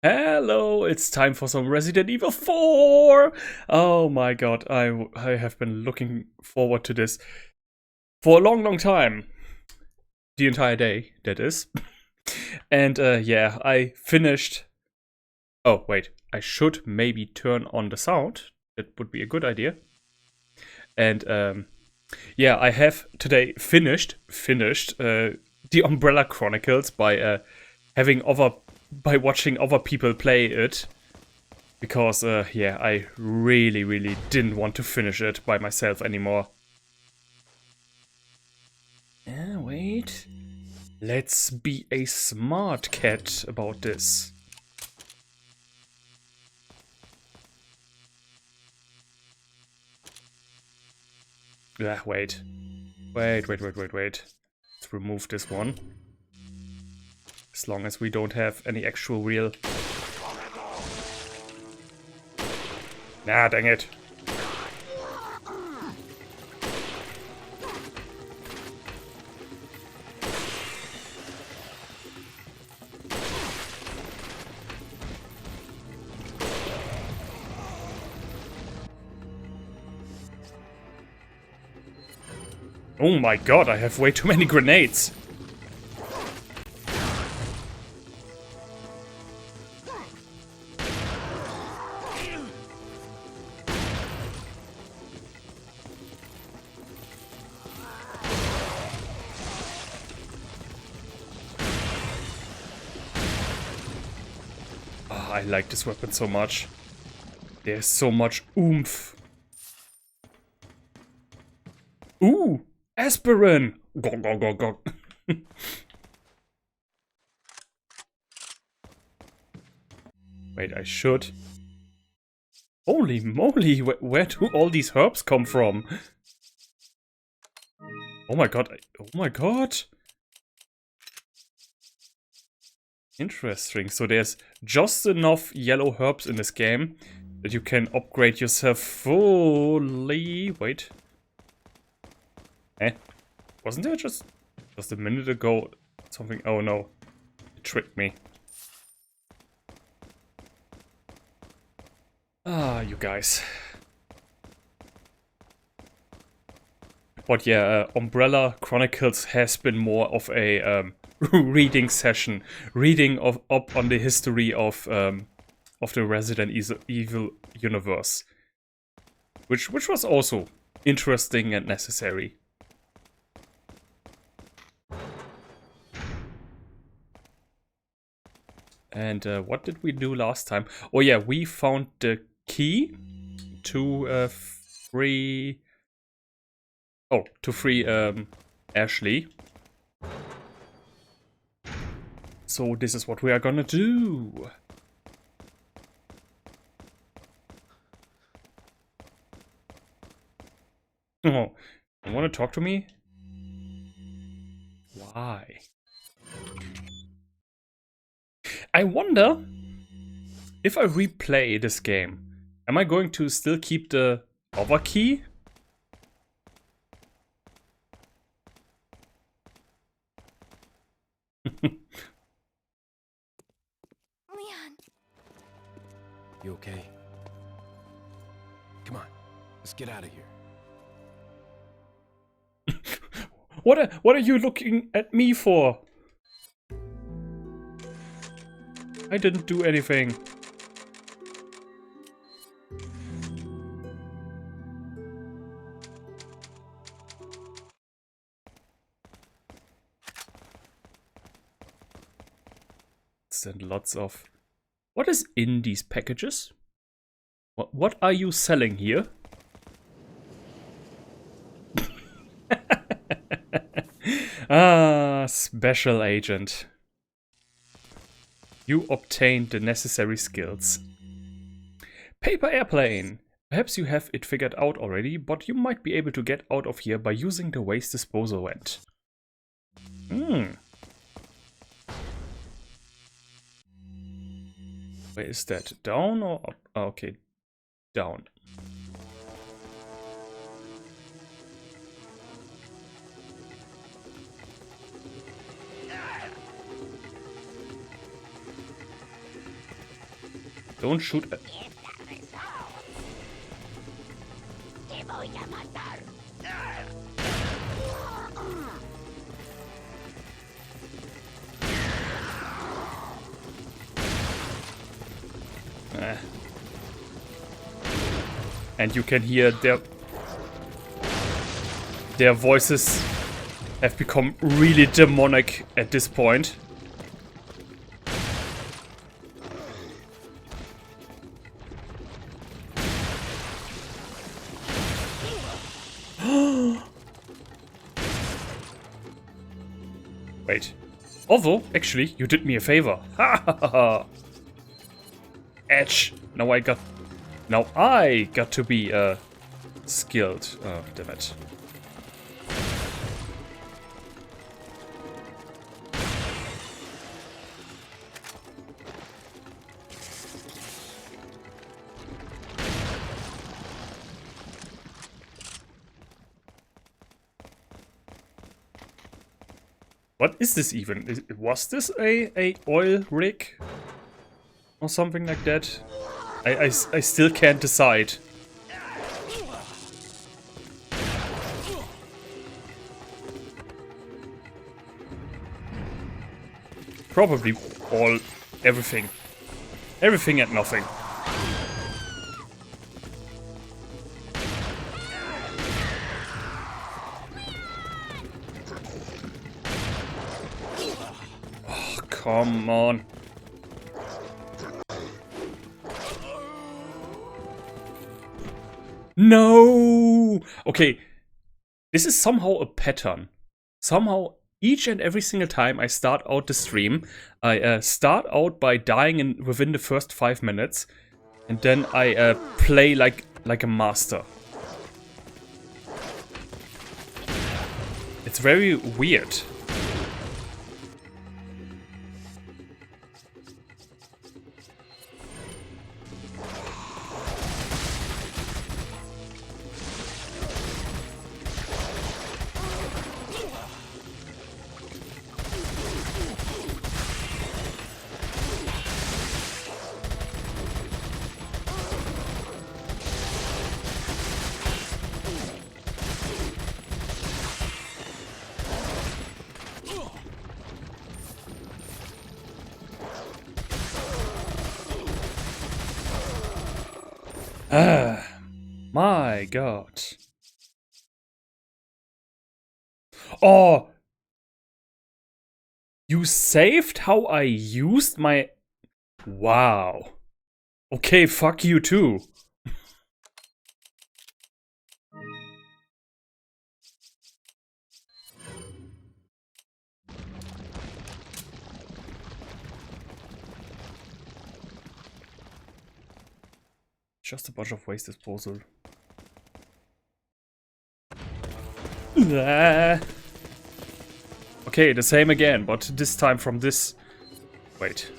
Hello, it's time for some Resident Evil 4! Oh my god, I have been looking forward to this for a long time. The entire day, that is. And yeah, I finished... Oh, wait, I should maybe turn on the sound. That would be a good idea. And yeah, I have today finished the Umbrella Chronicles by watching other people play it, because yeah, I really didn't want to finish it by myself anymore. Wait, let's be a smart cat about this. Wait. Let's remove this one. As long as we don't have any actual real... Nah, dang it. Oh my god, I have way too many grenades. Oh, I like this weapon so much. There's so much oomph. Ooh, aspirin. Go. Wait, I should. Holy moly, where do all these herbs come from? Oh my god, Interesting, so there's just enough yellow herbs in this game that you can upgrade yourself fully. Wait. Wasn't there just a minute ago something? Oh no, it tricked me. Ah, you guys. But yeah, Umbrella Chronicles has been more of a reading session, reading up on the history of the Resident Evil universe, which was also interesting and necessary. And what did we do last time? Oh yeah, we found the key to free... Oh, to free Ashley. So this is what we are gonna do. Oh, you wanna talk to me? Why? I wonder if I replay this game, am I going to still keep the other key? Leon. You okay? Come on, let's get out of here. What are you looking at me for? I didn't do anything. And lots of... What is in these packages? What are you selling here? Ah, special agent. You obtained the necessary skills. Paper airplane. Perhaps you have it figured out already, but you might be able to get out of here by using the waste disposal vent. Where is that? Down or up? Oh, okay, down. Don't shoot at... And you can hear their voices have become really demonic at this point. Wait. Although, actually, you did me a favor. Ha ha ha. Edge. Now I got to be skilled. Oh, damn it. What is this even? Was this a oil rig? Or something like that? I still can't decide. Probably everything. Everything and nothing. Come on. No! Okay. This is somehow a pattern. Somehow, each and every single time I start out the stream, I start out by dying within the first 5 minutes. And then I play like a master. It's very weird. My God. Oh! You saved how I used my... Wow. Okay, fuck you too. Just a bunch of waste disposal. Okay, the same again, but this time from this... Wait.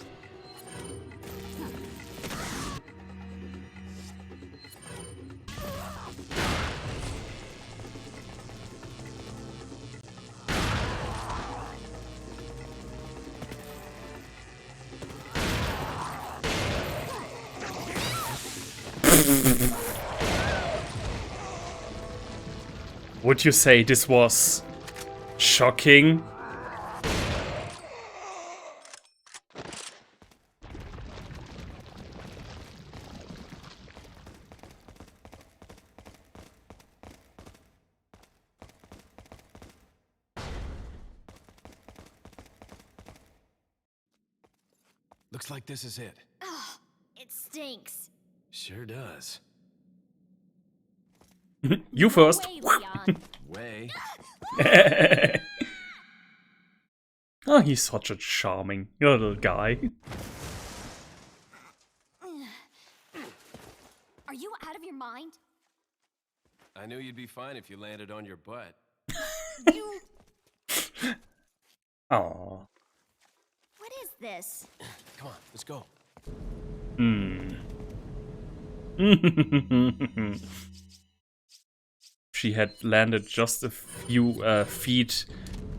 Would you say this was shocking? Looks like this is it. Ugh, it stinks. Sure does. You first. Way, Leon. Way. Oh, he's such a charming little guy. Are you out of your mind? I knew you'd be fine if you landed on your butt. You... Aww. What is this? Come on, let's go. She had landed just a few feet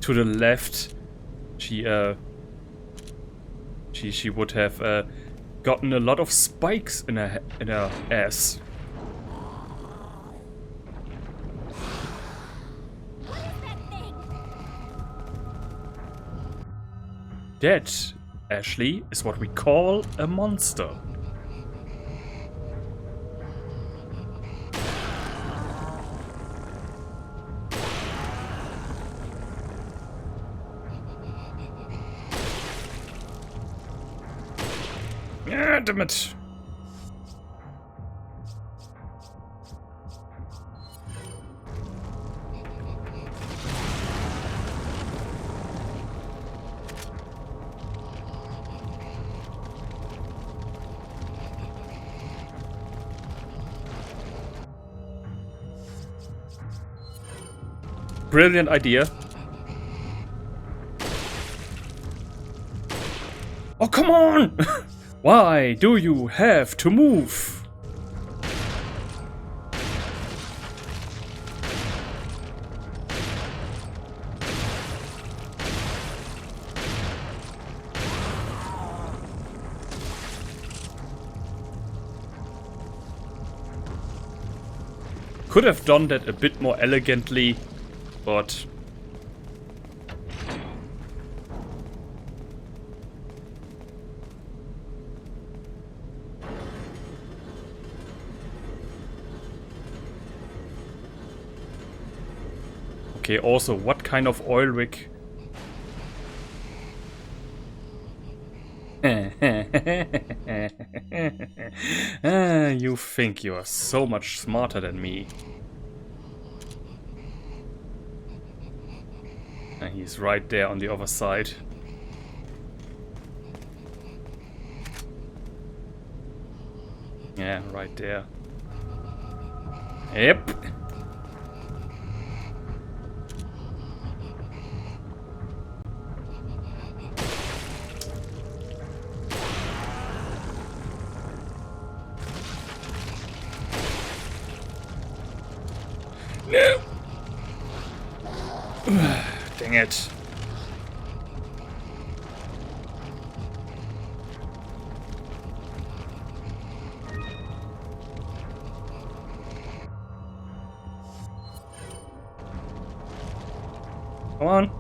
to the left. She would have gotten a lot of spikes in her ass. What is that thing? That, Ashley, is what we call a monster. Yeah, damn it. Brilliant idea. Oh, come on! Why do you have to move? Could have done that a bit more elegantly, but okay, also, what kind of oil rig? You think you are so much smarter than me. And he's right there on the other side. Yeah, right there. Yep. No! Dang it. Come on.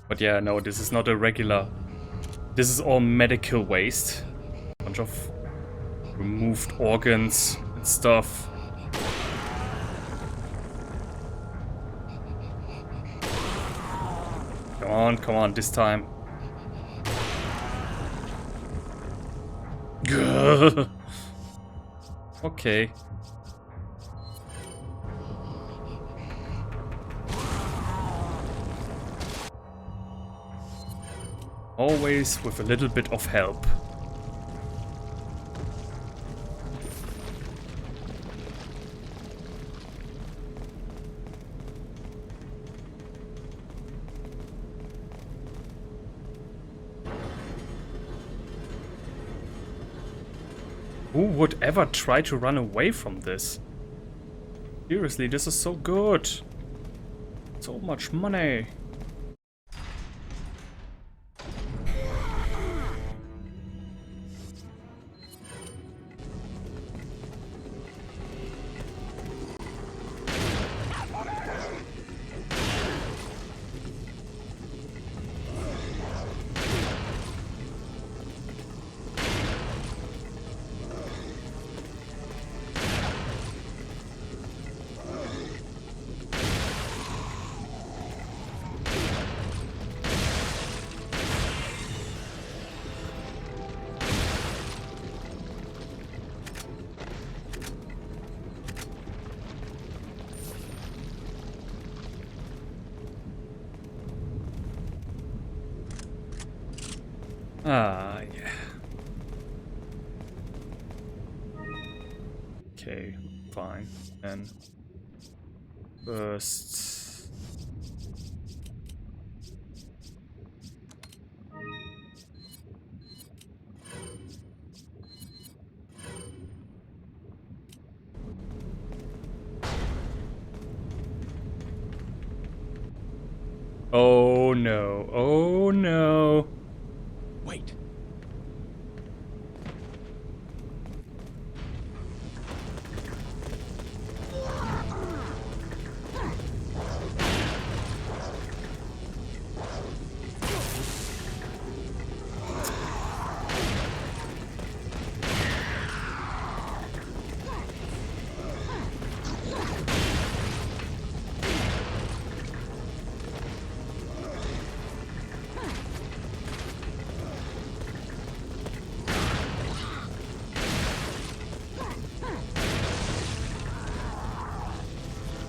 But yeah, no, this is not a regular. This is all medical waste. Bunch of removed organs and stuff. Come on, this time. Okay. Always with a little bit of help. Who would ever try to run away from this? Seriously, this is so good. So much money. Ah, yeah. Okay, fine. Then first. Oh no. Oh no. Wait.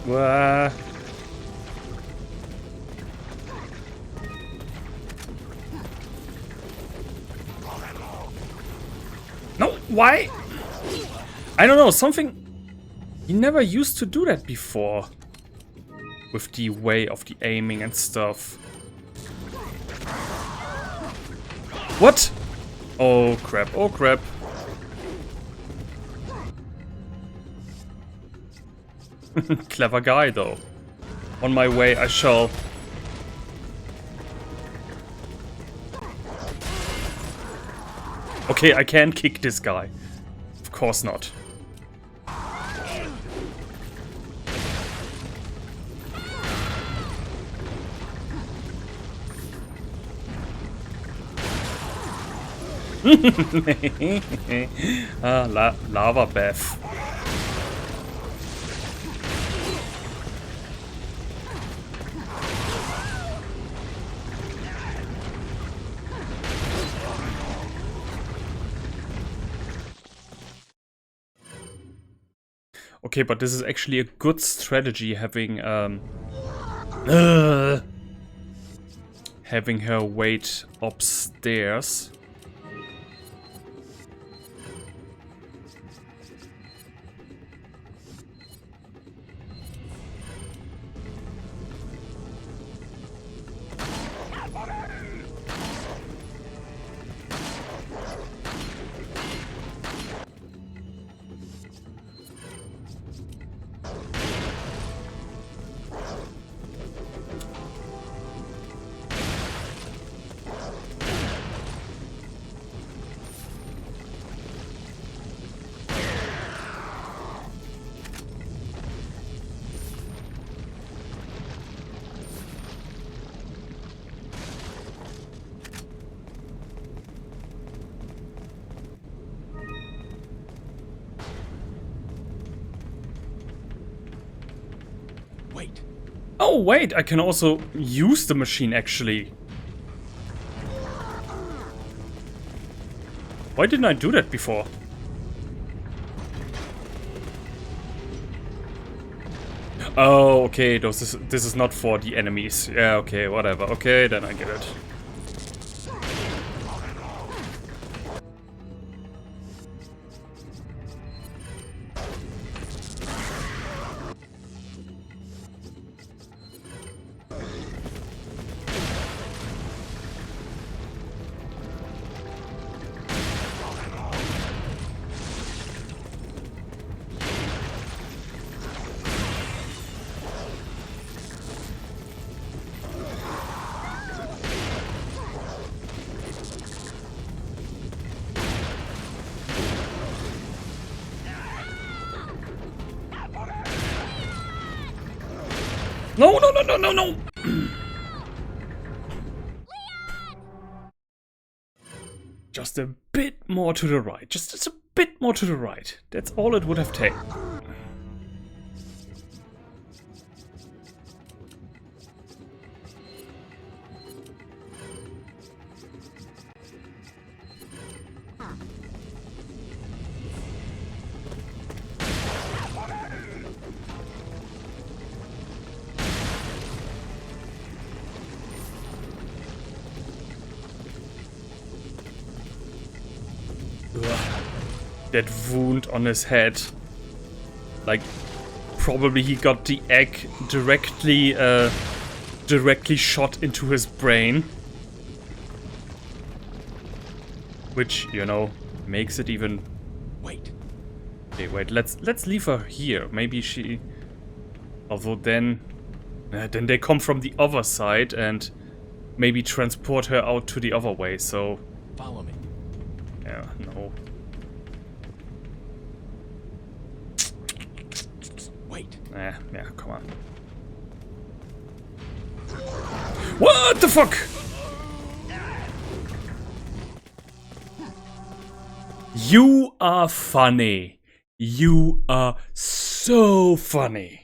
Wah. No, why? I don't know, something... He never used to do that before. With the way of the aiming and stuff. What? Oh crap, oh crap. Clever guy though. On my way I shall. Okay, I can't kick this guy. Of course not. Lava bath. Okay, but this is actually a good strategy having having her wait upstairs. Wait. Oh wait, I can also use the machine actually. Why didn't I do that before? Oh, okay, this is not for the enemies. Yeah, okay, whatever. Okay, then I get it. No, no, no, no, no, no! Just a bit more to the right. Just a bit more to the right. That's all it would have taken. That wound on his head. Like, probably he got the egg directly shot into his brain. Which, you know, makes it even... Wait. Okay, wait, let's leave her here. Maybe she... Although then... Then they come from the other side and maybe transport her out to the other way, so... Follow me. Yeah, no. Wait. Yeah, come on. What the fuck? You are funny. You are so funny.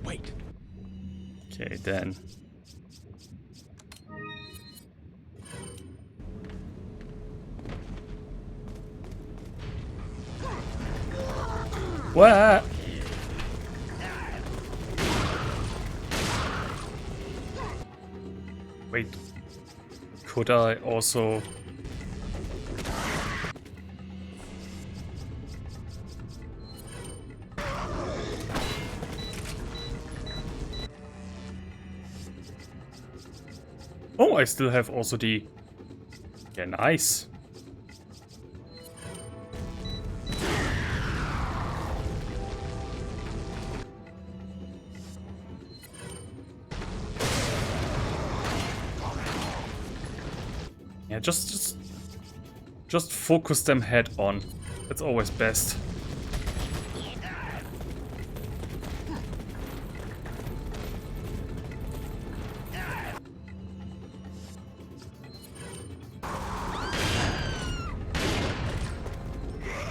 Wait. Okay, then. What? Wait. Could I also... Oh, I still have also the... Yeah, nice. Yeah, just focus them head on. That's always best.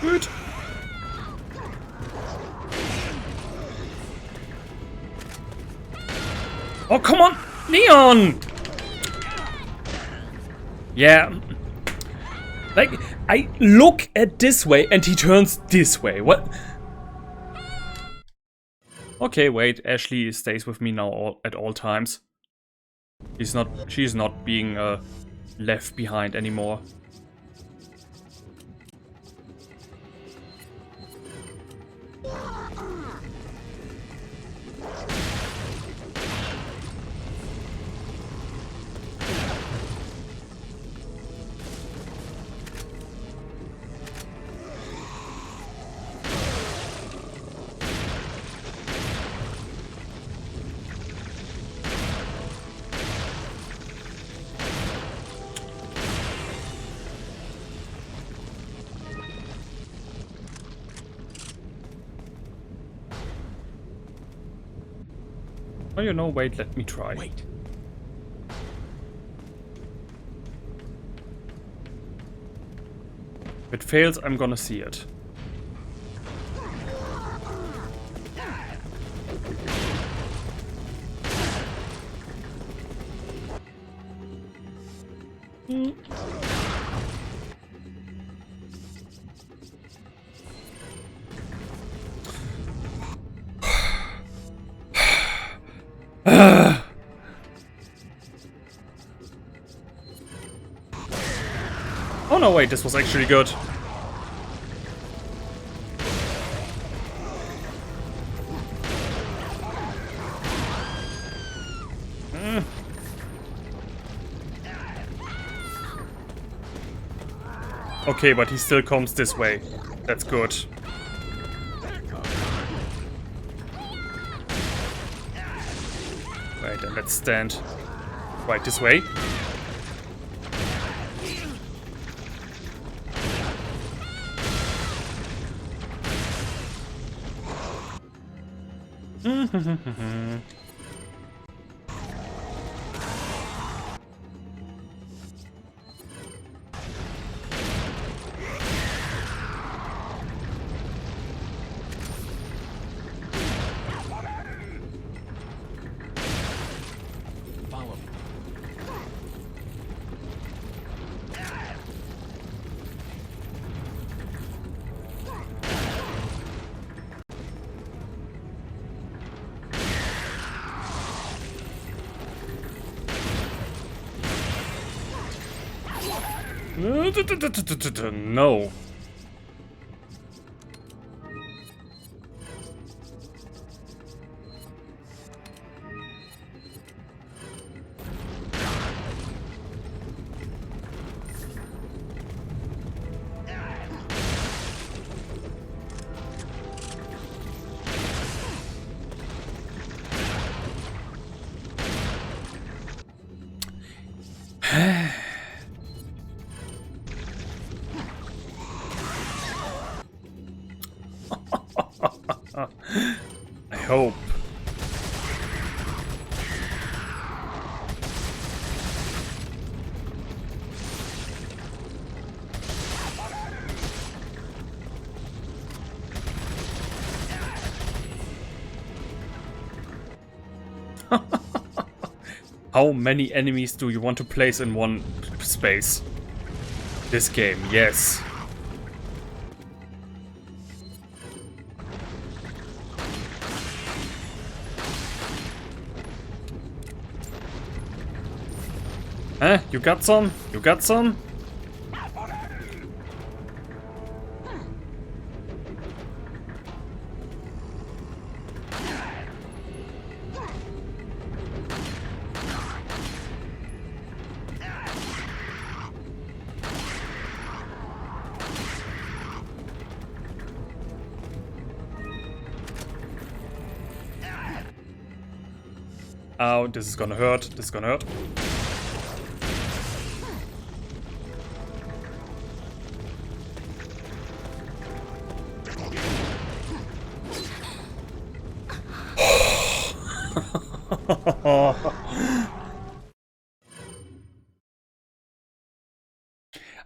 Good. Oh, come on! Leon! Yeah. Like, I look at this way and he turns this way. What? Okay, wait. Ashley stays with me now at all times. She's not being left behind anymore. Oh, you know, wait, let me try. Wait. If it fails, I'm gonna see it. Oh no, wait, this was actually good. Okay, but he still comes this way. That's good. Right, then let's stand right this way. No. I hope. How many enemies do you want to place in one space? This game, yes. Huh? You got some? You got some? Oh, this is gonna hurt. This is gonna hurt.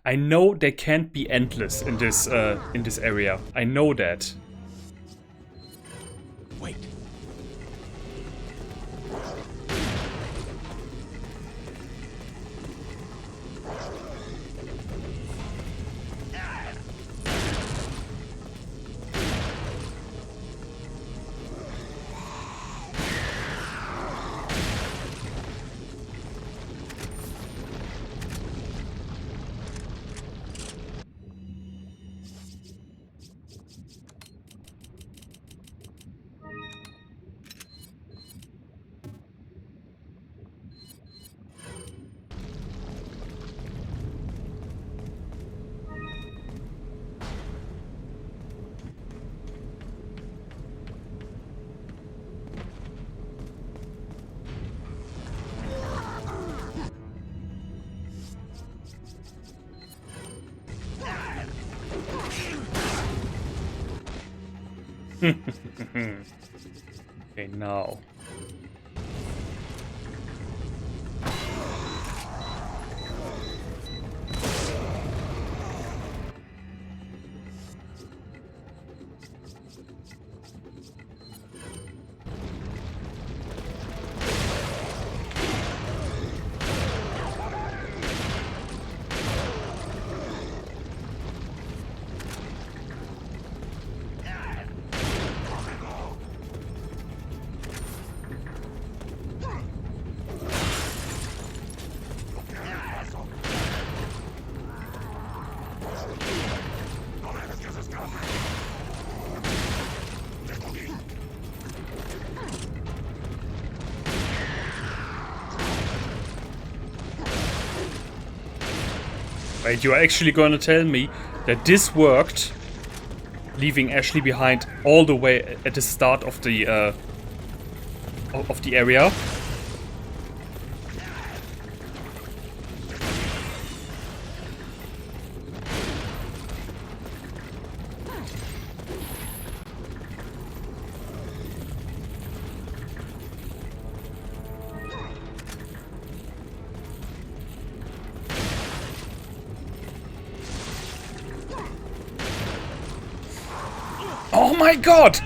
I know they can't be endless in this area. I know that. Wait. Okay, now. Wait, you're actually gonna tell me that this worked, leaving Ashley behind all the way at the start of the area? Oh my god!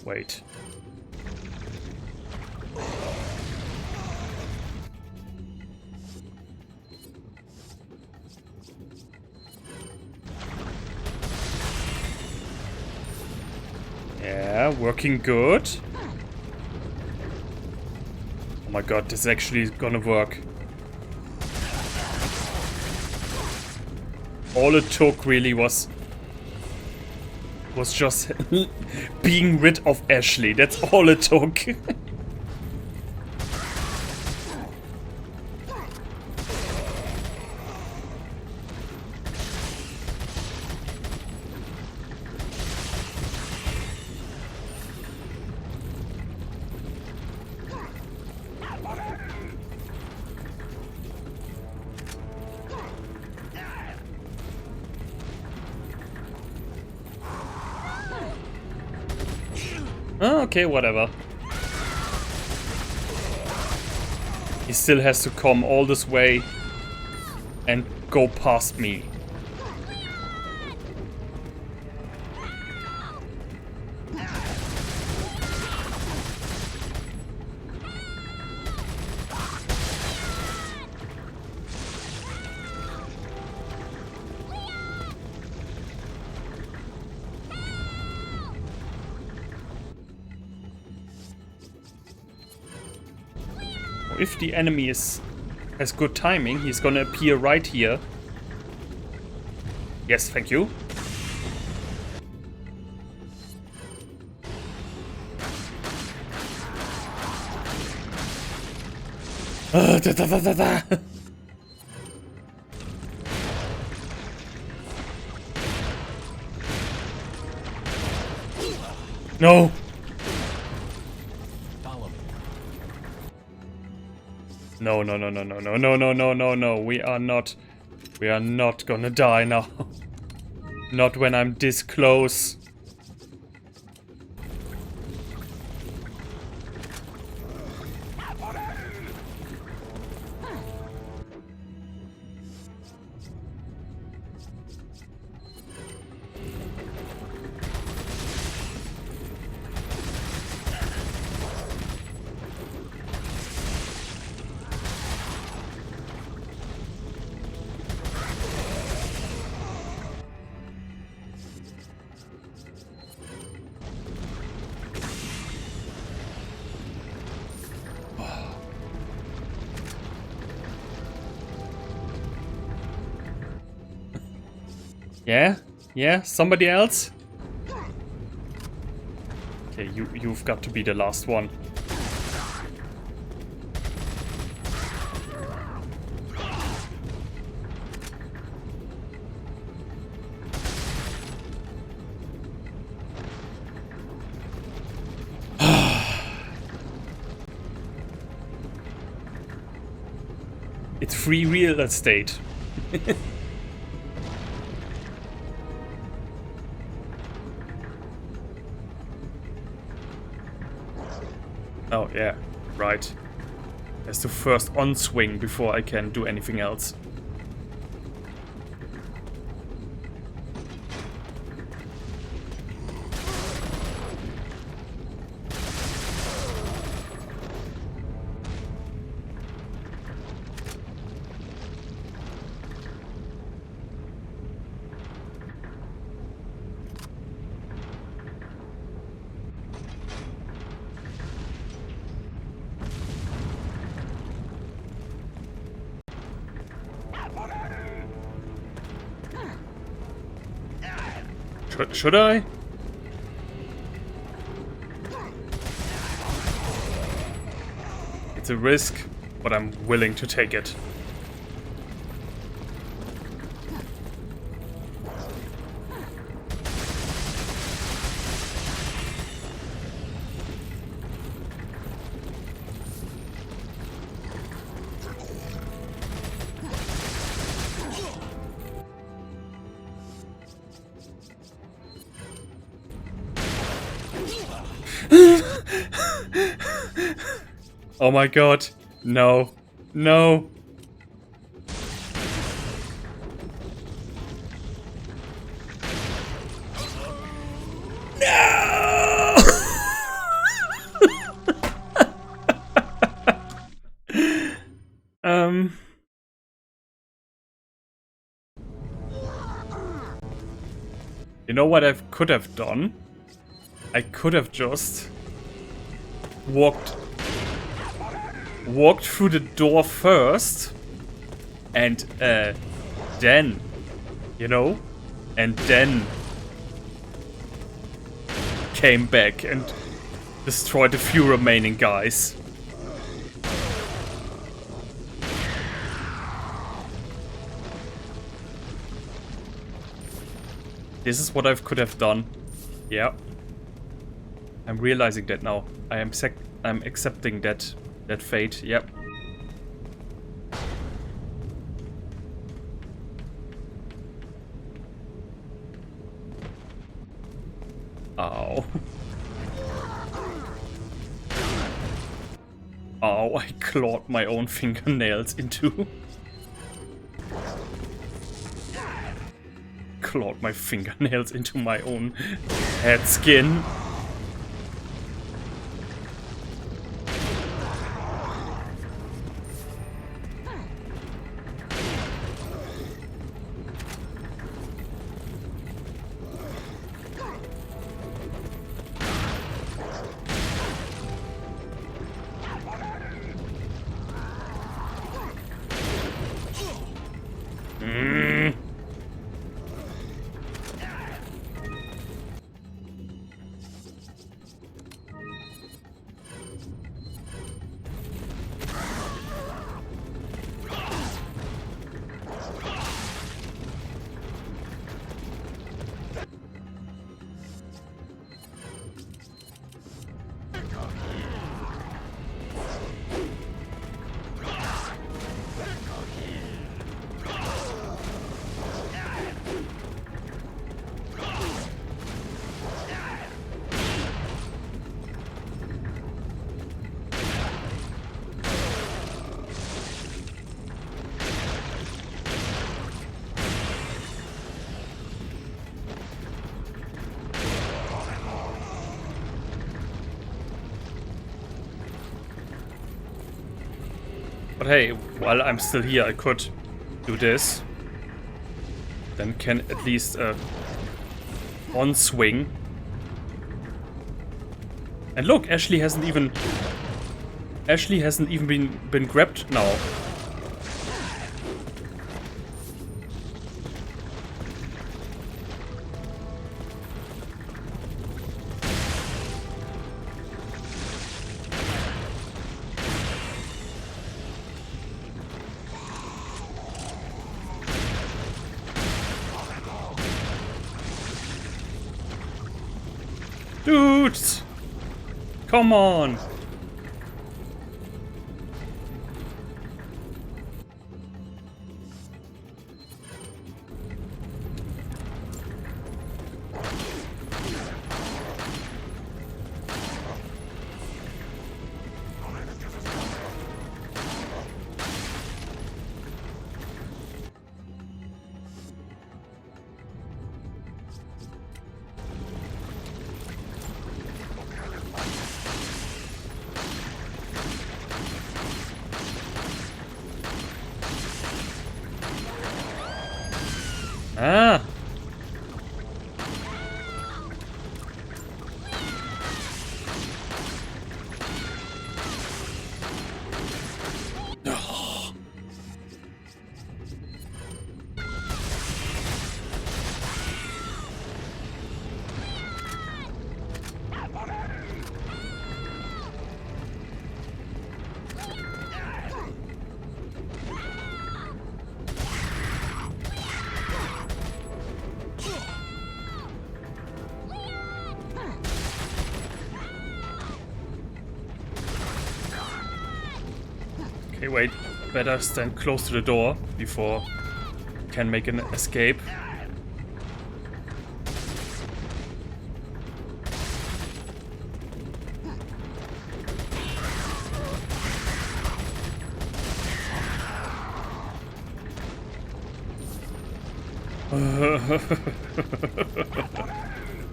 Wait. Yeah, working good. Oh my god, this is actually gonna work. All it took really was just being rid of Ashley. That's all it took. Oh, okay, whatever. He still has to come all this way and go past me. If the enemy has good timing, he's gonna appear right here. Yes, thank you. Da. No. Follow me. No. We are not gonna die now. Not when I'm this close. Yeah, somebody else? Okay, you've got to be the last one. It's free real estate. Oh, yeah, right. That's the first on-swing before I can do anything else. Should I? It's a risk, but I'm willing to take it. Oh my god. No. No. No! You know what I could have done? I could have just walked through the door first and then, you know, and then came back and destroyed a few remaining guys. This is what I could have done. Yeah. I'm realizing that now. I'm accepting that fate. Yep. Ow. Ow, I clawed my own fingernails into... clawed my fingernails into my own head skin. But hey, while I'm still here, I could do this. Then can at least on swing. And look, Ashley hasn't even been grabbed now. Dudes! Come on! Ah! Okay, wait. Better stand close to the door before I can make an escape.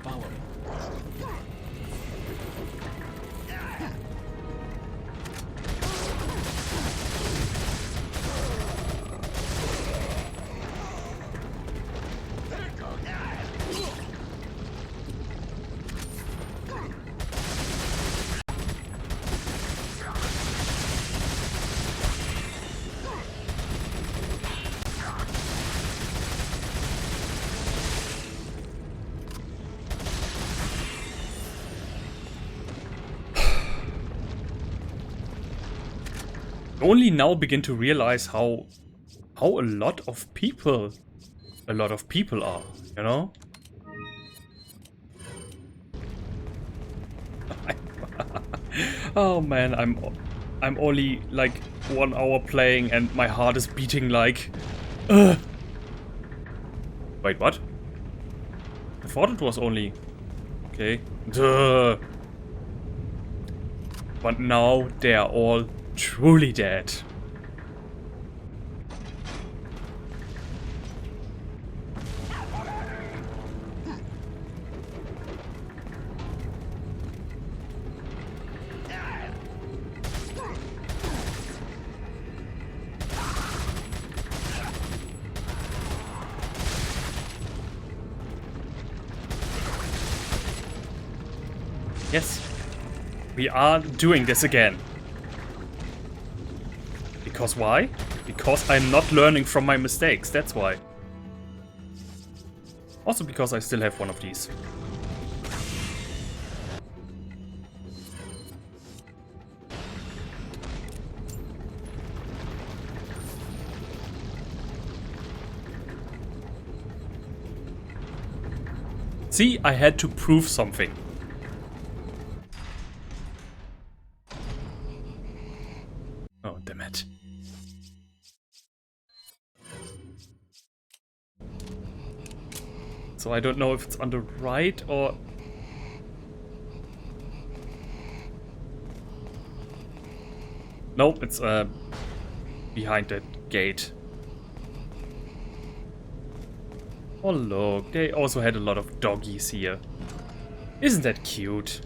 Follow me. Only now begin to realize how a lot of people are, you know? Oh man, I'm only like 1 hour playing and my heart is beating like Wait, what? I thought it was only okay. Duh. But now they are all truly dead. Yes, we are doing this again. Because why? Because I'm not learning from my mistakes, that's why. Also because I still have one of these. See, I had to prove something. Oh, damn it. So I don't know if it's on the right or... Nope, it's behind that gate. Oh look, they also had a lot of doggies here. Isn't that cute?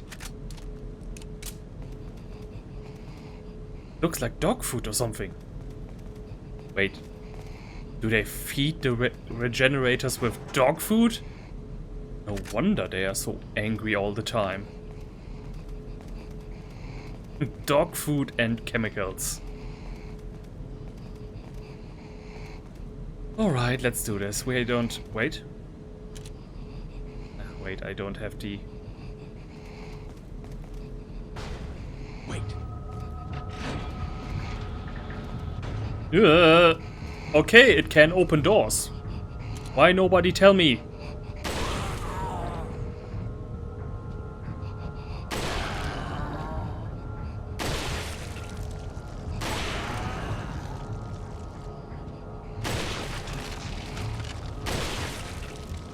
Looks like dog food or something. Wait. Do they feed the regenerators with dog food? No wonder they are so angry all the time. Dog food and chemicals. Alright, let's do this. Wait, wait. Wait, I don't have the... Wait. Okay, it can open doors. Why nobody tell me?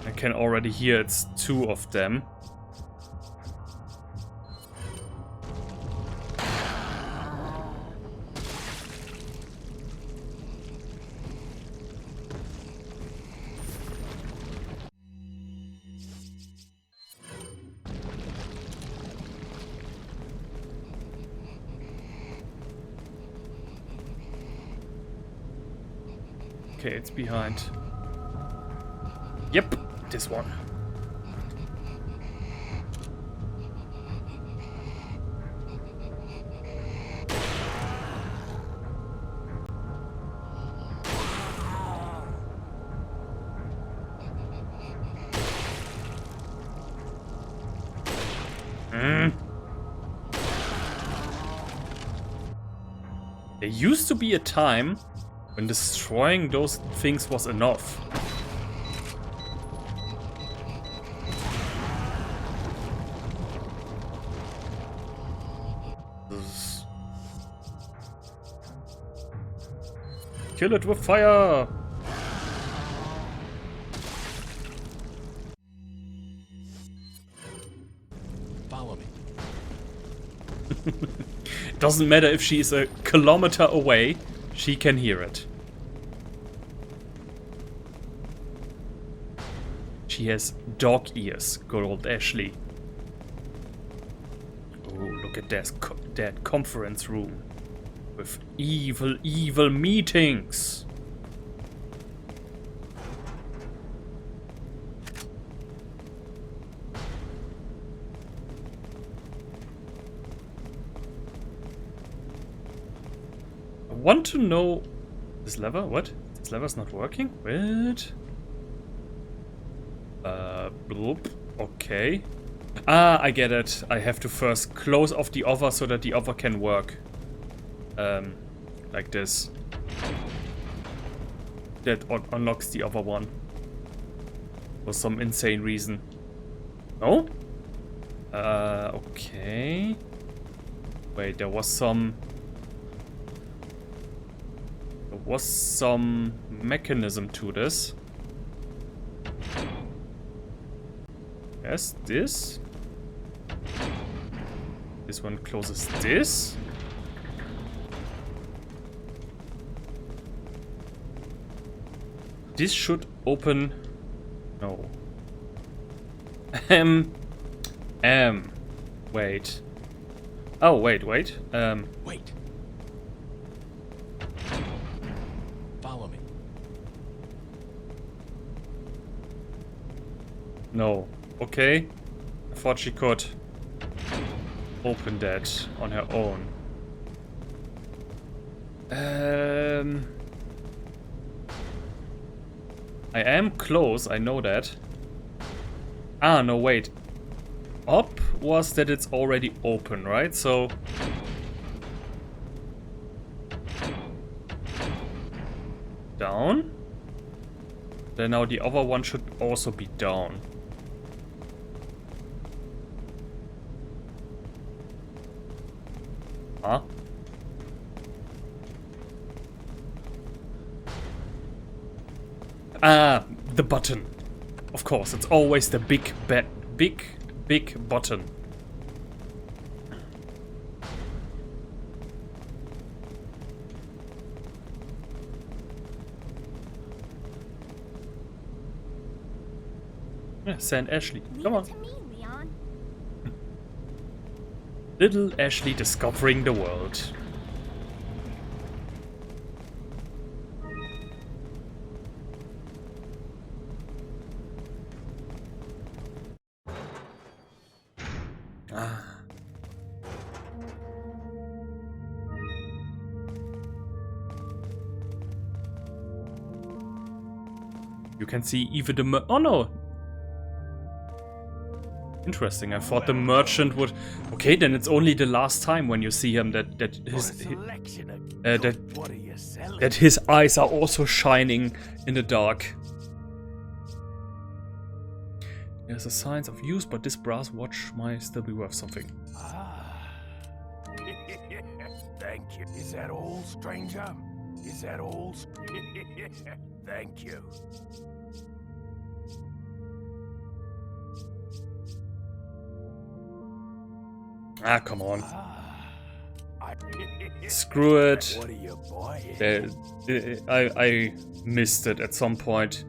I can already hear it's 2 of them. Okay, it's behind. Yep, this one. There used to be a time when destroying those things was enough. Kill it with fire! Follow me. Doesn't matter if she is a kilometer away, she can hear it. She has dog ears, good old Ashley. Oh, look at that conference room. With evil, evil meetings. I want to know... This lever? What? This lever's not working? What? Bloop. Okay. Ah, I get it. I have to first close off the other so that the other can work. like this. That unlocks the other one. For some insane reason. No? Okay. Wait, there was some mechanism to this. Yes, this. This one closes this. This should open. No. Wait. Oh, wait. Wait. Follow me. No. Okay. I thought she could open that on her own. I am close, I know that. Ah, no, wait. Up was that it's already open, right? So... down? Then now the other one should also be down. Huh? Ah, the button. Of course, it's always the big button. Yeah, send Ashley. Leave Come it on. to me, Leon. Little Ashley discovering the world. You can see even the oh no! Interesting, I thought the merchant would... Okay, then it's only the last time when you see him that his eyes are also shining in the dark. There's a signs of use, but this brass watch might still be worth something. Thank you. Is that all, stranger? Is that all? Thank you. Ah, come on. Screw it. What are you buying? I missed it at some point.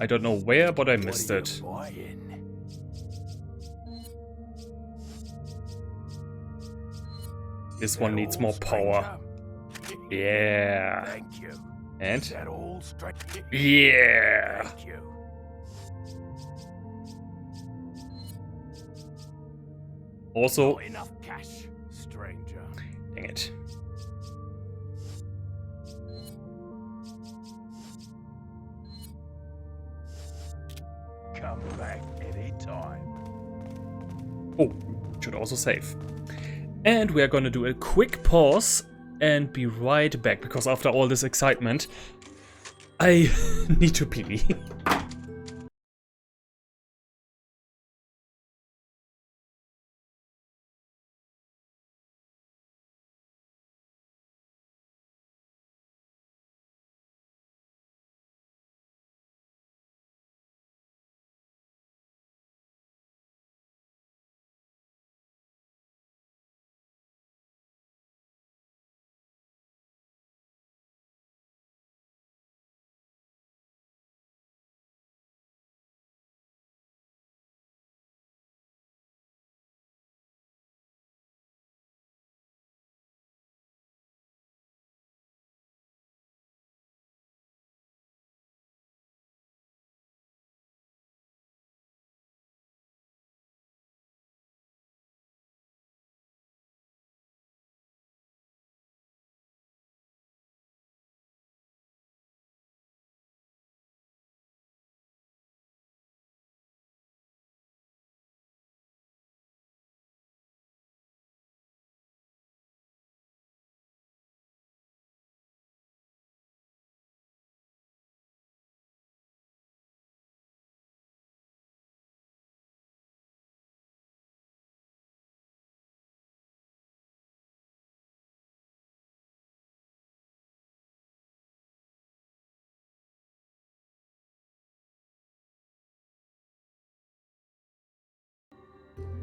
I don't know where, but I missed it. This one needs more power. Yeah. Thank you. And? Is that all, stranger? Yeah. Thank you. Also, Not enough cash, stranger. dang it. Come back anytime. Oh, should also save. And we are gonna do a quick pause and be right back, because after all this excitement, I need to pee.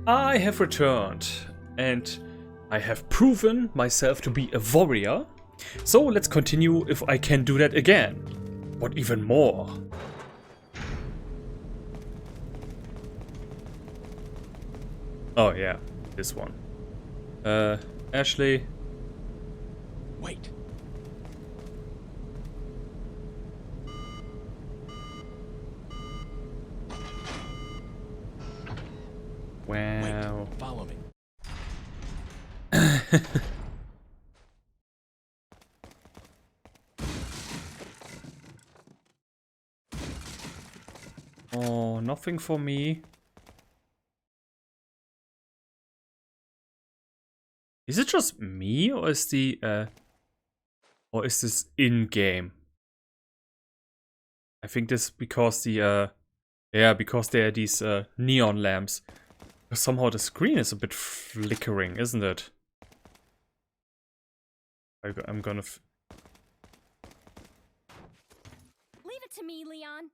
I have returned, and I have proven myself to be a warrior. So let's continue if I can do that again. What even more? Oh yeah, this one. Ashley. Wait. Wow. Wait. Follow me. Oh, nothing for me. Is it just me, or is or is this in-game? I think this because yeah, because there are these neon lamps. Somehow the screen is a bit flickering, isn't it? I'm gonna Leave it to me, Leon.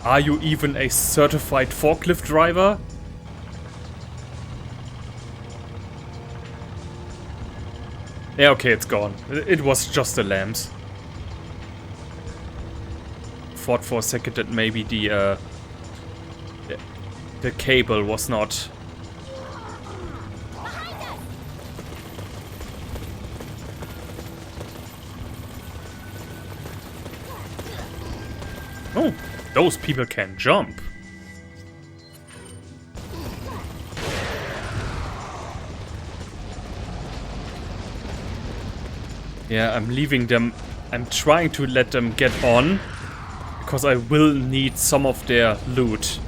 Are you even a certified forklift driver? Yeah, okay, it's gone. It was just the lamps. Thought for a second that maybe the cable was not. Oh, those people can jump. Yeah, I'm leaving them. I'm trying to let them get on, because I will need some of their loot.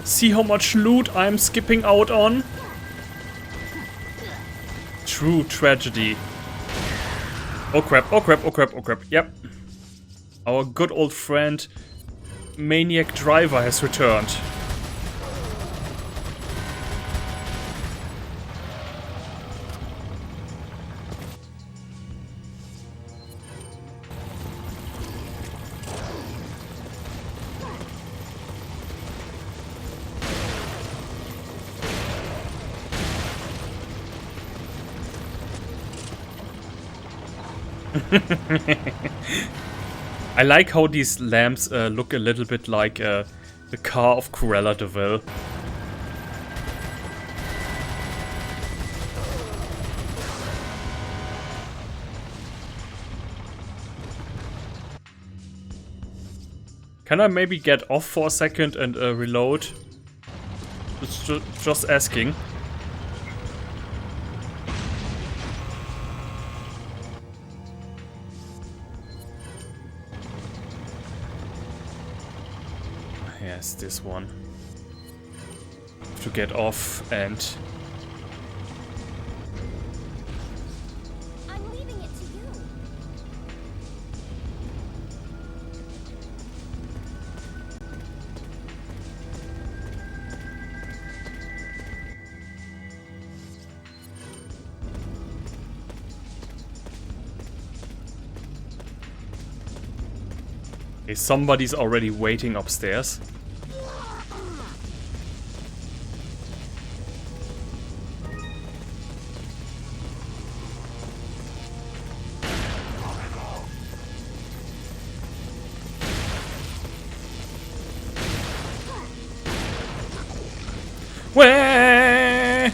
See how much loot I'm skipping out on? True tragedy. Oh crap, oh crap, oh crap, oh crap. Yep. Our good old friend, Maniac Driver, has returned. I like how these lamps look a little bit like the car of Cruella de Vil. Can I maybe get off for a second and reload? Just asking. Yes, this one. To get off and... I'm leaving it to you. Okay, somebody's already waiting upstairs. Where?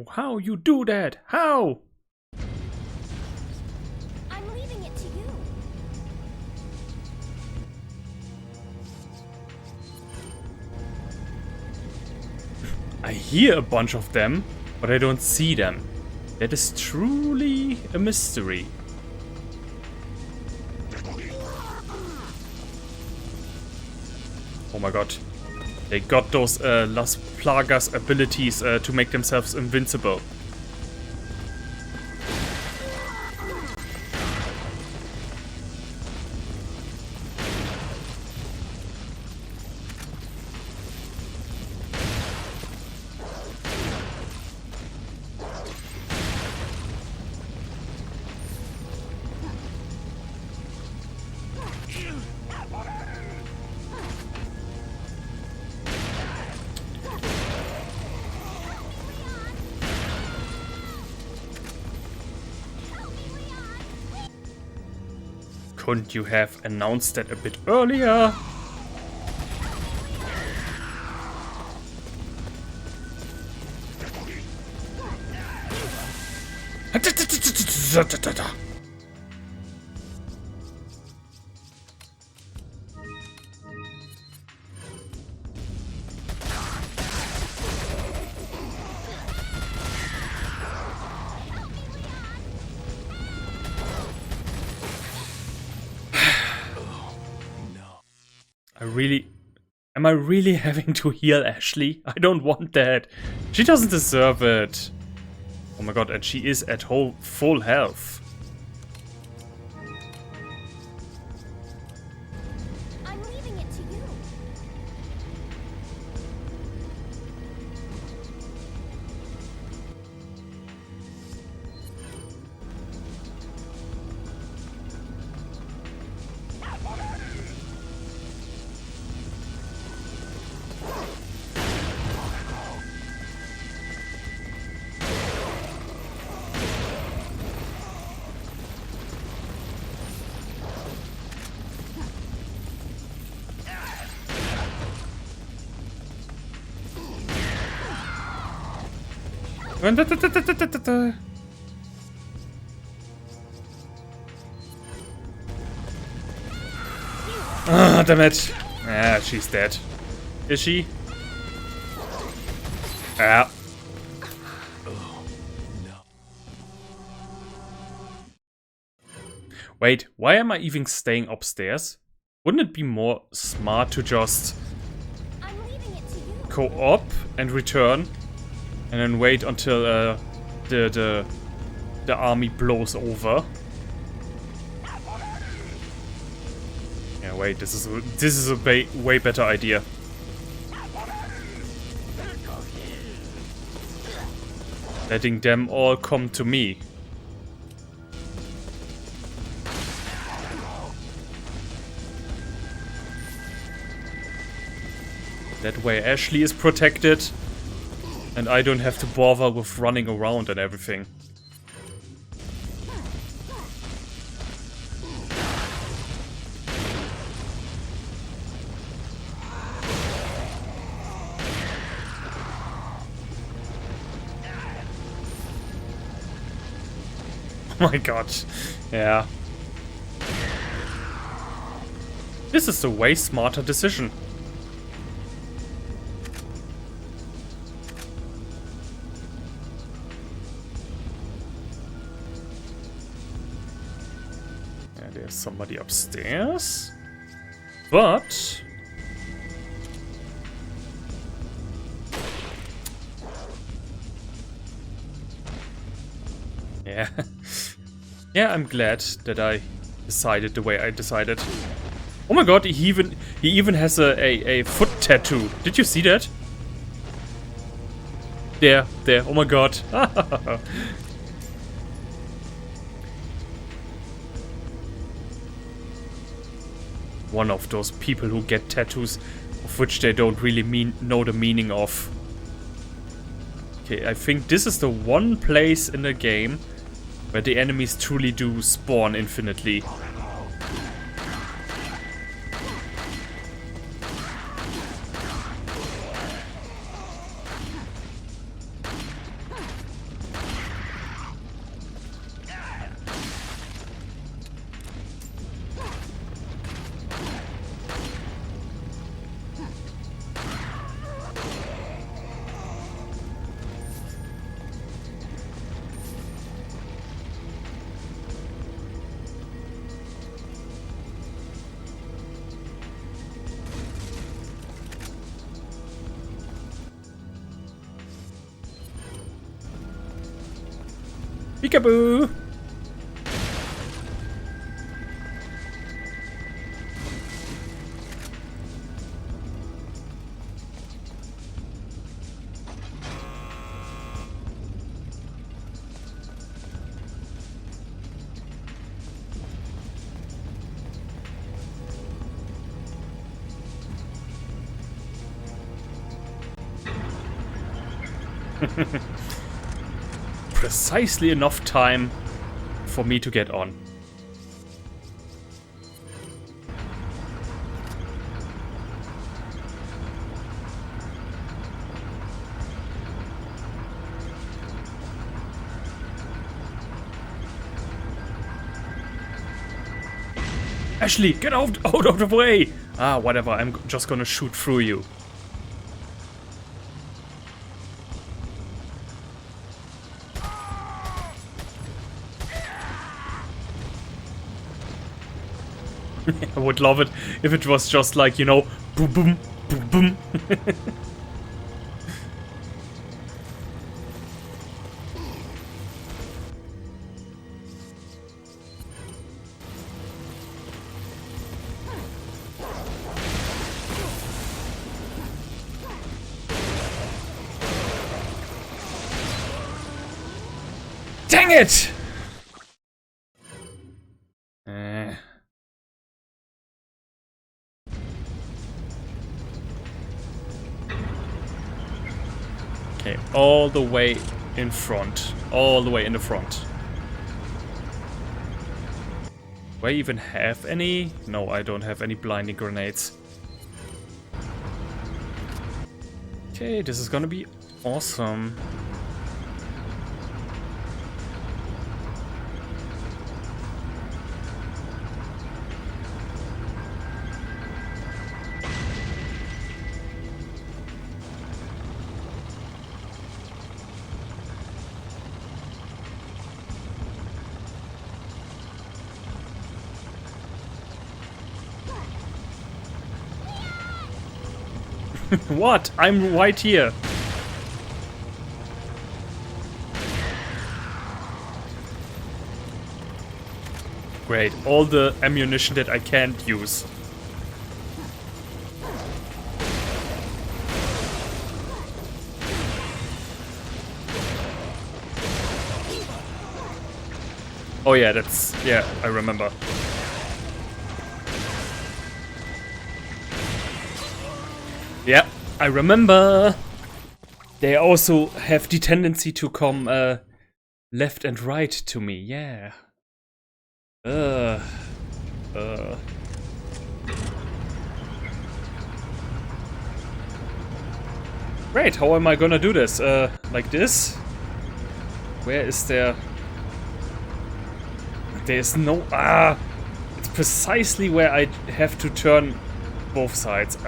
How you do that? How? I'm leaving it to you. I hear a bunch of them, but I don't see them. That is truly a mystery. Oh my god. They got those Las Plagas abilities to make themselves invincible. Couldn't you have announced that a bit earlier? Am I really having to heal Ashley? I don't want that. She doesn't deserve it. Oh my god, and she is at full health. I'm leaving it to you. Ah, damn it. Ah, she's dead. Is she? Ah. Wait, why am I even staying upstairs? Wouldn't it be more smart to just I'm leaving it to you. co-op and return? And then wait until the army blows over. Yeah, wait, this is a way better idea. Letting them all come to me. That way Ashley is protected. And I don't have to bother with running around and everything. Oh my god. Yeah. This is a way smarter decision. There's somebody upstairs. But yeah. Yeah, I'm glad that I decided the way I decided. Oh my god, he even has a foot tattoo. Did you see that? There. Oh my god. One of those people who get tattoos of which they don't really know the meaning of. Okay, I think this is the one place in the game where the enemies truly do spawn infinitely. Peekaboo! Precisely enough time for me to get on. Ashley, get out of the way! Ah, whatever, I'm just gonna shoot through you. I would love it if it was just like, you know, boom, boom, boom, boom. Dang it! Okay, all the way in front. All the way in the front. Do I even have any? No, I don't have any blinding grenades. Okay, this is gonna be awesome. What? I'm right here. Great, all the ammunition that I can't use. Oh yeah, yeah, I remember. Yeah, I remember. They also have the tendency to come left and right to me, yeah. Great, how am I gonna do this? Like this? Where is there? There's no... Ah! It's precisely where I have to turn both sides.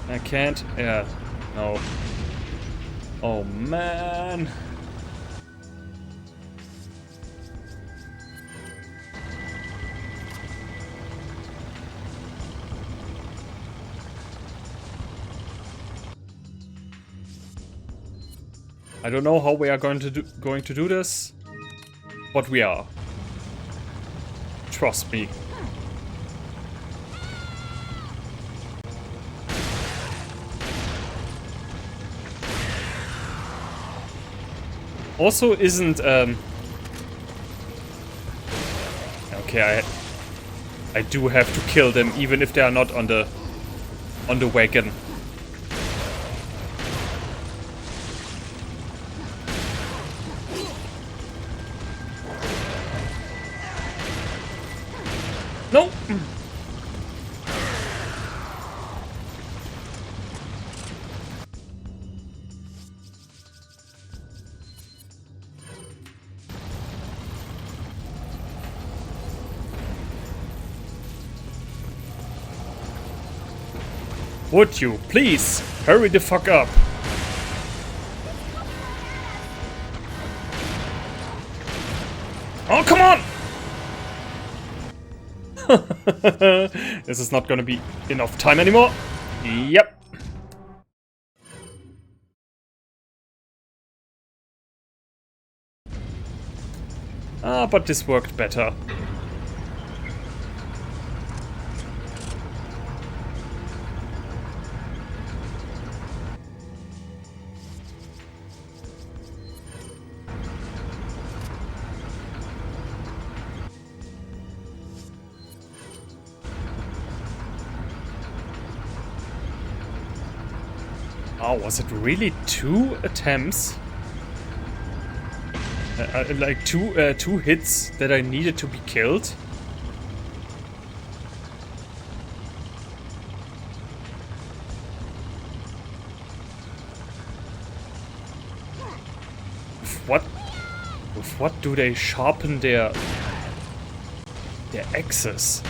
I can't. Yeah. No. Oh, man. I don't know how we are going to do this, but we are. Trust me. Also isn't okay, I do have to kill them even if they are not on the wagon. No. Would you please hurry the fuck up? Oh, come on! This is not gonna be enough time anymore. Yep. Ah, but this worked better. Oh, was it really 2 attempts? Like two hits that I needed to be killed? With what do they sharpen their axes?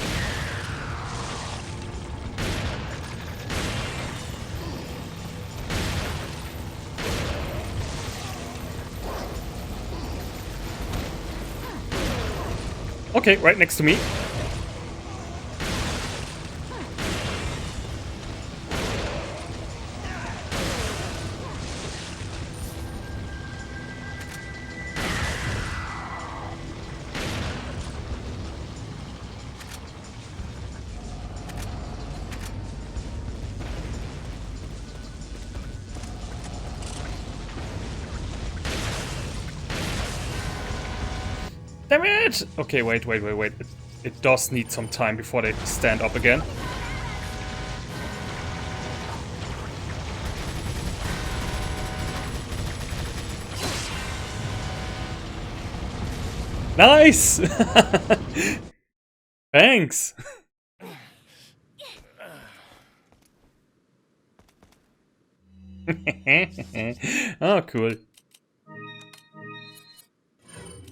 Okay, right next to me. Damn it! Okay, wait. It does need some time before they stand up again. Nice! Thanks! Oh, cool.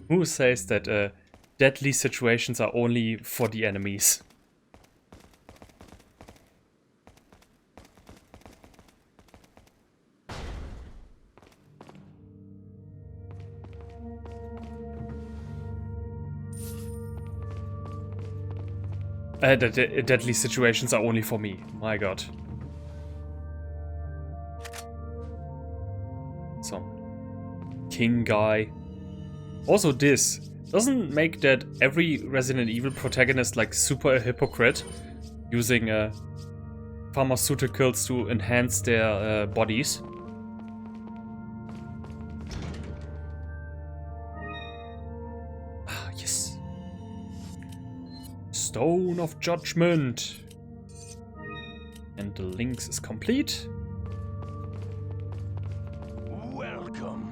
Who says that deadly situations are only for the enemies? The deadly situations are only for me. My god. Some king guy. Also this doesn't make that every Resident Evil protagonist like super a hypocrite, using pharmaceuticals to enhance their bodies. Ah, yes. Stone of Judgment. And the links is complete. Welcome.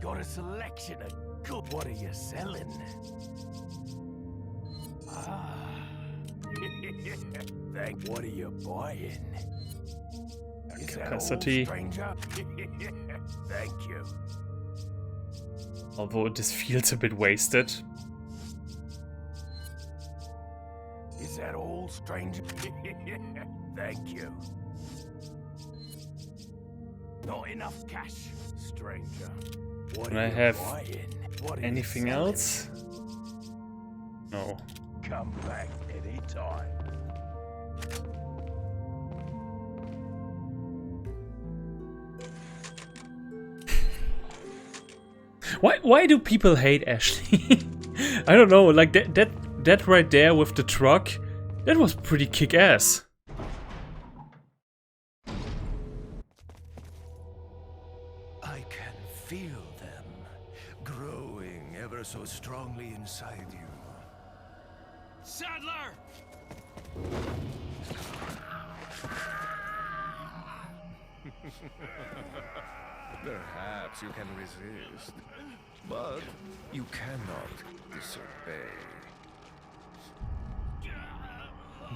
Got a selection of good. What are you selling? Ah. Thank. What are you buying? Is that all, Capacity. stranger? Thank you. Although this feels a bit wasted. Is that all, stranger? Thank you. Not enough cash, stranger. What Can are I you have buying? What are you anything selling? else? No. Come back anytime. Why do people hate Ashley? I don't know, like that right there with the truck, that was pretty kick-ass. I can feel them growing ever so strongly inside you. Sadler! Perhaps you can resist, but you cannot disobey.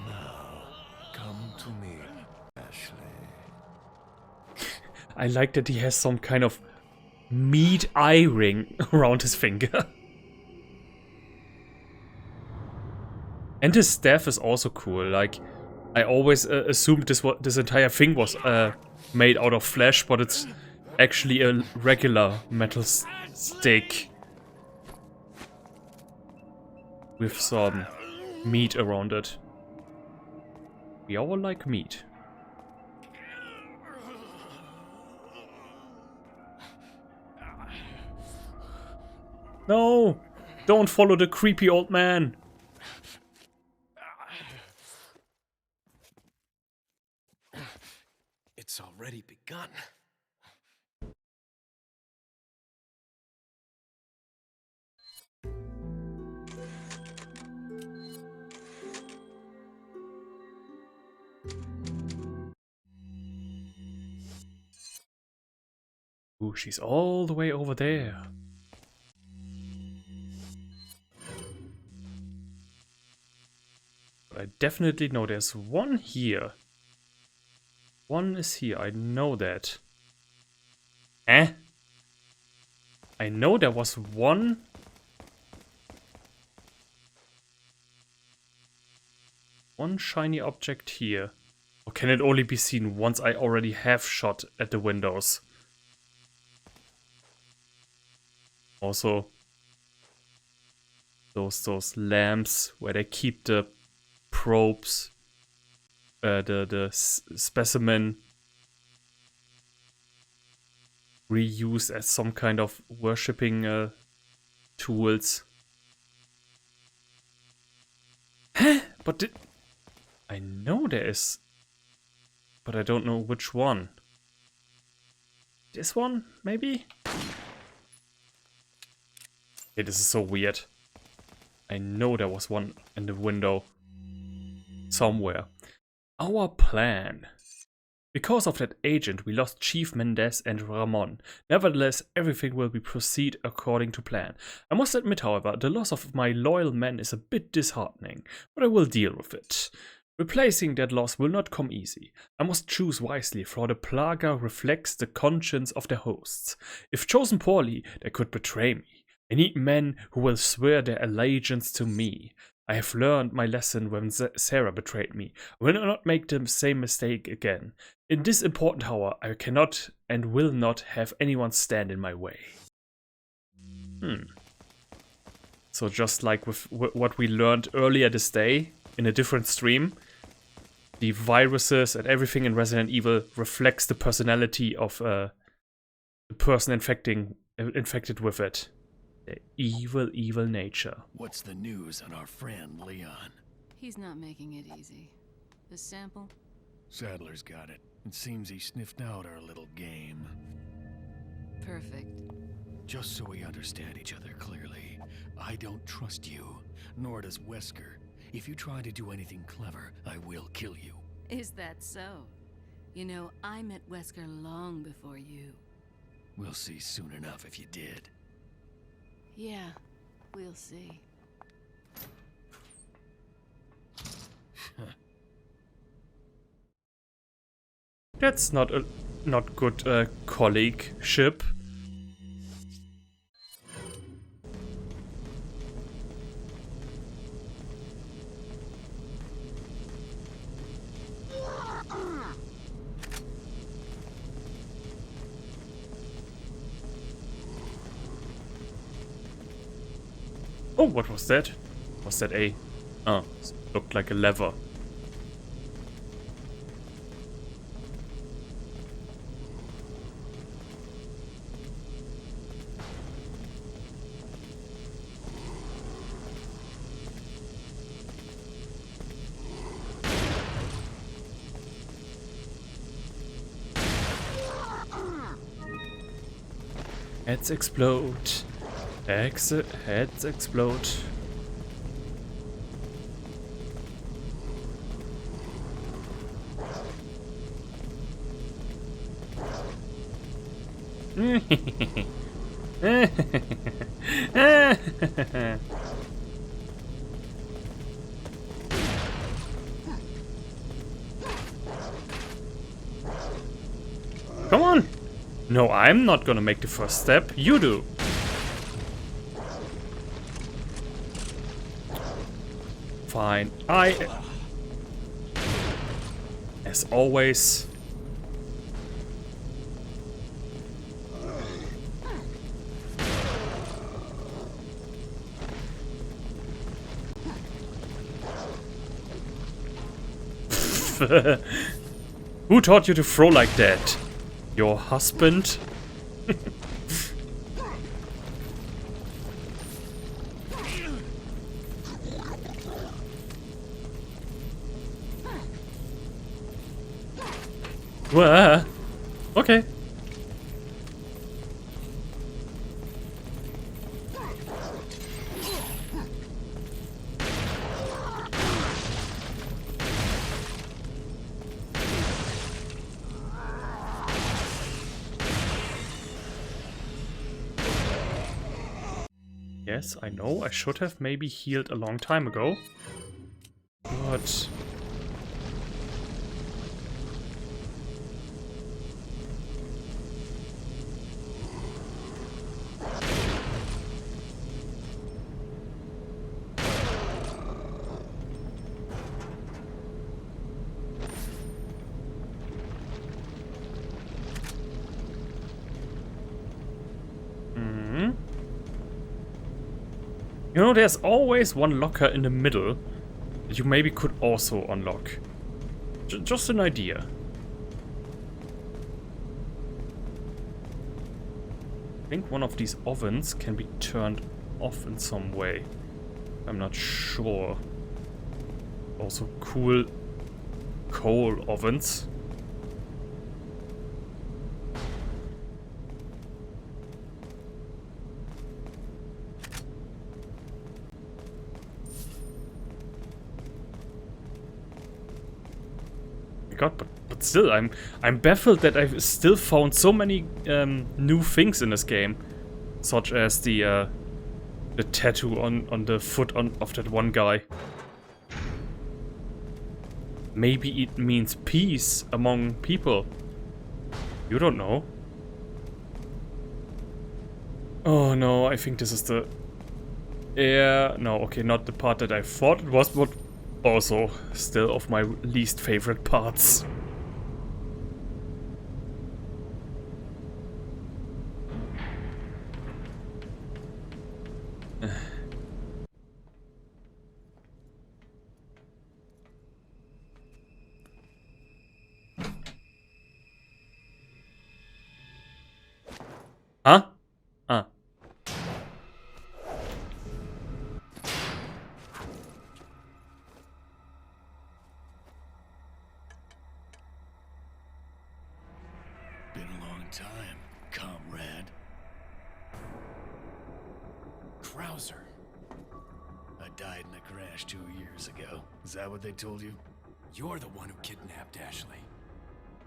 Now, come to me, Ashley. I like that he has some kind of meat eye ring around his finger. And his staff is also cool. Like, I always assumed this entire thing was made out of flesh, but it's actually a regular metal stick with some meat around it. We all like meat. No! Don't follow the creepy old man! It's already begun. Ooh, she's all the way over there. But I definitely know there's one here. One is here, I know that. Eh? I know there was one. One shiny object here. Or can it only be seen once I already have shot at the windows? Also, those lamps where they keep the probes, the specimen reused as some kind of worshipping tools. Huh? But I know there is, but I don't know which one. This one, maybe? Okay, this is so weird. I know there was one in the window somewhere. Our plan. Because of that agent, we lost Chief Mendez and Ramon. Nevertheless, everything will proceed according to plan. I must admit, however, the loss of my loyal men is a bit disheartening, but I will deal with it. Replacing that loss will not come easy. I must choose wisely, for the Plaga reflects the conscience of the hosts. If chosen poorly, they could betray me. I need men who will swear their allegiance to me. I have learned my lesson when Sarah betrayed me. I will not make the same mistake again. In this important hour, I cannot and will not have anyone stand in my way. So just like with what we learned earlier this day, in a different stream, the viruses and everything in Resident Evil reflects the personality of the person infected with it. The evil, evil nature. What's the news on our friend, Leon? He's not making it easy. The sample? Sadler's got it. It seems he sniffed out our little game. Perfect. Just so we understand each other clearly, I don't trust you, nor does Wesker. If you try to do anything clever, I will kill you. Is that so? You know, I met Wesker long before you. We'll see soon enough if you did. Yeah, we'll see. That's not good colleague-ship. Oh, what was that? Was that a... Oh, it looked like a lever. Heads explode. Heads explode. Come on! No, I'm not gonna make the first step. You do. Fine. As always. Who taught you to throw like that? Your husband? Wah. Okay. Yes, I know. I should have maybe healed a long time ago. But... You know, there's always one locker in the middle that you maybe could also unlock. Just an idea. I think one of these ovens can be turned off in some way. I'm not sure. Also cool coal ovens. God, but still, I'm baffled that I've still found so many new things in this game, such as the tattoo on the foot of that one guy. Maybe it means peace among people. You don't know. Oh no, I think this is the... Yeah, no, okay, not the part that I thought it was, but also still of my least favorite parts. Huh? Ah. Been a long time, comrade. Krauser. I died in a crash 2 years ago. Is that what they told you? You're the one who kidnapped Ashley.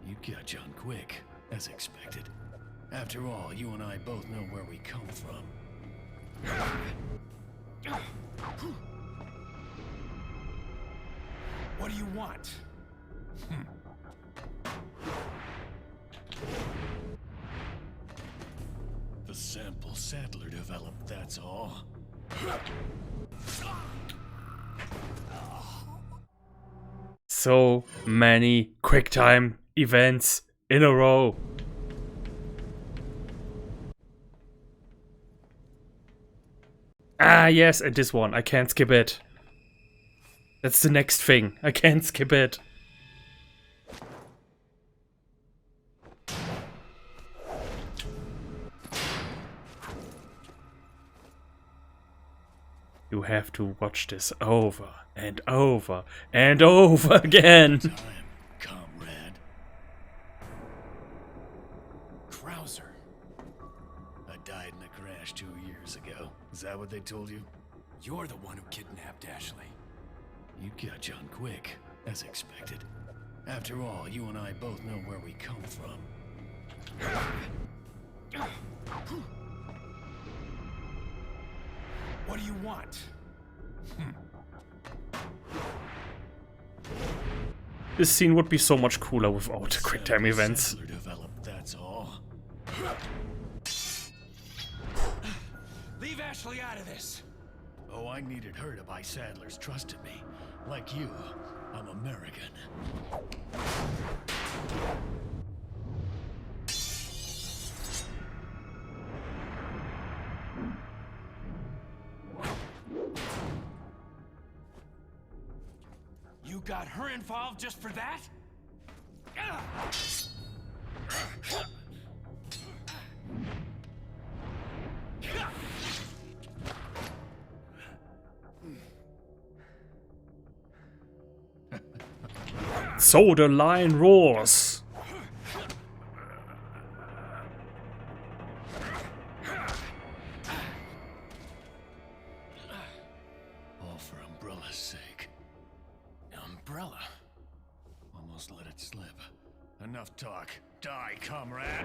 You got on quick, as expected. After all, you and I both know where we come from. What do you want? The sample Sadler developed, that's all. So many QuickTime events in a row. Ah, yes, and this one. I can't skip it. That's the next thing. I can't skip it. You have to watch this over and over and over again. Time, comrade. Krauser. I died in a crash 2 years ago. Is that what they told you? You're the one who kidnapped Ashley. You got on quick, as expected. After all, you and I both know where we come from. What do you want? This scene would be so much cooler without QuickTime events. Sadler developed, that's all. Leave Ashley out of this. Oh, I needed her to buy Sadler's trust in me. Like you, I'm American. You got her involved just for that? So the lion roars. umbrella. Almost let it slip. Enough talk. Die, comrade.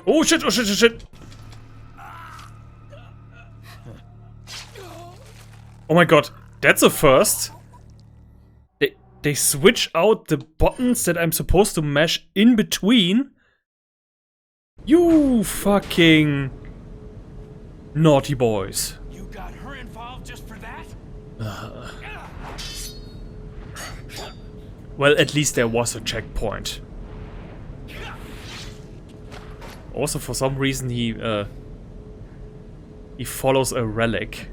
Oh shit, oh shit, oh shit. Oh my god, that's a first. They switch out the buttons that I'm supposed to mash in between. You fucking naughty boys. You got her involved just for that? Well, at least there was a checkpoint. Also, for some reason, he follows a relic.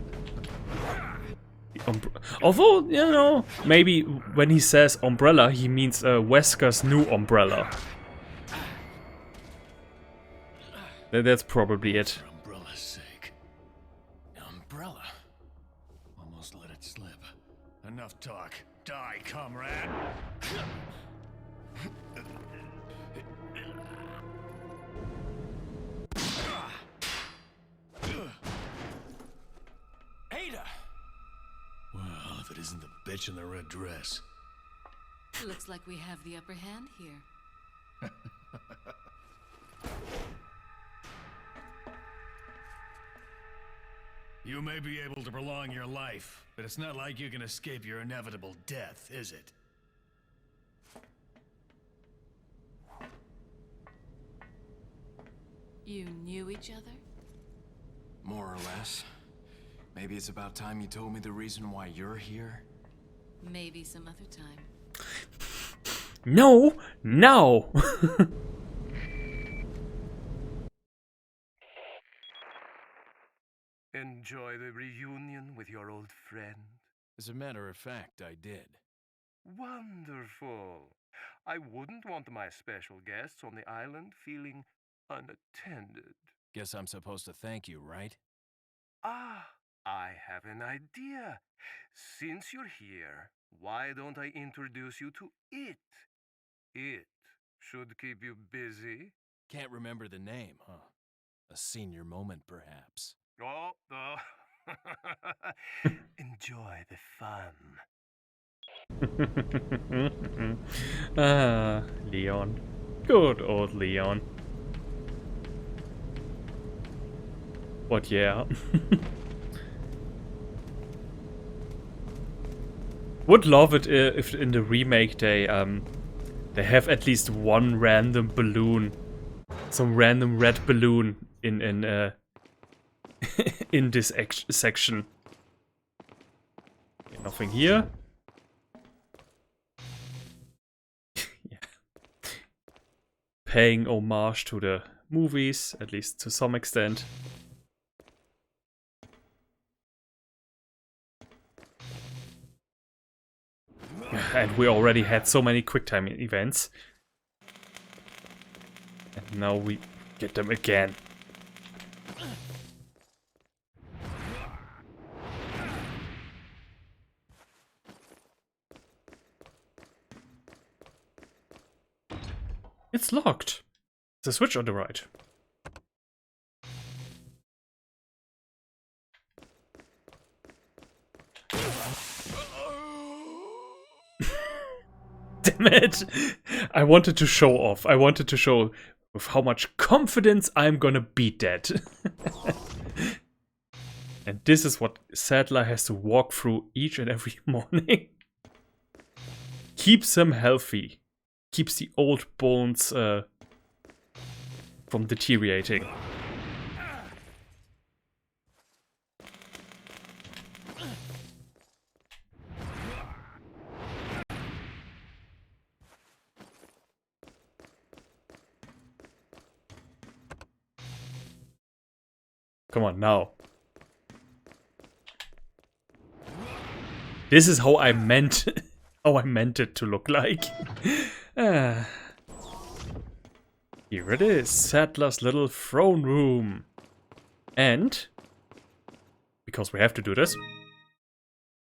Although, you know, maybe when he says umbrella, he means Wesker's new umbrella. That's probably it. For umbrella's sake. Umbrella. Almost let it slip. Enough talk. Die, comrade. Ada! Well, if it isn't the bitch in the red dress. Looks like we have the upper hand here. You may be able to prolong your life, but it's not like you can escape your inevitable death, is it? You knew each other? More or less. Maybe it's about time you told me the reason why you're here. Maybe some other time. No, now. Enjoy the reunion with your old friend? As a matter of fact, I did. Wonderful. I wouldn't want my special guests on the island feeling unattended. Guess I'm supposed to thank you, right? Ah, I have an idea. Since you're here, why don't I introduce you to it? It should keep you busy. Can't remember the name, huh? A senior moment, perhaps. Oh. Enjoy the fun. Ah, Leon. Good old Leon. But yeah. Would love it if in the remake they have at least one random balloon. Some random red balloon in in this section. Okay, nothing here. Yeah. Paying homage to the movies, at least to some extent. And we already had so many QuickTime events. And now we get them again. It's locked. There's a switch on the right. Damn it! I wanted to show off. I wanted to show with how much confidence I'm gonna beat that. And this is what Sadler has to walk through each and every morning. Keeps him healthy. Keeps the old bones from deteriorating. Come on, now. This is how I meant it to look like. Here it is, Sadler's little throne room. And because we have to do this,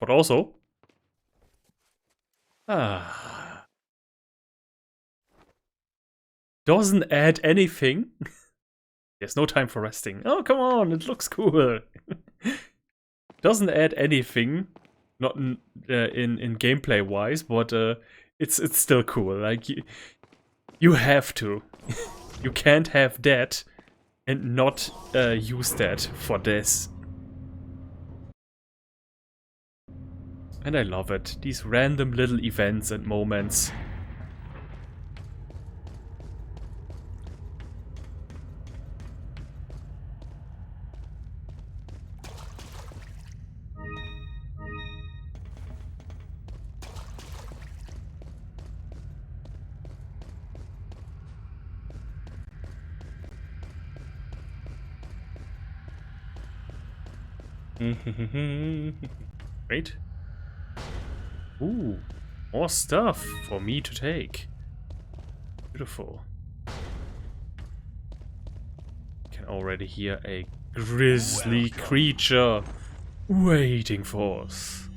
but also doesn't add anything. There's no time for resting. Oh, come on, it looks cool. doesn't add anything, not in gameplay wise, but it's still cool. Like you have to, you can't have that and not use that for this. And I love it. These random little events and moments. Great. Ooh, more stuff for me to take. Beautiful. Can already hear a grisly creature waiting for us.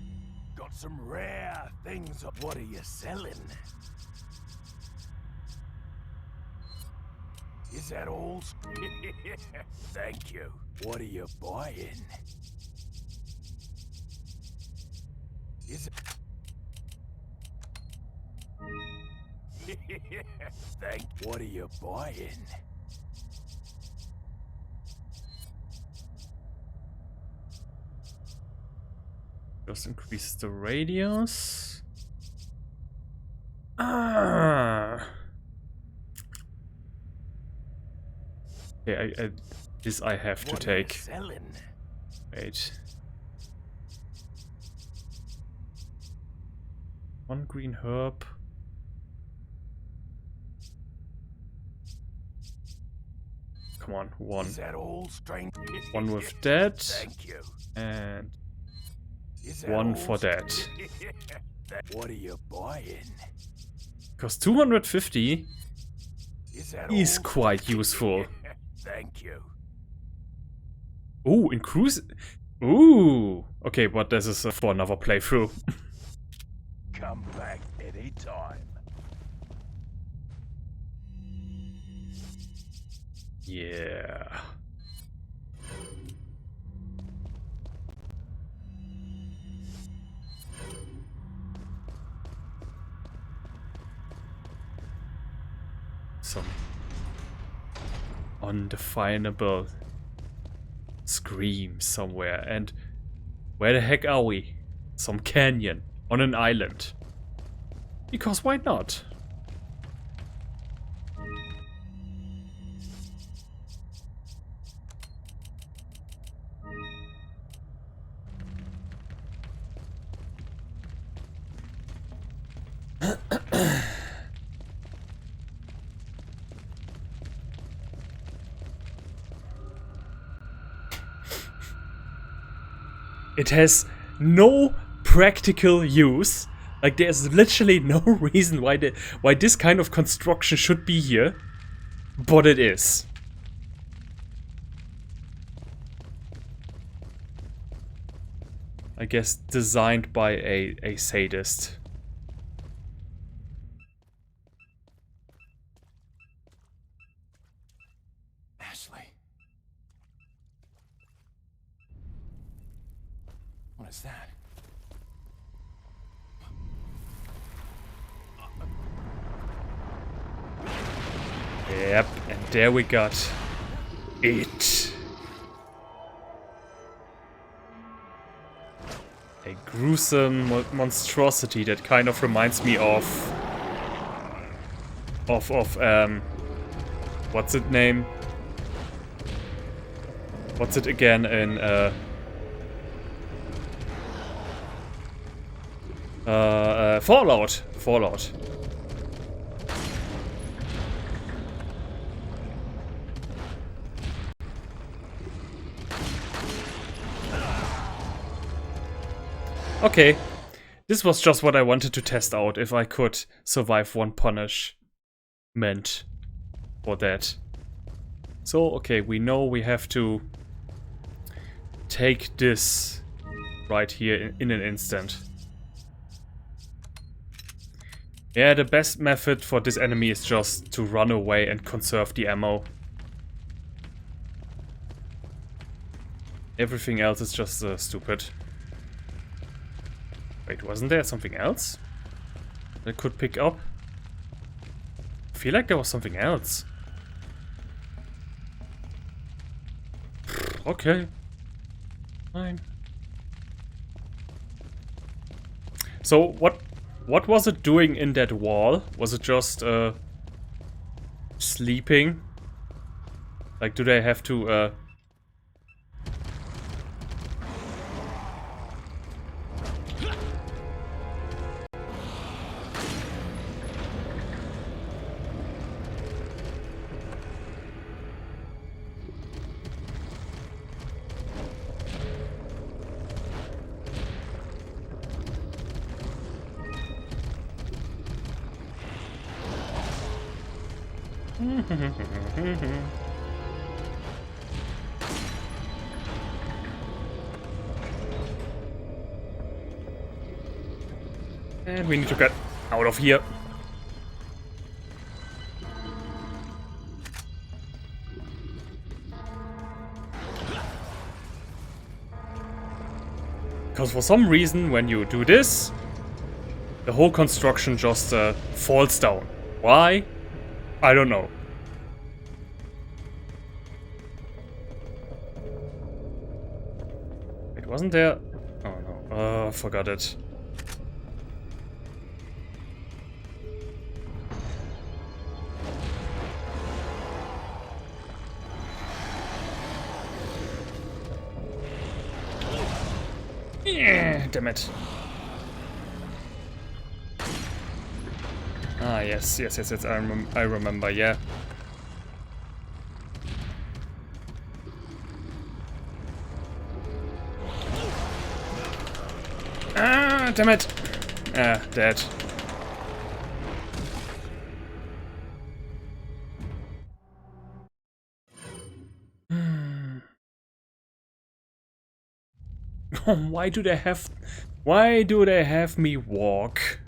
Got some rare things. What are you selling? Is that all? Thank you. What are you buying? Is it? Thank. What are you buying? Just increase the radius. Ah. Okay, this I have to take. Wait. One green herb. Come on, one. Is that all, strange? One with that. Thank you. And Is that one all, for that. What are you buying? Because 250 is all? quite useful. Thank you. Ooh, increase. Ooh. Okay, but this is for another playthrough. Come back anytime. Yeah. Some undefinable scream somewhere. And where the heck are we? Some canyon on an island. Because why not? It has no practical use. Like there's literally no reason why this kind of construction should be here, but it is. I guess designed by a sadist. Ashley. What is that? Yep, and there we got it. A gruesome monstrosity that kind of reminds me of what's it name? What's it again in Fallout. Okay, this was just what I wanted to test out, if I could survive one punishment for that. So, okay, we know we have to take this right here in an instant. Yeah, the best method for this enemy is just to run away and conserve the ammo. Everything else is just stupid. Wait, wasn't there something else that I could pick up? I feel like there was something else. Okay. Fine. So what was it doing in that wall? Was it just sleeping? Like, do they have to And we need to get out of here. Because for some reason, when you do this, the whole construction just falls down. Why? I don't know. It wasn't there. Oh no. Oh, forgot it. Yeah, damn it. Ah, yes, I remember, yeah. Ah, damn it. Ah, dead. Why do they have me walk?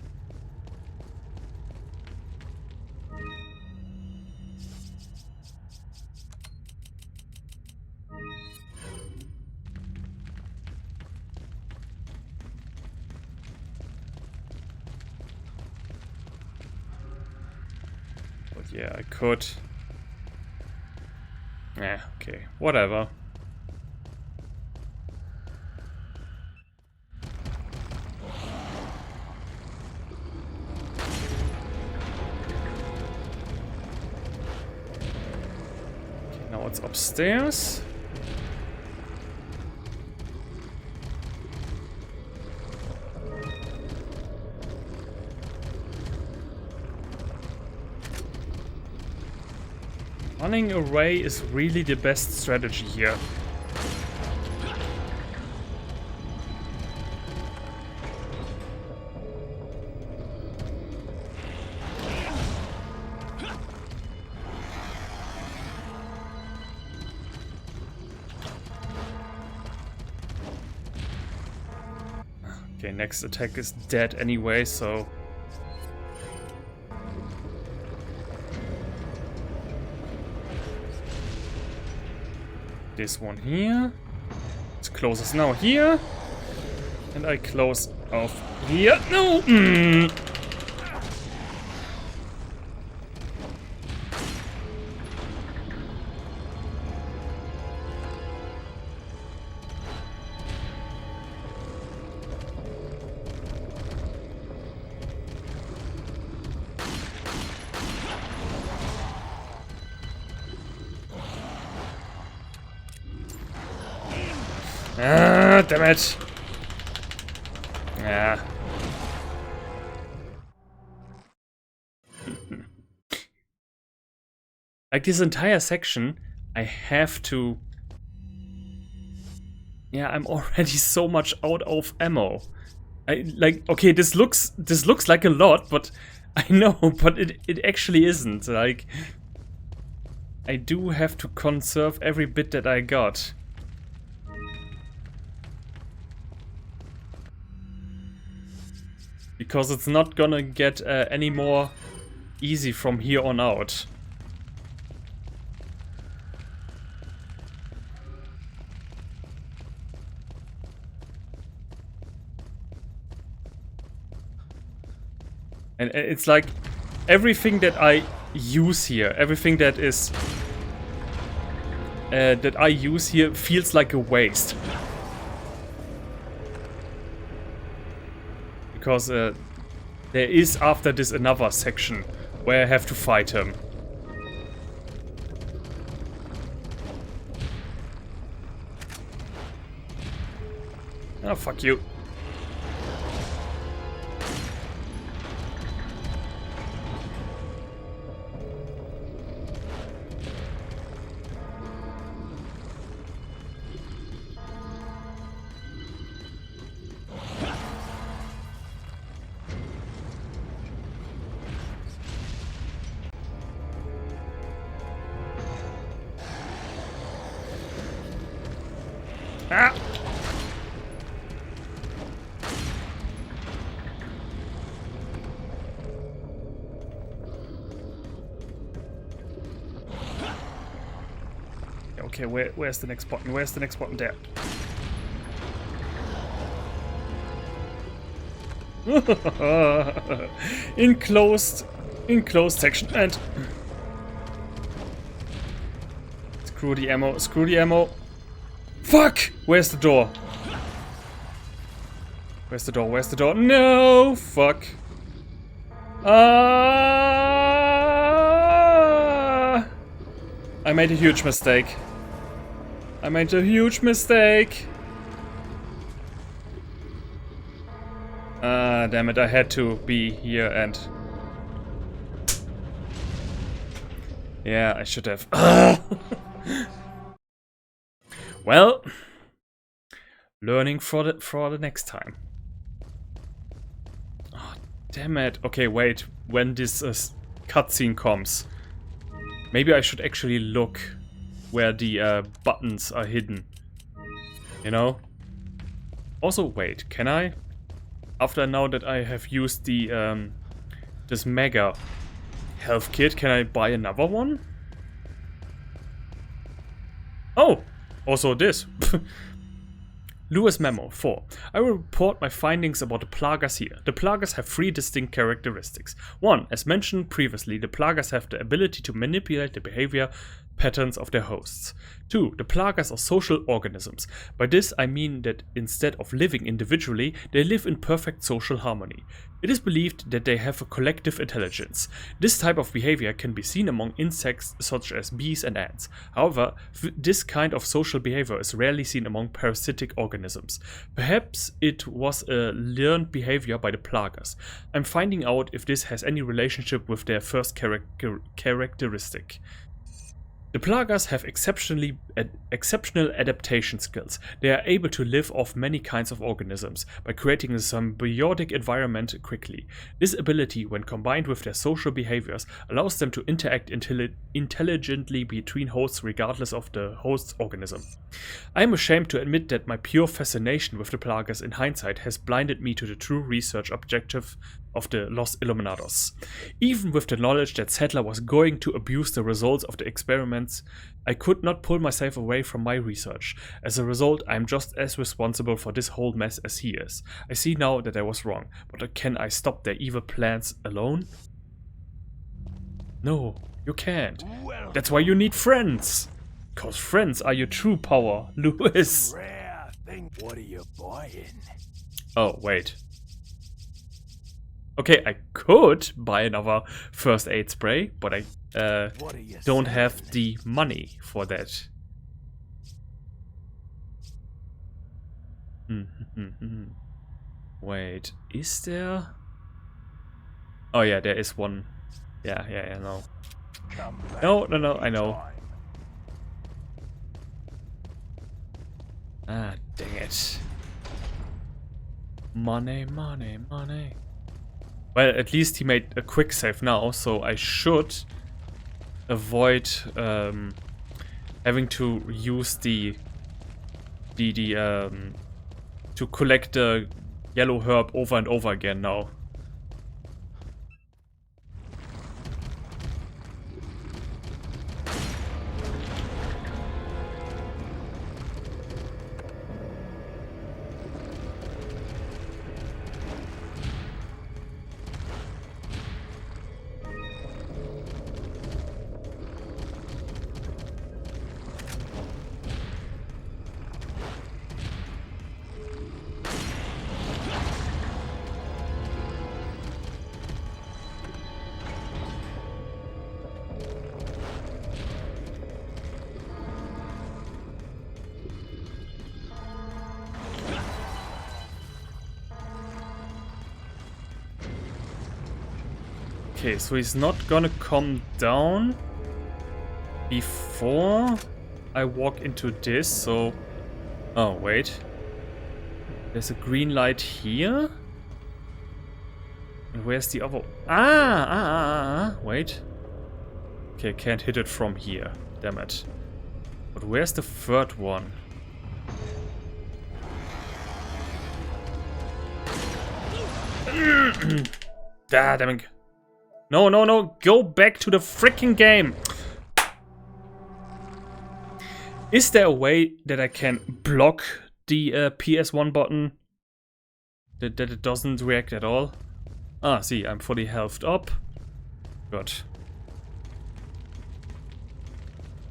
But yeah, I could. Yeah, okay, whatever. Now it's upstairs. Running away is really the best strategy here. Okay, next attack is dead anyway, so... This one here. It closes now here. And I close off here. No! Ah, damn it. Yeah. Like this entire section, I have to... Yeah, I'm already so much out of ammo. Okay, this looks like a lot, but I know, but it actually isn't. Like, I do have to conserve every bit that I got. Because it's not gonna get any more easy from here on out. And it's like everything that I use here, everything that is that I use here feels like a waste. Because there is after this another section where I have to fight him. Oh, fuck you. Ah! Okay, where's the next button? Where's the next button? There. Enclosed section and screw the ammo, screw the ammo. Fuck! Where's the door? Where's the door? Where's the door? No! Fuck. I made a huge mistake. I made a huge mistake. Ah, damn it, I had to be here and... Yeah, I should have. Well, learning for the next time. Oh, damn it. Okay, wait. When this cutscene comes, maybe I should actually look where the buttons are hidden. You know? Also, wait. Can I? After now that I have used the this mega health kit, can I buy another one? Oh! Also this. Lewis Memo 4. I will report my findings about the Plagas here. The Plagas have 3 distinct characteristics. 1. As mentioned previously, the Plagas have the ability to manipulate the behavior patterns of their hosts. 2. The Plagas are social organisms. By this I mean that instead of living individually, they live in perfect social harmony. It is believed that they have a collective intelligence. This type of behavior can be seen among insects such as bees and ants. However, this kind of social behavior is rarely seen among parasitic organisms. Perhaps it was a learned behavior by the Plagas. I'm finding out if this has any relationship with their first characteristic. The Plagas have exceptional adaptation skills. They are able to live off many kinds of organisms by creating a symbiotic environment quickly. This ability, when combined with their social behaviors, allows them to interact intelligently between hosts regardless of the host's organism. I am ashamed to admit that my pure fascination with the Plagas in hindsight has blinded me to the true research objective of the Los Illuminados. Even with the knowledge that Sadler was going to abuse the results of the experiments, I could not pull myself away from my research. As a result, I am just as responsible for this whole mess as he is. I see now that I was wrong, but can I stop their evil plans alone? No, you can't. That's why you need friends. Because friends are your true power, Lewis. Rare thing. What are you buying? Oh, wait. Okay, I could buy another first aid spray, but I don't have the money for that. Wait, is there? Oh yeah, there is one. Yeah, no. No, I know. Ah, dang it. Money. Well, at least he made a quick save now, so I should avoid having to use to collect the yellow herb over and over again now. Okay, so he's not gonna come down before I walk into this, so... Oh, wait. There's a green light here? And where's the other... Wait. Okay, I can't hit it from here. Damn it. But where's the third one? Damn it. No, no, no. Go back to the freaking game. Is there a way that I can block the PS1 button? That it doesn't react at all? Ah, see, I'm fully healthed up. Good.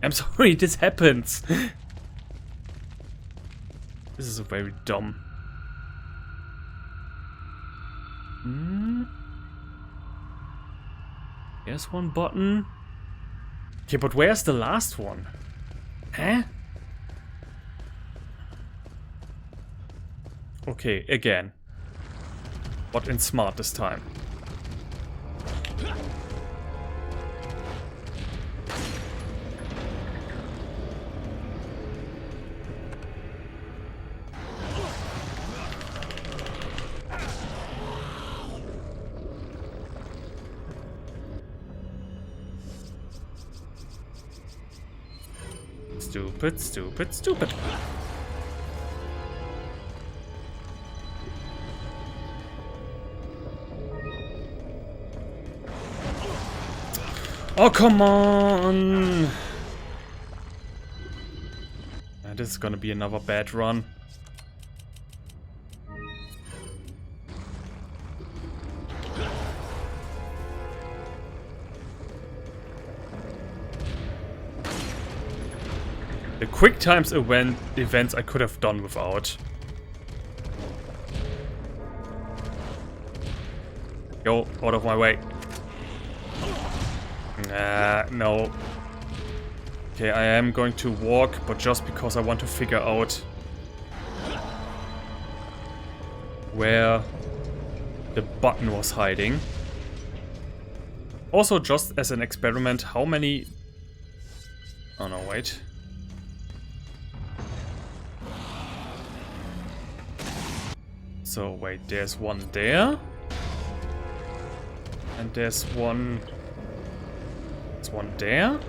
I'm sorry, this happens. This is very dumb. There's one button. Okay, but where's the last one? Huh? Okay, again. But in smart this time. Stupid, stupid, stupid. Oh, come on! This is gonna be another bad run. The quick times events I could have done without. Go out of my way. No. Okay, I am going to walk, but just because I want to figure out where the button was hiding. Also, just as an experiment, how many... Oh no, wait. So, wait, there's one there. And there's one... There's one there.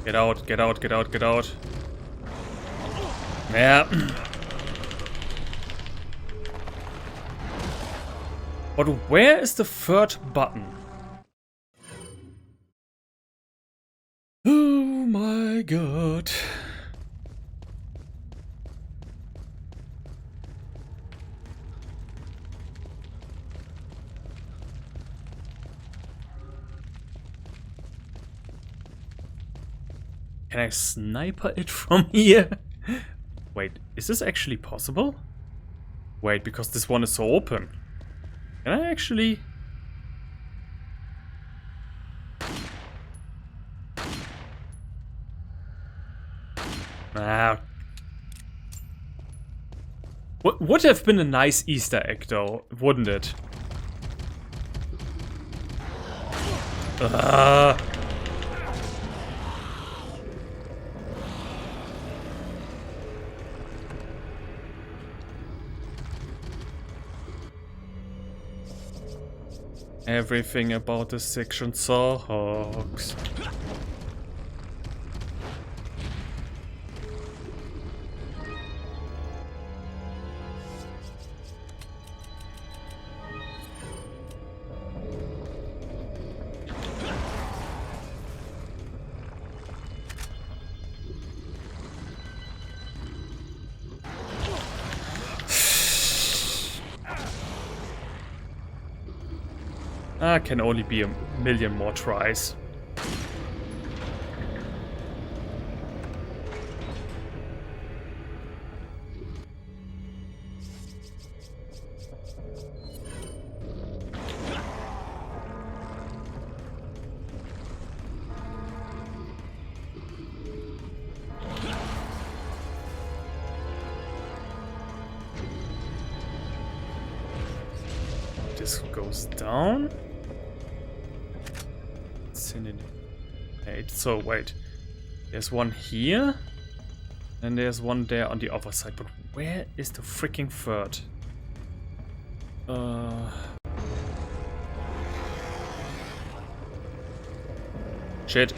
Get out, get out, get out, get out. Yeah. But where is the third button? Oh my god. Can I sniper it from here? Wait, is this actually possible? Wait, because this one is so open. Can I actually... Would have been a nice Easter egg though, wouldn't it? Everything about this section sucks. Can only be a million more tries. this goes down. So wait, there's one here, and there's one there on the other side. But where is the freaking third? Shit.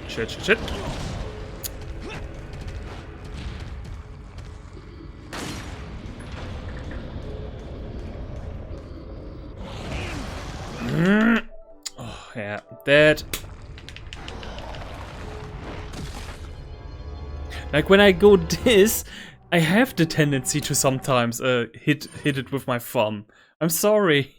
Oh, yeah, that. Like when I go this, I have the tendency to sometimes hit it with my thumb. I'm sorry.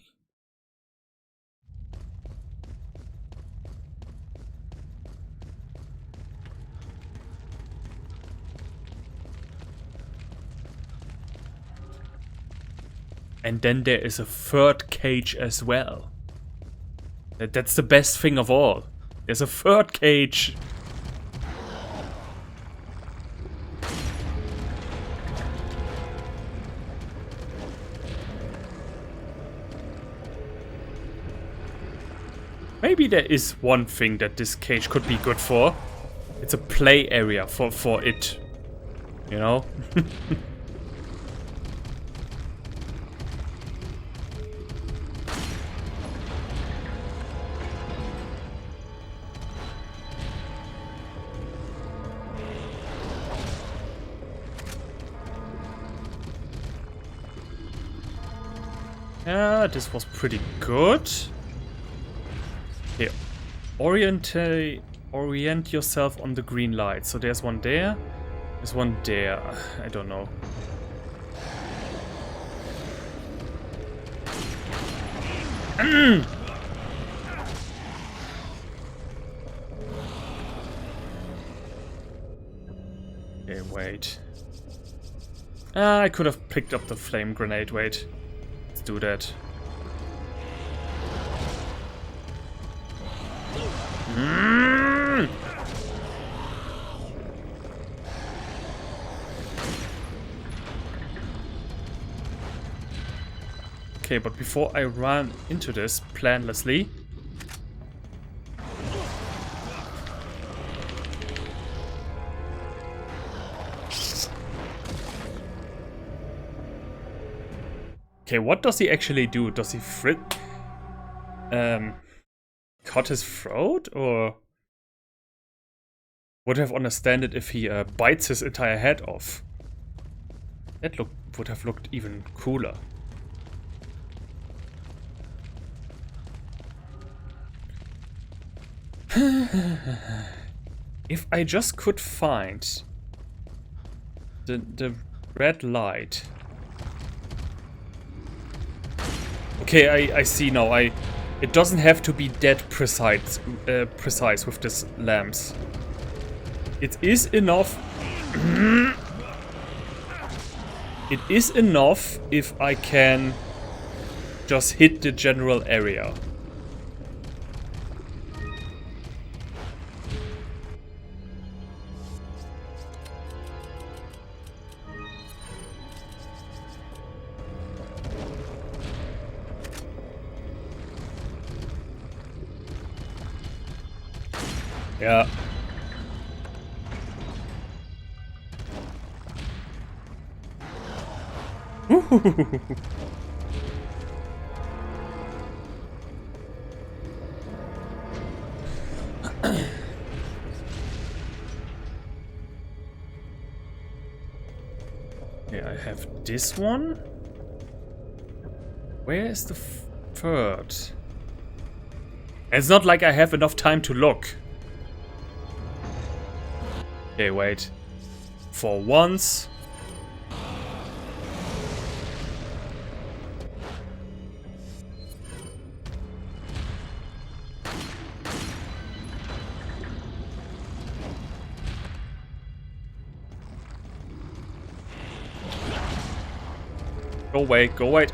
And then there is a third cage as well. That's the best thing of all. There's a third cage. Maybe there is one thing that this cage could be good for. It's a play area for it. You know? Yeah, this was pretty good. Here, orient yourself on the green light. So there's one there. There's one there. I don't know. Okay, wait. I could have picked up the flame grenade. Wait. Let's do that. Okay, but before I run into this planlessly, okay, what does he actually do? Does he cut his throat, or would have understood it if he bites his entire head off? That would have looked even cooler. If I just could find the red light. Okay, I see now. It doesn't have to be that precise with these lamps. It is enough. It is enough if I can just hit the general area. Yeah. Okay, I have this one. Where is the third? It's not like I have enough time to look. Okay, wait. For once. Go away, go away.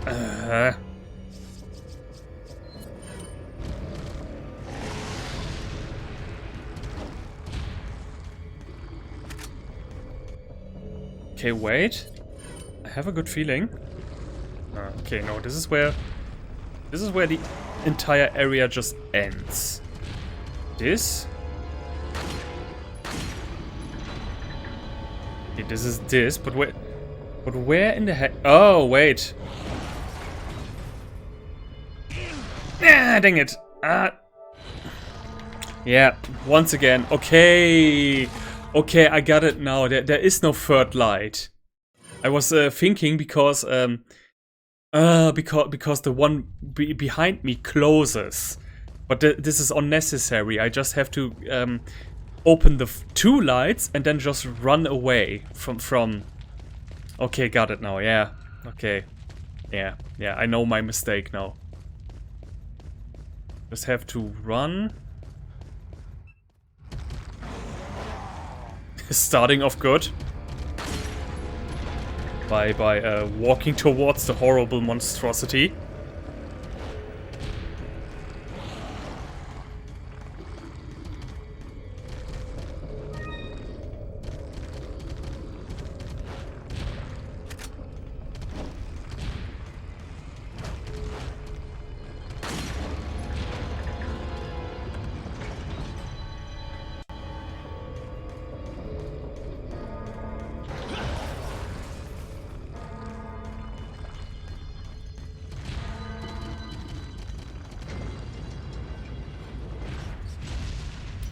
Okay, wait. I have a good feeling. Okay, no, this is where This is where the entire area just ends. This? Okay, this is this, but where in the heck? Oh, wait. Ah, dang it. Ah. Yeah, once again. Okay. Okay, I got it now. There is no third light. I was thinking because the one behind me closes. But this is unnecessary. I just have to open the two lights and then just run away from... Okay, got it now. Yeah. Okay. Yeah. Yeah, I know my mistake now. Just have to run. Starting off good. By walking towards the horrible monstrosity.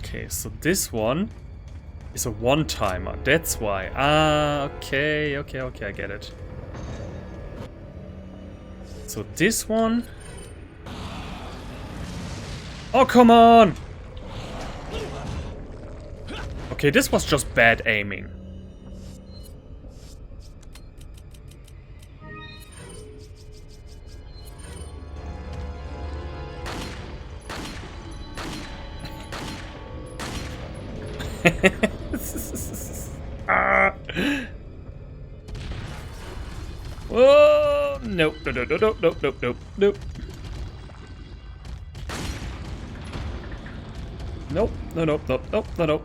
Okay, so this one is a one-timer. That's why. Ah, okay, I get it. So this one... Oh, come on! Okay, this was just bad aiming. Ah. Oh, nope. Nope.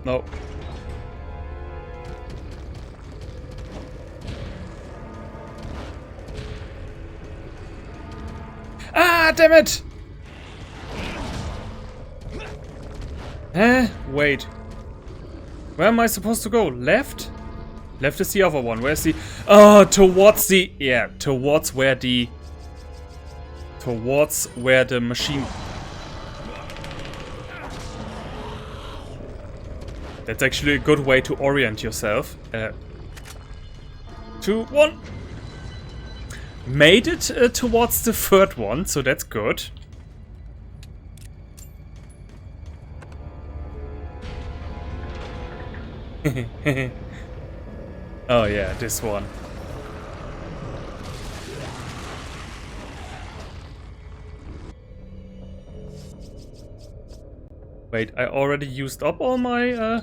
No. Ah, damn it! Wait. Where am I supposed to go? Left? Left is the other one. Where's the... Oh, towards the... Yeah, towards where the machine... That's actually a good way to orient yourself. 2, 1. Made it towards the third one, so that's good. Oh yeah, this one. Wait, I already used up all my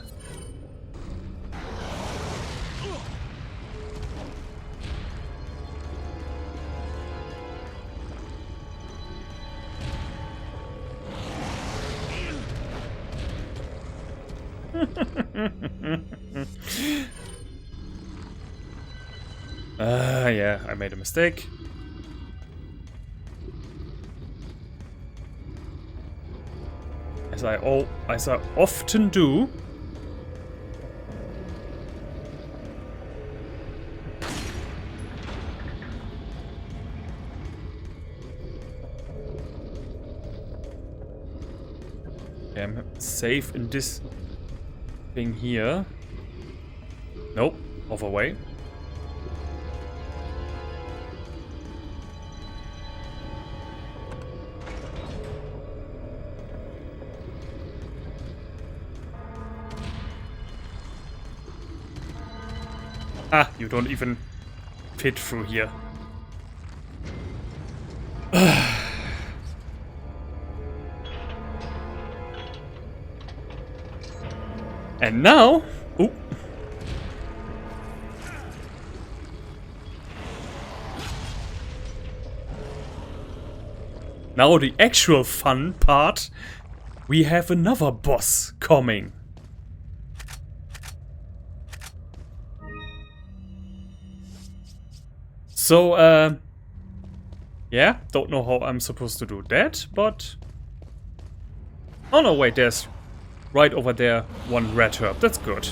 yeah, I made a mistake. As I often do. Okay, I'm safe in this thing here. Nope, other way. Ah, you don't even fit through here. And now... Ooh. Now the actual fun part. We have another boss coming. So, Yeah, don't know how I'm supposed to do that, but... Oh no, wait, there's right over there one red herb. That's good.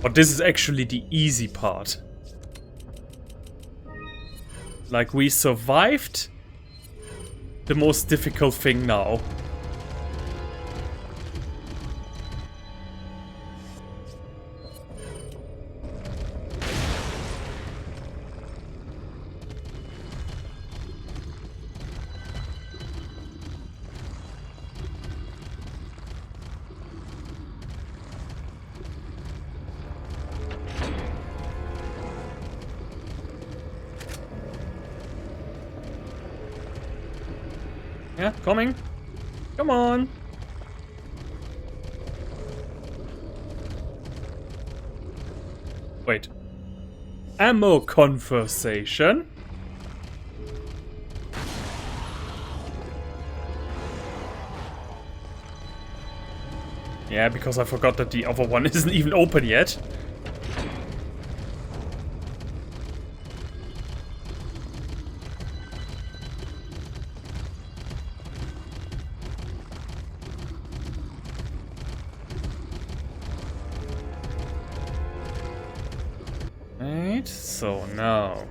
But this is actually the easy part. Like, we survived the most difficult thing now. Yeah, coming. Come on. Wait. Ammo conversation? Yeah, because I forgot that the other one isn't even open yet. Right, so now.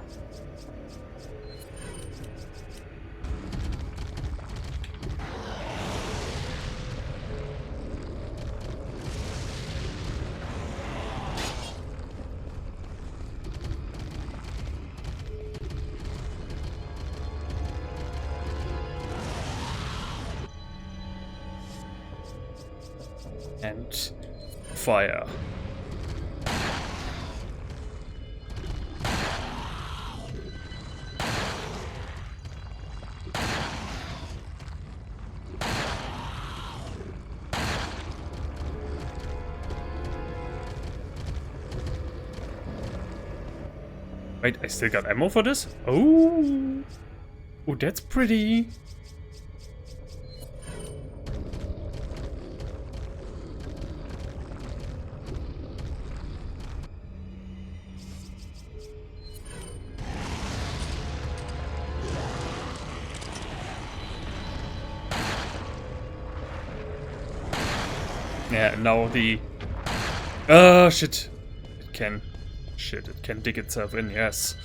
And fire. Wait, I still got ammo for this? Oh, oh, that's pretty. Yeah, now the... shit. It can... Shit, it can dig itself in, yes.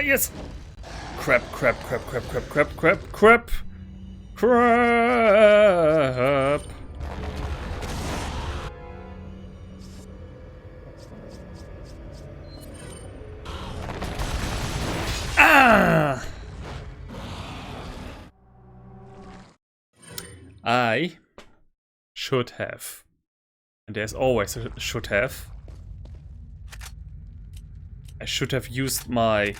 Yes! Crap, crap, crap, crap, crap, crap, crap, crap, crap. Ah! I should have. And there's always a should have. I should have used my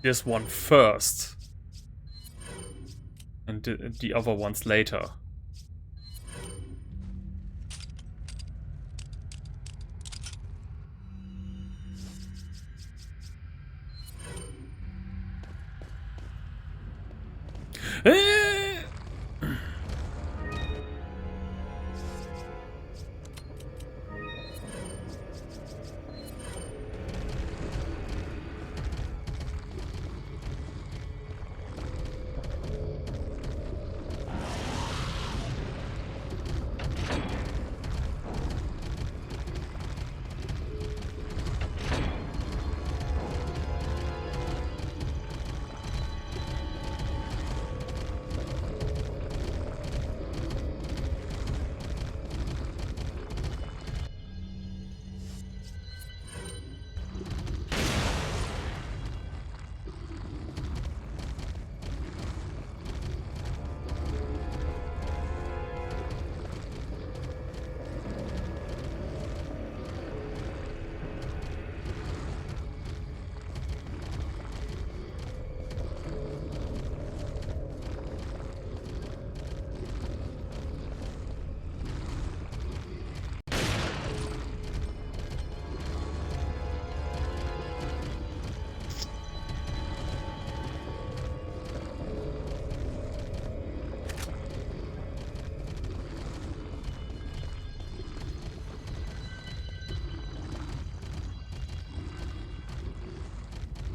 this one first and the other ones later.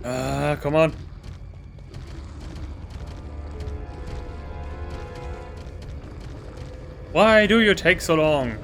Come on. Why do you take so long?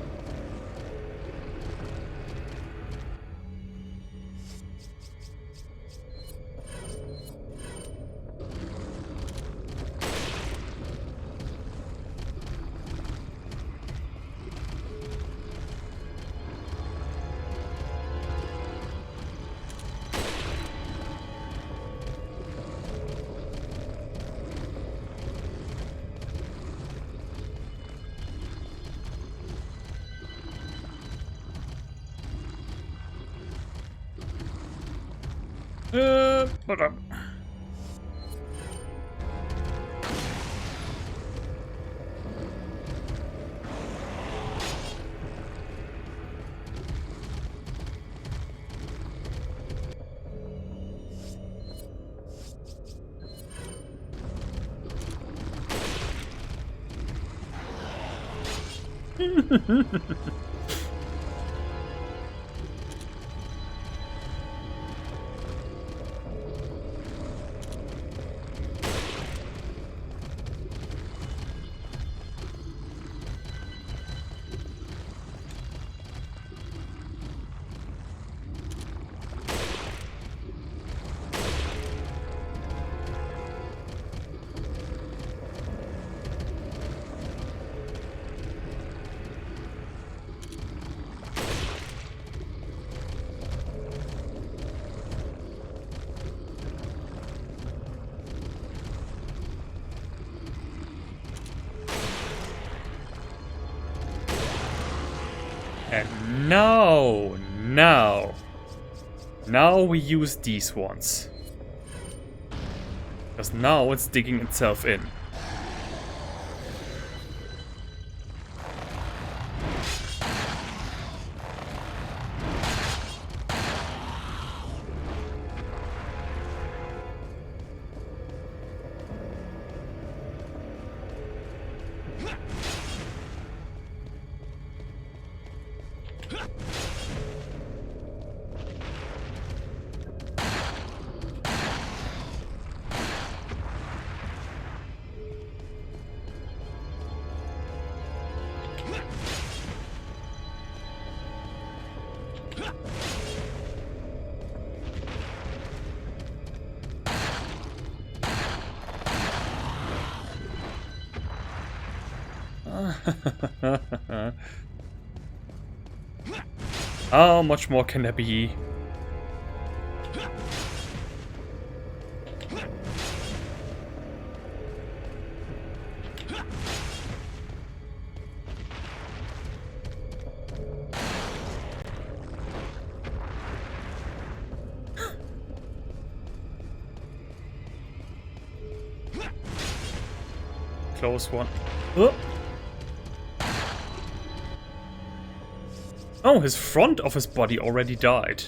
Hold up. And now we use these ones. Because now it's digging itself in. How much more can there be? Close one. Oh. Oh, his front of his body already died.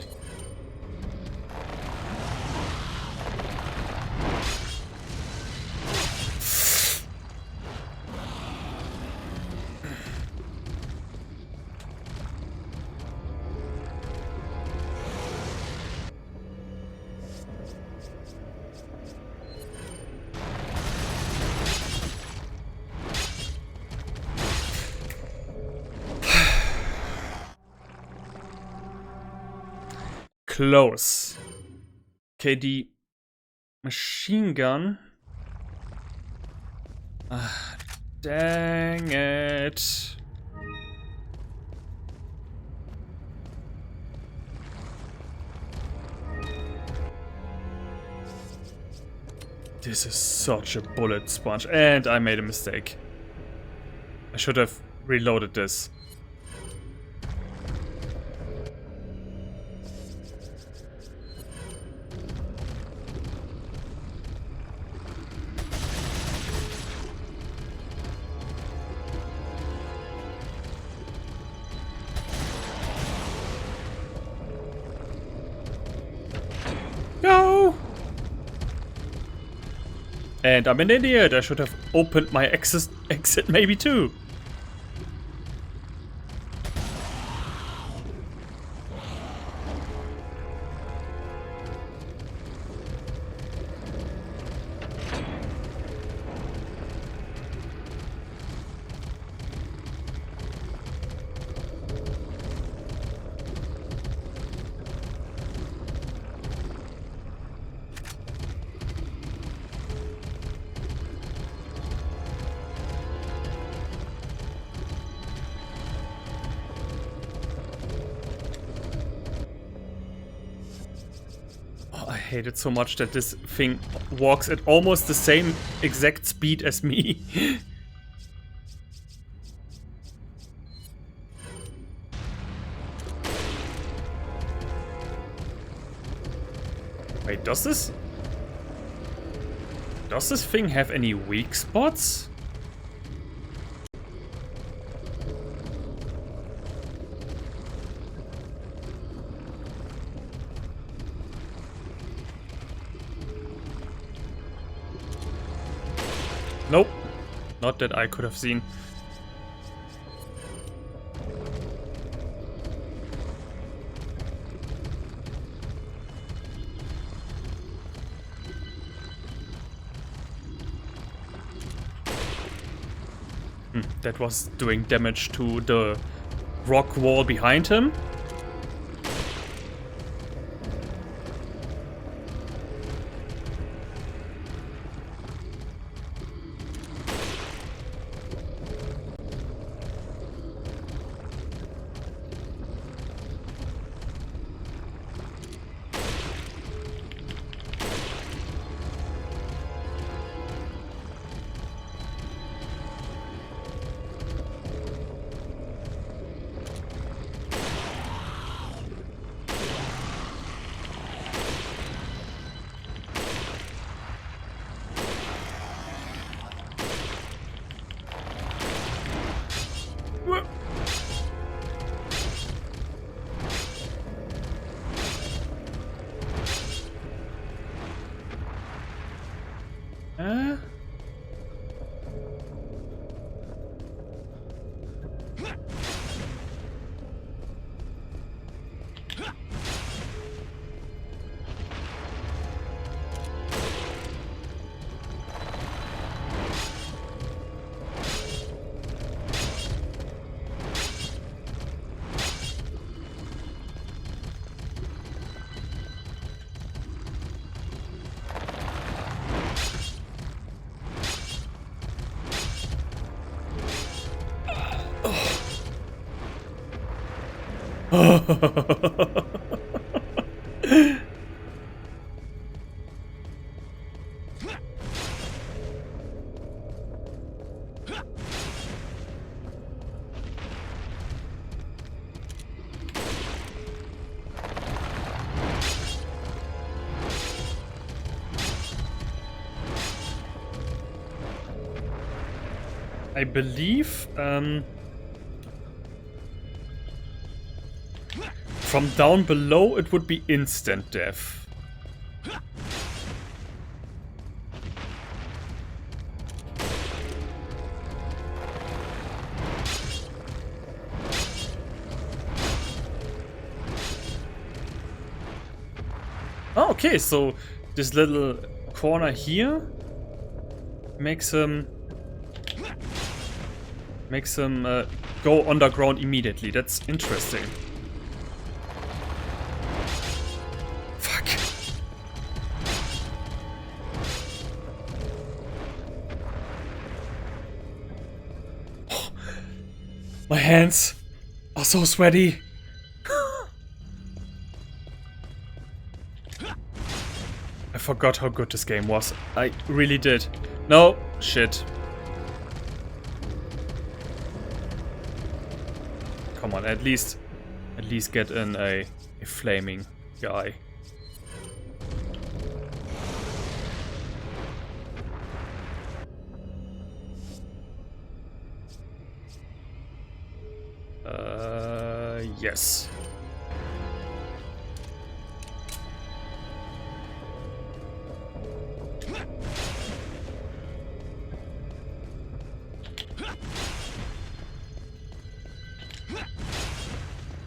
Close. Okay, the machine gun. Ah, dang it. This is such a bullet sponge, and I made a mistake. I should have reloaded this. No! And I'm an idiot. I should have opened my exit maybe too. hate it so much that this thing walks at almost the same exact speed as me. Wait, does this thing have any weak spots? Nope. Not that I could have seen. That was doing damage to the rock wall behind him. I believe from down below it would be instant death. Oh, okay, so this little corner here makes him go underground immediately. That's interesting. Fuck. Oh, my hands are so sweaty. I forgot how good this game was. I really did. No, shit. Come on, at least get in a flaming guy. Yes.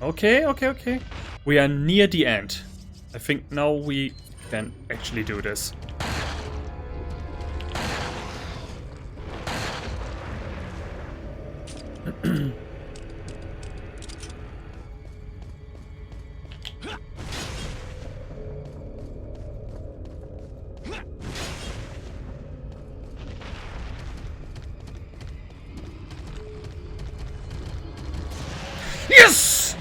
Okay. We are near the end. I think now we can actually do this. Yes!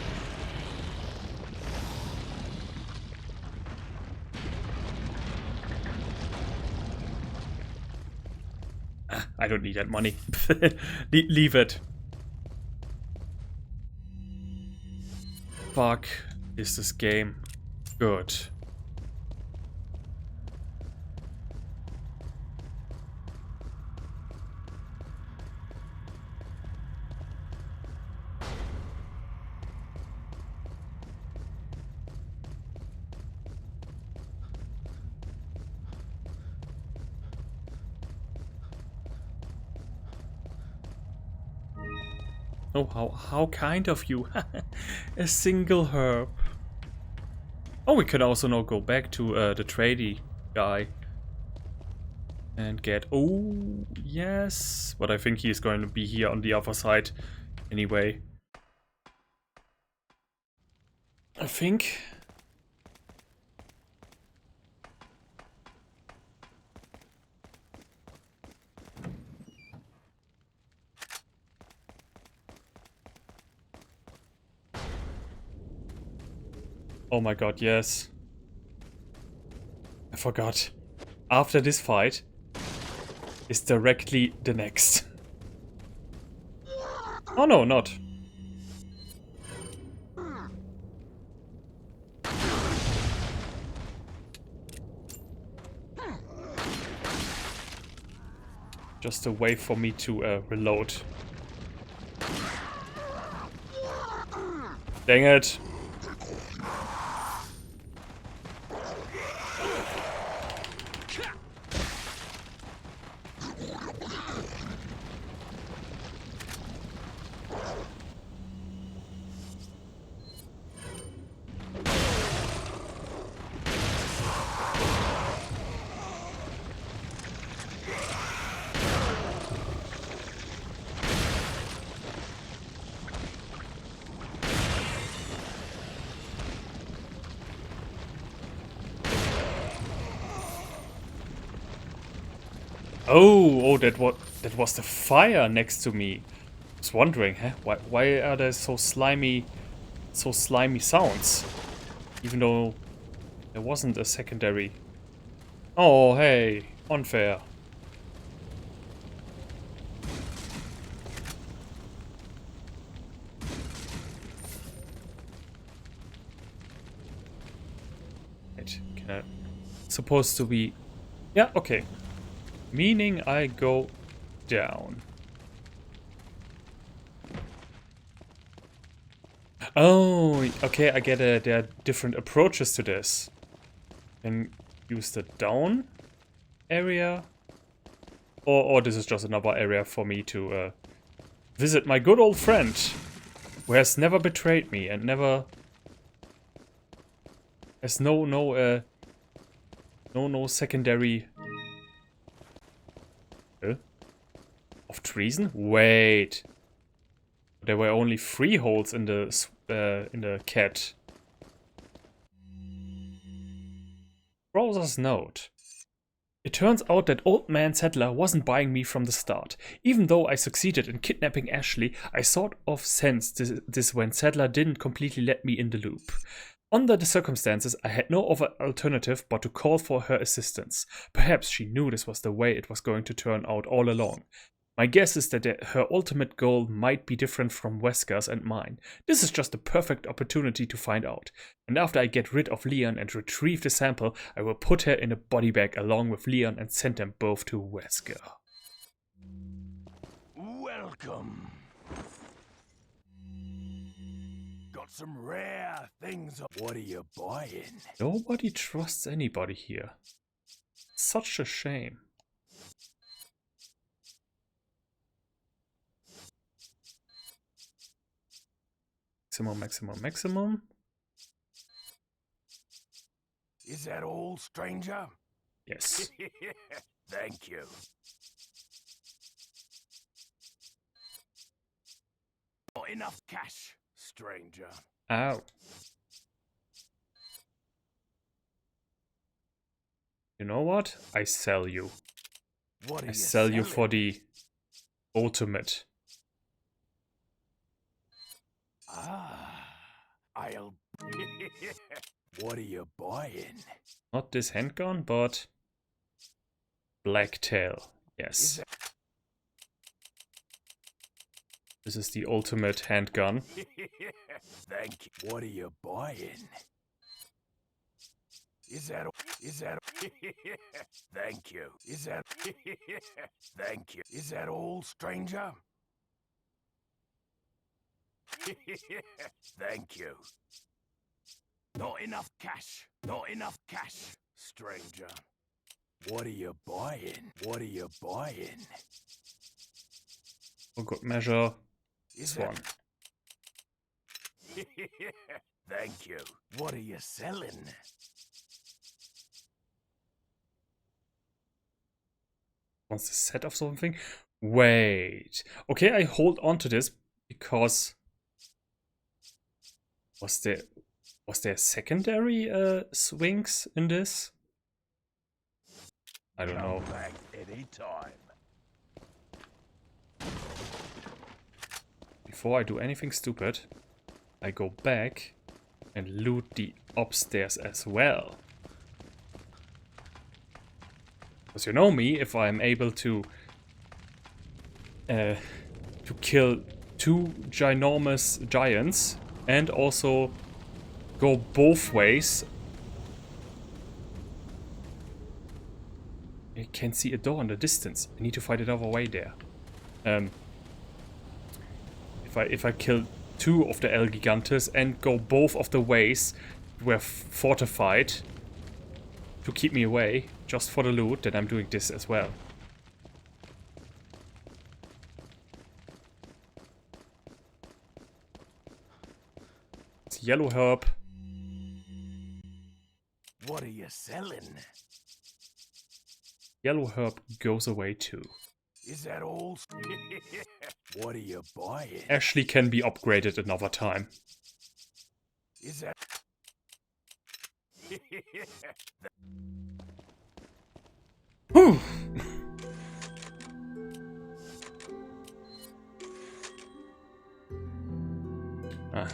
I don't need that money. Leave it. Fuck, is this game good? Oh, how kind of you. A single herb. Oh, we can also now go back to the tradie guy. And get... Oh, yes. But I think he's going to be here on the other side anyway. I think... Oh my god, yes. I forgot. After this fight is directly the next. Oh no, not. Just a way for me to reload. Dang it. Oh, that was the fire next to me. I was wondering, huh? Why are there so slimy sounds? Even though there wasn't a secondary. Oh, hey, unfair. Wait, can I? Supposed to be. Yeah, okay. Meaning I go down. Oh, okay, I get it. There are different approaches to this. Can use the down area. Or this is just another area for me to visit my good old friend, who has never betrayed me and never has no secondary of treason. Wait, there were only 3 holes in the cat. Browser's note. It turns out that old man Settler wasn't buying me from the start. Even though I succeeded in kidnapping Ashley, I sort of sensed this when Settler didn't completely let me in the loop. Under the circumstances, I had no other alternative but to call for her assistance. Perhaps she knew this was the way it was going to turn out all along. My guess is that her ultimate goal might be different from Wesker's and mine. This is just the perfect opportunity to find out. And after I get rid of Leon and retrieve the sample, I will put her in a body bag along with Leon and send them both to Wesker. Welcome. Got some rare things. What are you buying? Nobody trusts anybody here. Such a shame. Maximum. Is that all, stranger? Yes. Thank you. Not enough cash, stranger. Ow. You know what? I sell you. What are I you sell you selling? for the ultimate. I'll... What are you buying? Not this handgun, but Blacktail. Yes. This is the ultimate handgun. Thank you. What are you buying? Is that Thank you. Is that Thank you. Is that all, stranger? Thank you. Not enough cash. Not enough cash, stranger. What are you buying? What are you buying? For good measure, Is this one. Thank you. What are you selling? Wants a set of something? Wait. Okay, I hold on to this because was there secondary swings in this? I don't know. Back any time. Before I do anything stupid, I go back and loot the upstairs as well. Because you know me, if I'm able to kill 2 ginormous giants and also go both ways. I can see a door in the distance. I need to find another way there. If I kill 2 of the El Gigantes and go both of the ways were fortified to keep me away just for the loot, then I'm doing this as well. It's yellow herb. What are you selling? Yellow herb goes away too. Is that all? What are you buying? Ashley can be upgraded another time. Is that? Whew.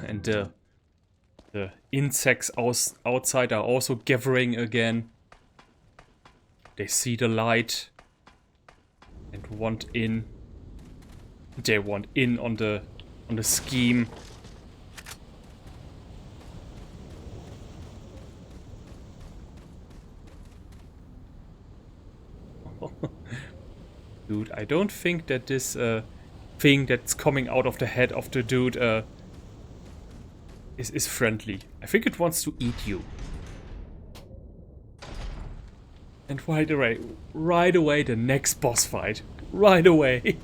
And the insects outside are also gathering again. They see the light and want in. They want in on the scheme. Dude, I don't think that this thing that's coming out of the head of the dude is friendly. I think it wants to eat you. And right away the next boss fight. Right away.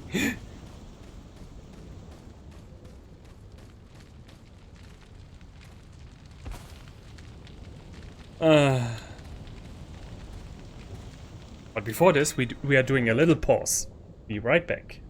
But before this, we are doing a little pause. Be right back.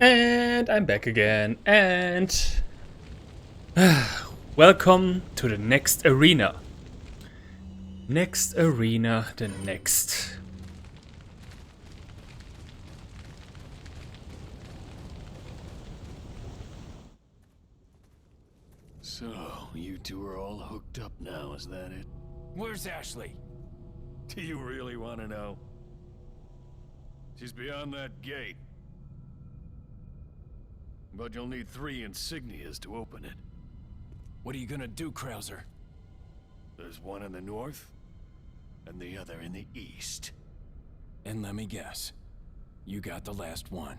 And I'm back again, and welcome to the next arena. Next arena, the next. So, you two are all hooked up now, is that it? Where's Ashley? Do you really want to know? She's beyond that gate. But you'll need 3 insignias to open it. What are you gonna do, Krauser? There's one in the north, and the other in the east. And let me guess. You got the last one.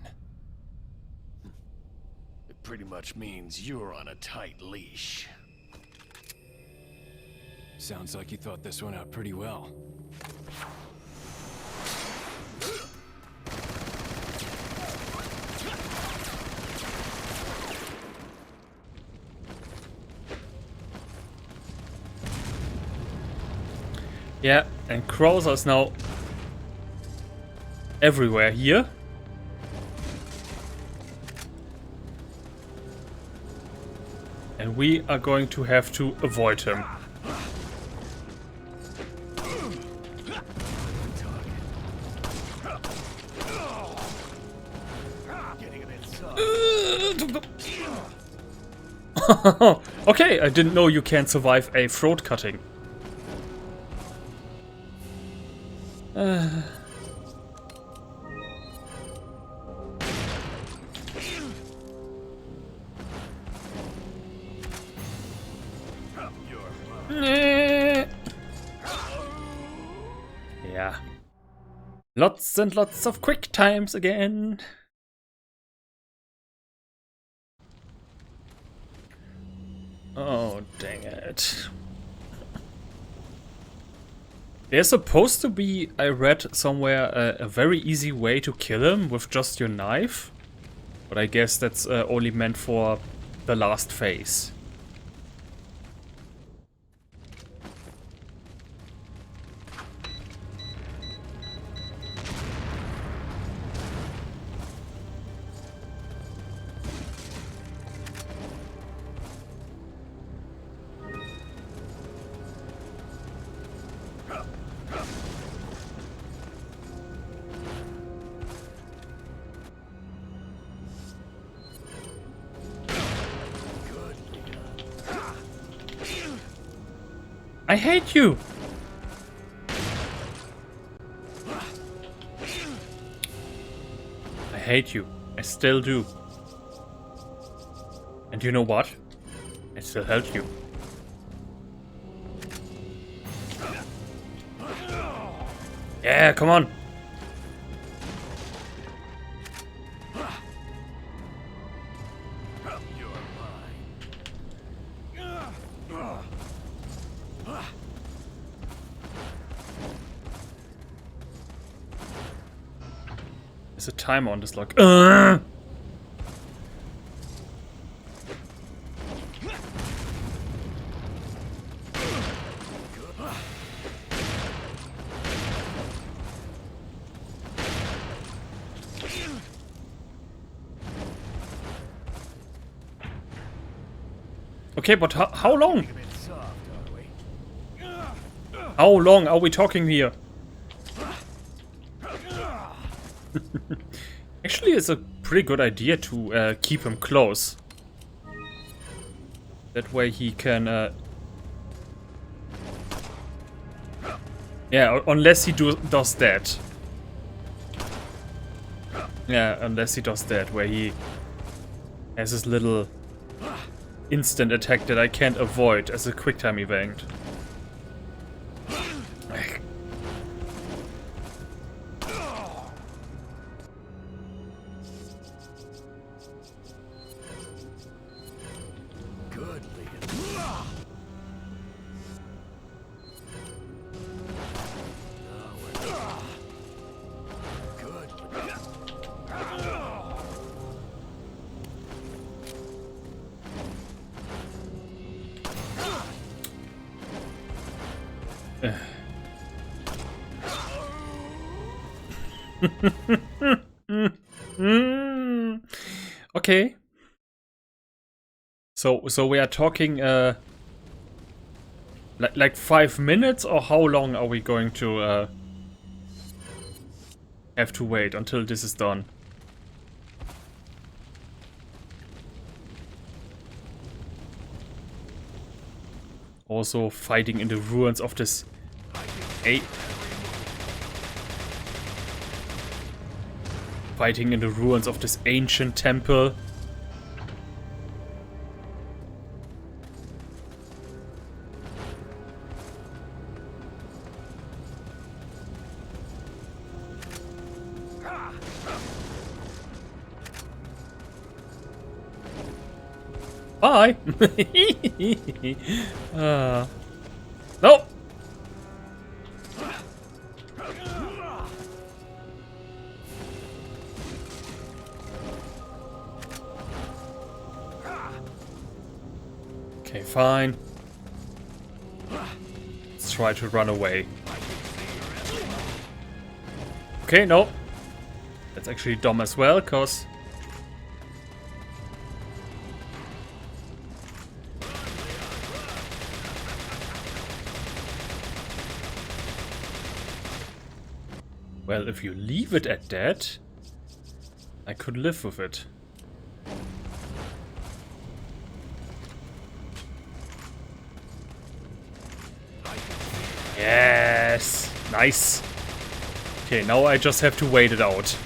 It pretty much means you're on a tight leash. Sounds like you thought this one out pretty well. Yeah, and Krauser is now everywhere here. And we are going to have to avoid him. Getting a bit soft. Okay, I didn't know you can survive a throat cutting. Yeah. Lots and lots of quick times again. Oh, dang it. There's supposed to be, I read somewhere, a very easy way to kill him with just your knife. But I guess that's only meant for the last phase. I hate you! I hate you. I still do. And you know what? I still helped you. Yeah, come on! There's a timer on this lock. Okay, but how long? How long are we talking here? Actually, it's a pretty good idea to keep him close. That way he can... Yeah, unless he does that. Yeah, unless he does that, where he has this little instant attack that I can't avoid as a quick time event. Okay. So we are talking like 5 minutes, or how long are we going to have to wait until this is done? Also fighting in the ruins of this fighting in the ruins of this ancient temple. Bye. No. Okay, fine. Let's try to run away. Okay, no. That's actually dumb as well, cause well, if you leave it at that, I could live with it. Yes! Nice! Okay, now I just have to wait it out.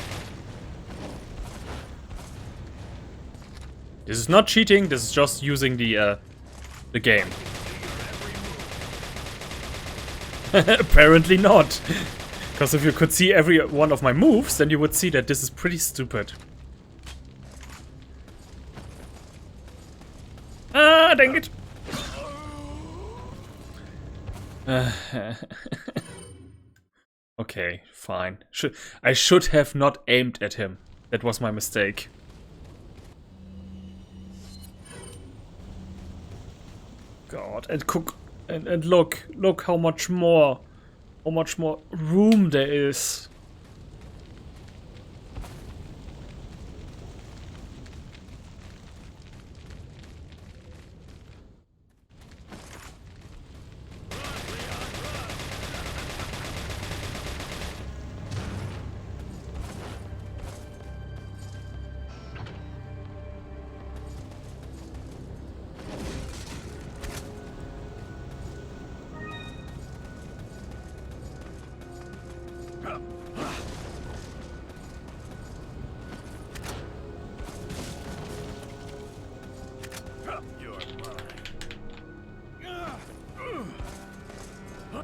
This is not cheating, this is just using the game. Apparently not. Because if you could see every one of my moves, then you would see that this is pretty stupid. Ah, dang it! Okay, fine. I should have not aimed at him. That was my mistake. God, and look how much more room there is.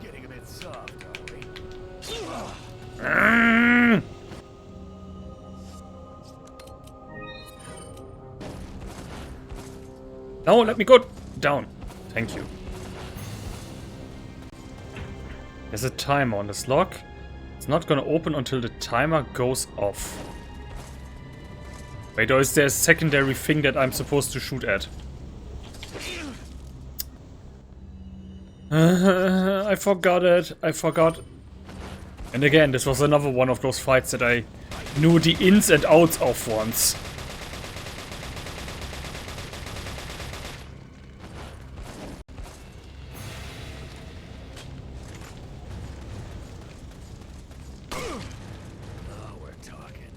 Getting a bit soft, are we? No, let me go down. Thank you. There's a timer on this lock. It's not gonna open until the timer goes off. Wait, or is there a secondary thing that I'm supposed to shoot at? I forgot it. I forgot. And again, this was another one of those fights that I knew the ins and outs of once. Oh, we're talking.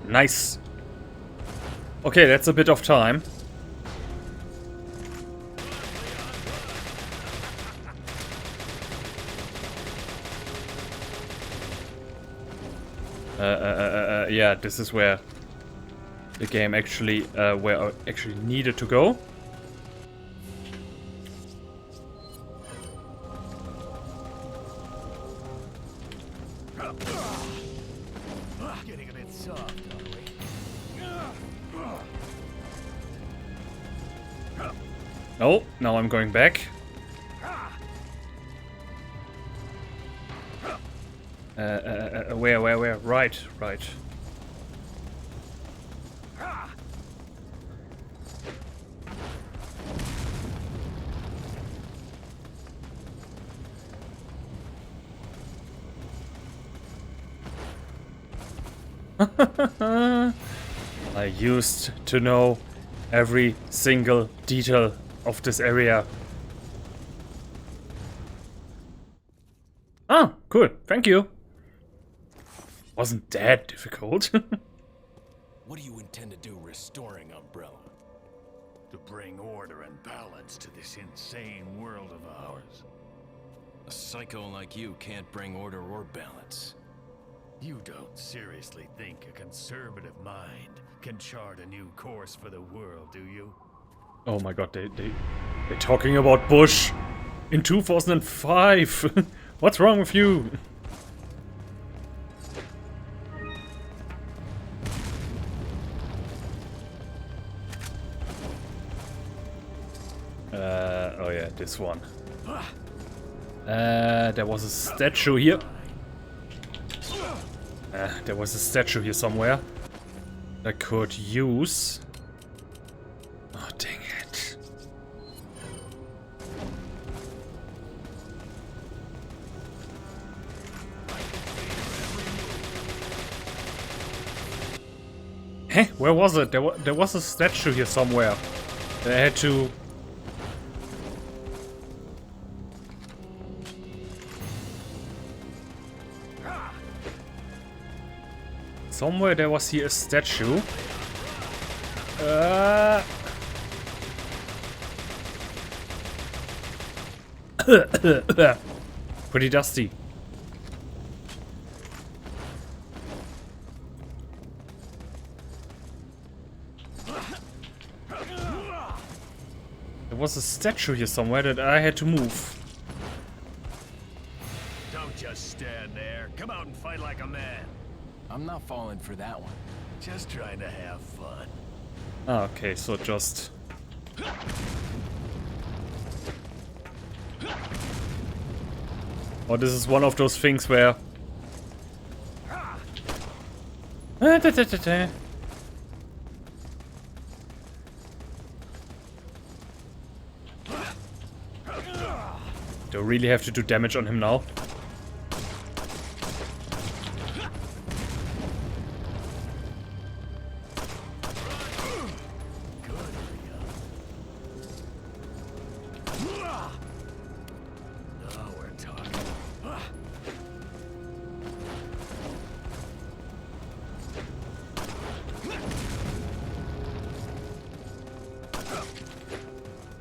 Nice. Okay, that's a bit of time. Yeah, this is where the game actually, where I actually needed to go. Oh, now I'm going back. Where? Right. I used to know every single detail of this area. Ah, cool. Thank you. Wasn't that difficult. What do you intend to do restoring Umbrella? To bring order and balance to this insane world of ours. A psycho like you can't bring order or balance. You don't seriously think a conservative mind can chart a new course for the world, do you? Oh my god, they're talking about Bush in 2005. What's wrong with you? Oh yeah, this one. There was a statue here. There was a statue here somewhere I could use. Oh, dang it. Heh, where was it? There was a statue here somewhere. I had to... Somewhere there was here a statue. Pretty dusty. There was a statue here somewhere that I had to move. Don't just stand there. Come out and fight like a man. I'm not falling for that one. Just trying to have fun. Ah, okay, so just... Oh, this is one of those things where... Do I really have to do damage on him now?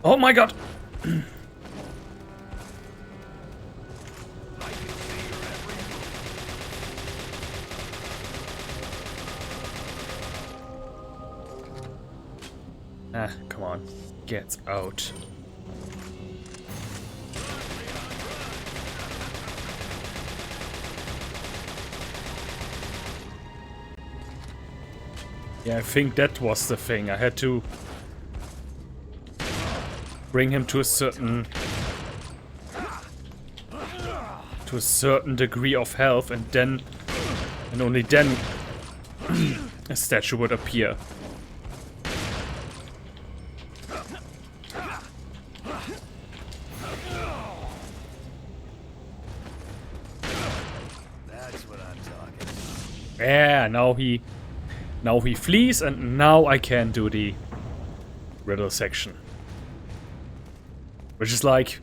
Oh my god! Ah, come on. Get out. Yeah, I think that was the thing. I had to bring him to a certain degree of health, and then, and only then, a statue would appear. That's what I'm talking about. Yeah, now he flees, and now I can do the riddle section. Which is like...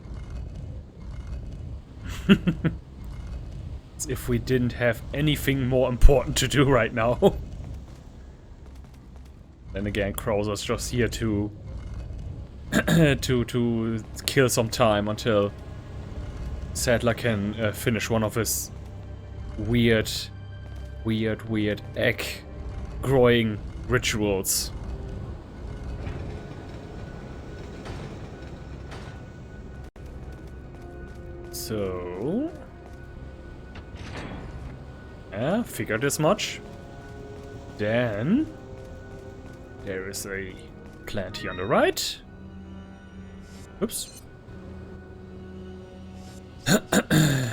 as if we didn't have anything more important to do right now. Then again, Krauser's just here to... to kill some time until Sadler can finish one of his weird egg-growing rituals. So... yeah, figured as much. Then... there is a plant here on the right. Oops. I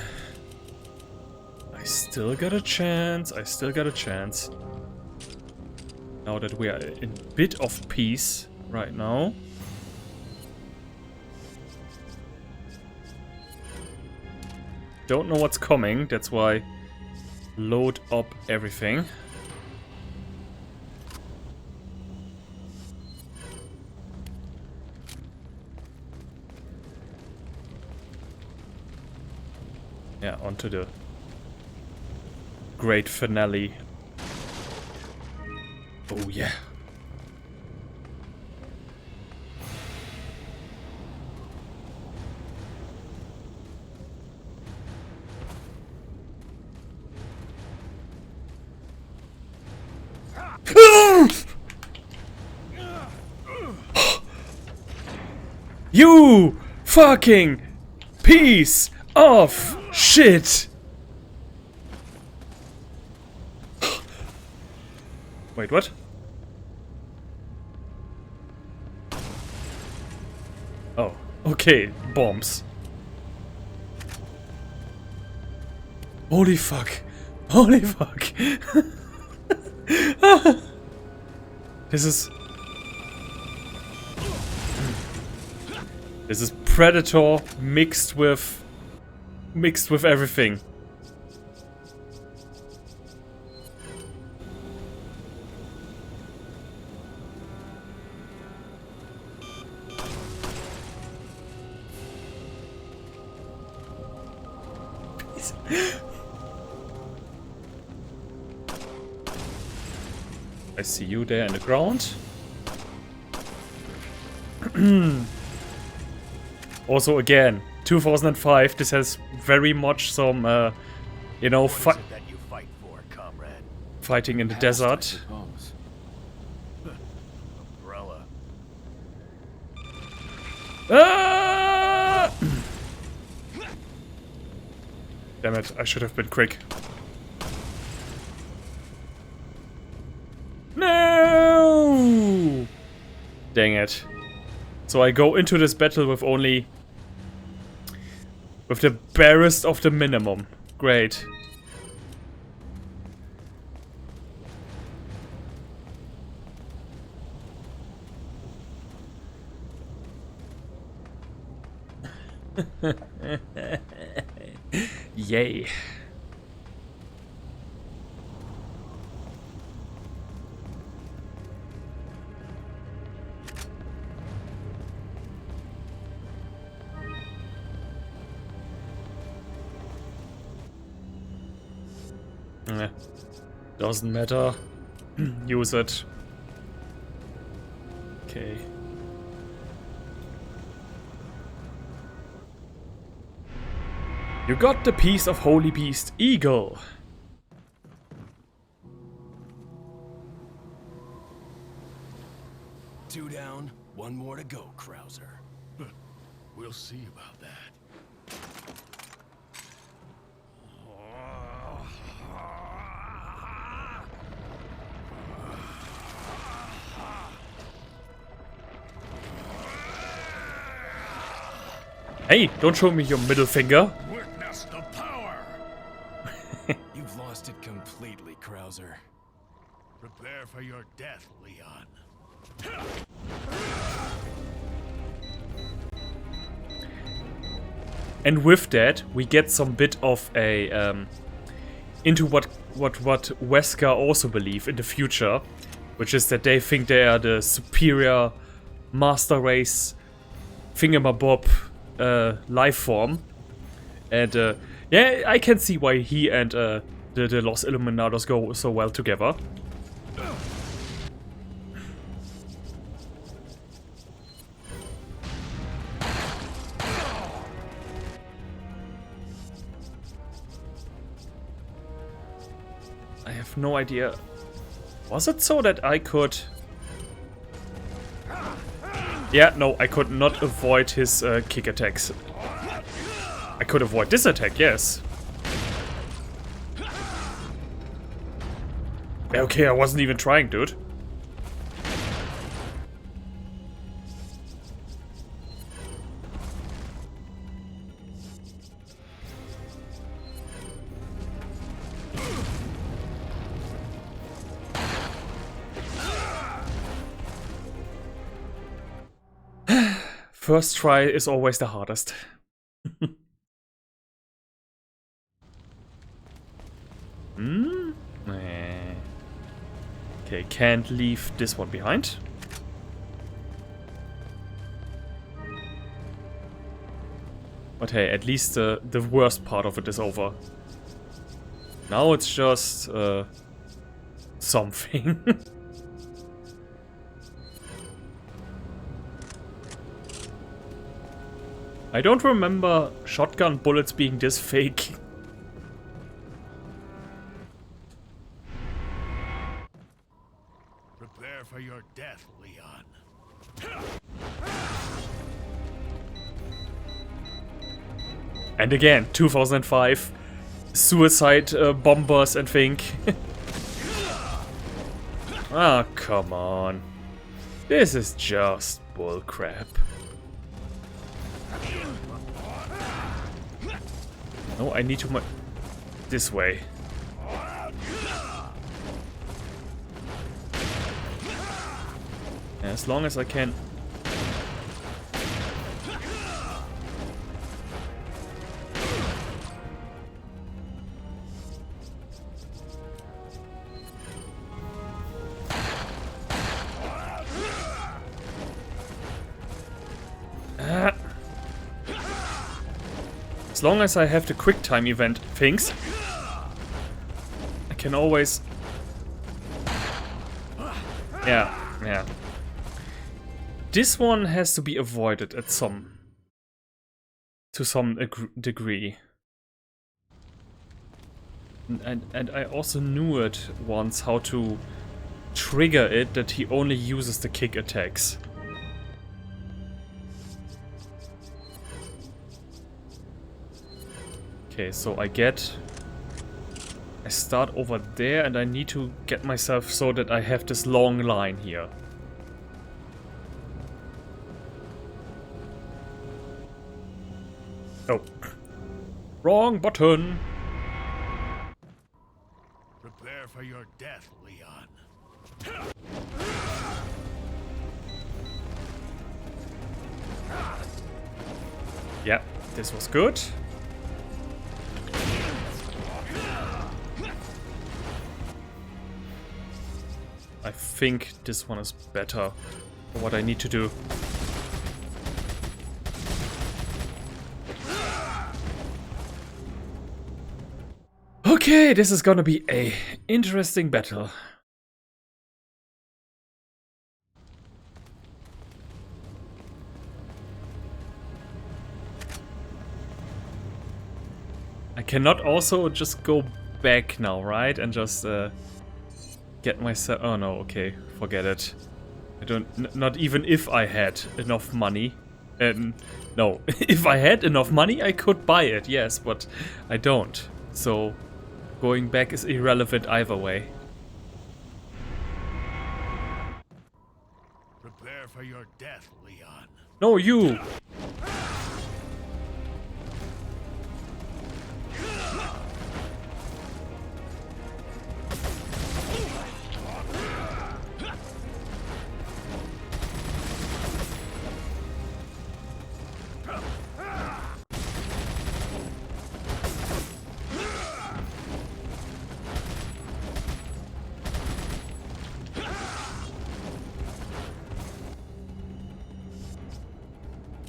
still got a chance. I still got a chance. Now that we are in a bit of peace right now. Don't know what's coming. That's why load up everything. Yeah, onto the great finale. Oh yeah. You fucking piece of shit! Wait, what? Oh, okay, bombs. Holy fuck. Holy fuck. This is Predator mixed with everything. I see you there in the ground. Also, again, 2005. This has very much some, you know, What is it that you fight for, comrade? fighting in the desert. Umbrella. Ah! Damn it! I should have been quick. No! Dang it. So I go into this battle with only... with the barest of the minimum. Great. Yay. Doesn't matter. Use it. Okay. You got the piece of Holy Beast Eagle. Two down, one more to go, Krauser. We'll see about that. Hey, don't show me your middle finger. Witness the power! You've lost it completely, Krauser. Prepare for your death, Leon. And with that, we get some bit of a into what Wesker also believe in the future, which is that they think they are the superior master race thingamabob life form, and yeah, I can see why he and the Los Illuminados go so well together. I have no idea. Was it so that I could... Yeah, no, I could not avoid his kick attacks. I could avoid this attack, yes. Okay, I wasn't even trying, dude. First try is always the hardest. Hmm? Okay, can't leave this one behind. But hey, at least the worst part of it is over. Now it's just something. I don't remember shotgun bullets being this fake. Prepare for your death, Leon. And again, 2005. Suicide bombers and think. Ah, come on. This is just bullcrap. No, I need to this way. As long as I can. As long as I have the quick time event things, I can always... Yeah. This one has to be avoided at some degree. And I also knew it once, how to trigger it, that he only uses the kick attacks. Okay, so I start over there and I need to get myself so that I have this long line here. Oh. Wrong button! Prepare for your death, Leon. Yeah, this was good. I think this one is better for what I need to do. Okay, this is gonna be a interesting battle. I cannot also just go back now, right? And just get myself... Oh no, okay, forget it. I don't... Not even if I had enough money. No, if I had enough money, I could buy it, yes, but I don't. So, going back is irrelevant either way. Prepare for your death, Leon. No, you!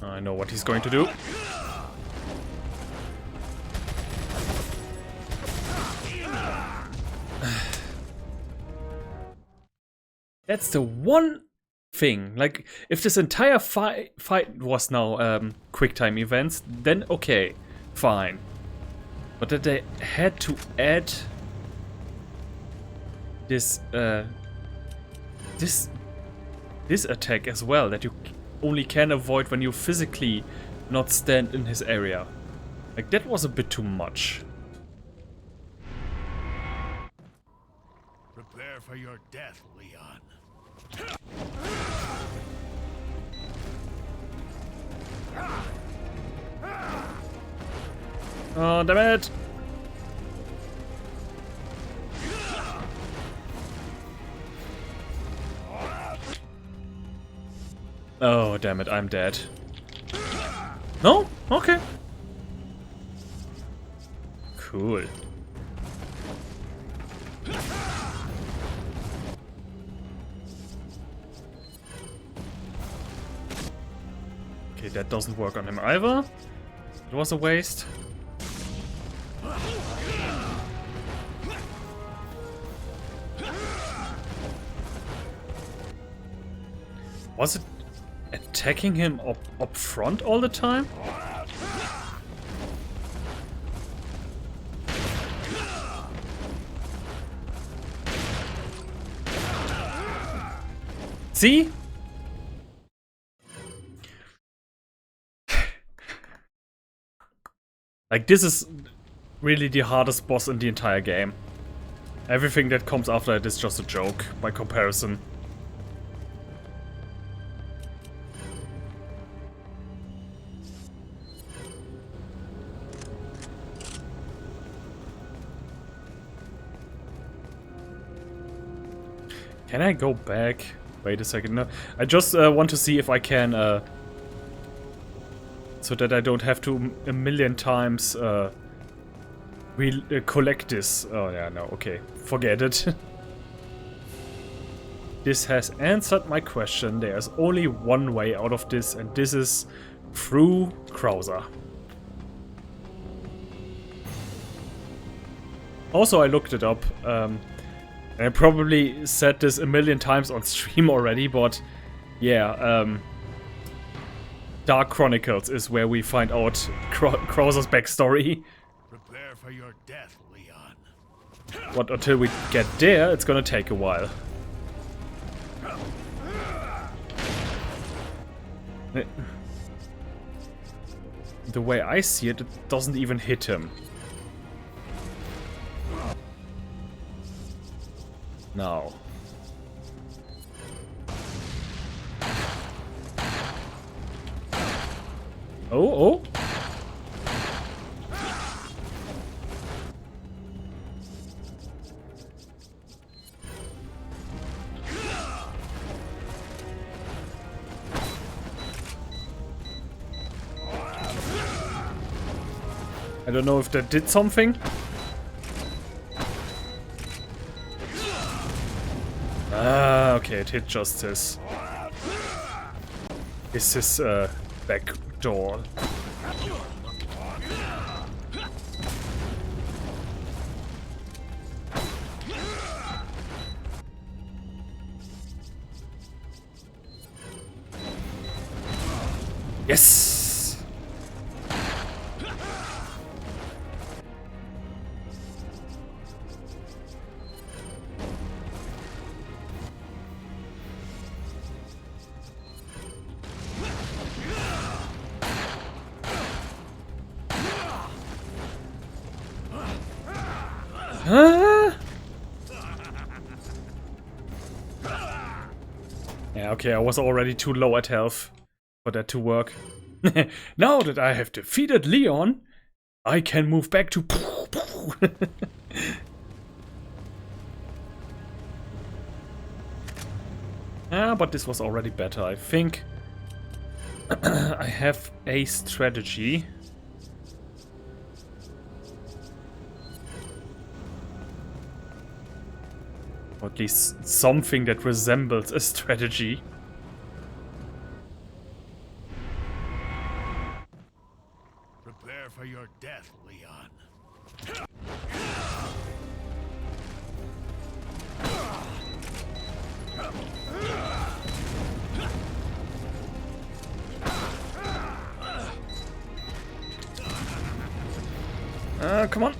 I know what he's going to do. That's the one thing. Like, if this entire fight was now quick time events, then okay, fine. But that they had to add this this attack as well, that you only can avoid when you physically not stand in his area. Like, that was a bit too much. Prepare for your death, Leon. Oh, damn it! Oh, damn it, I'm dead. No? Okay. Cool. Okay, that doesn't work on him either. It was a waste. Was it attacking him up front all the time? See? Like, this is really the hardest boss in the entire game. Everything that comes after it is just a joke by comparison. Can I go back? Wait a second. No, I just want to see if I can, so that I don't have to a million times collect this. Oh yeah, no, okay, forget it. This has answered my question. There's only one way out of this, and this is through Krauser. Also, I looked it up. I probably said this a million times on stream already, but yeah, Dark Chronicles is where we find out Krauser's backstory. Prepare for your death, Leon. But until we get there, it's gonna take a while. The way I see it, it doesn't even hit him. Now. Oh, oh. I don't know if that did something. Ah, okay, it hit just his. Is his back door. Yes! Huh? Yeah, okay, I was already too low at health for that to work. Now that I have defeated Leon, I can move back to... Ah, but this was already better, I think. I have a strategy. Or at least something that resembles a strategy. Prepare for your death, Leon. Come on.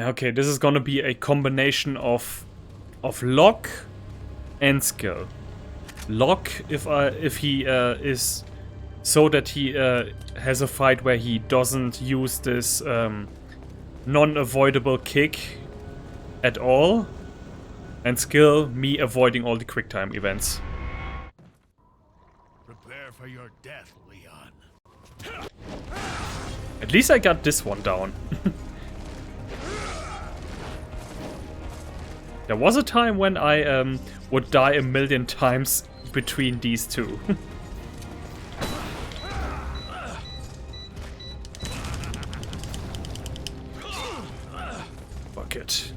Okay, this is gonna be a combination of luck and skill. Luck if he is so that he has a fight where he doesn't use this non-avoidable kick at all, and skill me avoiding all the quick time events. Prepare for your death, Leon. At least I got this one down. There was a time when I would die a million times between these two. Fuck it.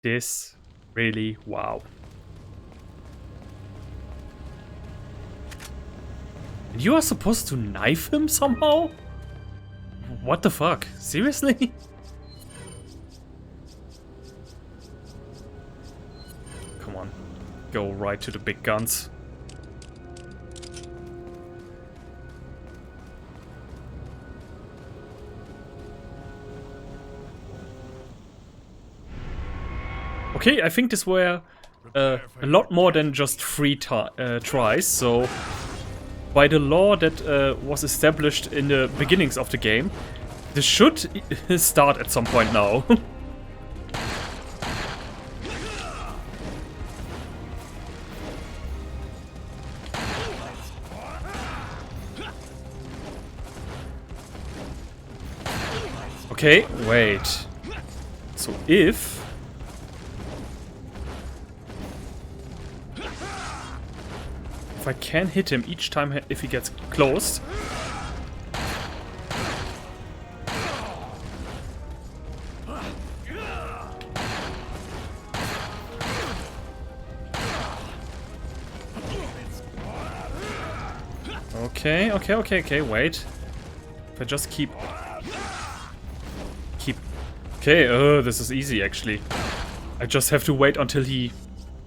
This really, wow. You are supposed to knife him somehow? What the fuck? Seriously? Come on. Go right to the big guns. Okay, I think this were a lot more than just 3 tries, so by the law that was established in the beginnings of the game, this should start at some point now. Okay, wait. So if I can hit him each time if he gets close. Okay, wait. If I just keep... Okay, this is easy actually. I just have to wait until he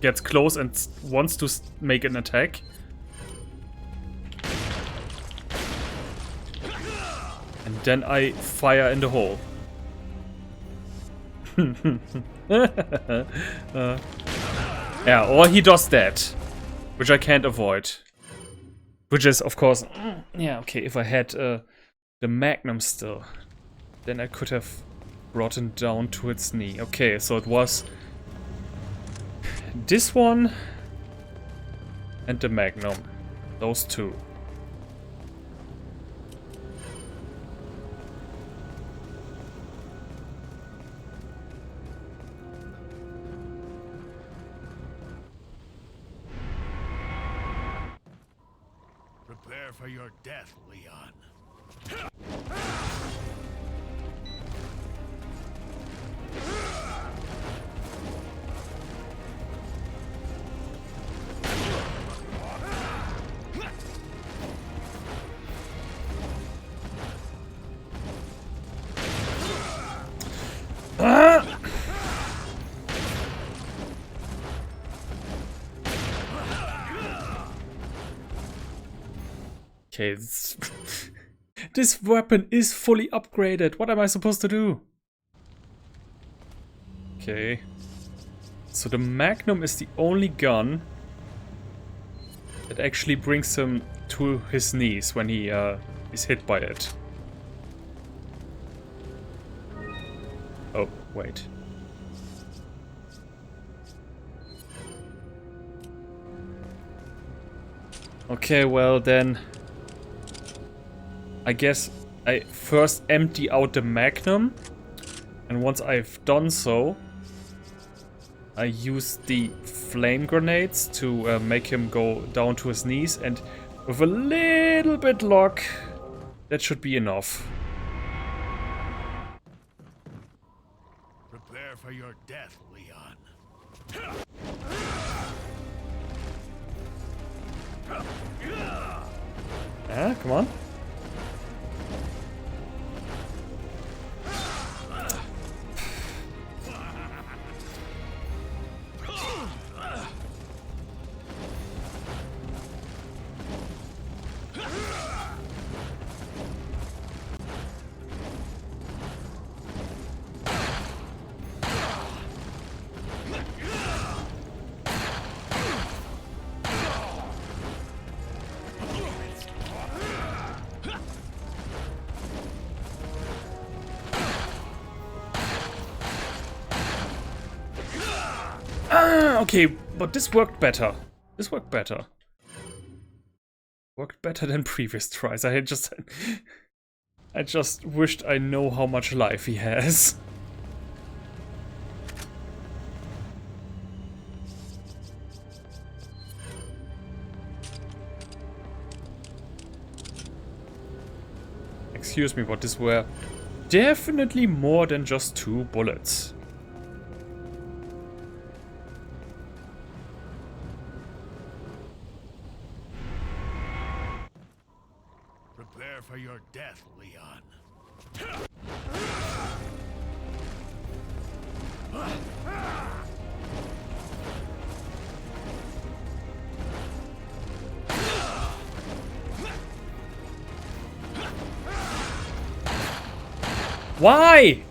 gets close and wants to make an attack. And then I fire in the hole. Yeah, or he does that. Which I can't avoid. Which is, of course... Yeah, okay, if I had the Magnum still, then I could have brought him down to its knee. Okay, so it was this one and the Magnum. Those two. Prepare for your death, Leon. Okay, this weapon is fully upgraded. What am I supposed to do? Okay. So the Magnum is the only gun that actually brings him to his knees when he is hit by it. Oh, wait. Okay, well then... I guess I first empty out the Magnum, and once I've done so, I use the flame grenades to make him go down to his knees, and with a little bit luck, that should be enough. Prepare for your death, Leon. Ah, come on. Ah, okay, but this worked better. This worked better. Worked better than previous tries. I just wished I know how much life he has. Excuse me, but these were definitely more than just 2 bullets. Prepare for your death, Leon. Why?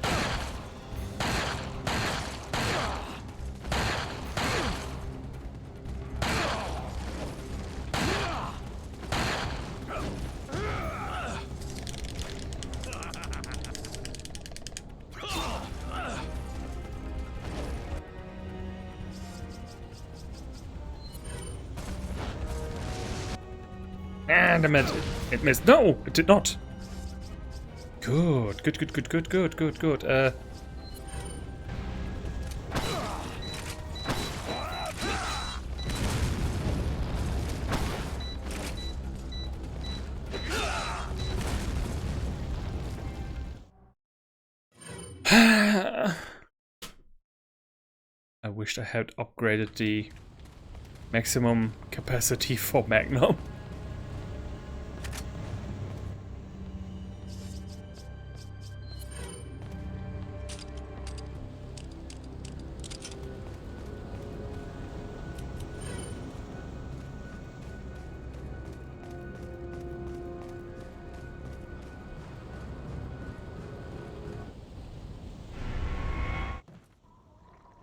And it missed. No, it did not. Good. I wished I had upgraded the maximum capacity for Magnum.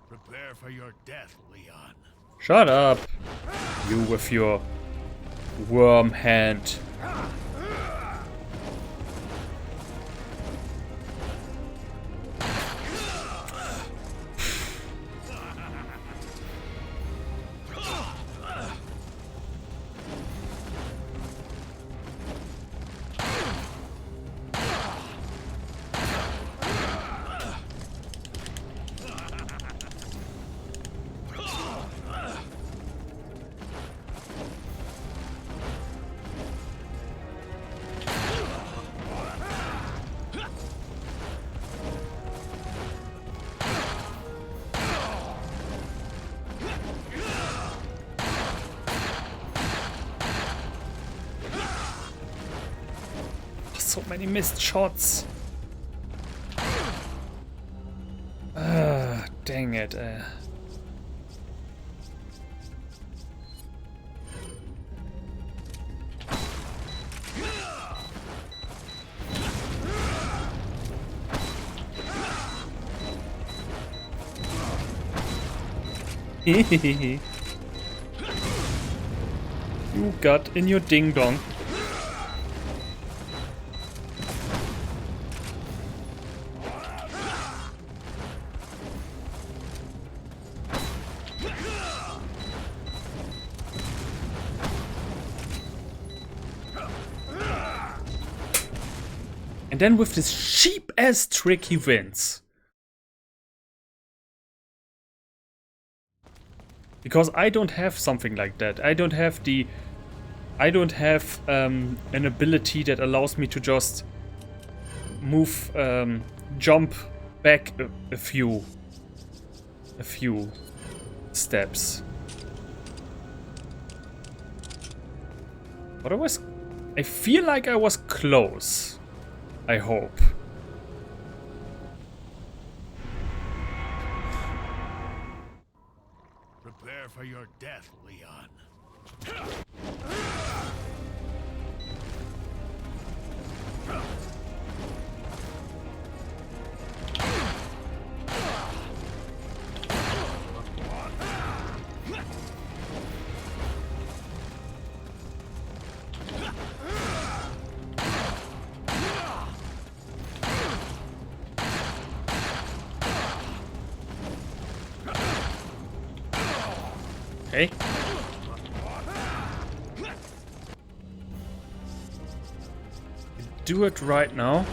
Prepare for your death, Leon. Shut up, you with your worm hand. So many missed shots. Dang it. You got in your ding dong. And then with this cheap-ass trick, he wins. Because I don't have something like that. I don't have an ability that allows me to just move, jump back a few steps. But I feel like I was close. I hope. Prepare for your death, Leon. Okay. Do it right now.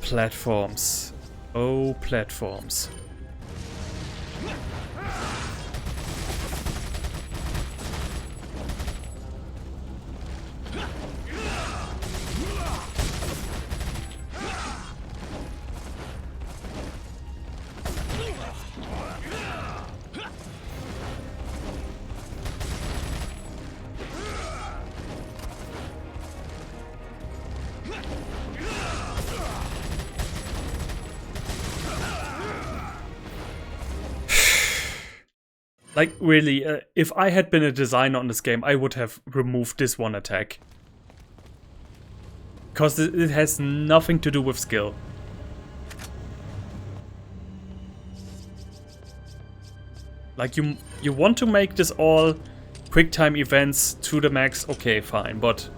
Platforms. Oh, platforms. Like, really, if I had been a designer on this game, I would have removed this one attack. Because it has nothing to do with skill. Like, you want to make this all quick time events to the max, okay, fine, but...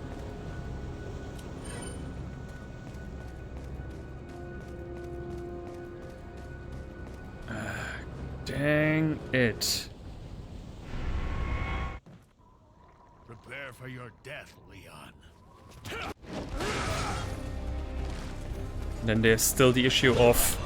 dang it. Prepare for your death, Leon. Then there's still the issue of...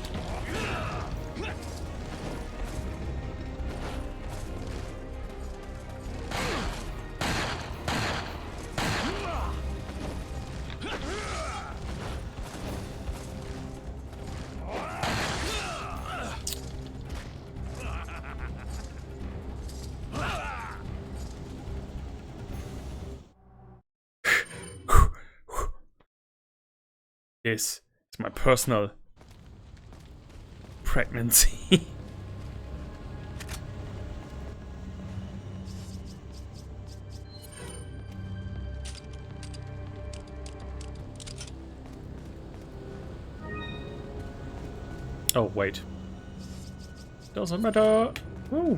This is my personal pregnancy. Oh, wait. Doesn't matter. Ooh.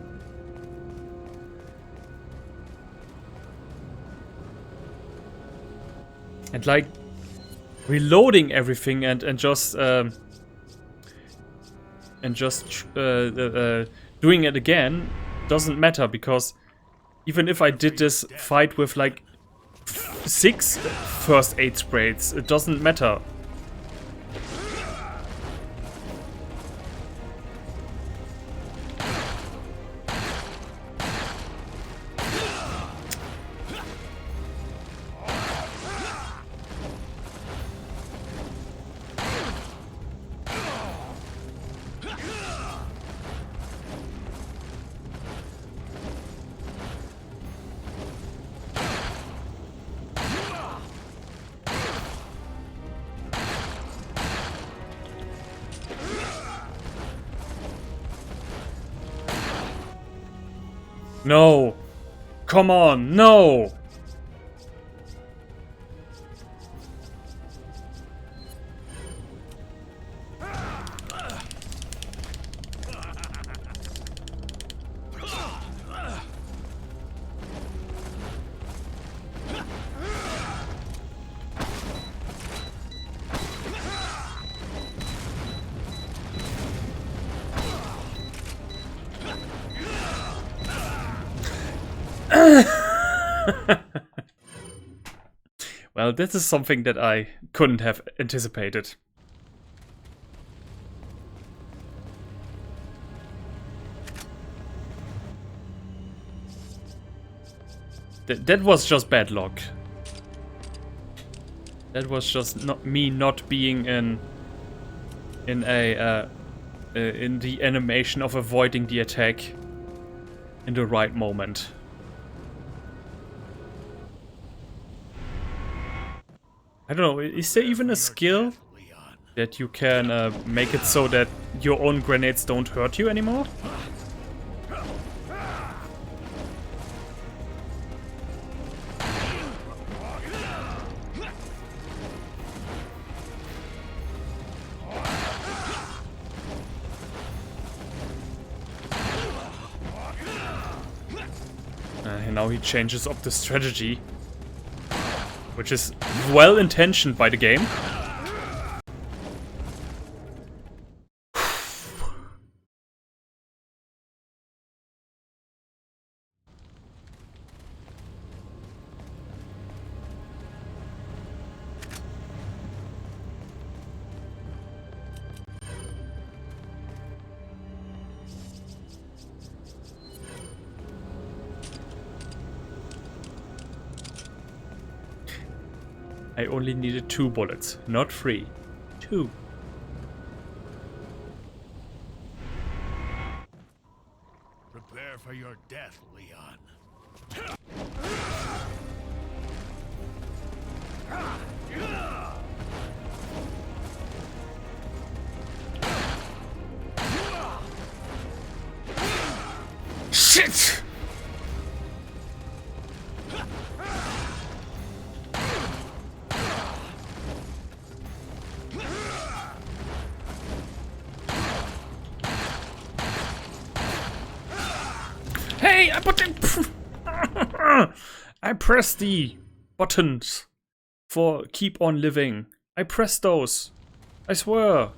And like reloading everything and just doing it again doesn't matter, because even if I did this fight with like 6 first aid sprays, it doesn't matter. No! Come on, no! Well, this is something that I couldn't have anticipated. That was just bad luck. That was just not me not being in the animation of avoiding the attack in the right moment. I don't know, is there even a skill that you can make it so that your own grenades don't hurt you anymore? And now he changes up the strategy. which is well intentioned by the game. I only needed 2 bullets, not 3. 2. Prepare for your death, Leon. Shit! Hey, I put the I press the buttons for keep on living. I press those. I swear.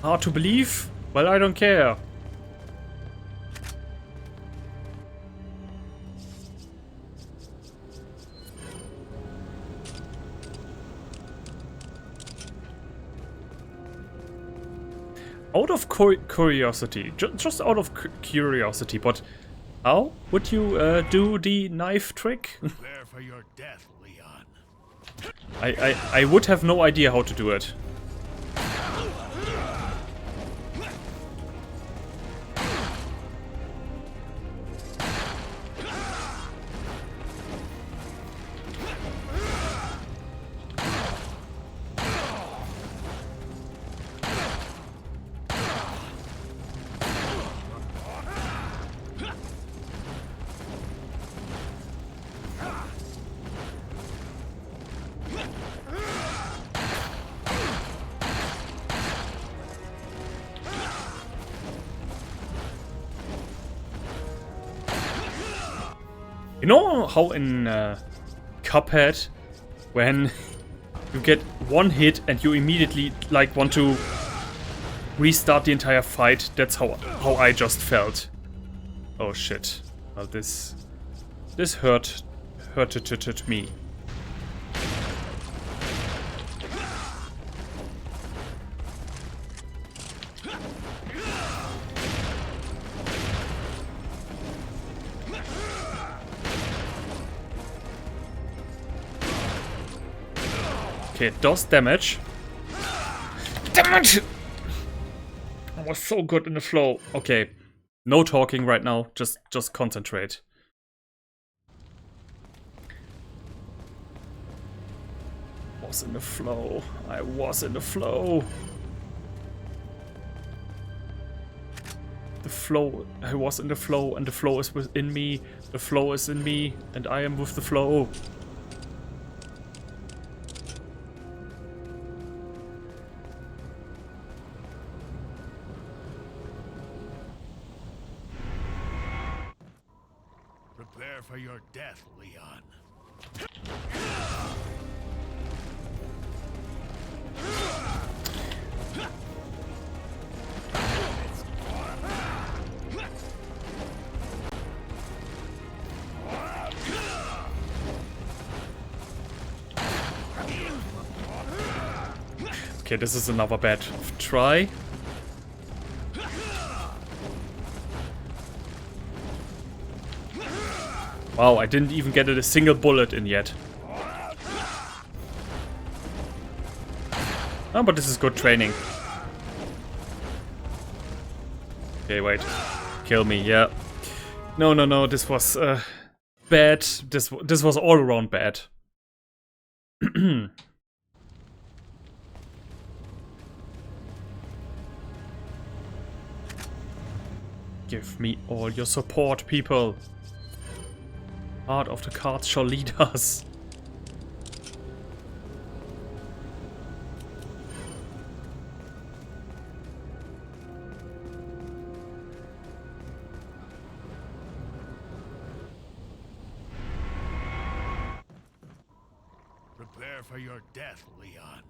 Hard to believe? Well, I don't care. Out of curiosity, just out of curiosity, but how would you do the knife trick? Prepare for your death, Leon. I would have no idea how to do it. You know how in Cuphead, when you get one hit and you immediately like want to restart the entire fight? That's how I just felt. Oh shit! Well, this hurted me. Okay, it does damage. Damage! I was so good in the flow. Okay, no talking right now. Just concentrate. Was in the flow. I was in the flow. The flow. I was in the flow, and the flow is within me. The flow is in me, and I am with the flow. Prepare for your death, Leon. Okay, this is another bad try. Wow, I didn't even get a single bullet in yet. Oh, but this is good training. Okay, wait. Kill me, yeah. No, this was bad. This was all around bad. Give me all your support, people. Part of the cards shall lead us. Prepare for your death, Leon.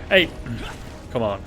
Hey, come on.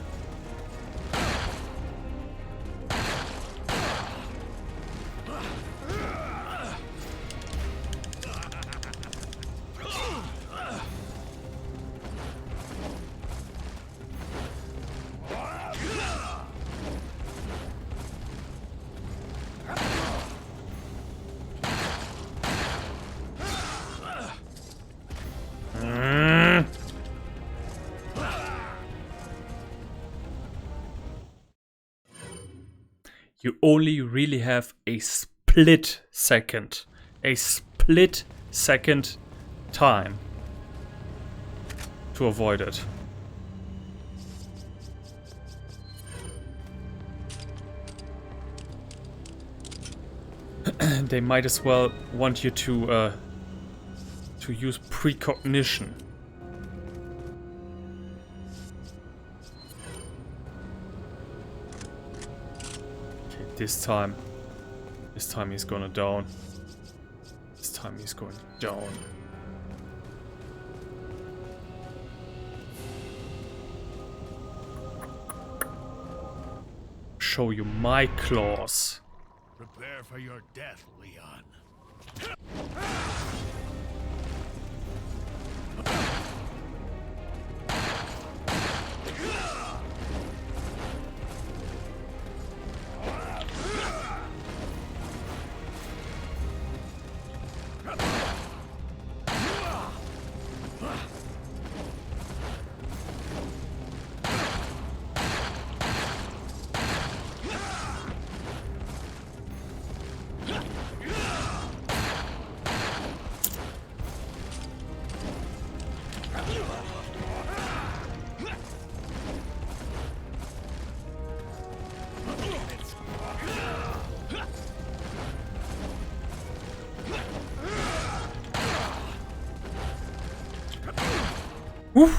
You only really have a split second. A split second time to avoid it. They might as well want you to use precognition. Okay, this time he's gonna down. This time he's going down. Show you my claws. Prepare for your death, Leon. Woo.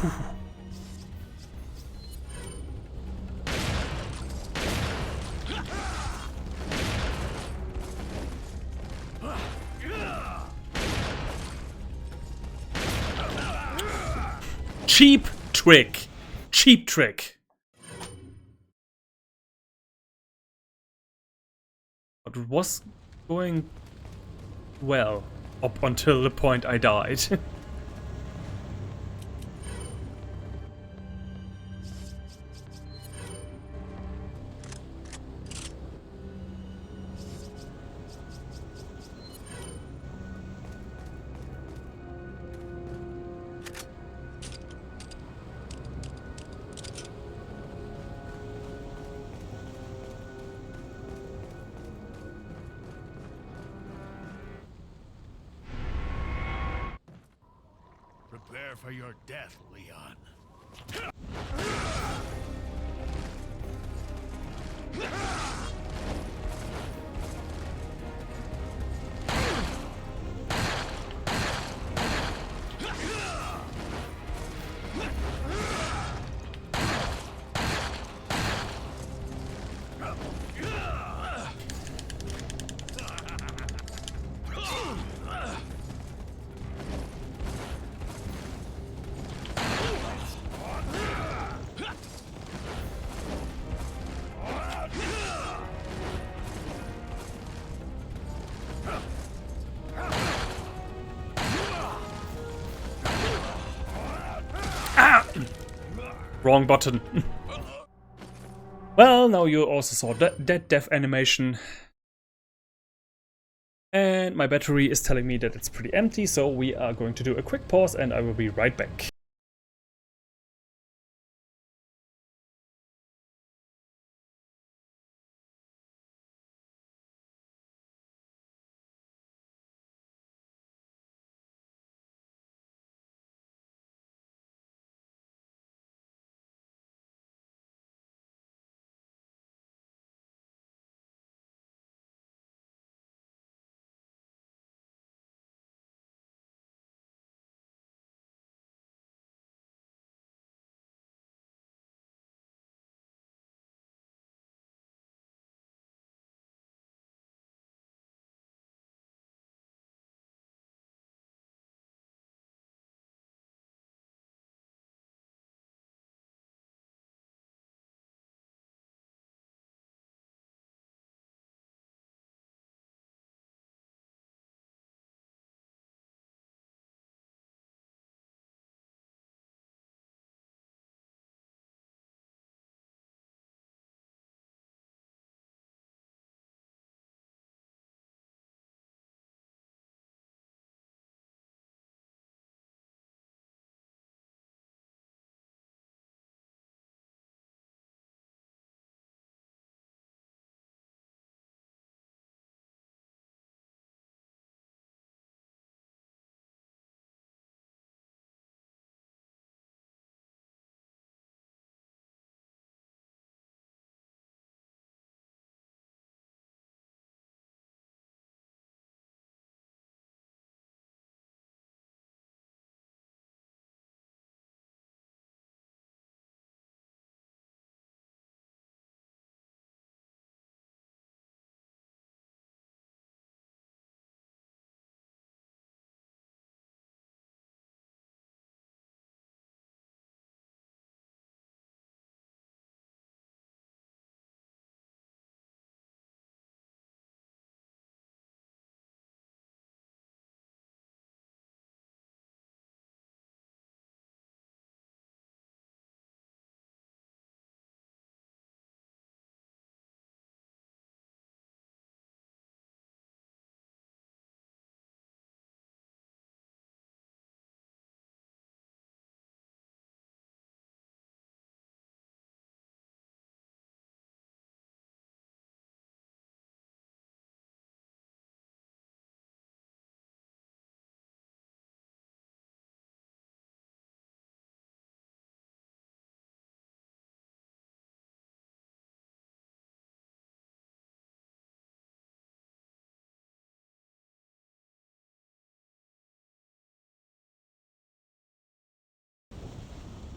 Cheap trick. Cheap trick. But it was going well up until the point I died. Prepare for your death, Leon. Wrong button. Well, now you also saw that death animation. And my battery is telling me that it's pretty empty, so we are going to do a quick pause and I will be right back.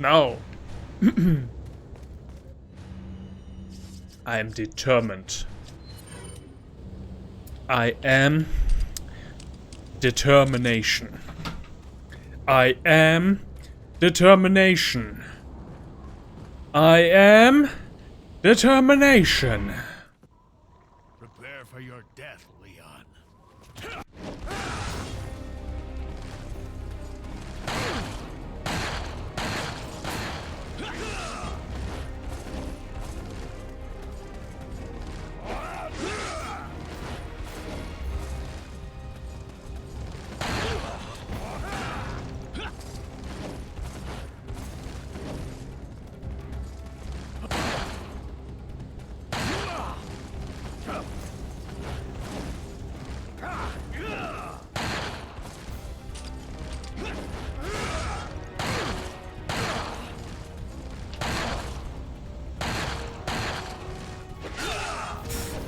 No. I am determined. I am determination. I am determination. I am determination. Prepare for your death, Leon.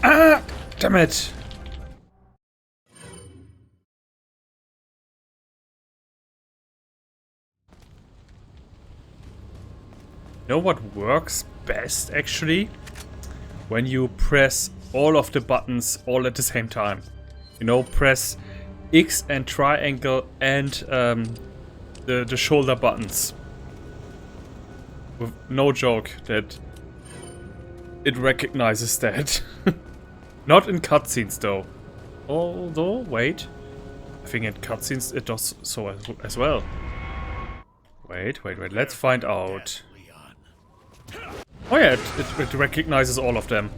Ah! Damn it! You know what works best actually? When you press all of the buttons all at the same time. You know, press X and triangle and the shoulder buttons. With no joke that it recognizes that. Not in cutscenes though. Although, wait. I think in cutscenes it does so as well. Wait, let's find out. Oh yeah, it recognizes all of them.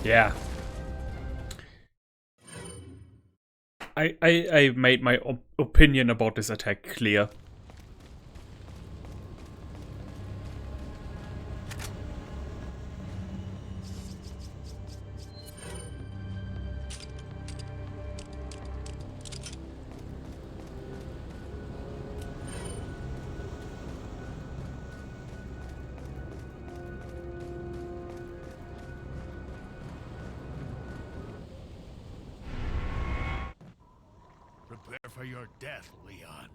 Yeah. I made my opinion about this attack clear. Prepare for your death, Leon.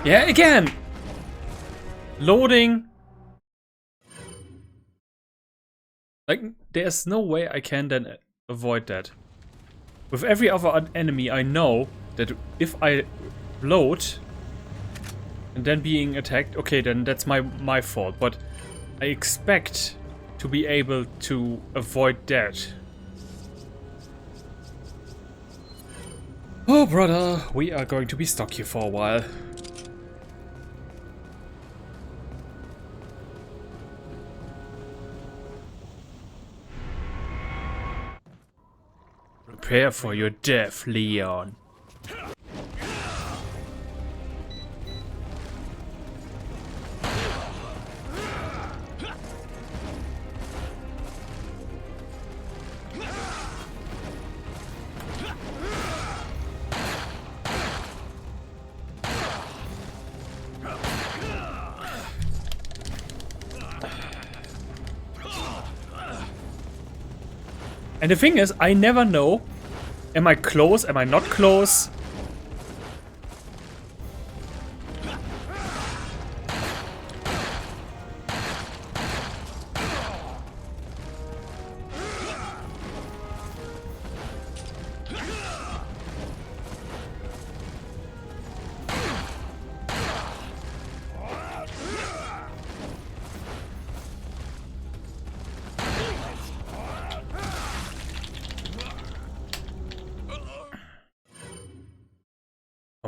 Yeah, again! Loading! Like, there's no way I can then avoid that. With every other enemy, I know that if I load and then being attacked, okay, then that's my fault. But I expect to be able to avoid that. Oh, brother, we are going to be stuck here for a while. Prepare for your death, Leon. And the thing is, I never know, am I close, am I not close?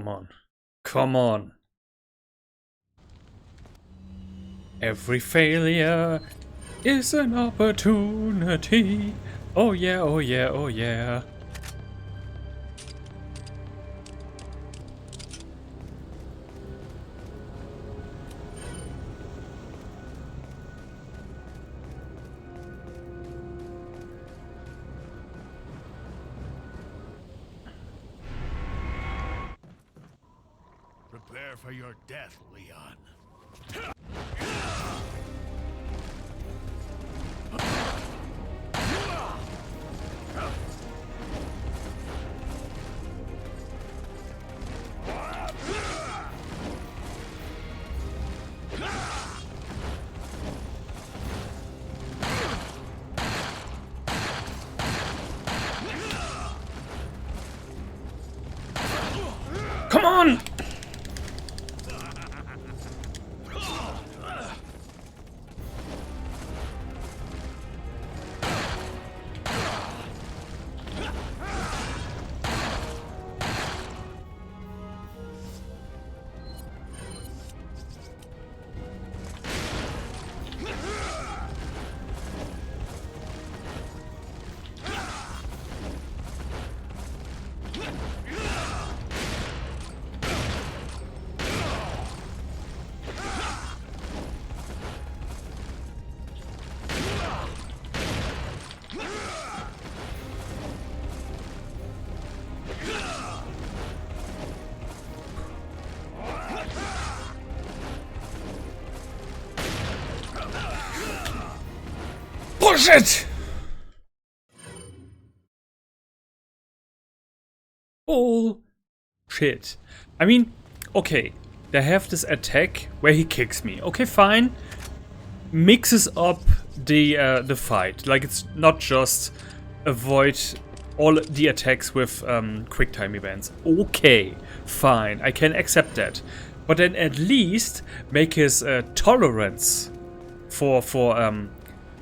come on. Come on. Every failure is an opportunity. Oh yeah, oh yeah, oh yeah. Prepare for your death, Leon. Come on! Bullshit! Bullshit. I mean, okay, they have this attack where he kicks me. Okay, fine. Mixes up the fight. Like, it's not just avoid all the attacks with quick time events. Okay, fine, I can accept that. But then at least make his tolerance for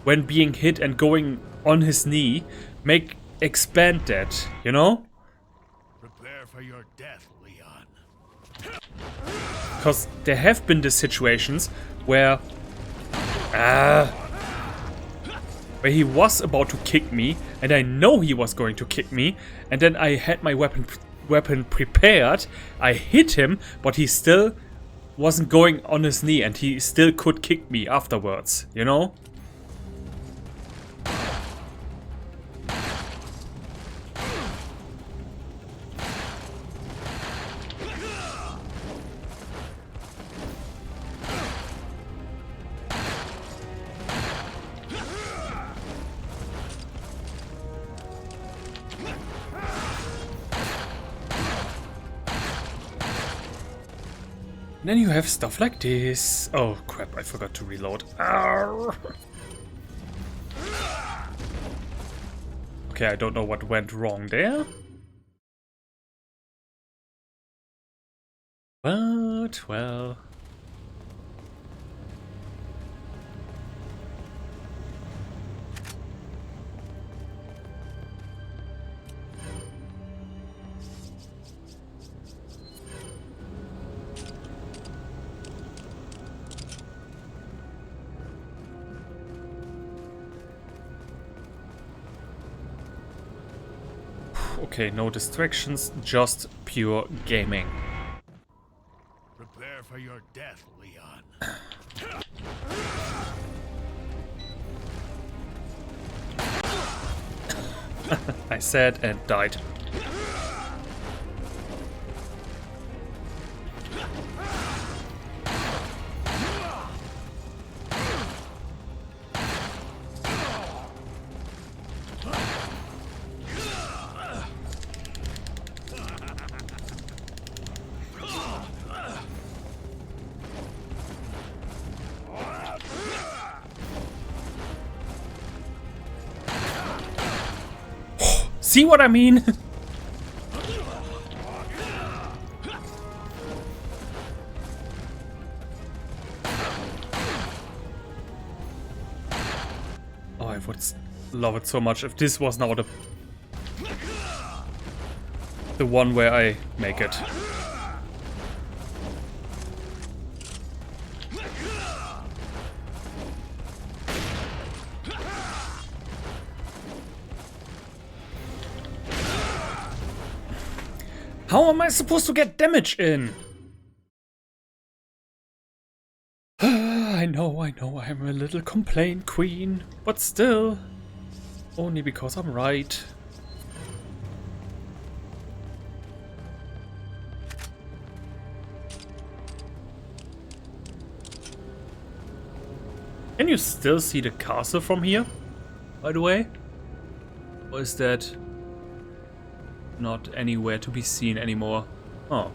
when being hit and going on his knee, expand that, you know? Prepare for your death, Leon. Because there have been the situations where he was about to kick me, and I know he was going to kick me, and then I had my weapon prepared. I hit him, but he still wasn't going on his knee, and he still could kick me afterwards, you know? And then you have stuff like this. Oh crap, I forgot to reload. Arr. Okay, I don't know what went wrong there. But, well... Okay, no distractions, just pure gaming. Prepare for your death, Leon. I said and died. See what I mean? Oh, I would love it so much if this was now the one where I make it. How am I supposed to get damage in? I know, I'm a little complaint queen, but still, only because I'm right. Can you still see the castle from here, by the way? Or is that not anywhere to be seen anymore? Oh.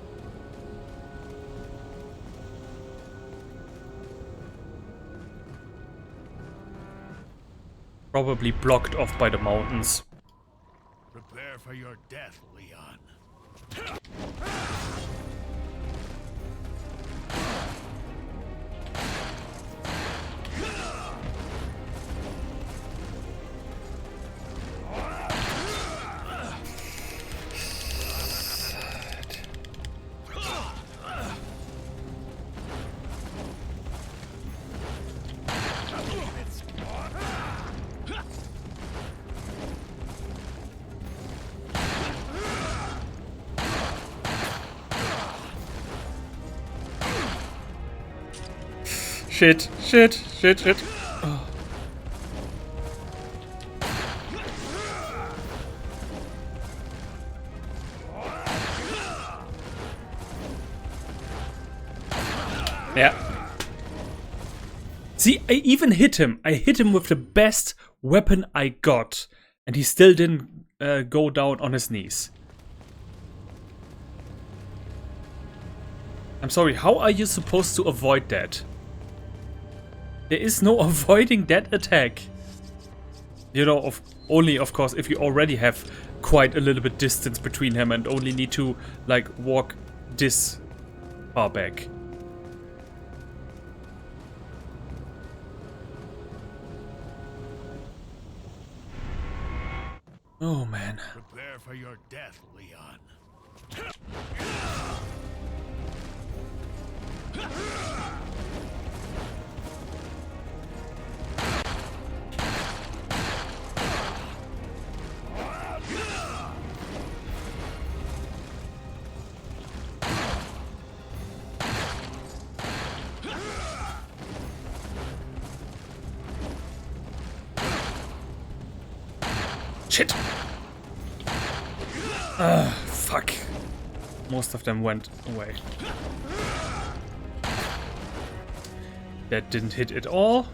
Probably blocked off by the mountains. Prepare for your death, Leon. Shit. Oh. Yeah. See, I even hit him. I hit him with the best weapon I got. And he still didn't go down on his knees. I'm sorry, how are you supposed to avoid that? There is no avoiding that attack. You know, only of course if you already have quite a little bit distance between him and only need to like walk this far back. Oh man. Prepare for your death, Leon. Shit! Fuck. Most of them went away. That didn't hit at all.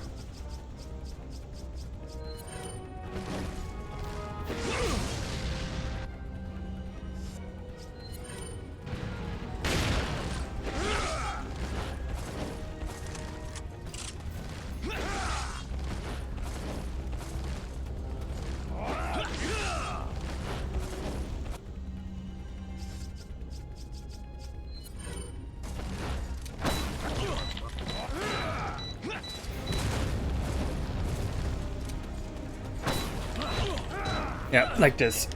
Yeah, like this.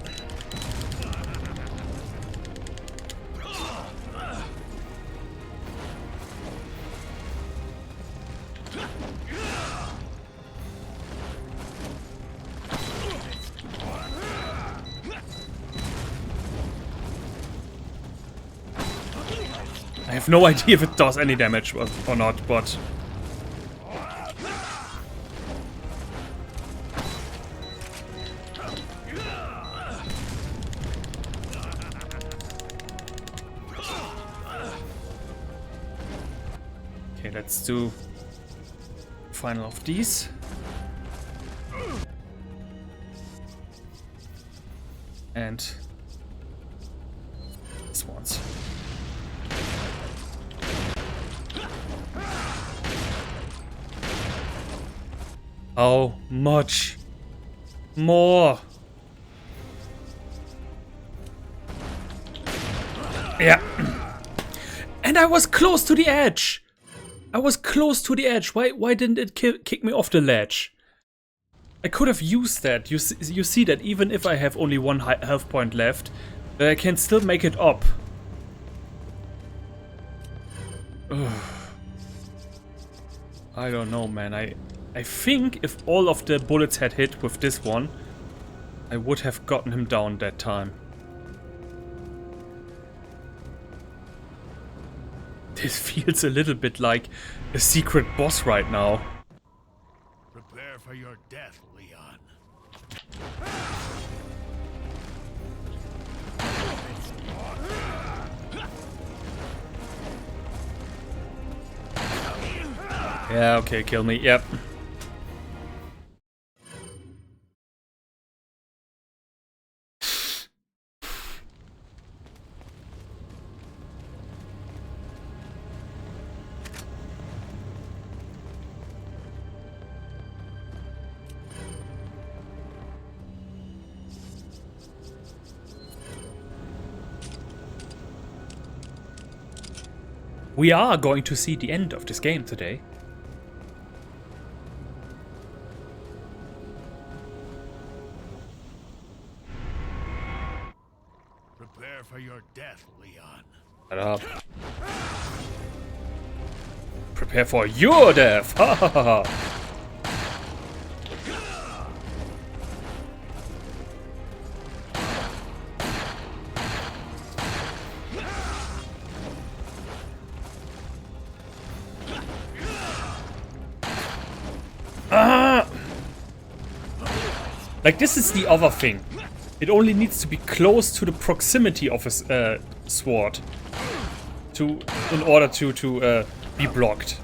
I have no idea if it does any damage or not, but... Okay, let's do final of these. And this one's. How much more? Yeah. And I was close to the edge. I was close to the edge. Why didn't it kick me off the ledge? I could have used that. You see that even if I have only one health point left, I can still make it up. Ugh. I don't know, man. I think if all of the bullets had hit with this one, I would have gotten him down that time. This feels a little bit like a secret boss right now. Prepare for your death, Leon. Yeah, okay, kill me. Yep. We are going to see the end of this game today. Prepare for your death, Leon. Shut up. Prepare for your death! Ha ha ha ha! Like, this is the other thing. It only needs to be close to the proximity of a sword in order to be blocked.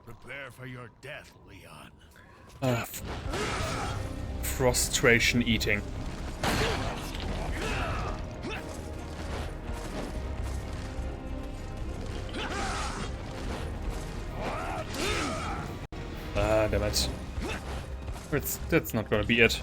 Prepare for your death, Leon. Frustration eating. Ah, damn it. That's not gonna be it.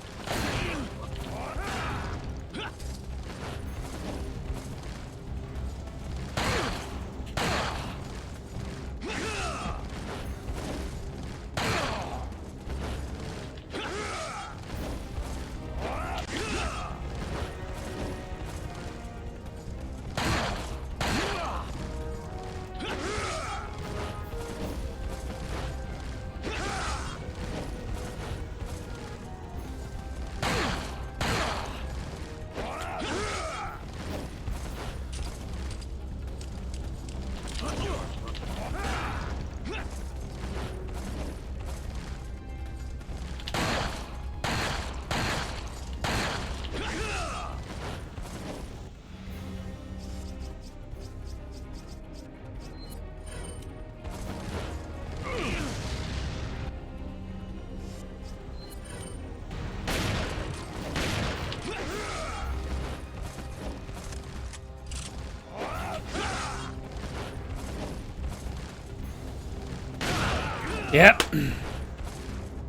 Yeah.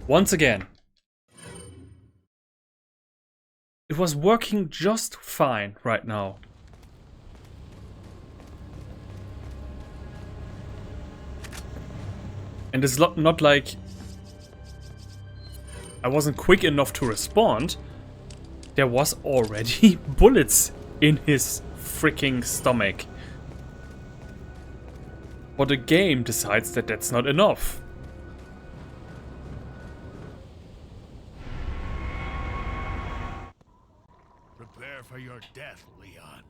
Once again. It was working just fine right now. And it's not like I wasn't quick enough to respond. There was already bullets in his freaking stomach. But the game decides that that's not enough. Prepare for your death, Leon.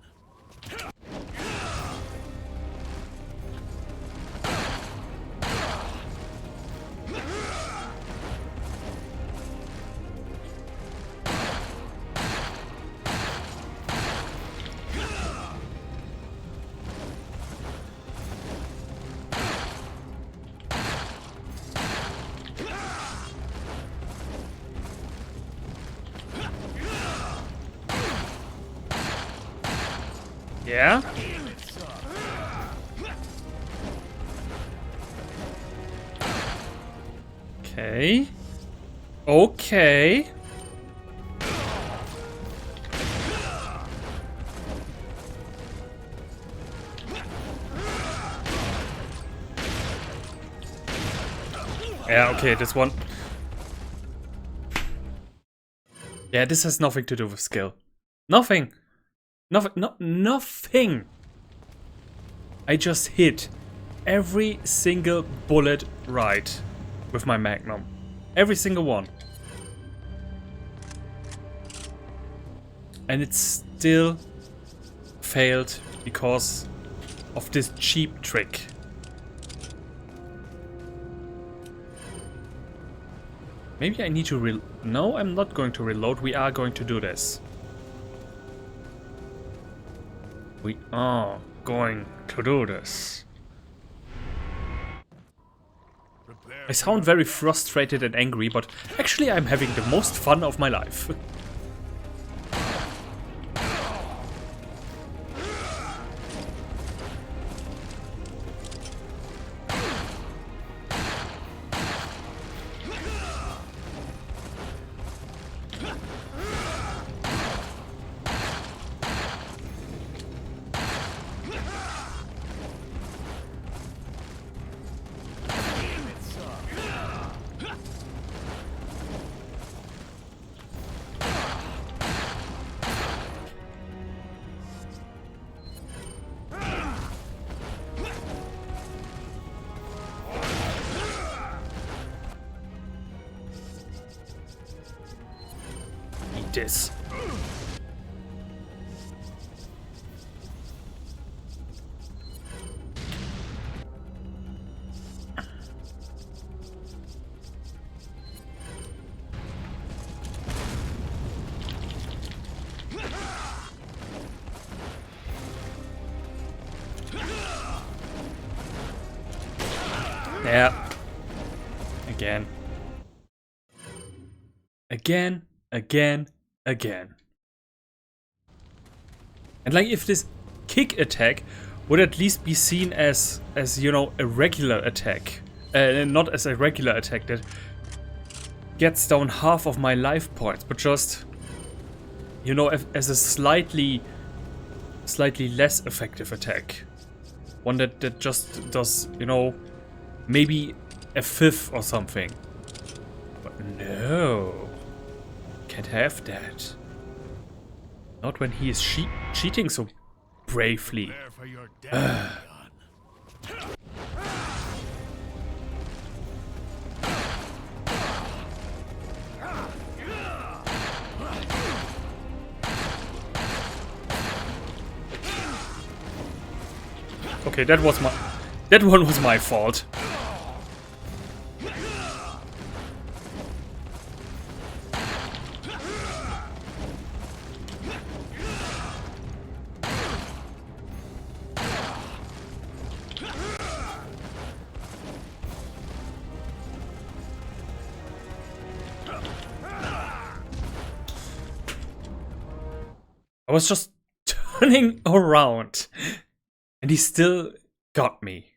Yeah? Okay. Okay. Yeah, okay, this one. Yeah, this has nothing to do with skill. Nothing. Nothing. I just hit every single bullet right with my Magnum. Every single one. And it still failed because of this cheap trick. Maybe I need to No, I'm not going to reload. We are going to do this. We are going to do this. I sound very frustrated and angry, but actually I'm having the most fun of my life. Eat this. Yeah. Again. Again. And like if this kick attack would at least be seen as you know, a regular attack. Not as a regular attack that gets down half of my life points, but just, you know, as a slightly less effective attack. One that just does, you know, maybe a fifth or something. But no. Can't have that. Not when he is cheating so bravely. Okay, that one was my fault. I was just turning around and he still got me.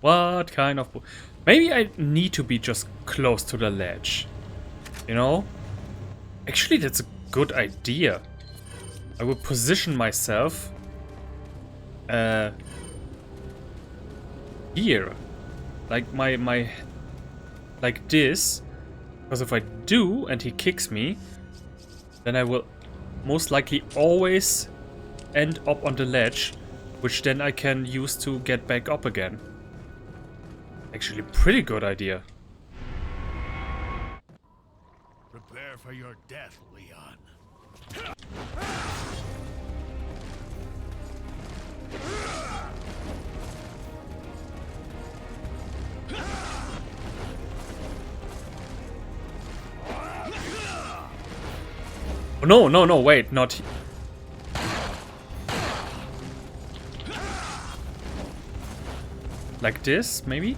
What kind of... Maybe I need to be just close to the ledge. You know? Actually, that's a good idea. I will position myself here. Like my like this. Because if I do and he kicks me, then I will most likely always end up on the ledge, which then I can use to get back up again. Actually, pretty good idea. Prepare for your death, Leon. Oh, no, wait, not... Like this, maybe?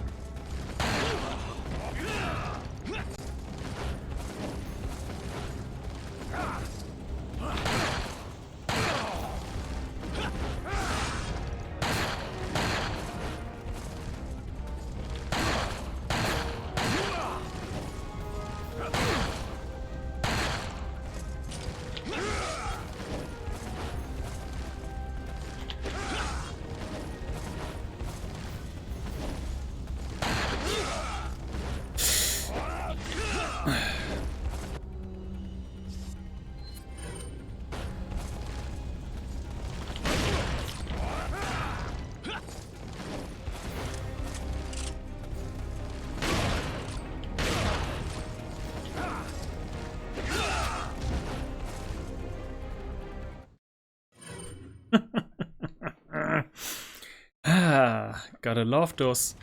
Ah, gotta love those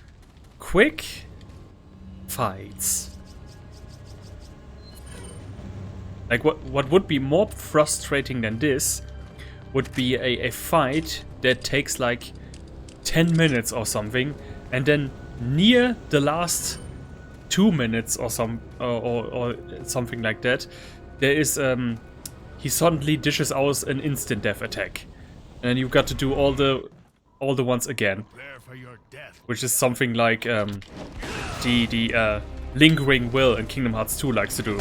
quick fights. Like, what would be more frustrating than this would be a fight that takes like 10 minutes or something, and then near the last 2 minutes or something like that, there is he suddenly dishes out an instant death attack, and then you've got to do all the ones again, Prepare for your death. which is something like the lingering will in Kingdom Hearts 2 likes to do.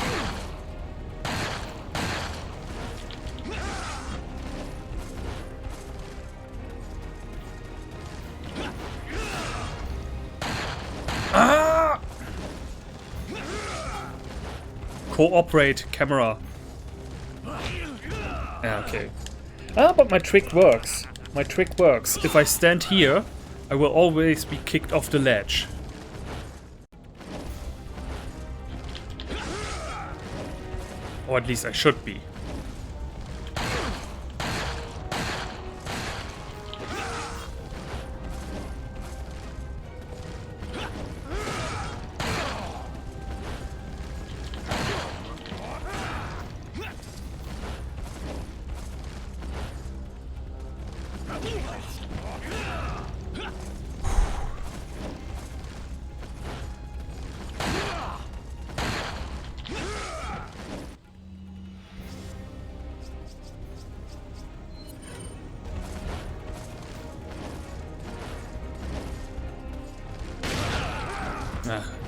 Cooperate, camera. Yeah, okay. Ah, but my trick works. My trick works. If I stand here, I will always be kicked off the ledge. Or at least I should be.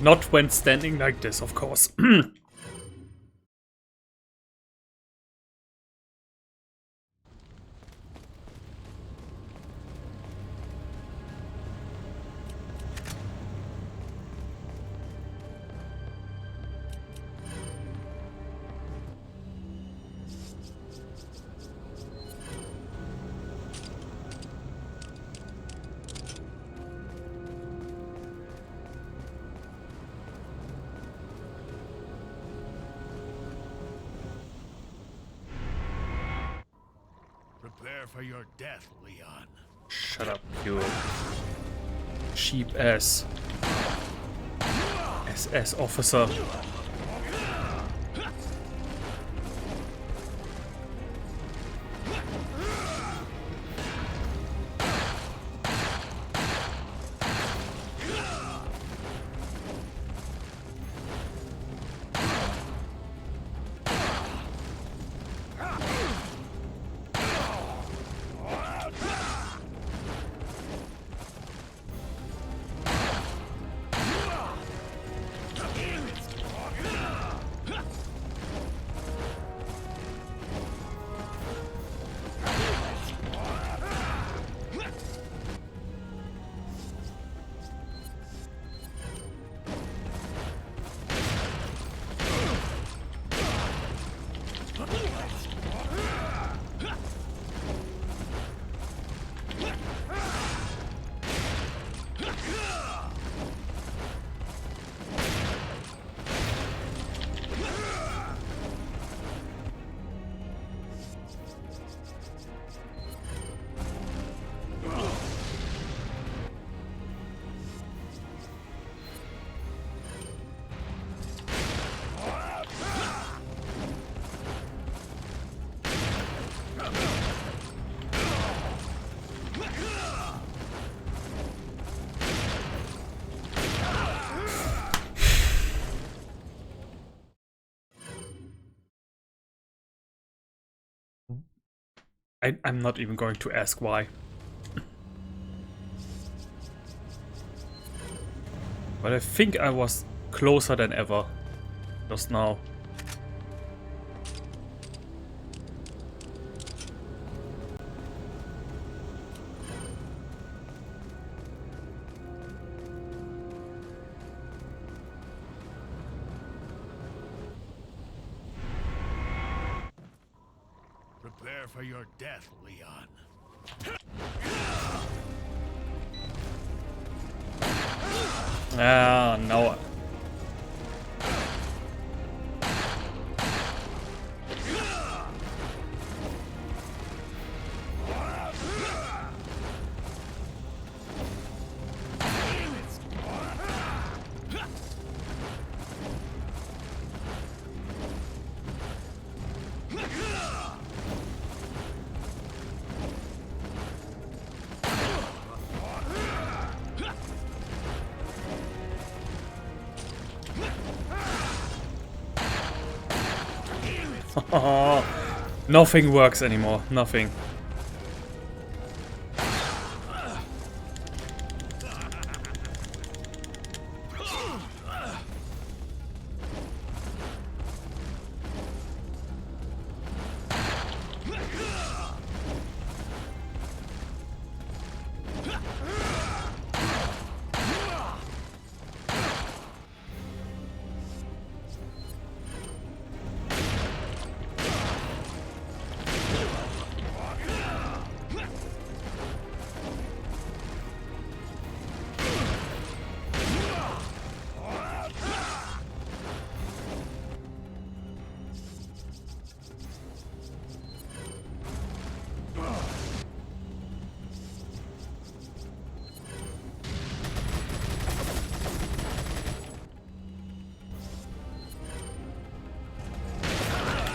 Not when standing like this, of course. Prepare for your death, Leon. Shut up, you cheap ass SS officer. I'm not even going to ask why. But I think I was closer than ever just now. Prepare for your death, Leon. Ah, no. Nothing works anymore. Nothing.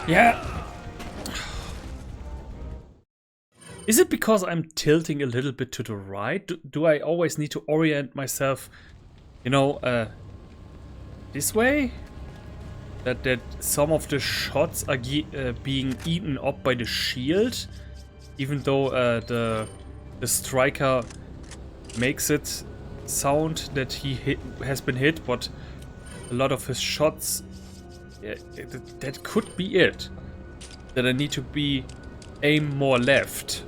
Yeah. Is it because I'm tilting a little bit to the right? Do I always need to orient myself, you know, this way? That some of the shots are being eaten up by the shield, even though the striker makes it sound that he has been hit, but a lot of his shots, that could be it. That I need to aim more left.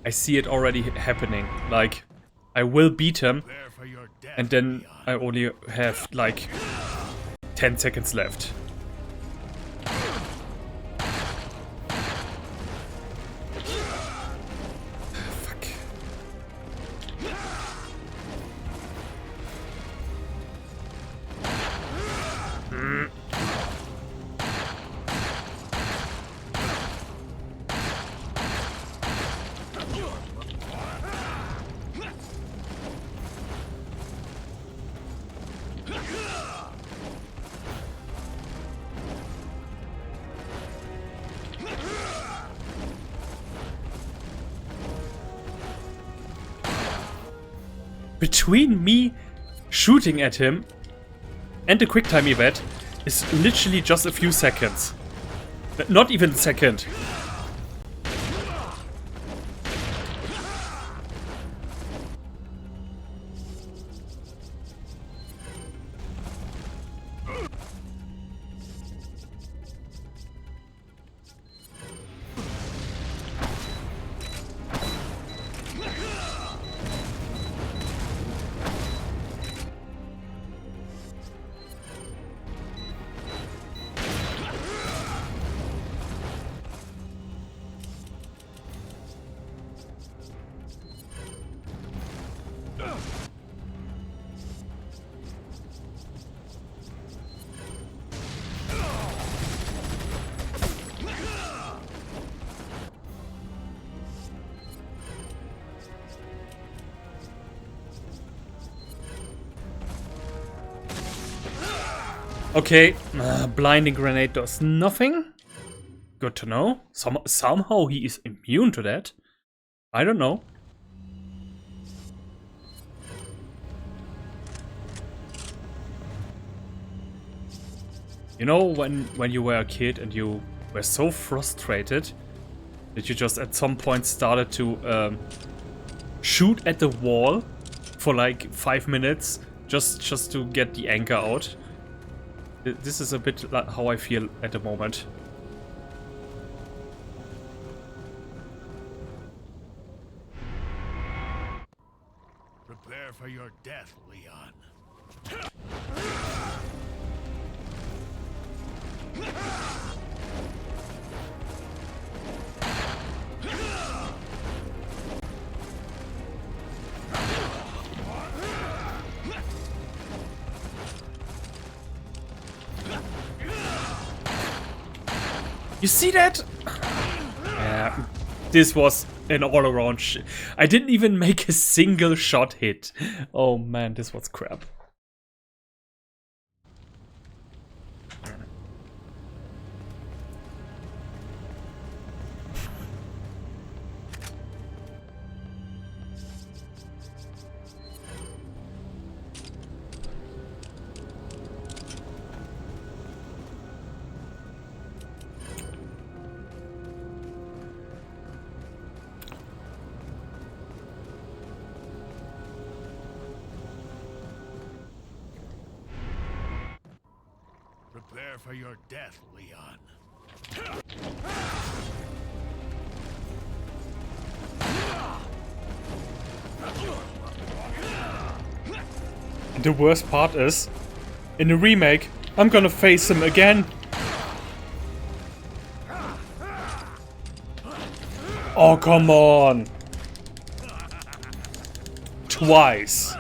I see it already happening. Like, I will beat him, and then I only have like 10 seconds left. Fuck. Between me shooting at him and the quicktime event is literally just a few seconds. Not even a second. Okay, blinding grenade does nothing. Good to know. Somehow he is immune to that. I don't know. You know when you were a kid and you were so frustrated that you just at some point started to shoot at the wall for like 5 minutes just to get the anger out? This is a bit like how I feel at the moment. Prepare for your death, Leon. You see that? Yeah, this was an all-around shit. I didn't even make a single shot hit. Oh man, this was crap. for your death, Leon. And the worst part is, in the remake, I'm gonna face him again. Oh, come on. Twice.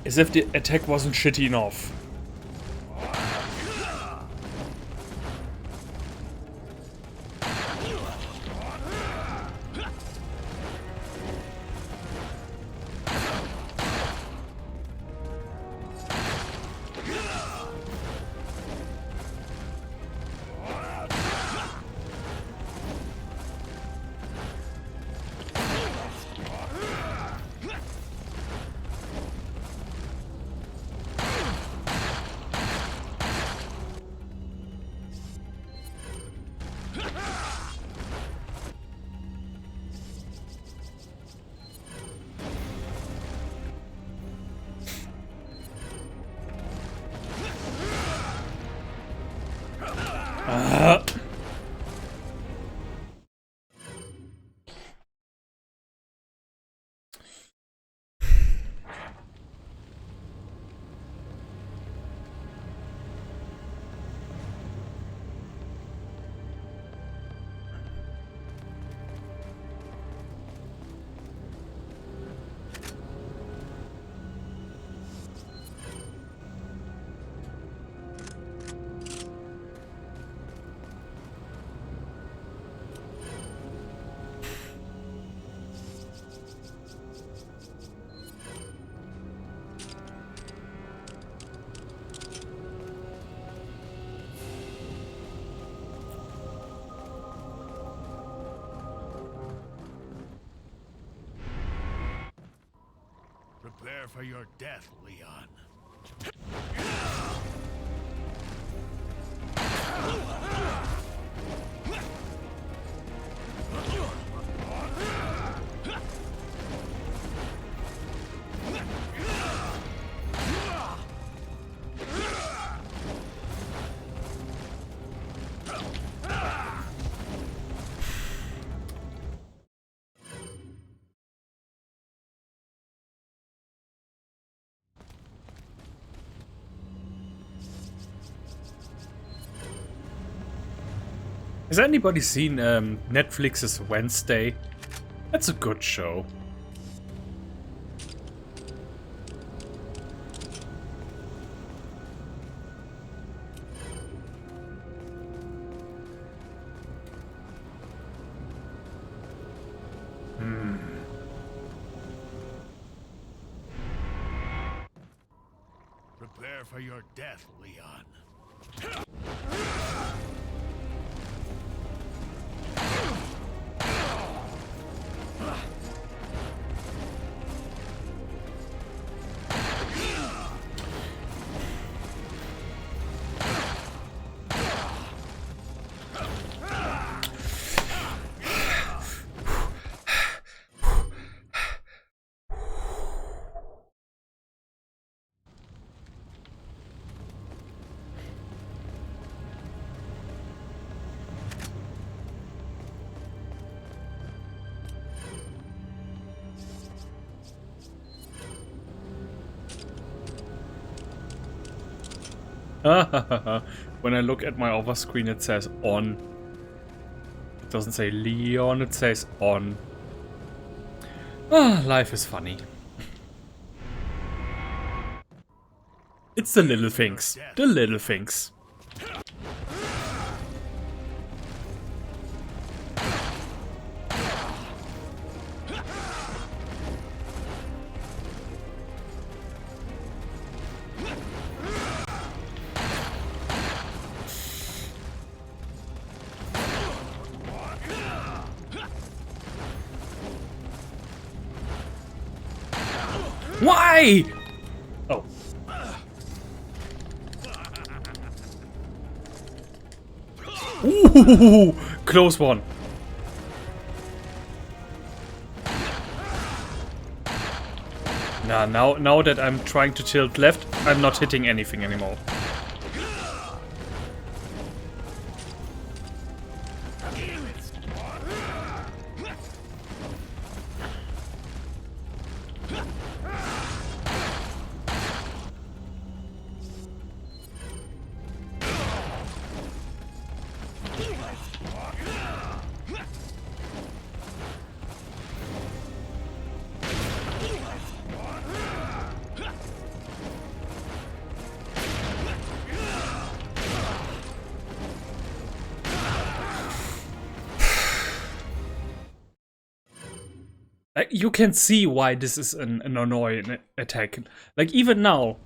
As if the attack wasn't shitty enough. Prepare for your death, Leon. Has anybody seen Netflix's Wednesday? That's a good show. Prepare for your death, Leon. When I look at my other screen, it says on. It doesn't say Leon, it says on. Ah, life is funny. It's the little things. The little things. Why? Oh. Ooh, close one. Nah, now that I'm trying to tilt left, I'm not hitting anything anymore. Like, you can see why this is an annoying attack. Like, even now,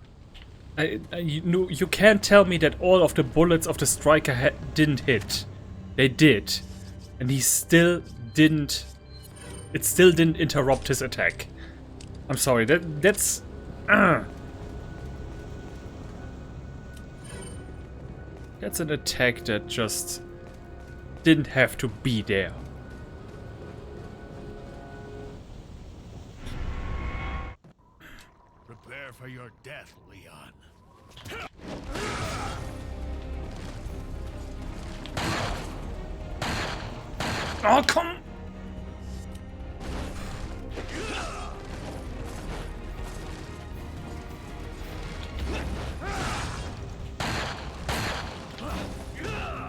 you can't tell me that all of the bullets of the striker didn't hit. They did. And he still didn't... It still didn't interrupt his attack. I'm sorry, that's... That's an attack that just didn't have to be there. Prepare for your death, Leon. Oh, come...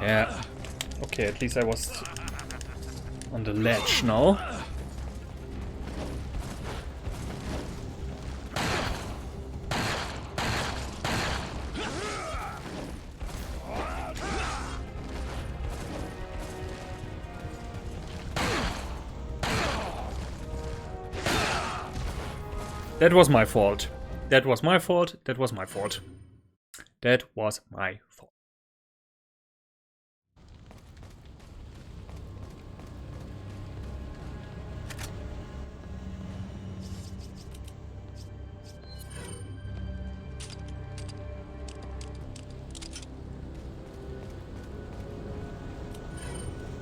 Yeah. Okay, at least I was on the ledge now. That was my fault. That was my fault. That was my fault. That was my fault.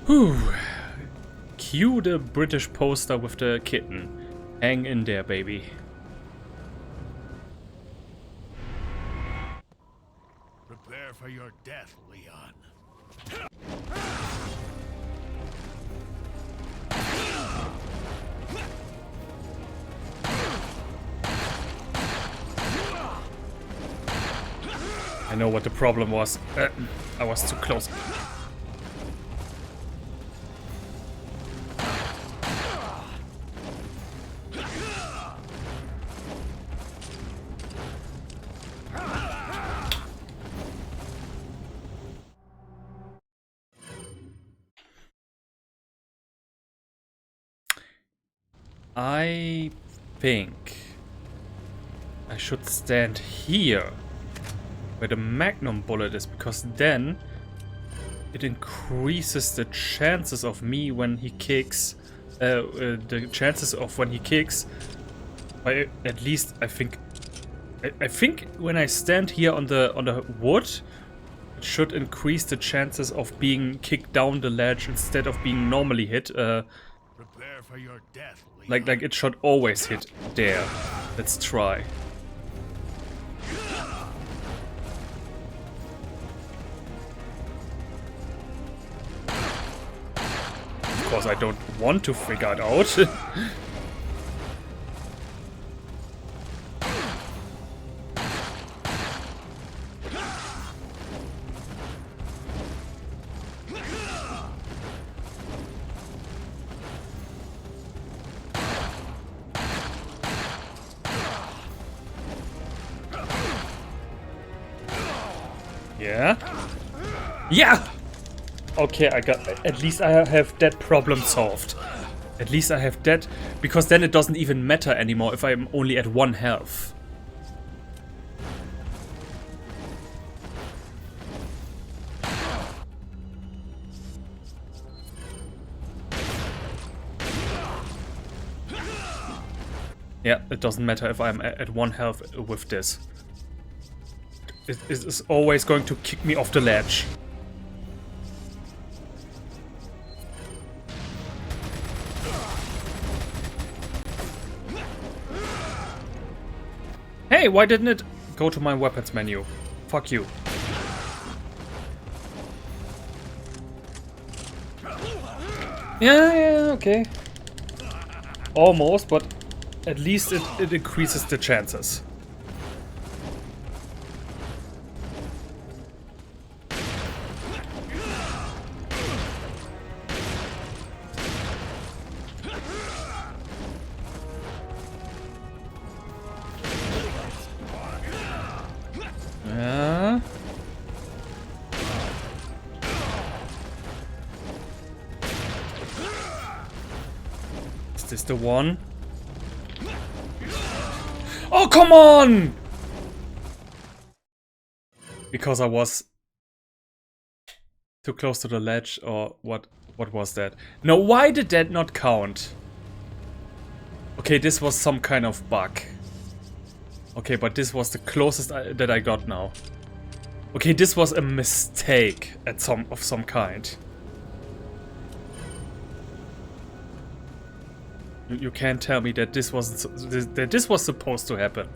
Whew. Cue the British poster with the kitten. Hang in there, baby. Prepare for your death, Leon. I know what the problem was. I was too close. I think I should stand here where the magnum bullet is, because then it increases the chances of me when he kicks, the chances of when he kicks by at least, I think when I stand here on the wood, it should increase the chances of being kicked down the ledge instead of being normally hit. Prepare for your death, Leon. Like it should always hit there. Let's try. Of course, I don't want to figure it out. Yeah. Yeah! Okay, I got... At least I have that problem solved. At least I have that, because then it doesn't even matter anymore if I'm only at 1 health. Yeah, it doesn't matter if I'm at 1 health with this. It is always going to kick me off the ledge. Hey, why didn't it go to my weapons menu? Fuck you. Yeah, okay. Almost, but at least it increases the chances. Yeah. this the one? Oh, come on! Because I was too close to the ledge, or what was that? No, why did that not count? Okay, this was some kind of bug. Okay, but this was the closest that I got now. Okay, this was a mistake of some kind. You can't tell me that this wasn't that this was supposed to happen.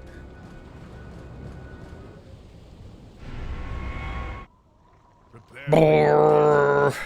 Brrr.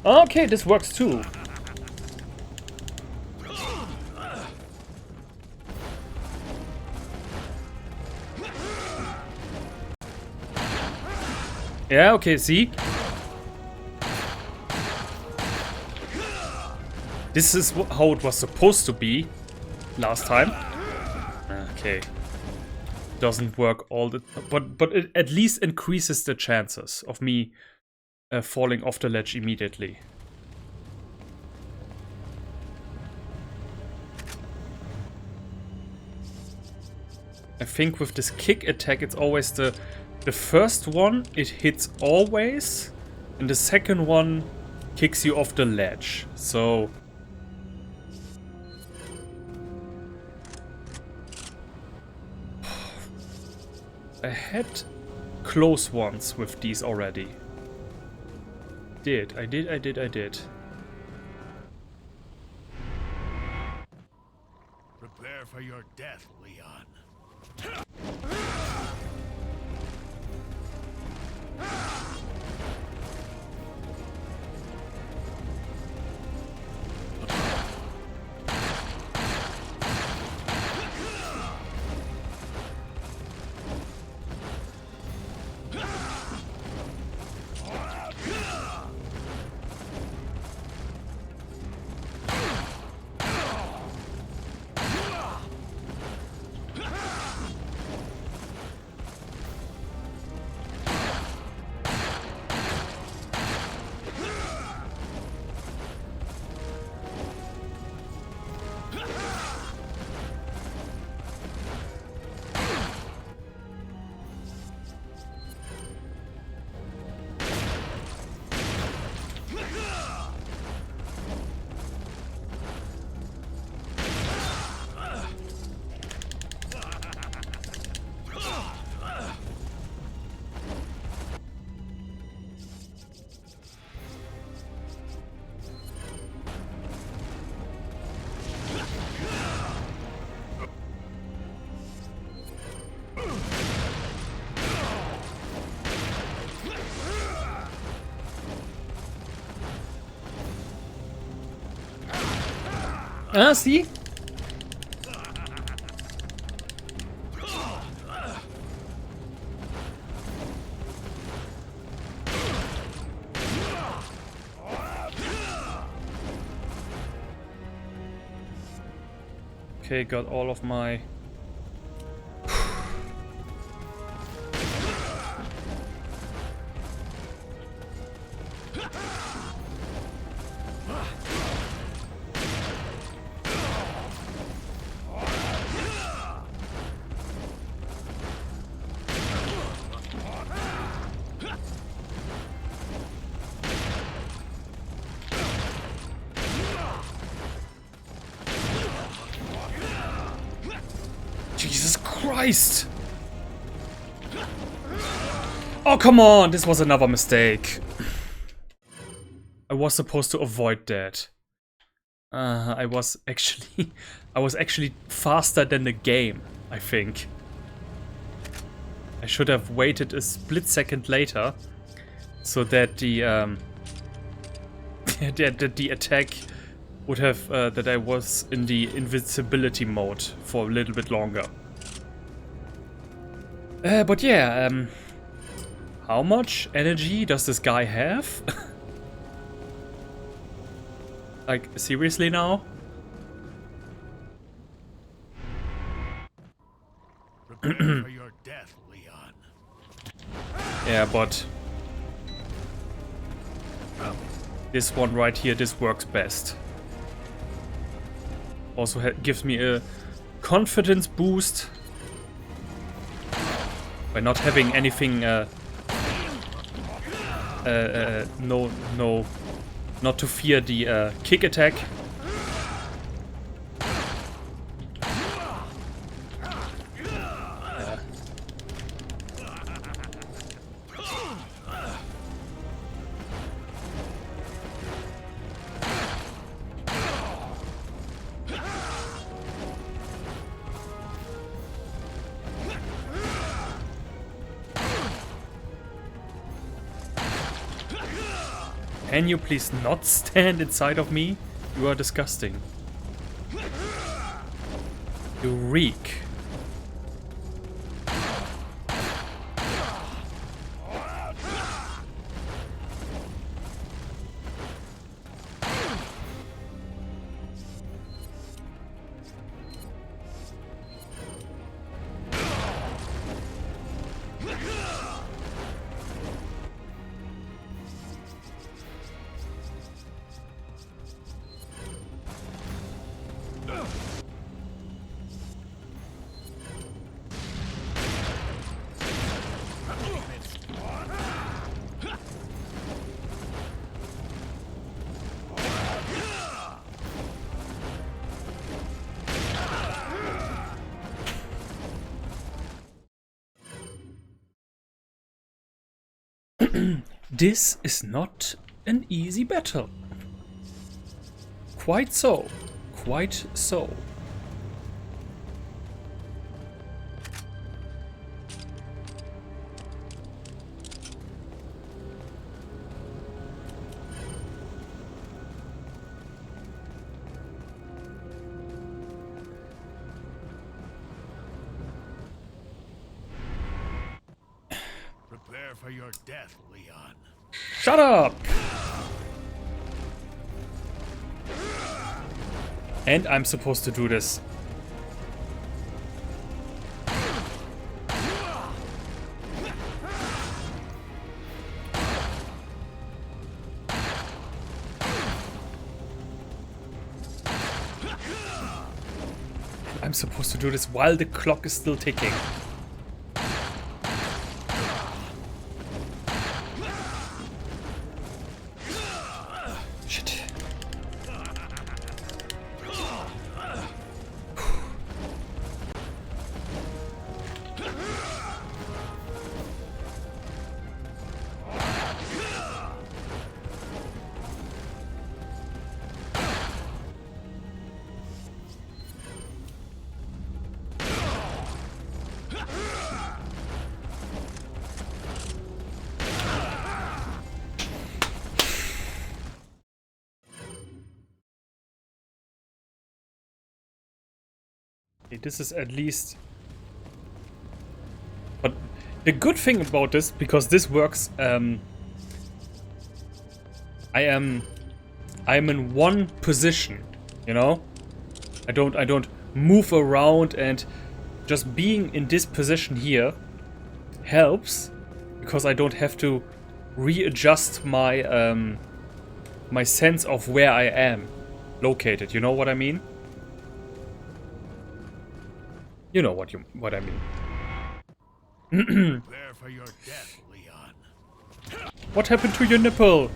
Okay, this works too. Yeah, okay, see? This is how it was supposed to be last time. Okay. Doesn't work all the... But it at least increases the chances of me falling off the ledge immediately. I think with this kick attack, it's always the first one, it hits always, and the second one kicks you off the ledge. So I had close ones with these already. I did. Prepare for your death, Leon. Ah, see? Okay, got all of my... Jesus Christ! Oh, come on! This was another mistake. I was supposed to avoid that. I was actually faster than the game, I think. I should have waited a split second later, so that the the attack would have that I was in the invincibility mode for a little bit longer. But yeah, how much energy does this guy have? Like, seriously now? Prepare for your death, Leon. Yeah, but this one right here, this works best. Also gives me a confidence boost by not having anything. Not to fear the kick attack. Can you please not stand inside of me? You are disgusting. You reek. This is not an easy battle. Quite so. Quite so. Prepare for your death, Leon. Shut up! And I'm supposed to do this. I'm supposed to do this while the clock is still ticking. Shit. Okay, this is at least... But the good thing about this, because this works, I'm in one position, you know? I don't move around, and just being in this position here helps, because I don't have to readjust my my sense of where I am located. You know what I mean? You know what I mean. Prepare for your death, Leon. What happened to your nipple?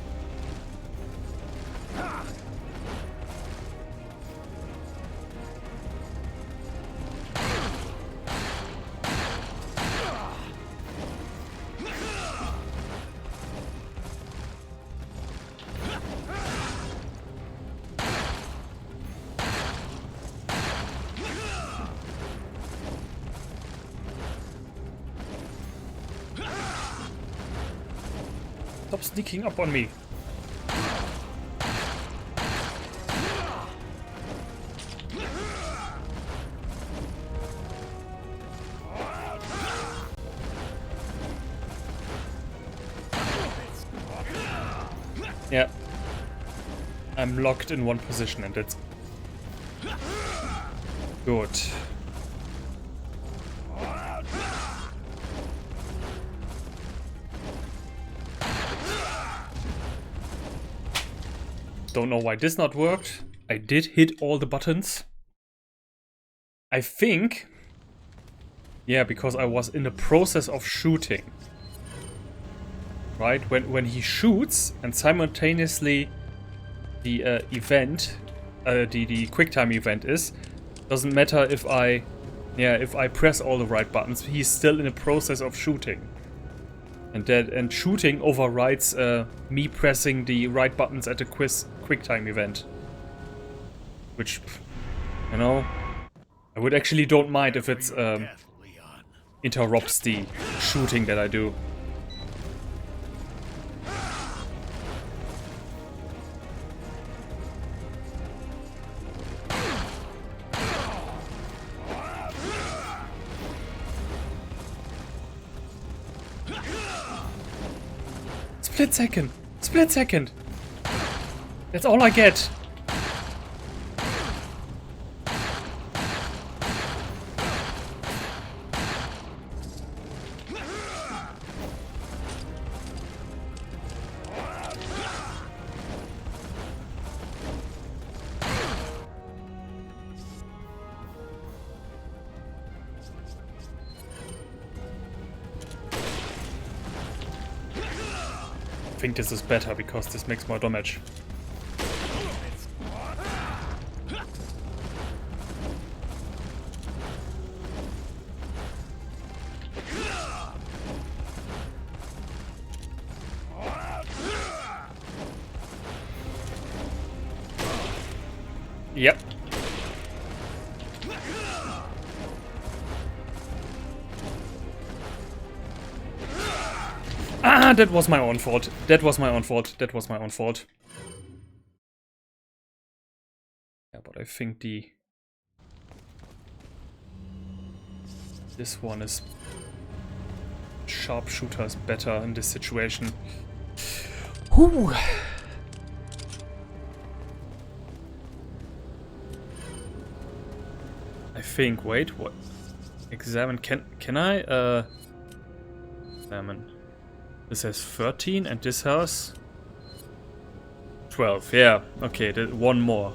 Stop sneaking up on me. I'm locked in one position and it's good. Don't know why this not worked. I did hit all the buttons. I think... Yeah, because I was in the process of shooting. Right? When he shoots and simultaneously the event, the QuickTime event is, doesn't matter if I press all the right buttons, he's still in the process of shooting. And shooting overrides me pressing the right buttons at the QuickTime event. Which, you know, I would actually don't mind if it's interrupts the shooting that I do. Split second! Split second! That's all I get! I think this is better because this makes more damage. Yep. Ah, that was my own fault. That was my own fault. That was my own fault. Yeah, but I think this one is... Sharpshooter is better in this situation. Whew. I think, wait, what? Examine, can I, examine. This has 13 and this has 12. Yeah, okay, one more.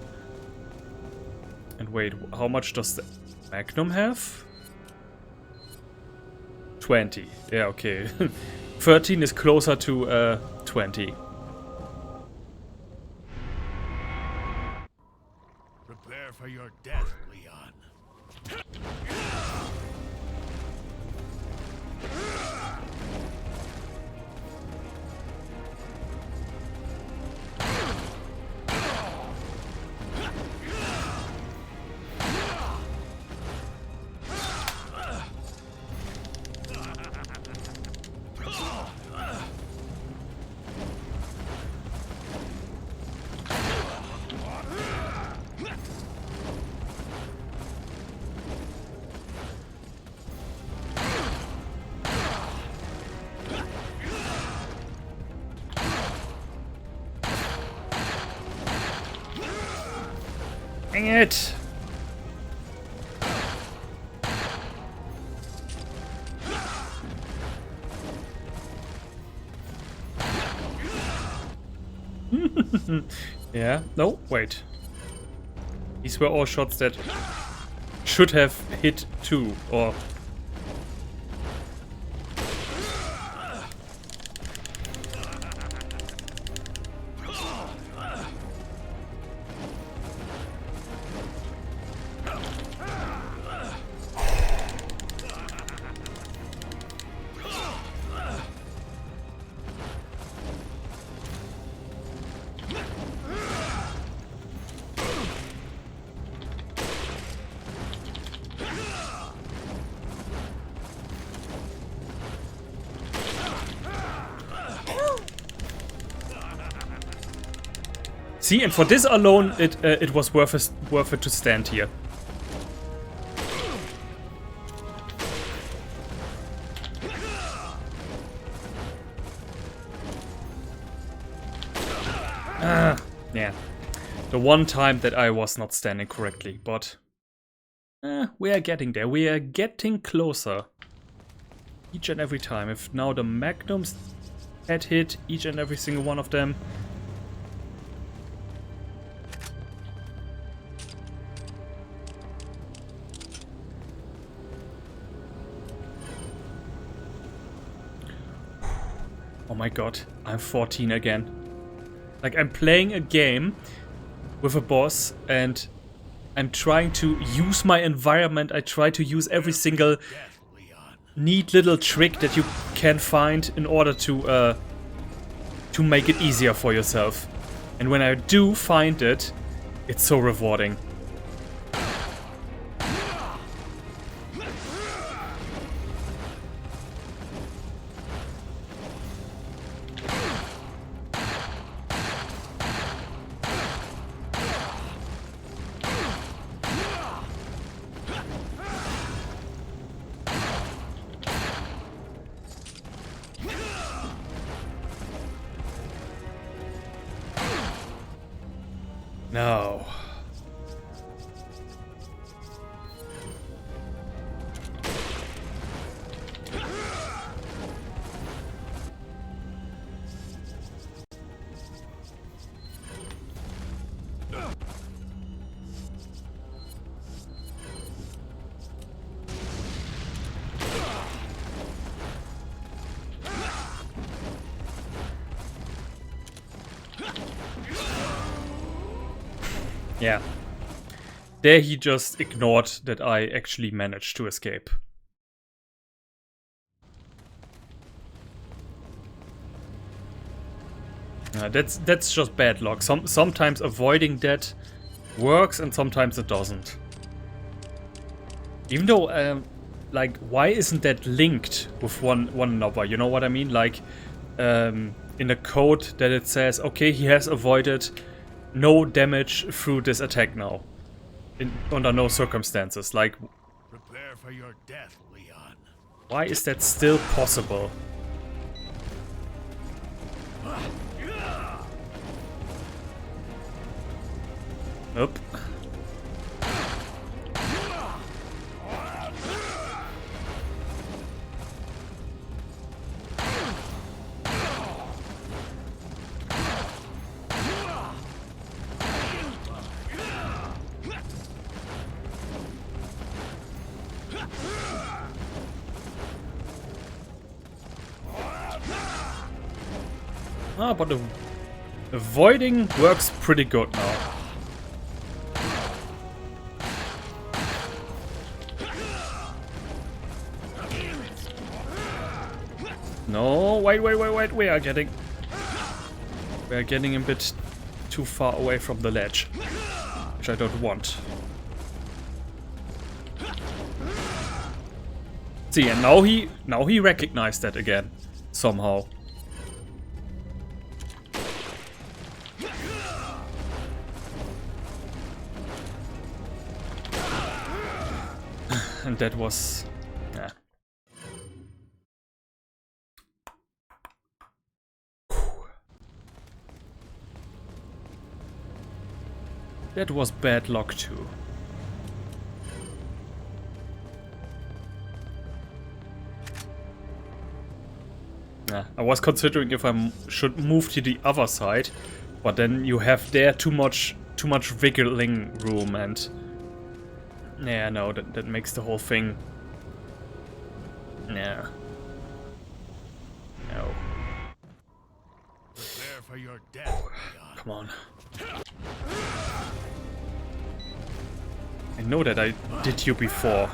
And wait, how much does the Magnum have? 20. Yeah, okay. 13 is closer to 20. Prepare for your death, Leon. Dang it! Yeah, no, wait. These were all shots that should have hit 2, or... See, and for this alone, it was worth it to stand here. Yeah. The one time that I was not standing correctly, but we are getting there. We are getting closer. Each and every time. If now the magnums had hit each and every single one of them. Oh my god, I'm 14 again. Like, I'm playing a game with a boss and I'm trying to use my environment. I try to use every single neat little trick that you can find in order to make it easier for yourself. And when I do find it, it's so rewarding. No. Yeah. There he just ignored that I actually managed to escape. That's just bad luck. Sometimes avoiding that works and sometimes it doesn't. Even though, like, why isn't that linked with one another? You know what I mean? Like, in the code that it says, okay, he has avoided no damage through this attack now. Under no circumstances. Like, Prepare for your death, Leon. why is that still possible? Nope. Ah, but avoiding works pretty good now. No, wait, we are getting a bit too far away from the ledge, which I don't want. See, and now he recognized that again, somehow. And that was... yeah. That was bad luck too. I was considering if I should move to the other side, but then you have there too much wiggling room, and yeah, no, that makes the whole thing. Yeah. No. Prepare for your death, Leon. Come on. I know that I did you before.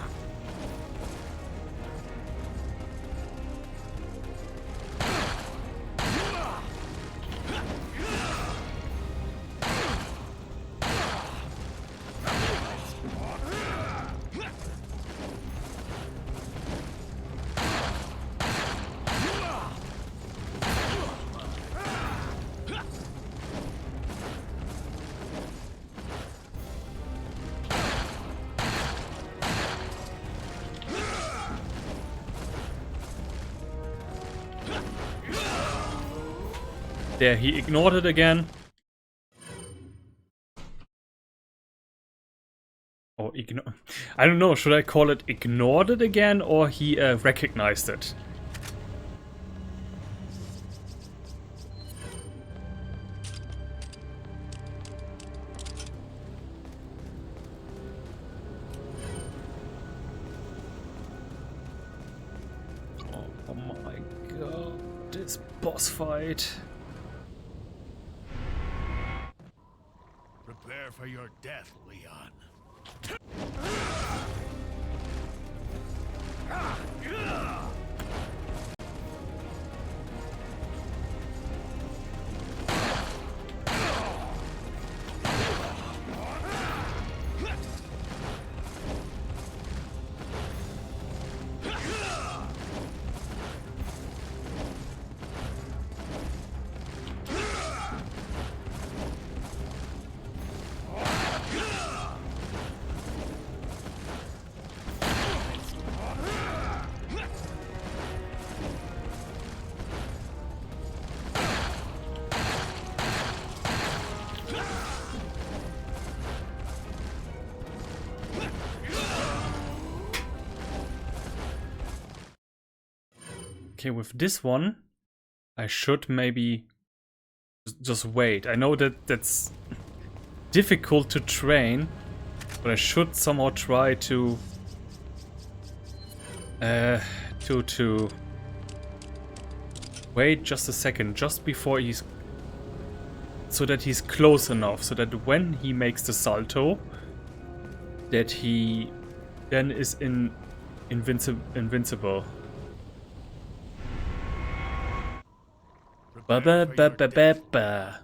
There, he ignored it again. Or ignore. I don't know, should I call it ignored it again or he recognized it? Oh my god, this boss fight. Prepare for your death, Leon. Okay, with this one, I should maybe just wait. I know that that's difficult to train, but I should somehow try to wait just a second, just before he's, so that he's close enough, so that when he makes the salto, that he then is invincible. Ba ba ba ba ba ba.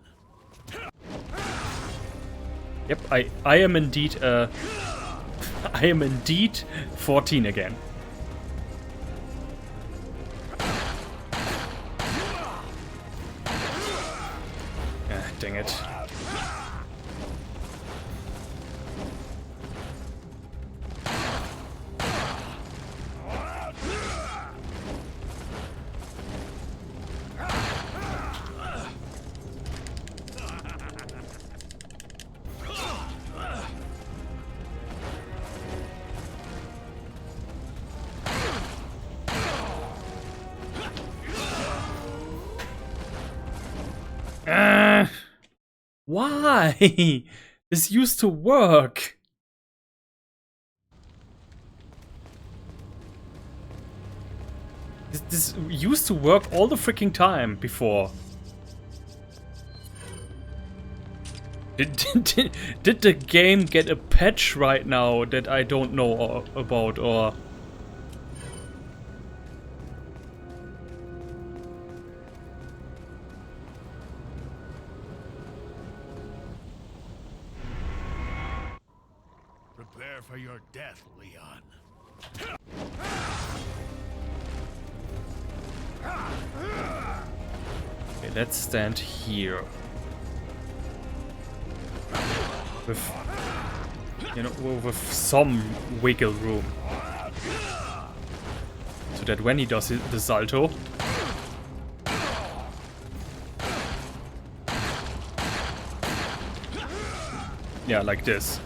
Yep, I am indeed I am indeed 14 again. Ah, dang it. Why? This used to work. This used to work all the freaking time before. Did the game get a patch right now that I don't know about, or... Prepare for your death, Leon. Okay, let's stand here. With, you know, with some wiggle room. So that when he does the salto... Yeah, like this.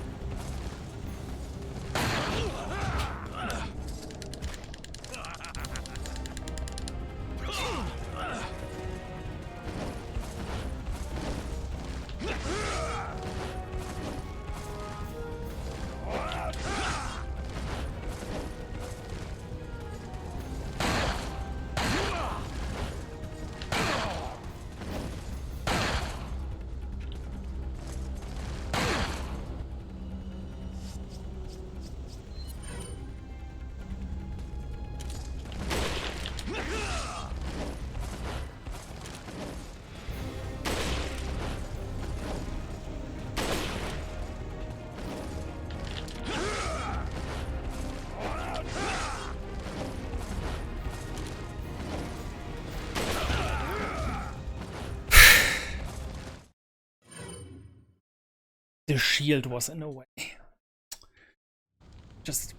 The shield was in the way. Just...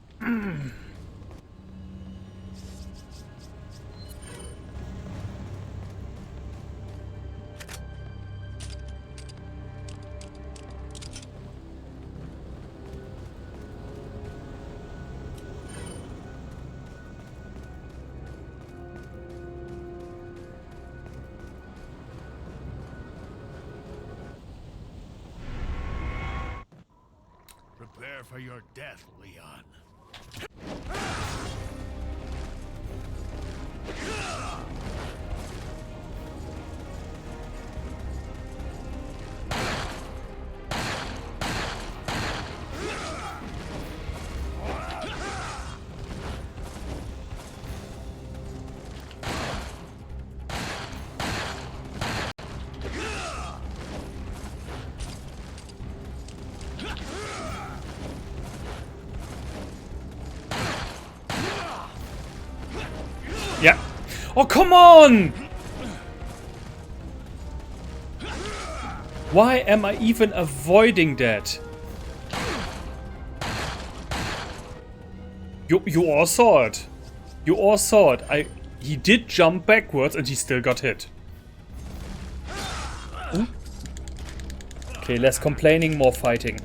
Prepare for your death, Leon. Yeah. Oh, come on! Why am I even avoiding that? You all saw it. You all saw it. He did jump backwards and he still got hit. Ooh. Okay, less complaining, more fighting.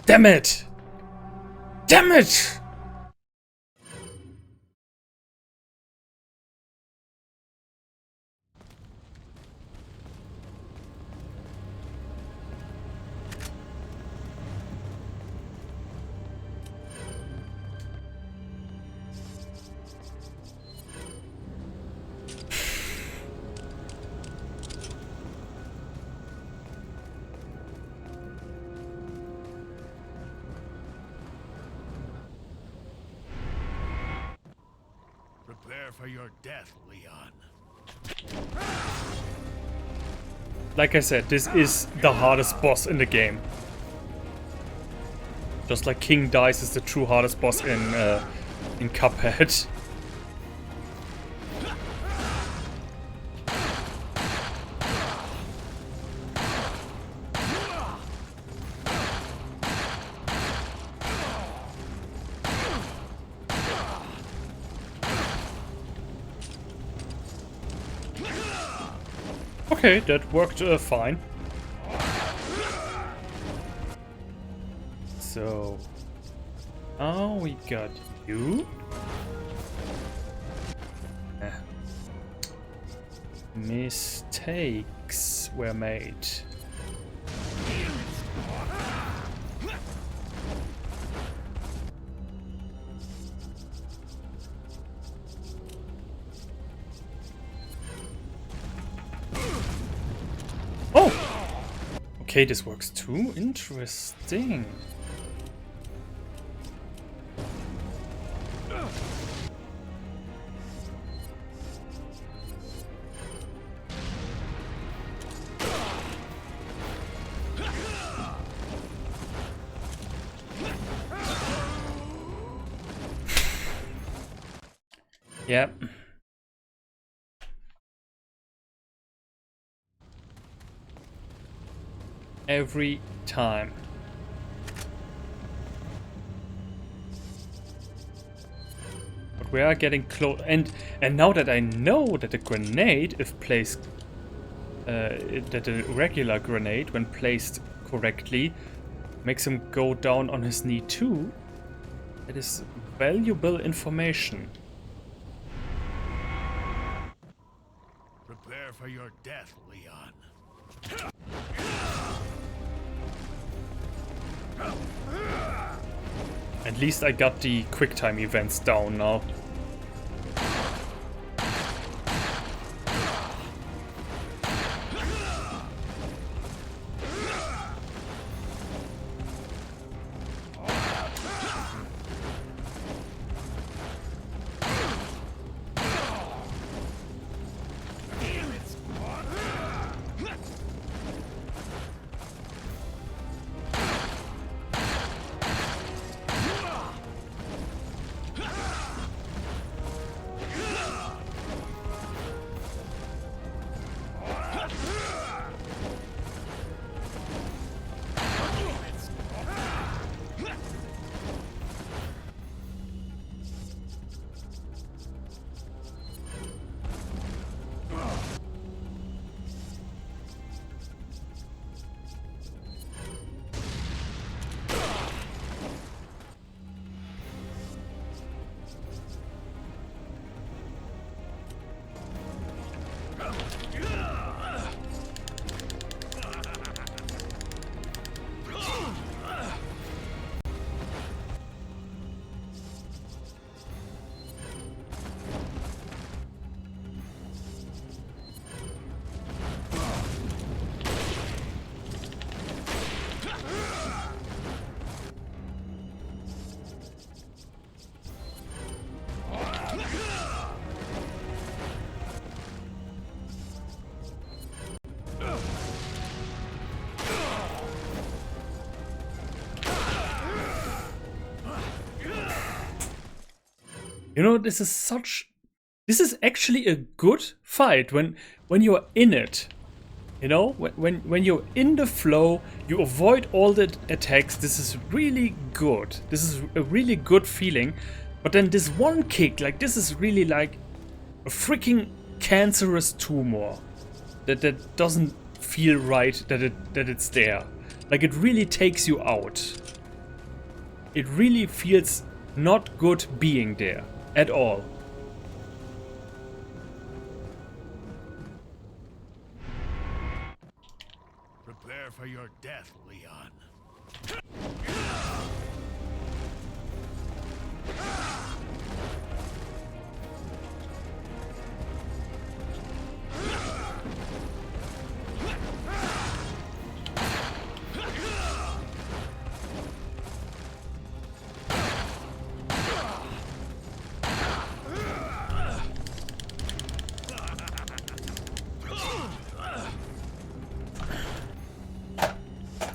Damn it! Damn it! Prepare for your death, Leon. Like I said, this is the hardest boss in the game. Just like King Dice is the true hardest boss in Cuphead. Okay, that worked fine. So, oh, we got you. Mistakes were made. Oh! Okay, this works too. Interesting. Yep. Every time. But we are getting close, and now that I know that the grenade, if placed, that a regular grenade, when placed correctly, makes him go down on his knee too, that is valuable information. Prepare for your death, Leon. At least I got the QuickTime events down now. You know, this is actually a good fight when you're in it. You know, when you're in the flow, you avoid all the attacks. This is really good. This is a really good feeling. But then this one kick, like this is really like a freaking cancerous tumor that doesn't feel right that it's there. Like it really takes you out. It really feels not good being there at all. Prepare for your death, Leon.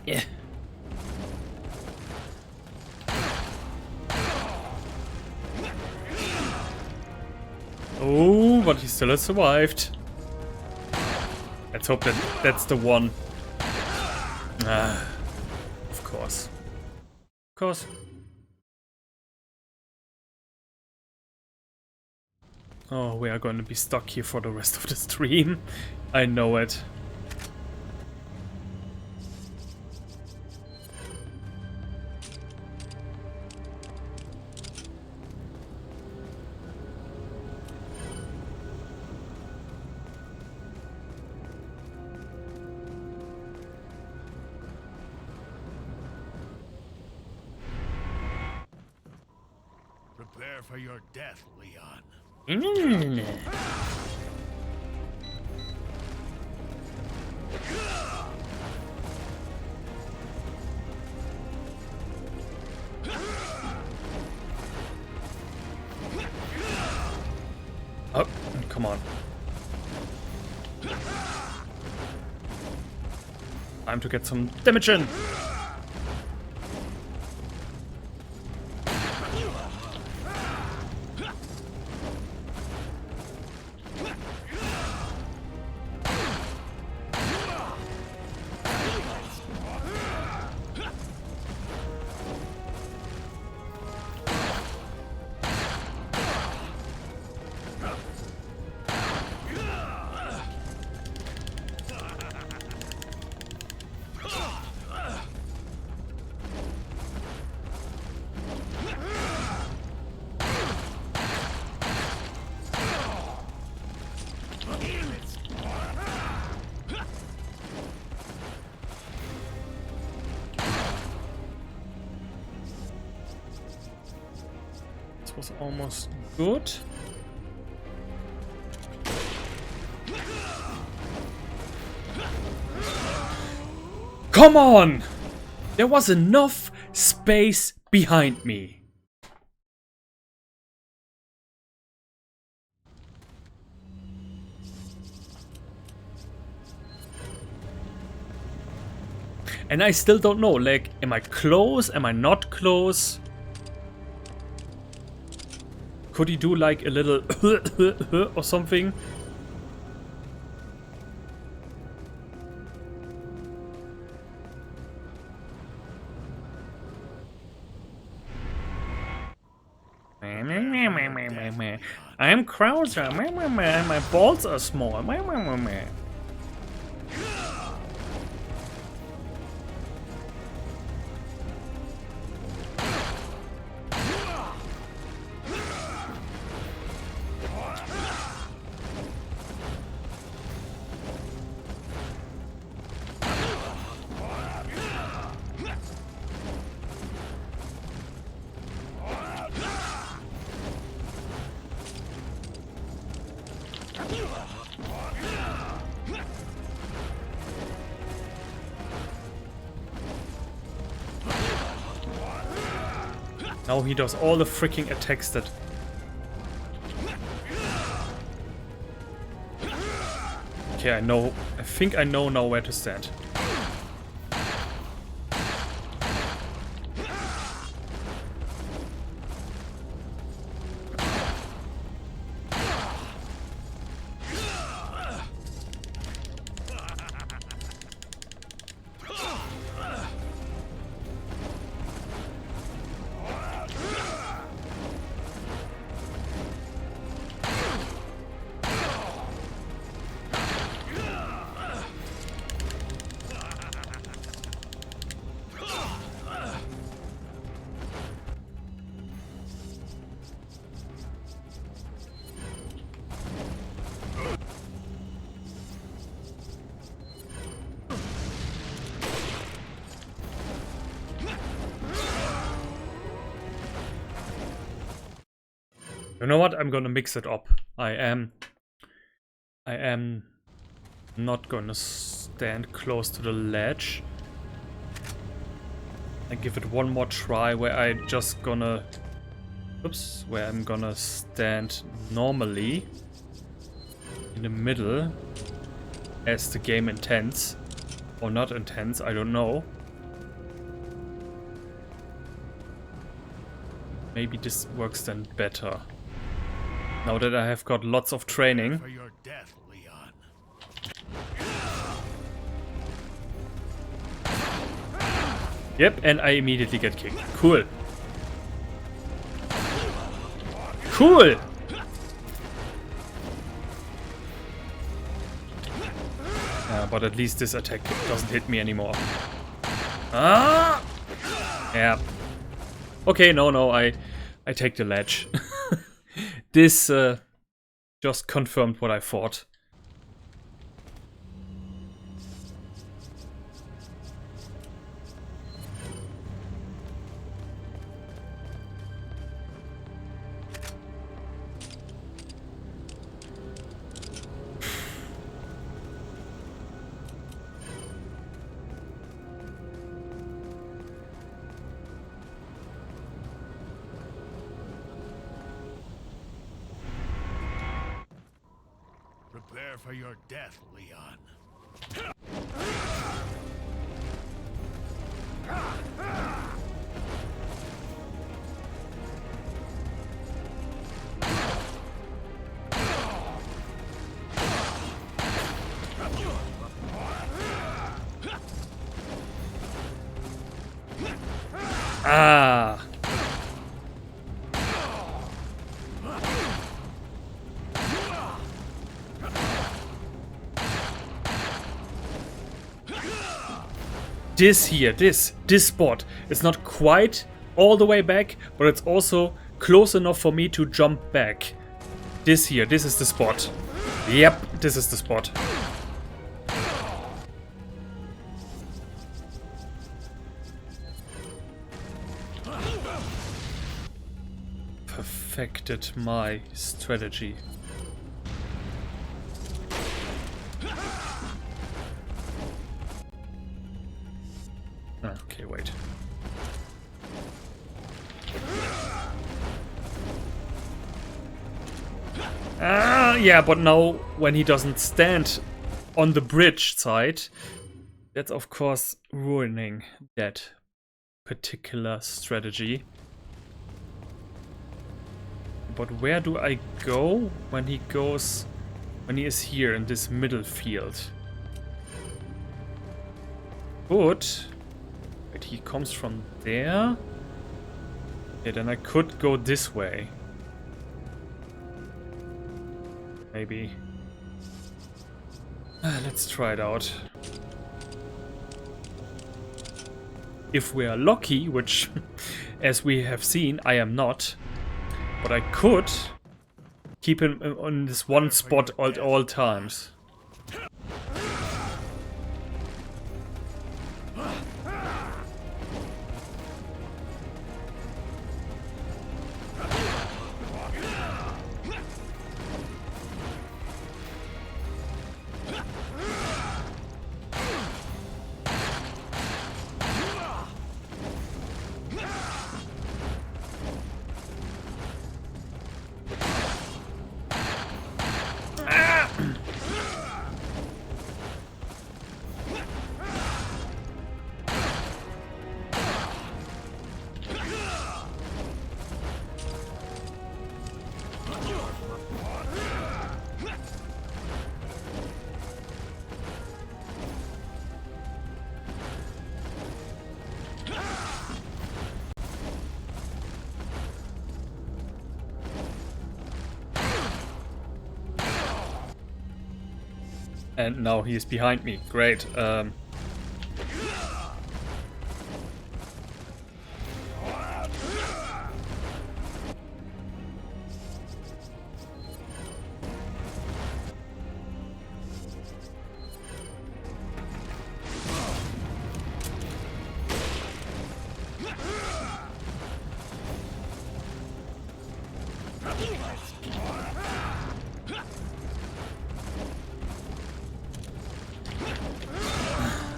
Yeah. Oh, but he still has survived. Let's hope that's the one. Ah, of course. Of course. Oh, we are going to be stuck here for the rest of the stream. I know it. Prepare for your death, Leon. Oh, come on. Time to get some damage in. Was almost good. Come on! There was enough space behind me. And I still don't know, like, am I close? Am I not close? Could he do like a little or something? I'm Krauser. My balls are small. Now he does all the freaking attacks that... Okay, I know. I think I know now where to stand. You know what? I'm gonna mix it up. I am not gonna stand close to the ledge. I give it one more try where I just gonna... Oops. Where I'm gonna stand normally in the middle as the game intends. Or not intense, I don't know. Maybe this works then better. Now that I have got lots of training. For your death, Leon. Yep, and I immediately get kicked. Cool. Cool! But at least this attack doesn't hit me anymore. Ah! Yeah. Okay, no, I take the ledge. This just confirmed what I thought. Prepare for your death, Leon. Ah! This here, this spot, it's not quite all the way back, but it's also close enough for me to jump back. This here, this is the spot. Yep, this is the spot. Perfected my strategy. Okay, wait. Ah, yeah, but now when he doesn't stand on the bridge side, that's of course ruining that particular strategy. But where do I go when he is here in this middle field? Good. Wait, he comes from there? Okay, then I could go this way. Maybe. Let's try it out. If we are lucky, which, as we have seen, I am not. But I could keep him on this one spot at all times. And now he is behind me. Great.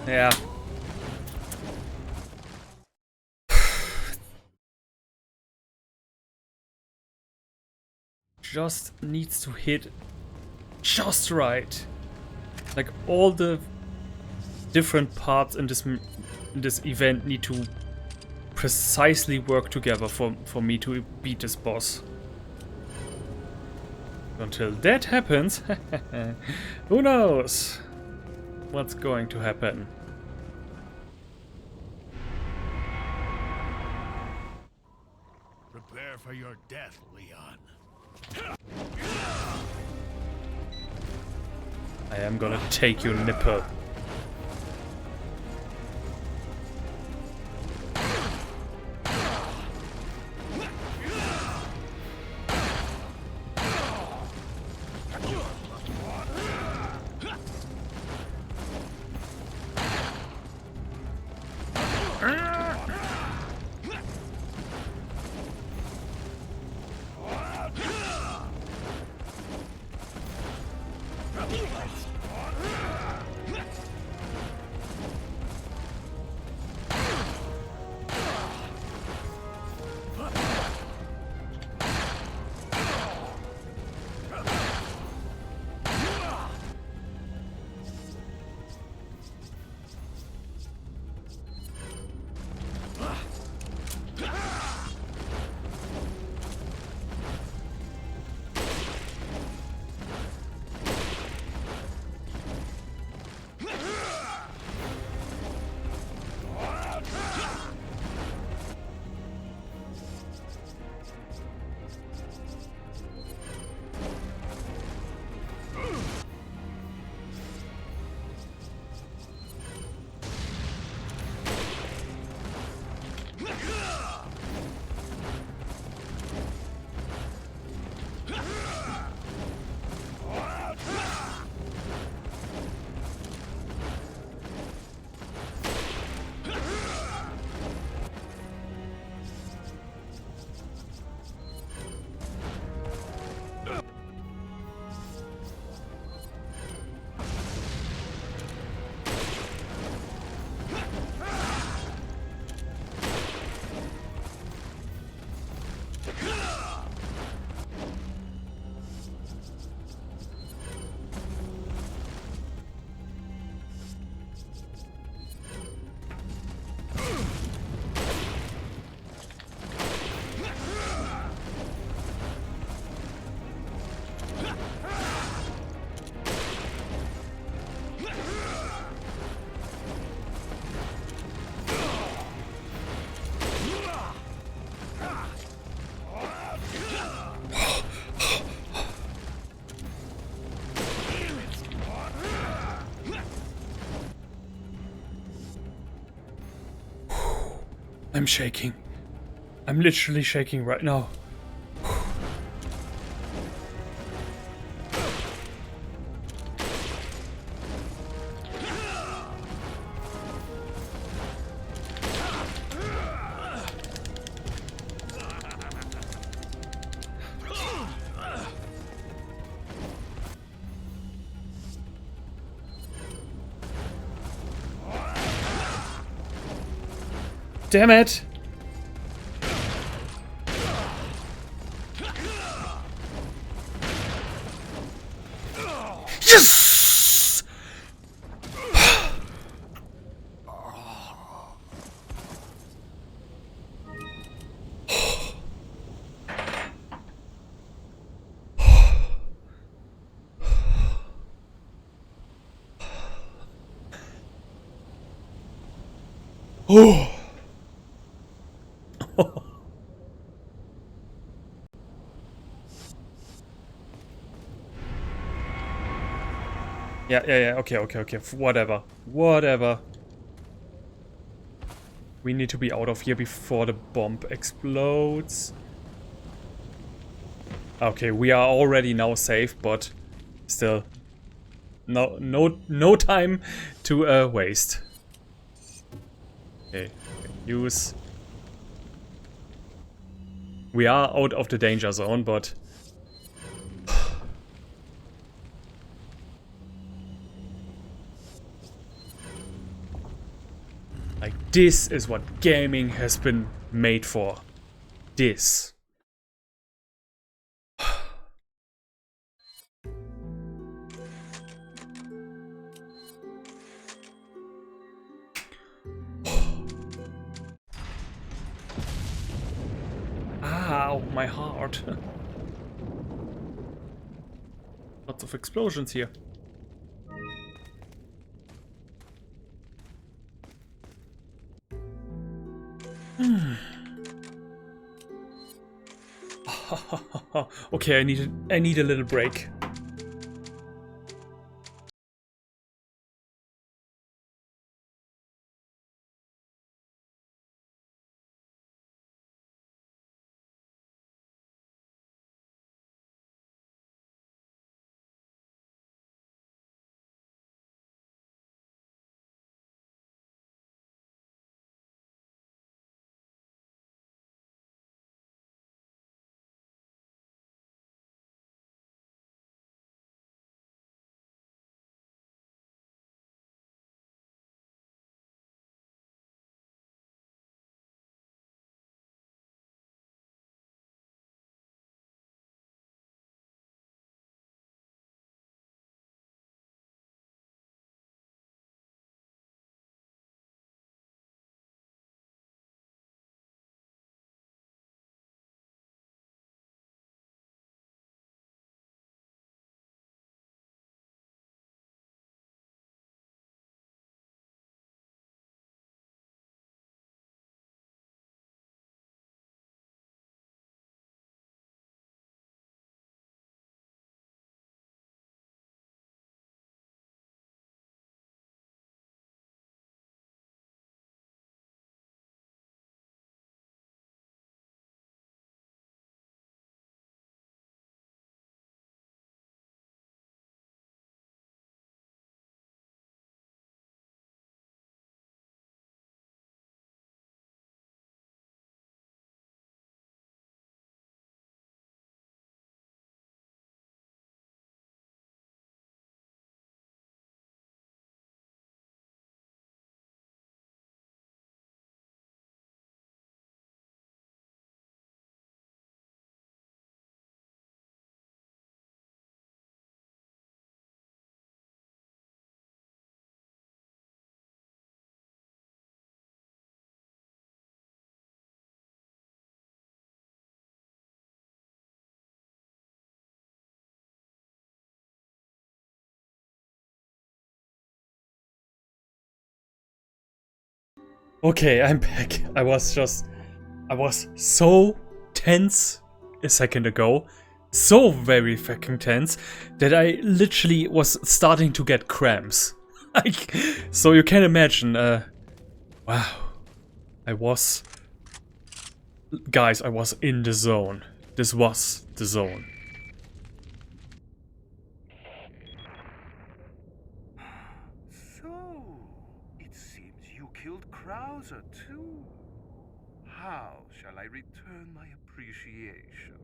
Yeah. Just needs to hit just right. Like all the different parts in this event need to precisely work together for me to beat this boss. Until that happens, who knows what's going to happen. Prepare for your death, Leon. I am gonna take your nipple. I'm shaking. I'm literally shaking right now. Damn it! Yes! Oh. Yeah. Okay. Whatever. We need to be out of here before the bomb explodes. Okay, we are already now safe, but still, no time to waste. Okay, use. We are out of the danger zone, but Like, this is what gaming has been made for. This. Ow, my heart. Lots of explosions here. Okay, I need a little break. Okay, I'm back. I was so tense a second ago. So very fucking tense that I literally was starting to get cramps. Like, so you can imagine, wow. Guys, I was in the zone. This was the zone. So, it seems you killed Krauser too. How shall I return my appreciation?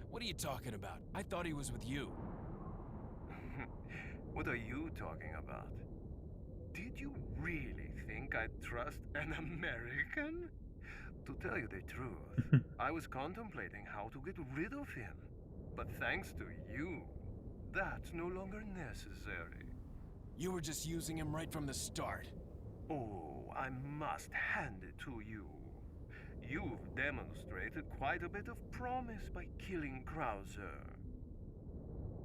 What are you talking about? I thought he was with you. What are you talking about? Did you really think I'd trust an American? To tell you the truth, I was contemplating how to get rid of him. But thanks to you, that's no longer necessary. You were just using him right from the start. Oh, I must hand it to you. You've demonstrated quite a bit of promise by killing Krauser.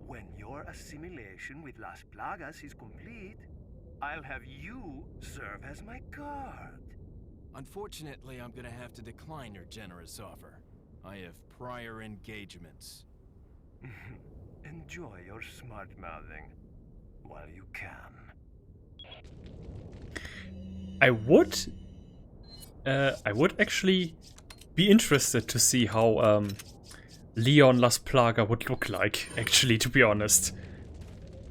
When your assimilation with Las Plagas is complete, I'll have you serve as my guard. Unfortunately, I'm gonna have to decline your generous offer. I have prior engagements. Enjoy your smart-mouthing while you can. I would actually be interested to see how Leon Las Plaga would look like, actually, to be honest.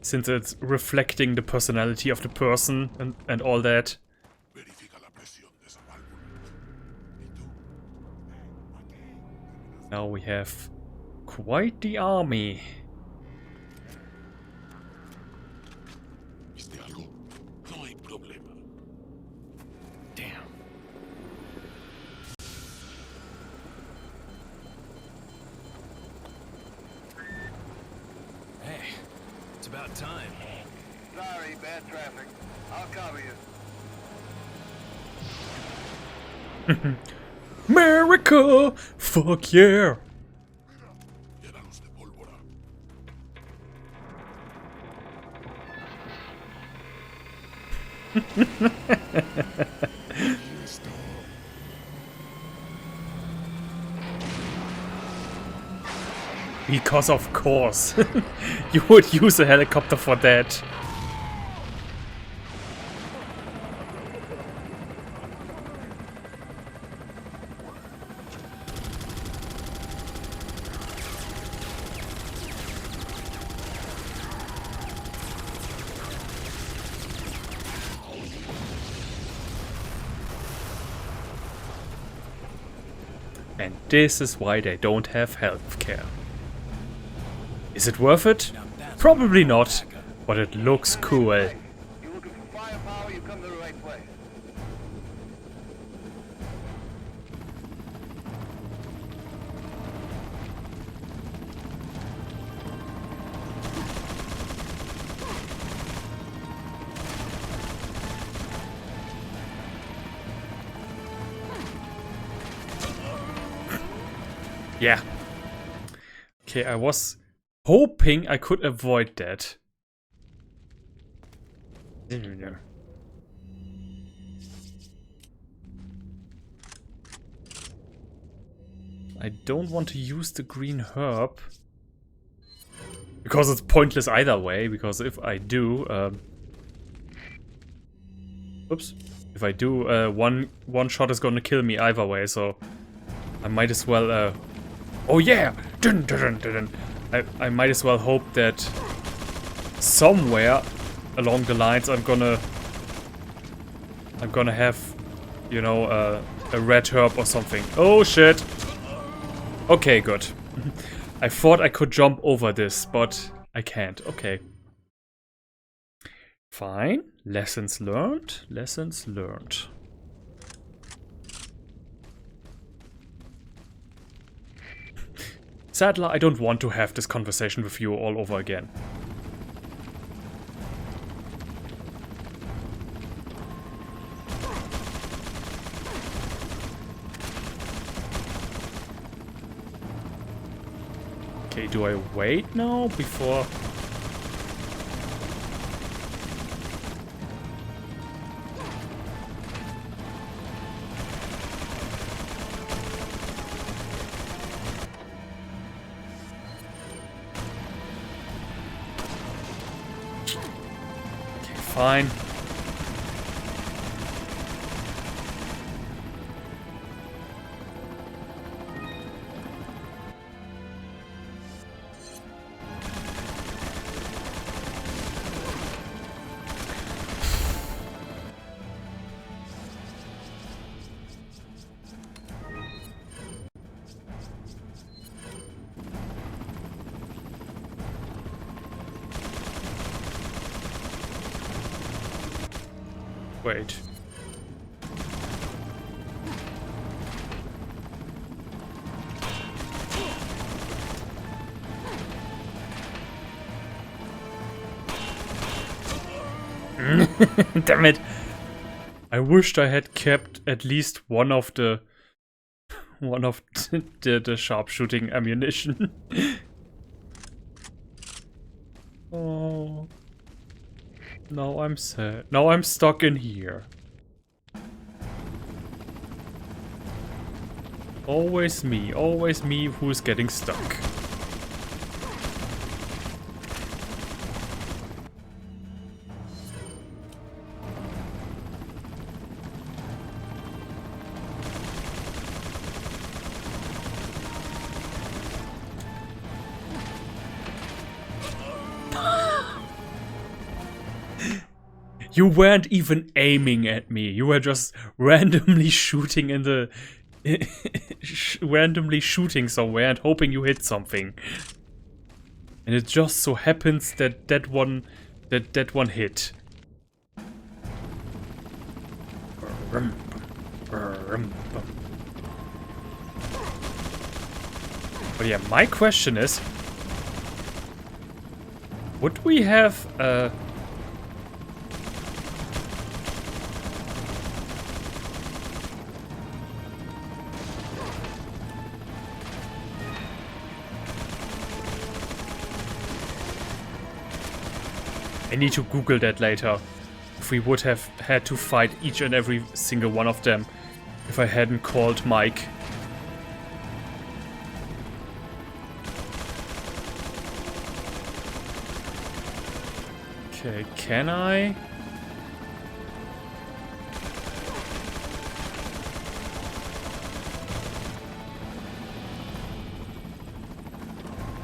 Since it's reflecting the personality of the person and all that. Now we have quite the army. about time. Sorry, bad traffic. I'll cover you. America! Fuck yeah! Because of course. You would use a helicopter for that. And this is why they don't have healthcare. Is it worth it? Probably not, but it looks cool. You looking for firepower, you come to the right place. Yeah. Okay, I was hoping I could avoid that. I don't want to use the green herb. Because it's pointless either way, because if I do... oops. If I do, one shot is gonna kill me either way, so... I might as well, oh yeah! Dun, dun, dun, dun. I might as well hope that somewhere along the lines I'm gonna have, you know, a red herb or something. Oh shit! Okay, good. I thought I could jump over this, but I can't. Okay. Fine. Lessons learned. Lessons learned. Sadler, I don't want to have this conversation with you all over again. Okay, do I wait now before... Fine. Wait. Damn it. I wished I had kept at least one of the sharpshooting ammunition. Oh. Now I'm sad. Now I'm stuck in here. Always me who's getting stuck. You weren't even aiming at me. You were just randomly shooting in the... randomly shooting somewhere and hoping you hit something. And it just so happens that that one hit. But yeah, my question is... Would we have I need to Google that later. If we would have had to fight each and every single one of them if I hadn't called Mike. Okay, can I?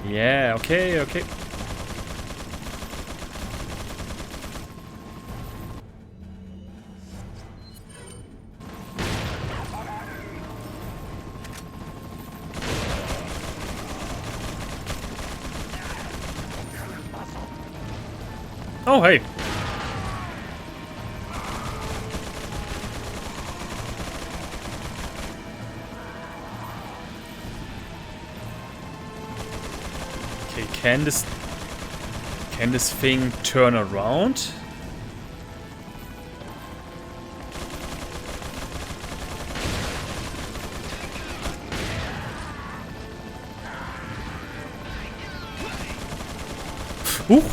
Yeah, okay, okay. Oh, hey. Okay, can this thing turn around? Ooh.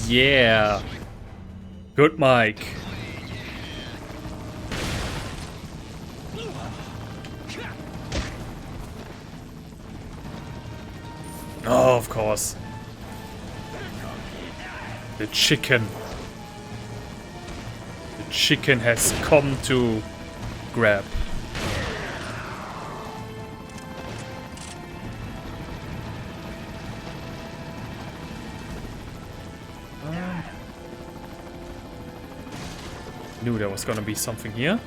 Yeah. Good, Mike. Oh, of course. The chicken. The chicken has come to grab. Knew there was gonna be something here.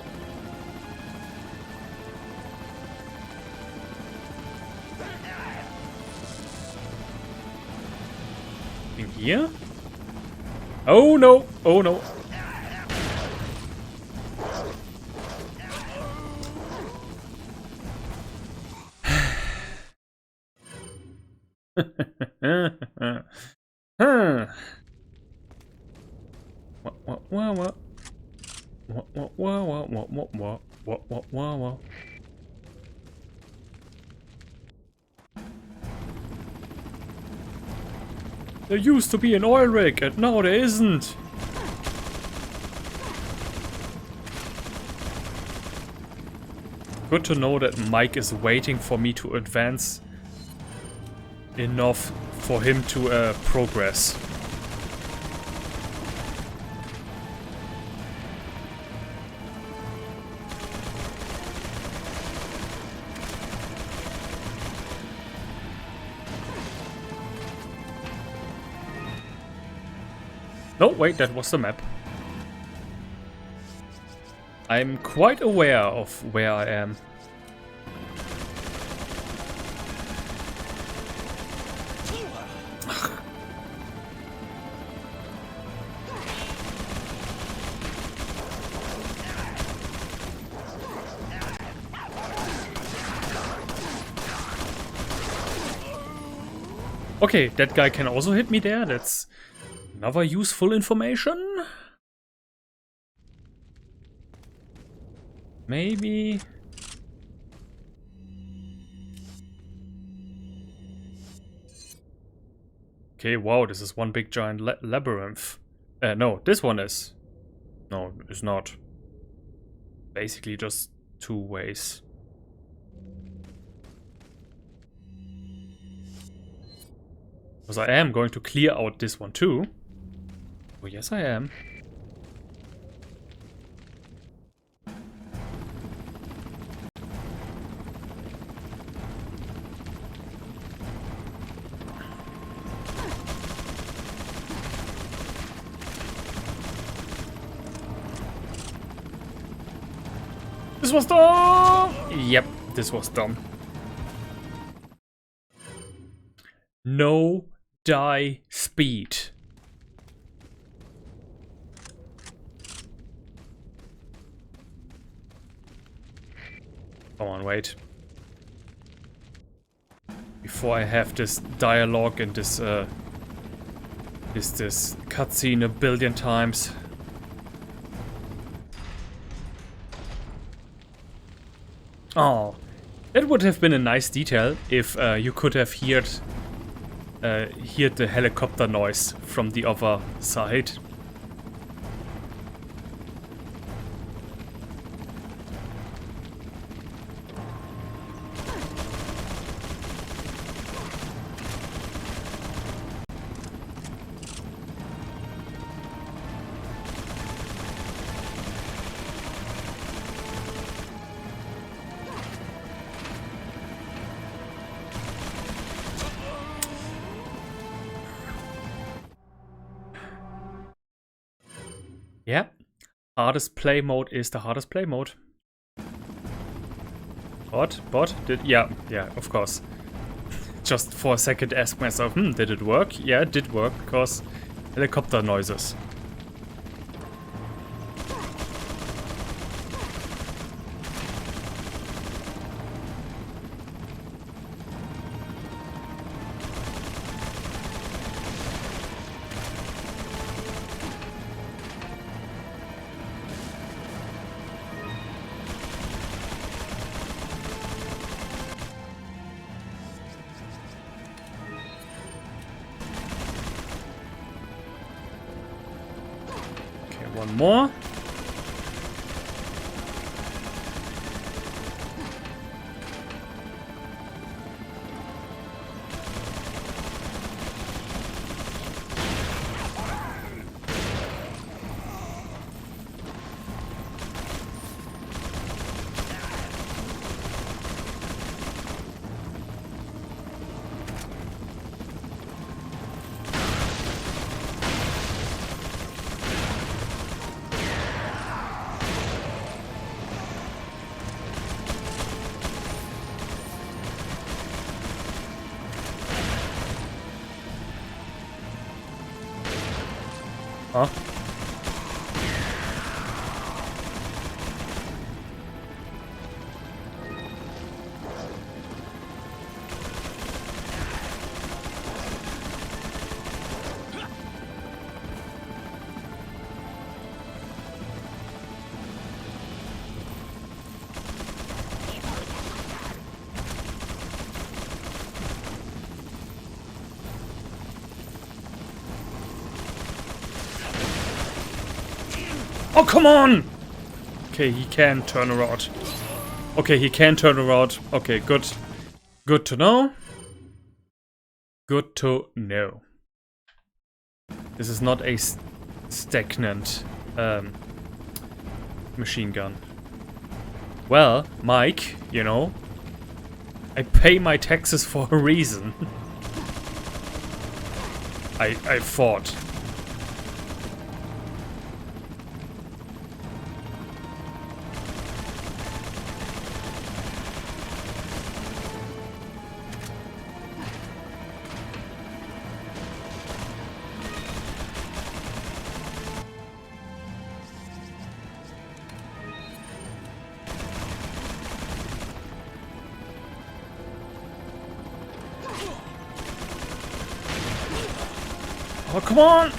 In here? Oh no! Oh no! Huh. What? What? There used to be an oil rig, and now there isn't. Good to know that Mike is waiting for me to advance enough for him to progress. No, wait, that was the map. I'm quite aware of where I am. Okay, that guy can also hit me there. That's another useful information. Maybe. Okay, wow, this is one big giant labyrinth. No, this one is. No, it's not. Basically just two ways. Because I am going to clear out this one too. Oh, yes I am. This was dumb! Yep, this was dumb. No die speed. Come on, wait. Before I have this dialogue and this cutscene a billion times. Oh, that would have been a nice detail if you could have heard the helicopter noise from the other side. Yeah, hardest play mode is the hardest play mode. What? Yeah, of course. Just for a second ask myself, did it work? Yeah, it did work, because helicopter noises. One more. Huh? Oh, come on! Okay, he can turn around. Okay, he can turn around. Okay, good. Good to know. Good to know. This is not a stagnant machine gun. Well, Mike, you know, I pay my taxes for a reason. I fought. Oh, come on!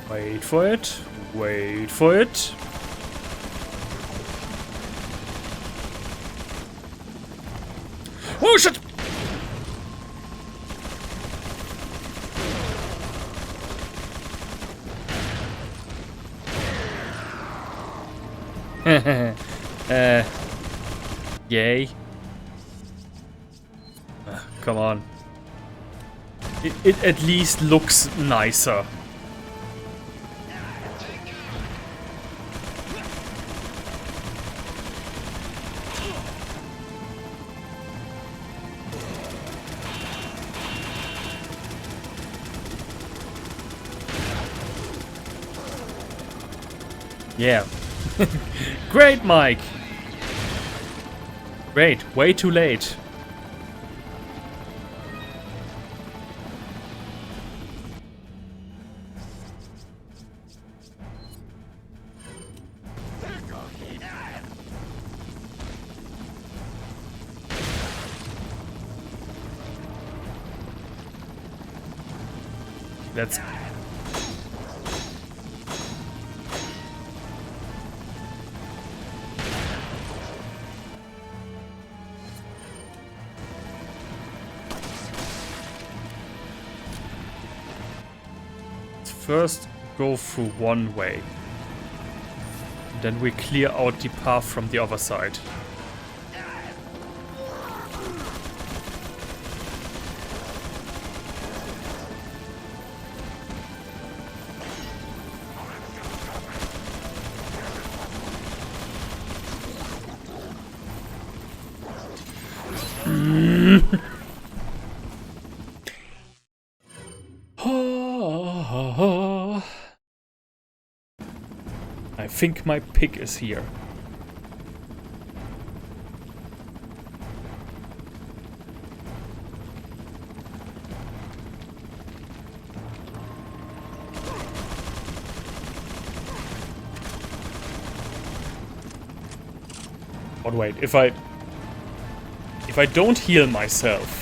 Wait for it. Wait for it. Oh shit! Yay. Come on. It at least looks nicer. Yeah. Great, Mike! Great, way too late. That's... First go through one way. Then we clear out the path from the other side. I think my pig is here. But wait, if I don't heal myself,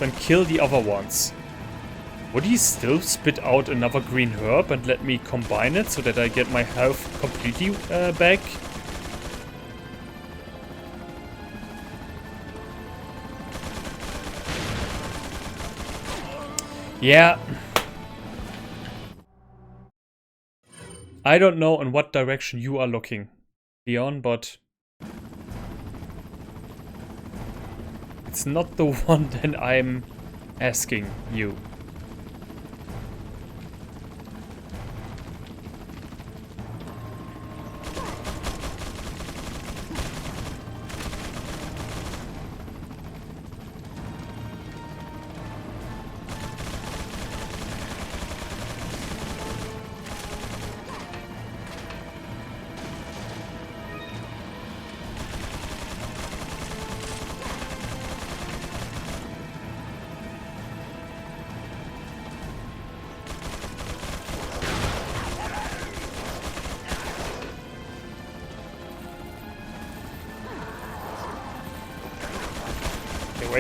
and kill the other ones, would he still spit out another green herb and let me combine it so that I get my health completely back? Yeah. I don't know in what direction you are looking, Leon, but it's not the one that I'm asking you.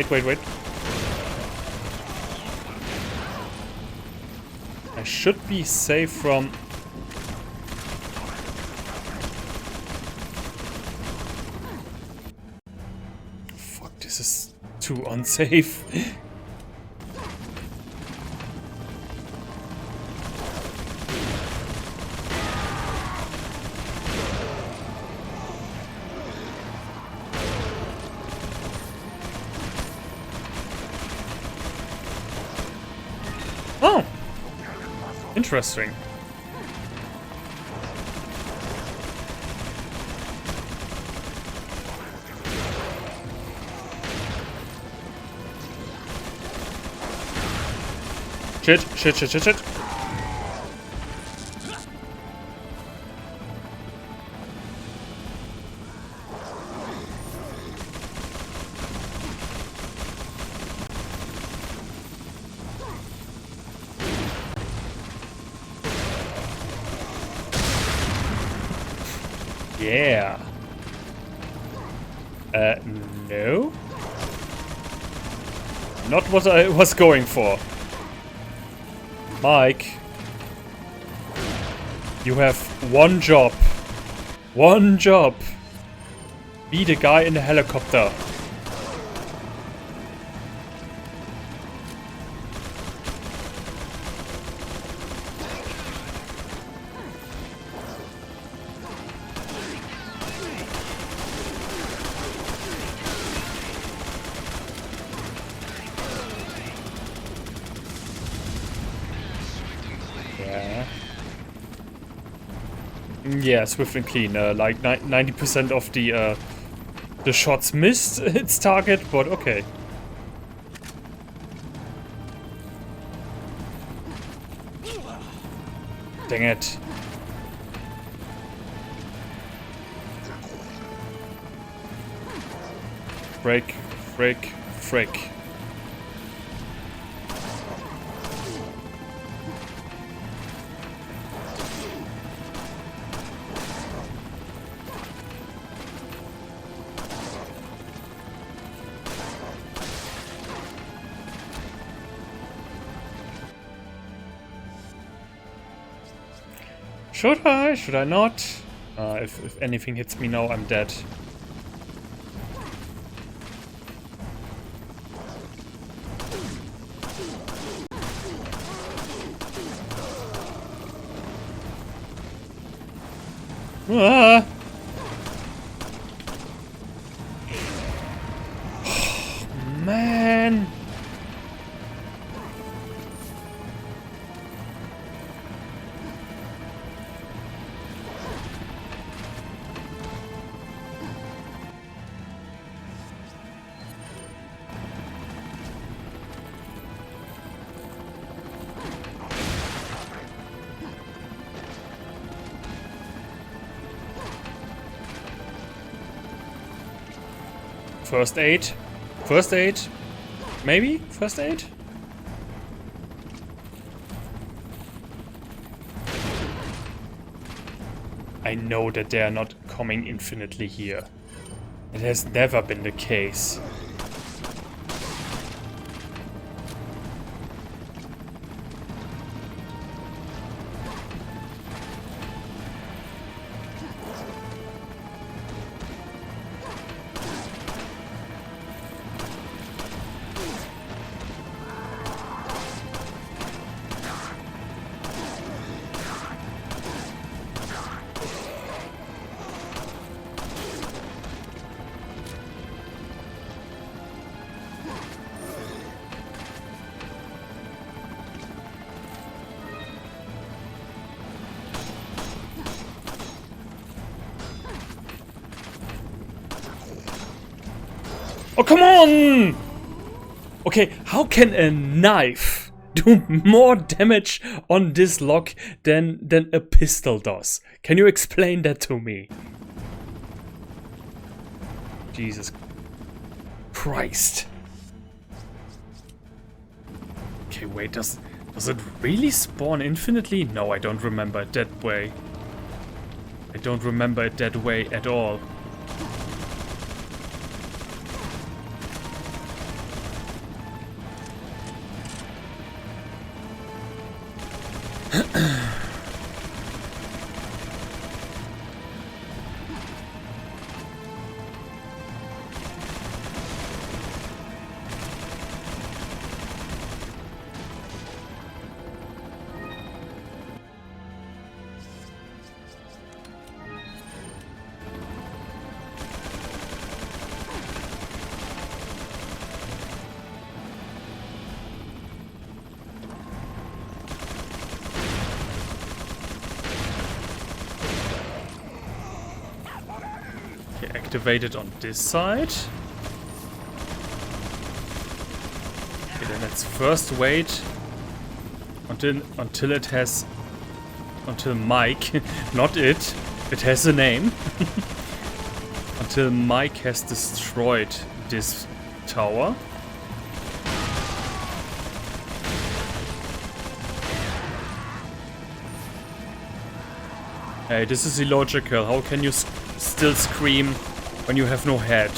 Wait. I should be safe from... Fuck, this is too unsafe. Oh! Interesting. Shit. Yeah. No? Not what I was going for. Mike. You have one job. One job. Be the guy in the helicopter. Yeah, swift and clean. Like 90% of the shots missed its target, but okay. Dang it. Frick, frick, frick. Should I? Should I not? If anything hits me now, I'm dead. Ah! Man! First aid? First aid? Maybe? First aid? I know that they are not coming infinitely here. It has never been the case. Oh, come on! Okay, how can a knife do more damage on this lock than a pistol does? Can you explain that to me? Jesus Christ. Okay, wait, does it really spawn infinitely? No, I don't remember it that way. I don't remember it that way at all. Activated on this side. Okay, then let's first wait until Mike, not it has a name, until Mike has destroyed this tower. Hey, this is illogical. How can you still scream when you have no head?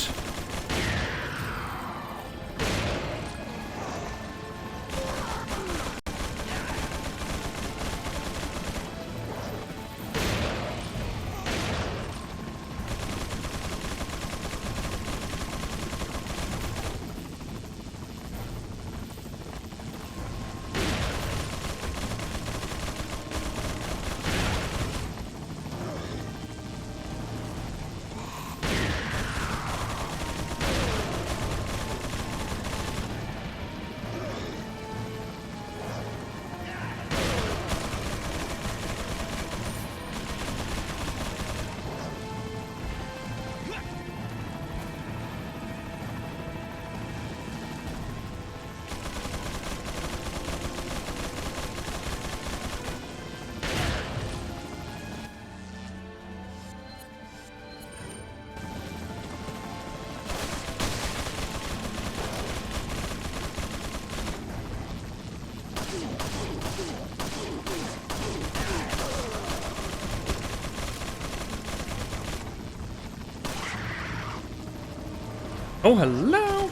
Oh, hello!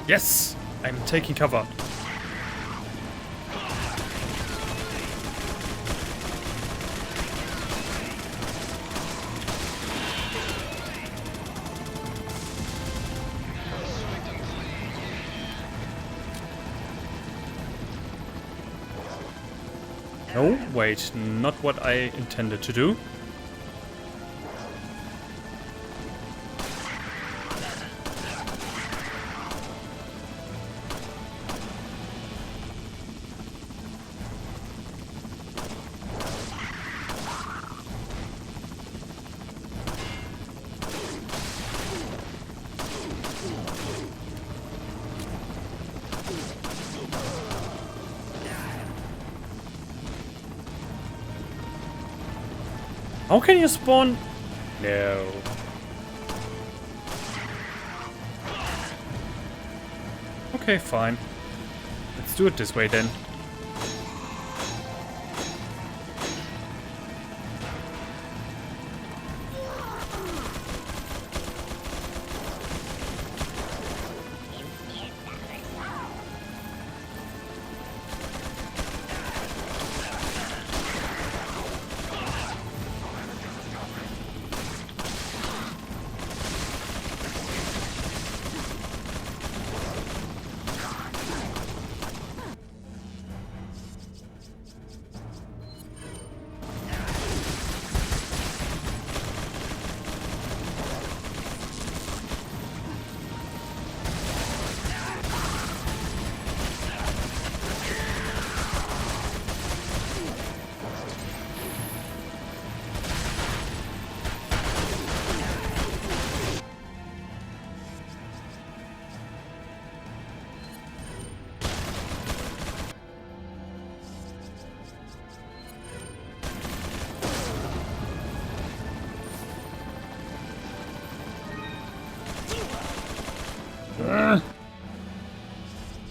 Yes! I'm taking cover. No, wait, not what I intended to do. How can you spawn? No. Okay, fine. Let's do it this way then.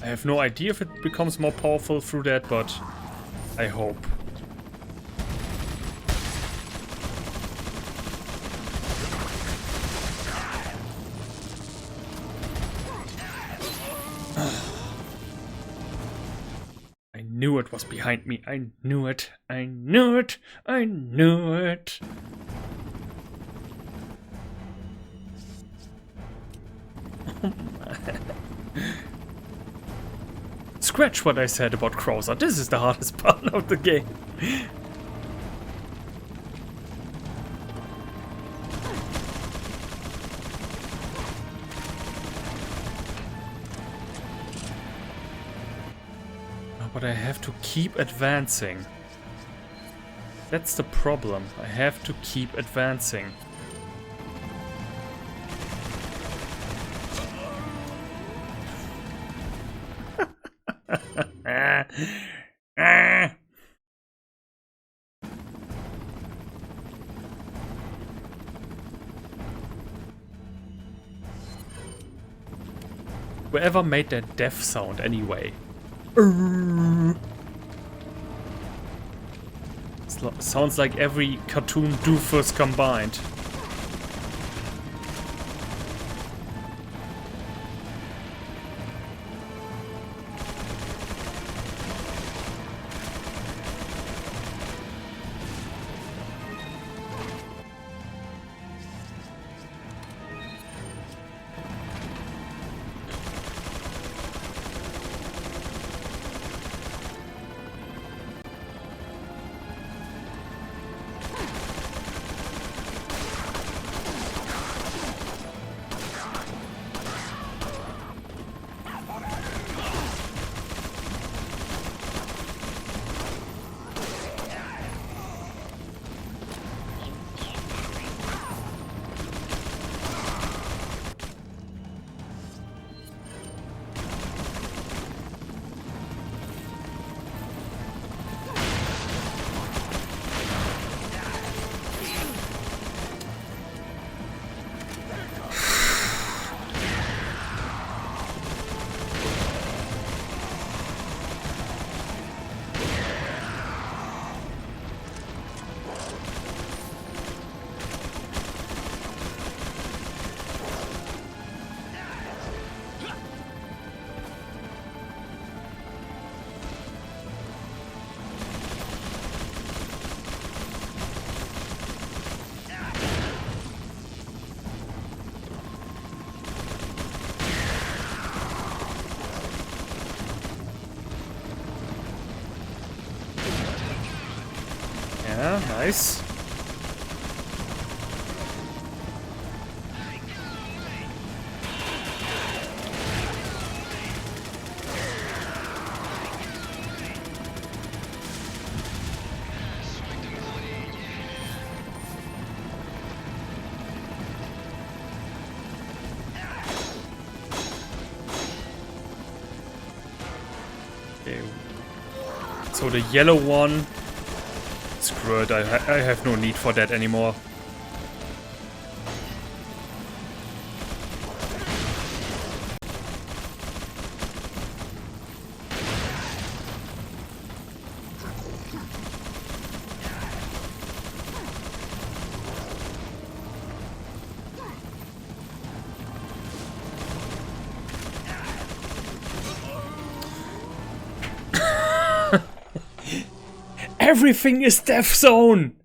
I have no idea if it becomes more powerful through that, but I hope. I knew it was behind me. I knew it. I knew it. I knew it. Scratch what I said about Krauser. This is the hardest part of the game. But I have to keep advancing. That's the problem. I have to keep advancing. Whoever made that death sound anyway? Sounds like every cartoon doofus combined. Yeah, nice. Okay. So the yellow one, screw it, I have no need for that anymore. Everything is death zone!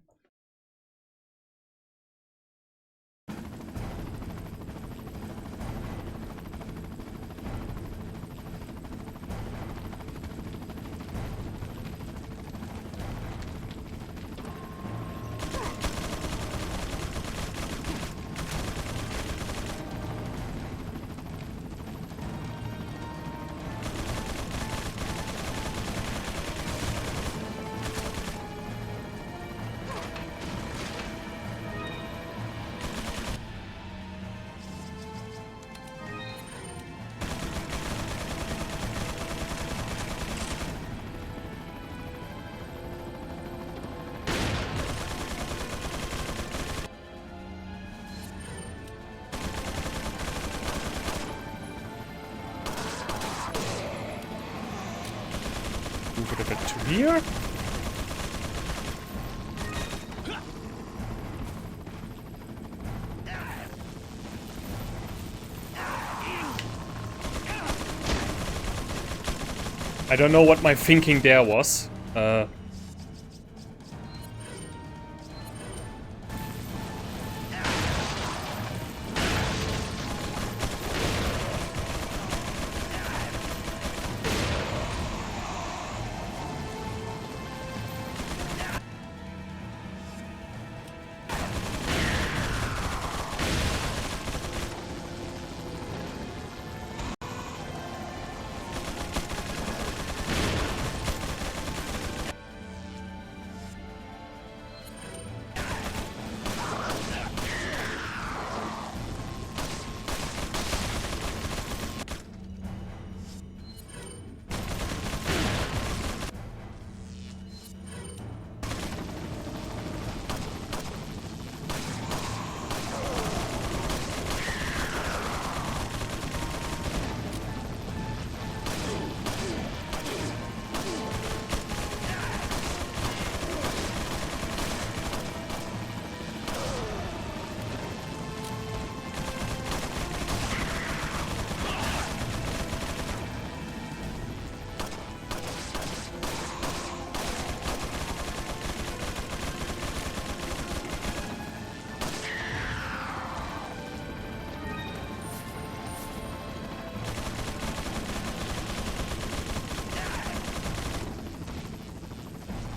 Move it a bit to here. I don't know what my thinking there was.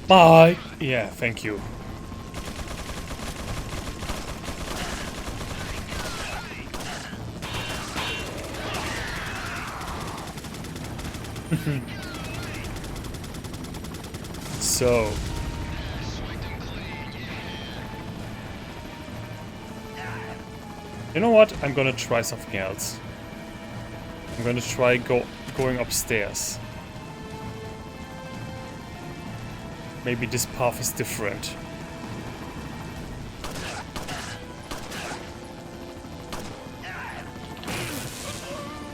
Bye. Yeah, thank you. So. You know what? I'm gonna try something else. I'm gonna try going upstairs. Maybe this path is different.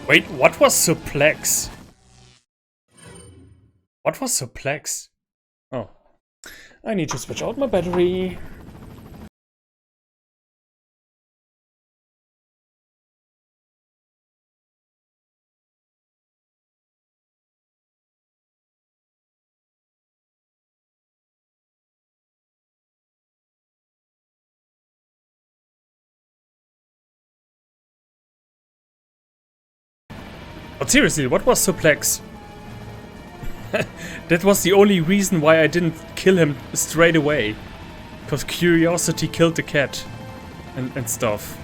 Wait, what was suplex? What was suplex? Oh. I need to switch out my battery. But seriously, what was suplex? That was the only reason why I didn't kill him straight away. Because curiosity killed the cat. And stuff.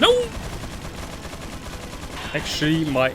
No! Actually, my...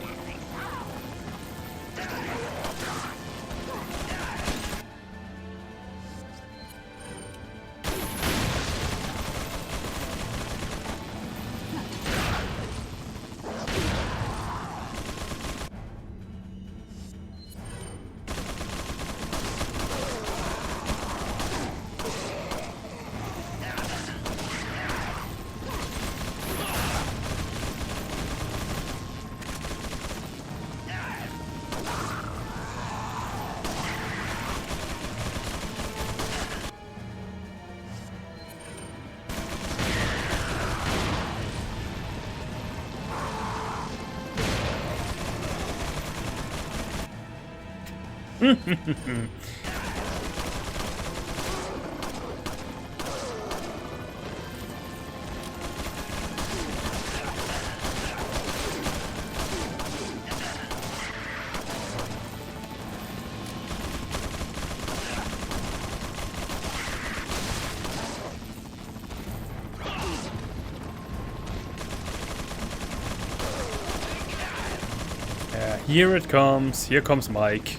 Yeah, here it comes. Here comes Mike.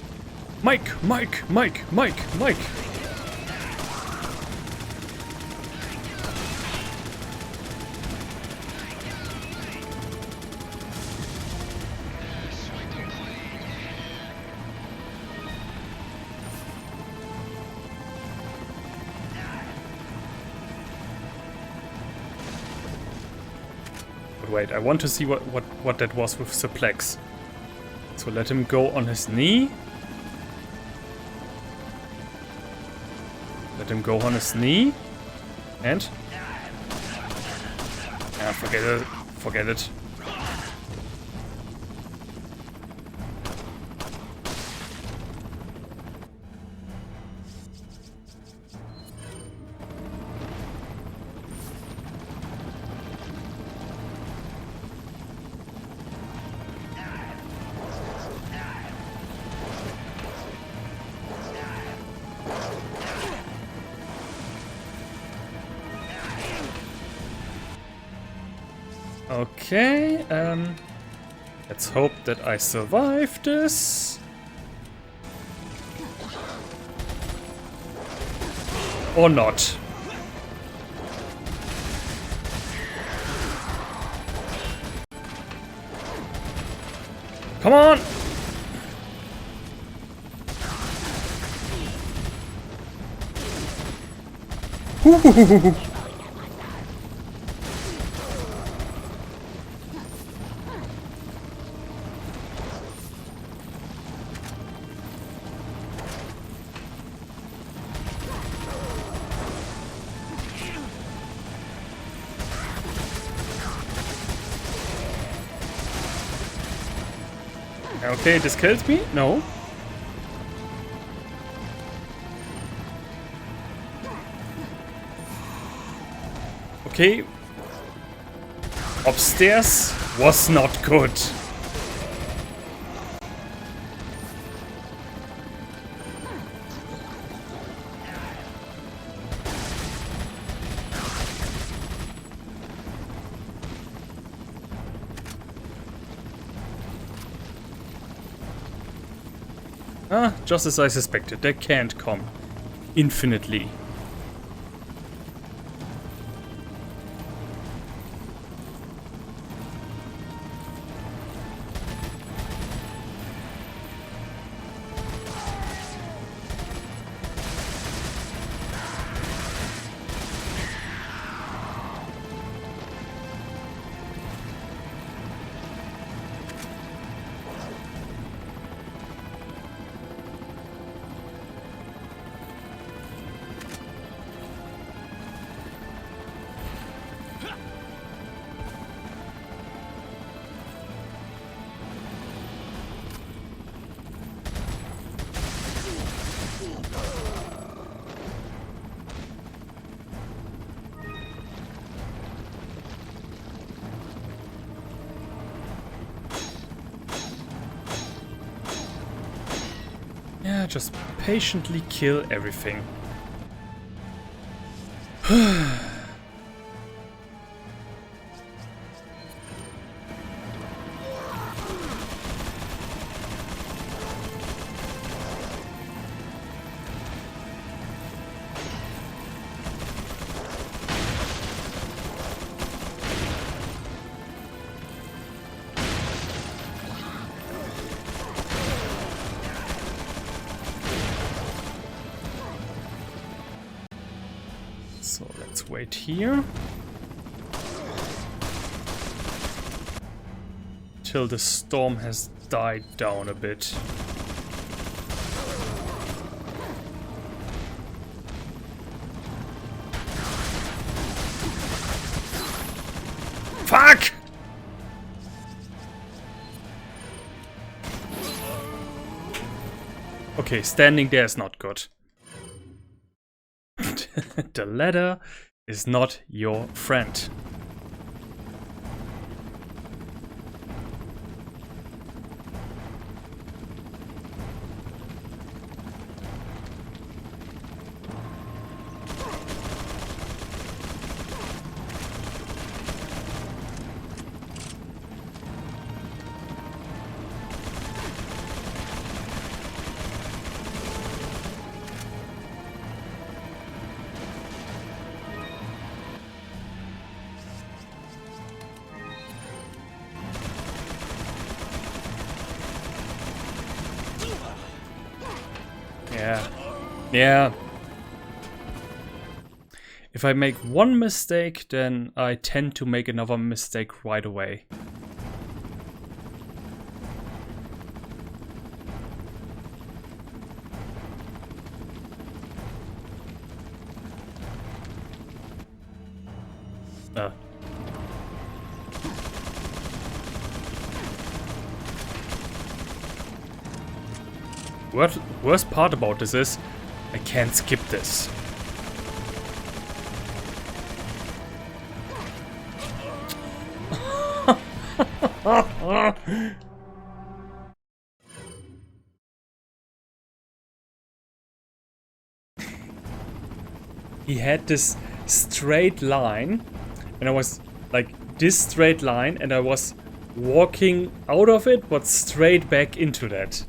Mike! Mike! Mike! Mike! Mike! But wait, I want to see what that was with Suplex. So let him go on his knee. Let him go on his knee. And? Yeah, forget it. Forget it. Okay, let's hope that I survive this. Or not. Come on! Hoo-hoo-hoo-hoo-hoo. Okay, this kills me? No. Okay. Upstairs was not good. Ah, just as I suspected, they can't come infinitely. Just patiently kill everything. So let's wait here till the storm has died down a bit. Fuck! Okay, standing there is not good. The ladder is not your friend. Yeah. If I make one mistake, then I tend to make another mistake right away. Worst part about this is I can't skip this. He had this straight line, and I was like this straight line, and I was walking out of it, but straight back into that.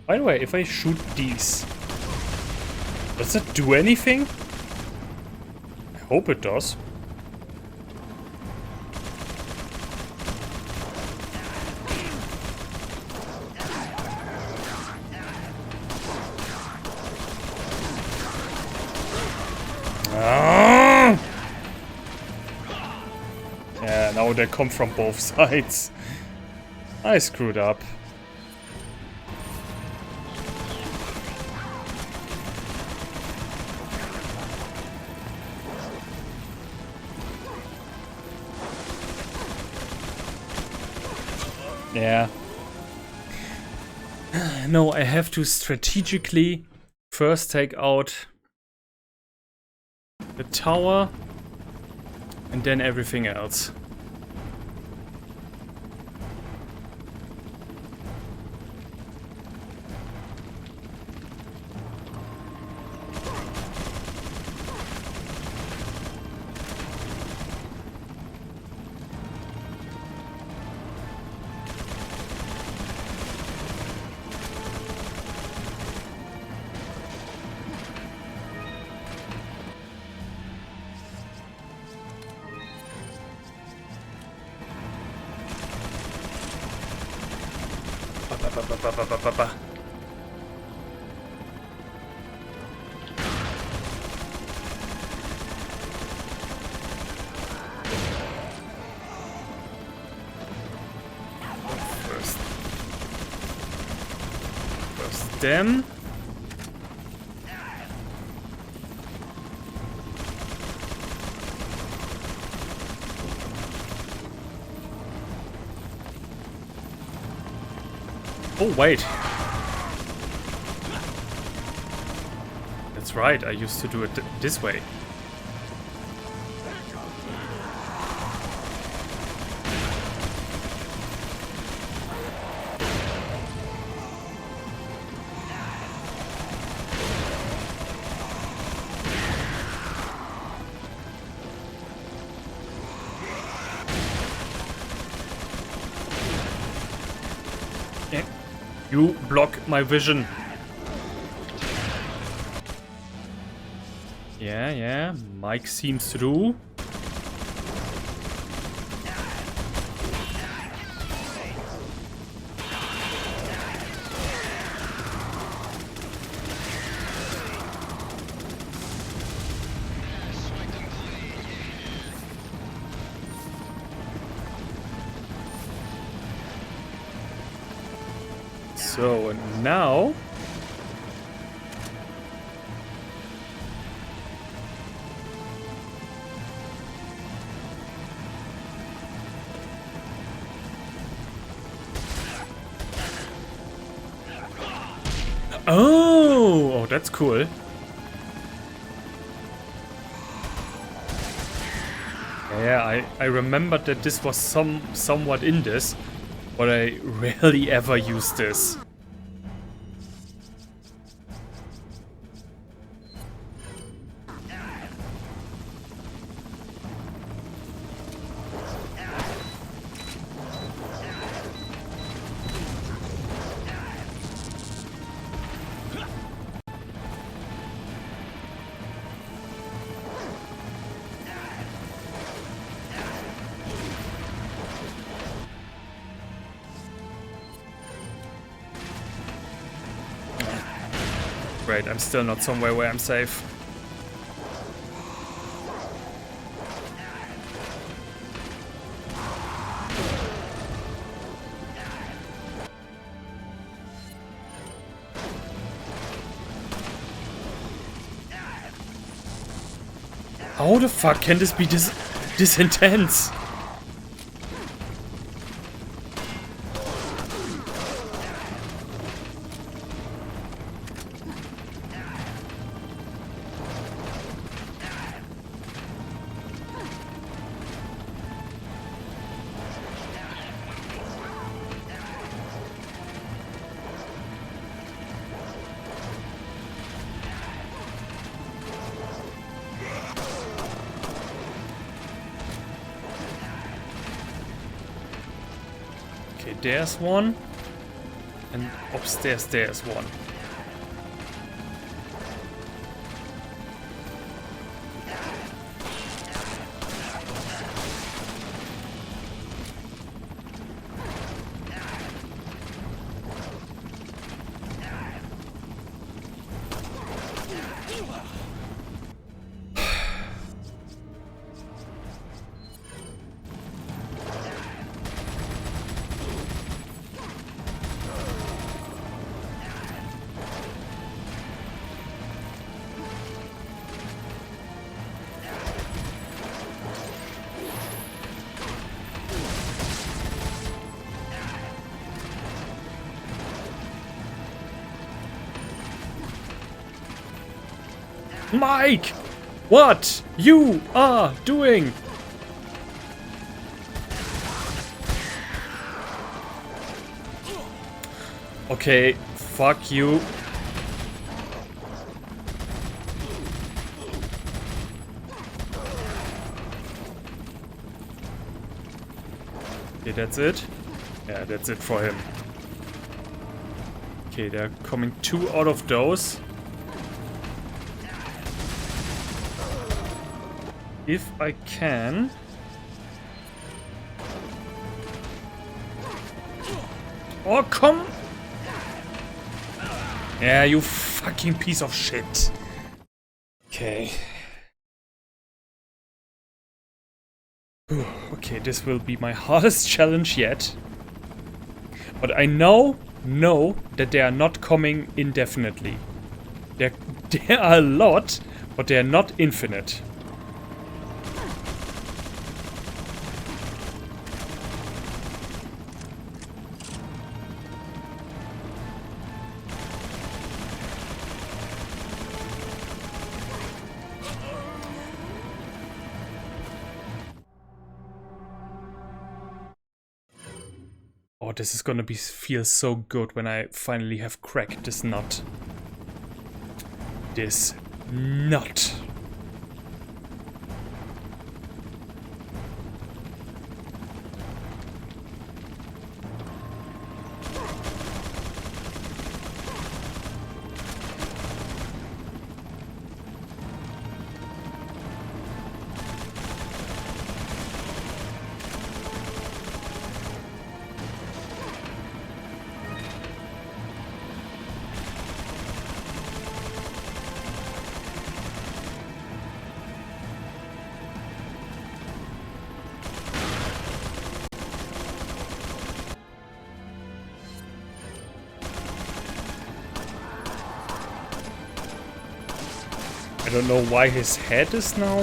By the way, if I shoot these, does it do anything? I hope it does. Ah! Yeah, now they come from both sides. I screwed up. Yeah. No, I have to strategically first take out the tower and then everything else. Ba. them. Oh, wait. That's right, I used to do it this way. You block my vision. Yeah, Mike seems to do. So, and now... Oh, that's cool. Yeah, I remembered that this was somewhat in this, but I rarely ever use this. Great, I'm still not somewhere where I'm safe. How the fuck can this be this intense? Okay, there's one. And upstairs there's one. Mike! What you are doing? Okay, fuck you. Okay, that's it. Yeah, that's it for him. Okay, there are coming two out of those. If I can... Oh, come! Yeah, you fucking piece of shit. Okay. Okay, this will be my hardest challenge yet. But I know know that they are not coming indefinitely. There are a lot, but they are not infinite. Oh, this is gonna feel so good when I finally have cracked this nut. This nut. I don't know why his head is now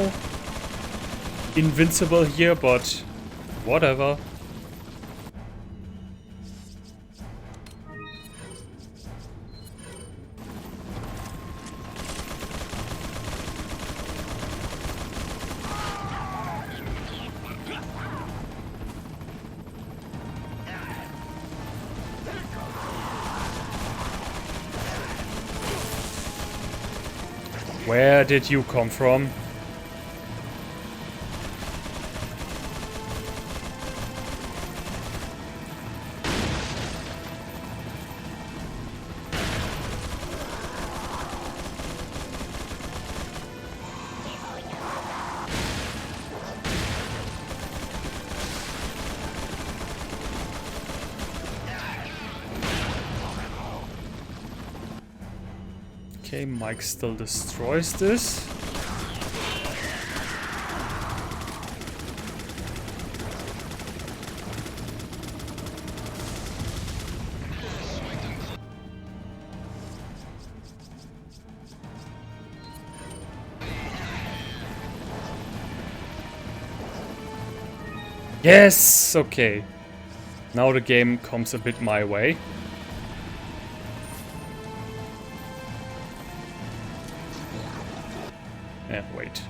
invincible here, but whatever. Where did you come from? Okay, Mike still destroys this. Yes! Okay. Now the game comes a bit my way. Wait.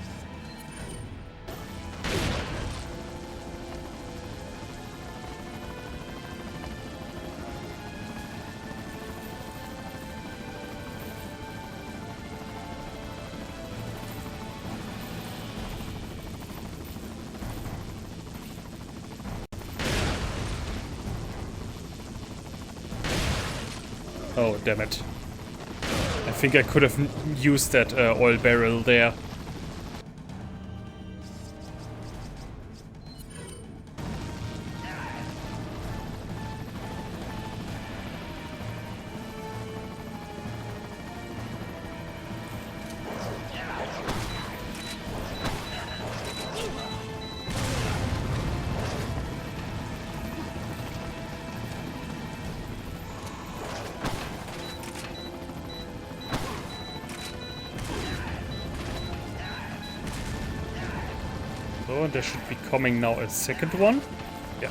Oh, damn it. I think I could have used that oil barrel there. So, there should be coming now a second one. Yeah.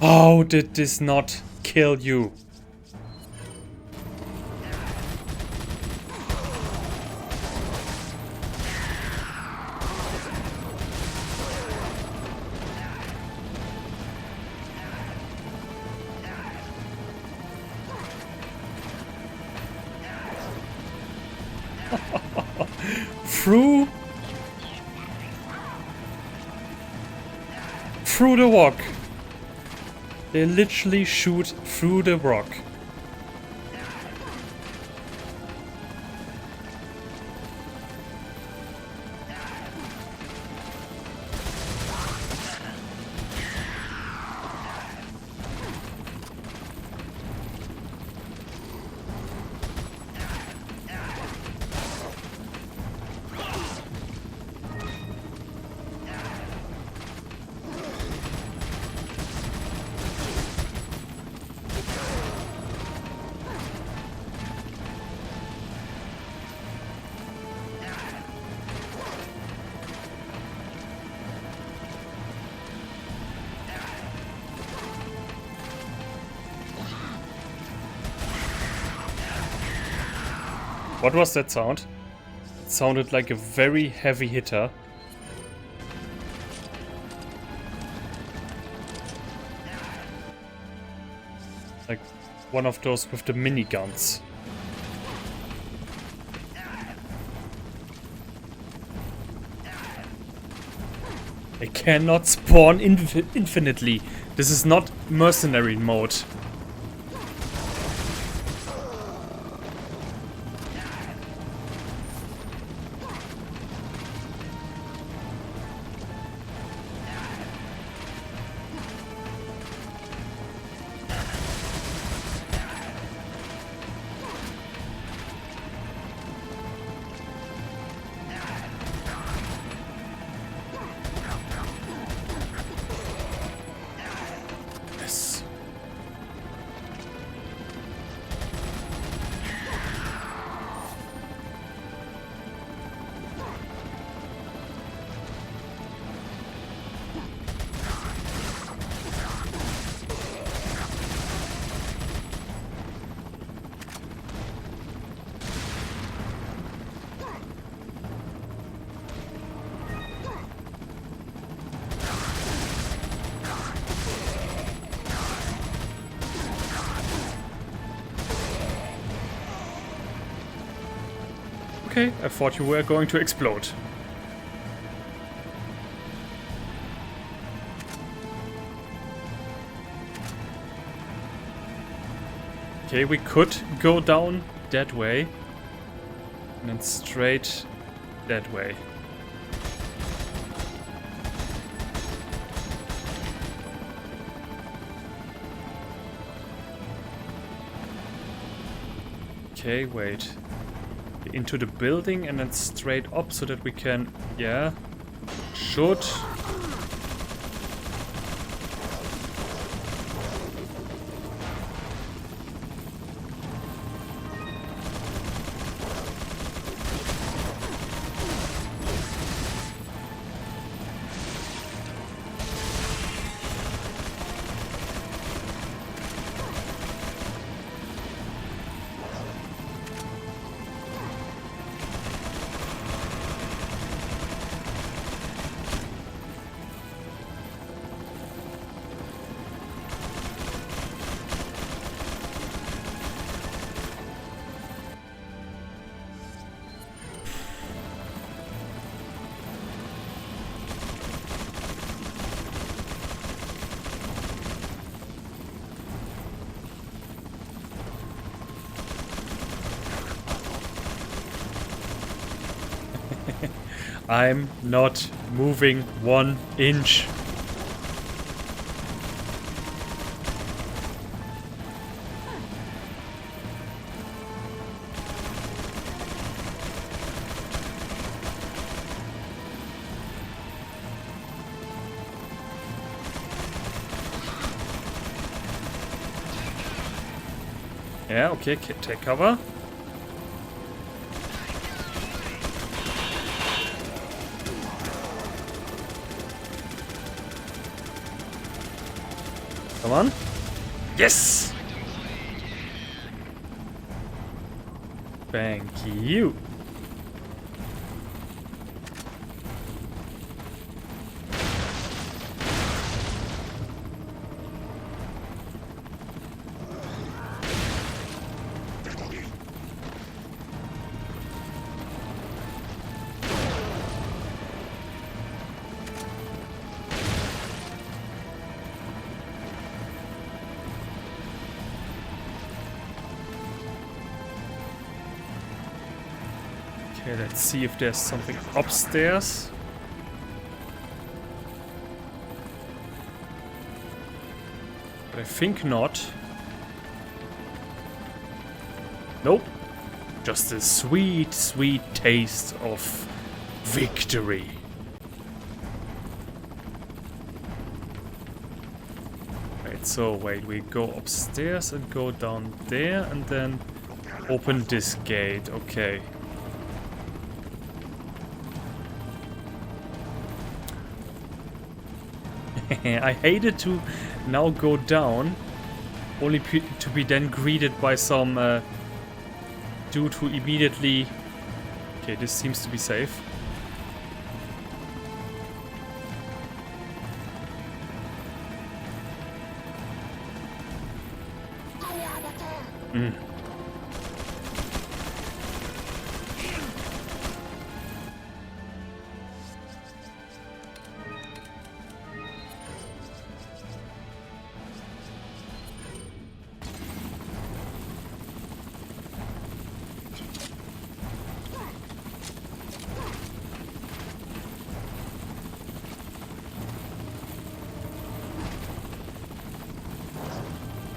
How did this not kill you? Through the rock. They literally shoot through the rock. What was that sound? It sounded like a very heavy hitter. Like one of those with the miniguns. They cannot spawn infinitely. This is not mercenary mode. Yes. Okay, I thought you were going to explode. Okay, we could go down that way. And then straight that way. Okay, wait. Into the building and then straight up so that we can... Yeah. Should... I'm not moving 1 inch. Yeah, okay, take cover. Come on. Yes! Thank you. Okay, let's see if there's something upstairs. But I think not. Nope. Just a sweet, sweet taste of victory. Right, so wait, we go upstairs and go down there and then open this gate. Okay. I hated to now go down, only to be then greeted by some do to immediately... Okay, this seems to be safe. Mm.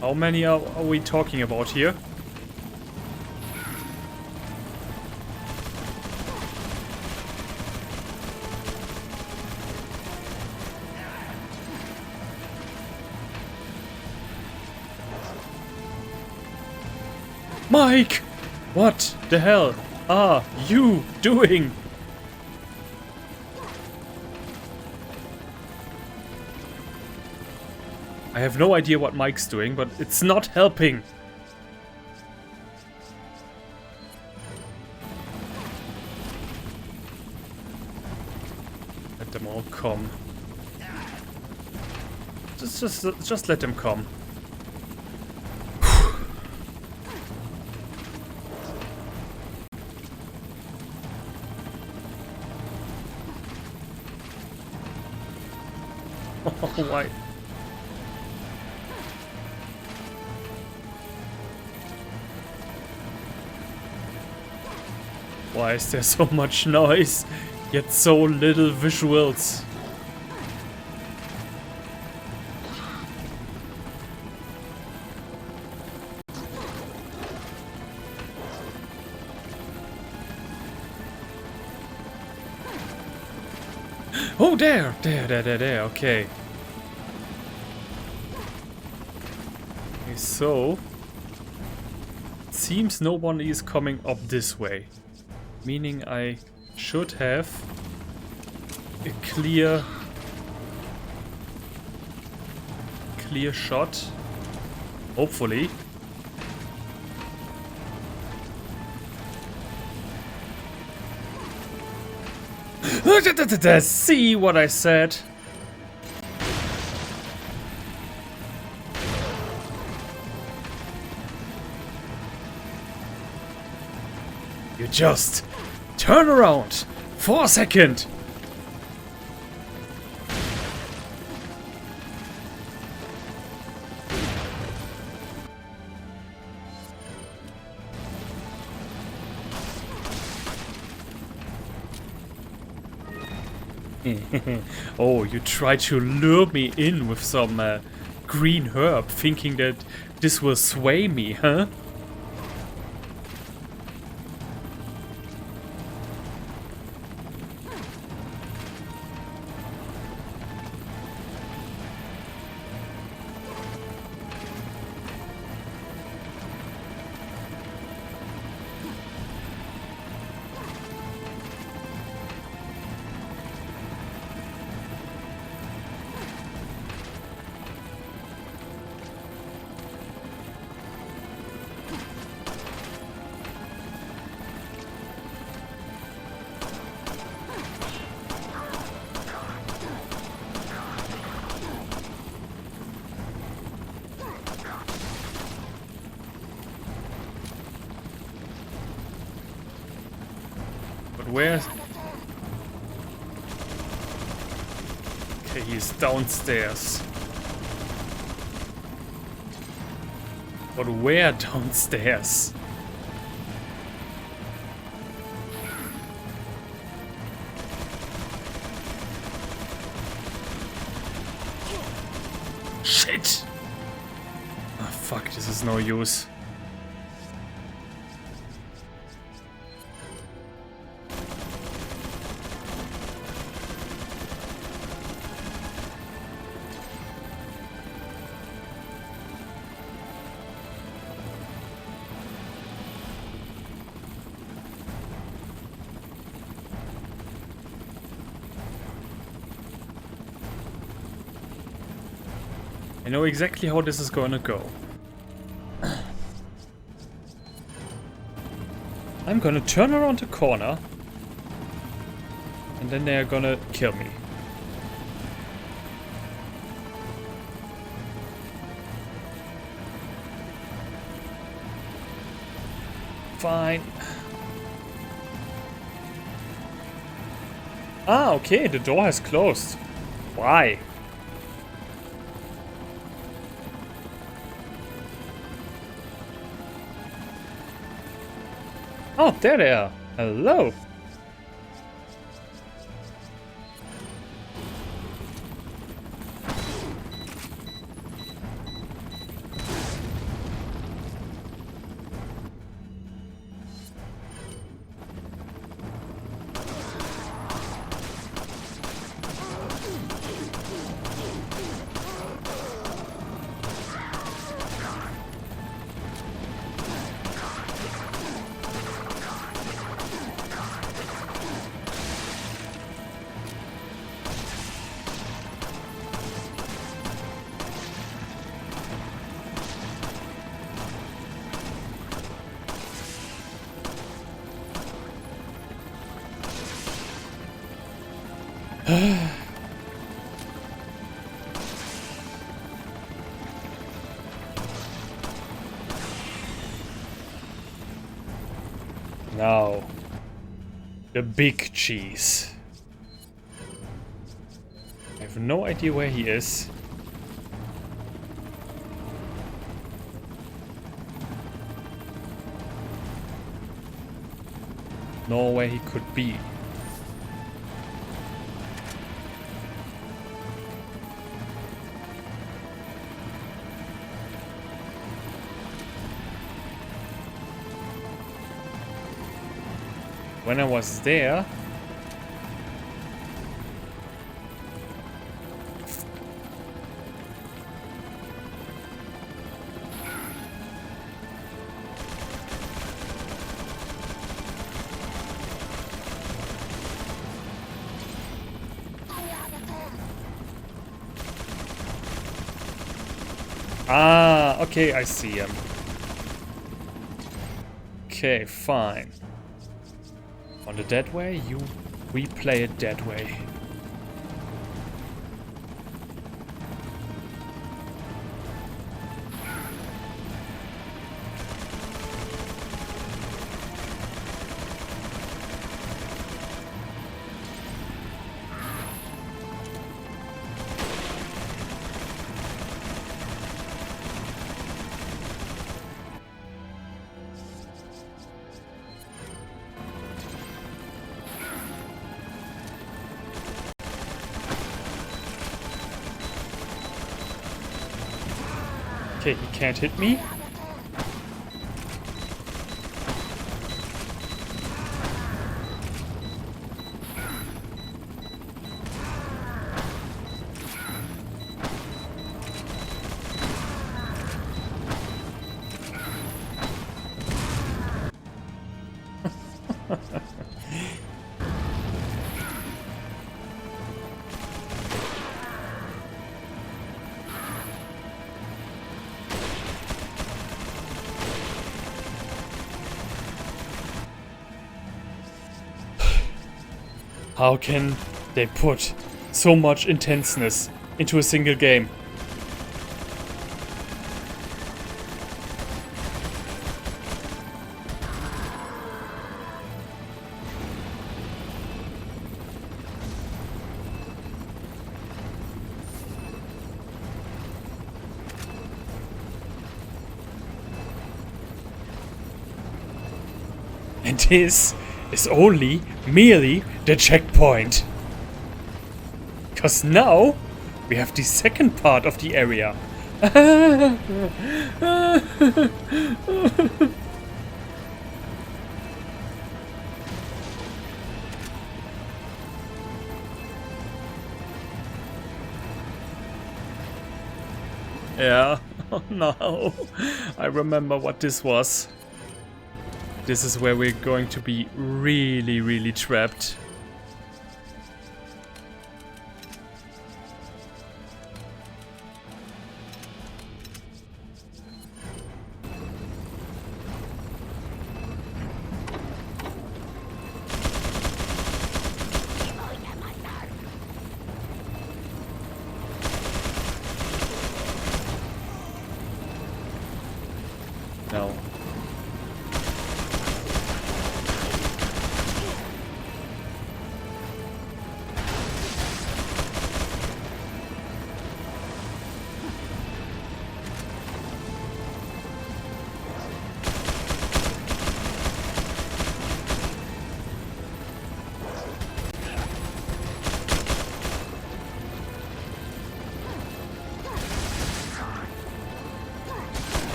How many are we talking about here? Mike! What the hell are you doing? I have no idea what Mike's doing, but it's not helping. Let them all come. Just let them come. Why? Why is there so much noise, yet so little visuals? Oh, there, okay. Okay, so... It seems no one is coming up this way. Meaning I should have a clear shot. Hopefully. See what I said? You just turn around for a second. Oh, you try to lure me in with some green herb, thinking that this will sway me, huh? Where? Okay, he's downstairs. But where downstairs? Shit! Oh, fuck, this is no use. I know exactly how this is gonna go. I'm gonna turn around the corner. And then they're gonna kill me. Fine. Ah, okay, the door has closed. Why? Oh, there they are. Hello. Now, the big cheese. I have no idea where he is. Nor where he could be. When I was there, ah, okay, I see him. Okay, fine. On the dead way, we play it dead way. Okay, he can't hit me. How can they put so much intenseness into a single game? And this is only merely the checkpoint. Because now we have the second part of the area. Yeah, oh no. I remember what this was. This is where we're going to be really, really trapped.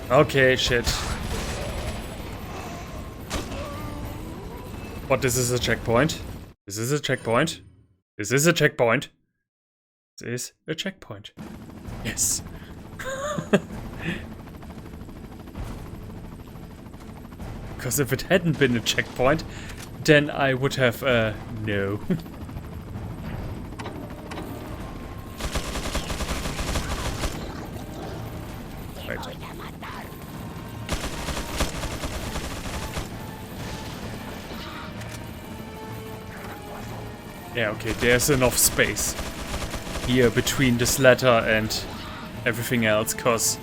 Okay, shit. But this is a checkpoint. This is a checkpoint. This is a checkpoint. This is a checkpoint. Yes. Because if it hadn't been a checkpoint, then I would have, no. Right. Yeah, okay, there's enough space here between this ladder and everything else, cause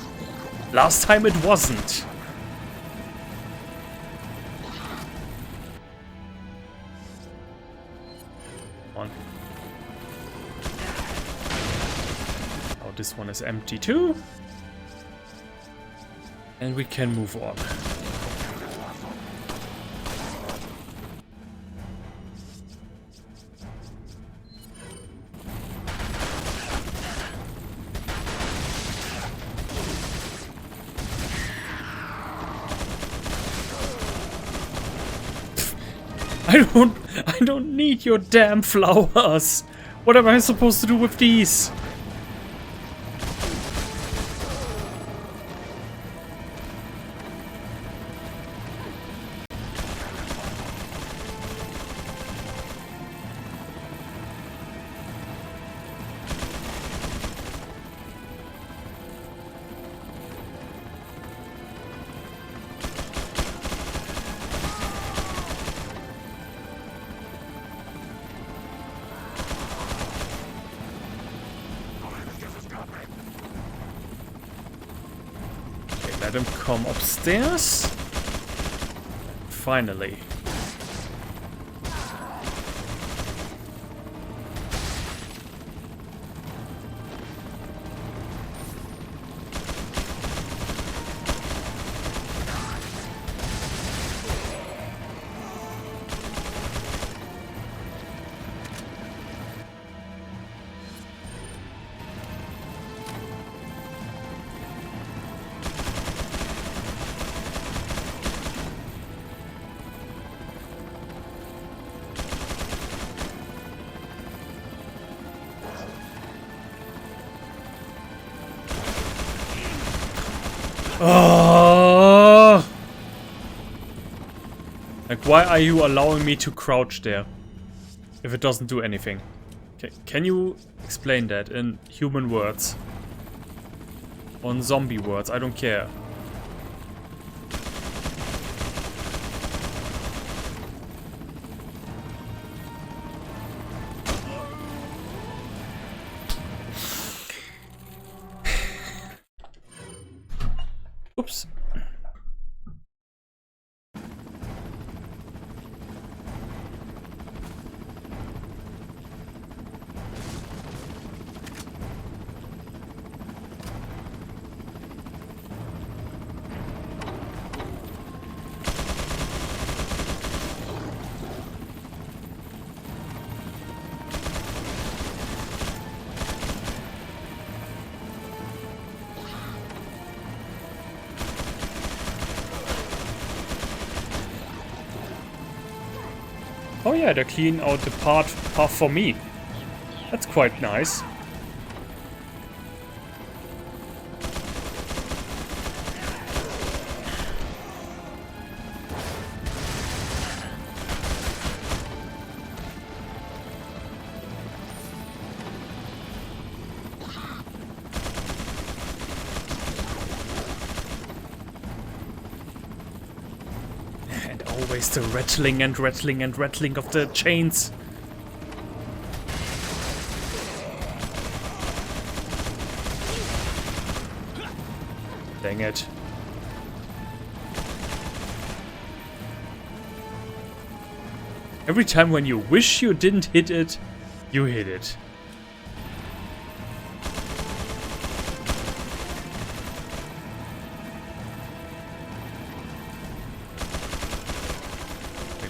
last time it wasn't. On. Oh, this one is empty too. And we can move on. I don't need your damn flowers. What am I supposed to do with these? Let him come upstairs. Finally. Oh! Like, why are you allowing me to crouch there if it doesn't do anything? Can you explain that in human words? Or in zombie words? I don't care. Oops. Oh yeah, they clean out the path for me. That's quite nice. Always the rattling and rattling and rattling of the chains. Dang it. Every time when you wish you didn't hit it, you hit it.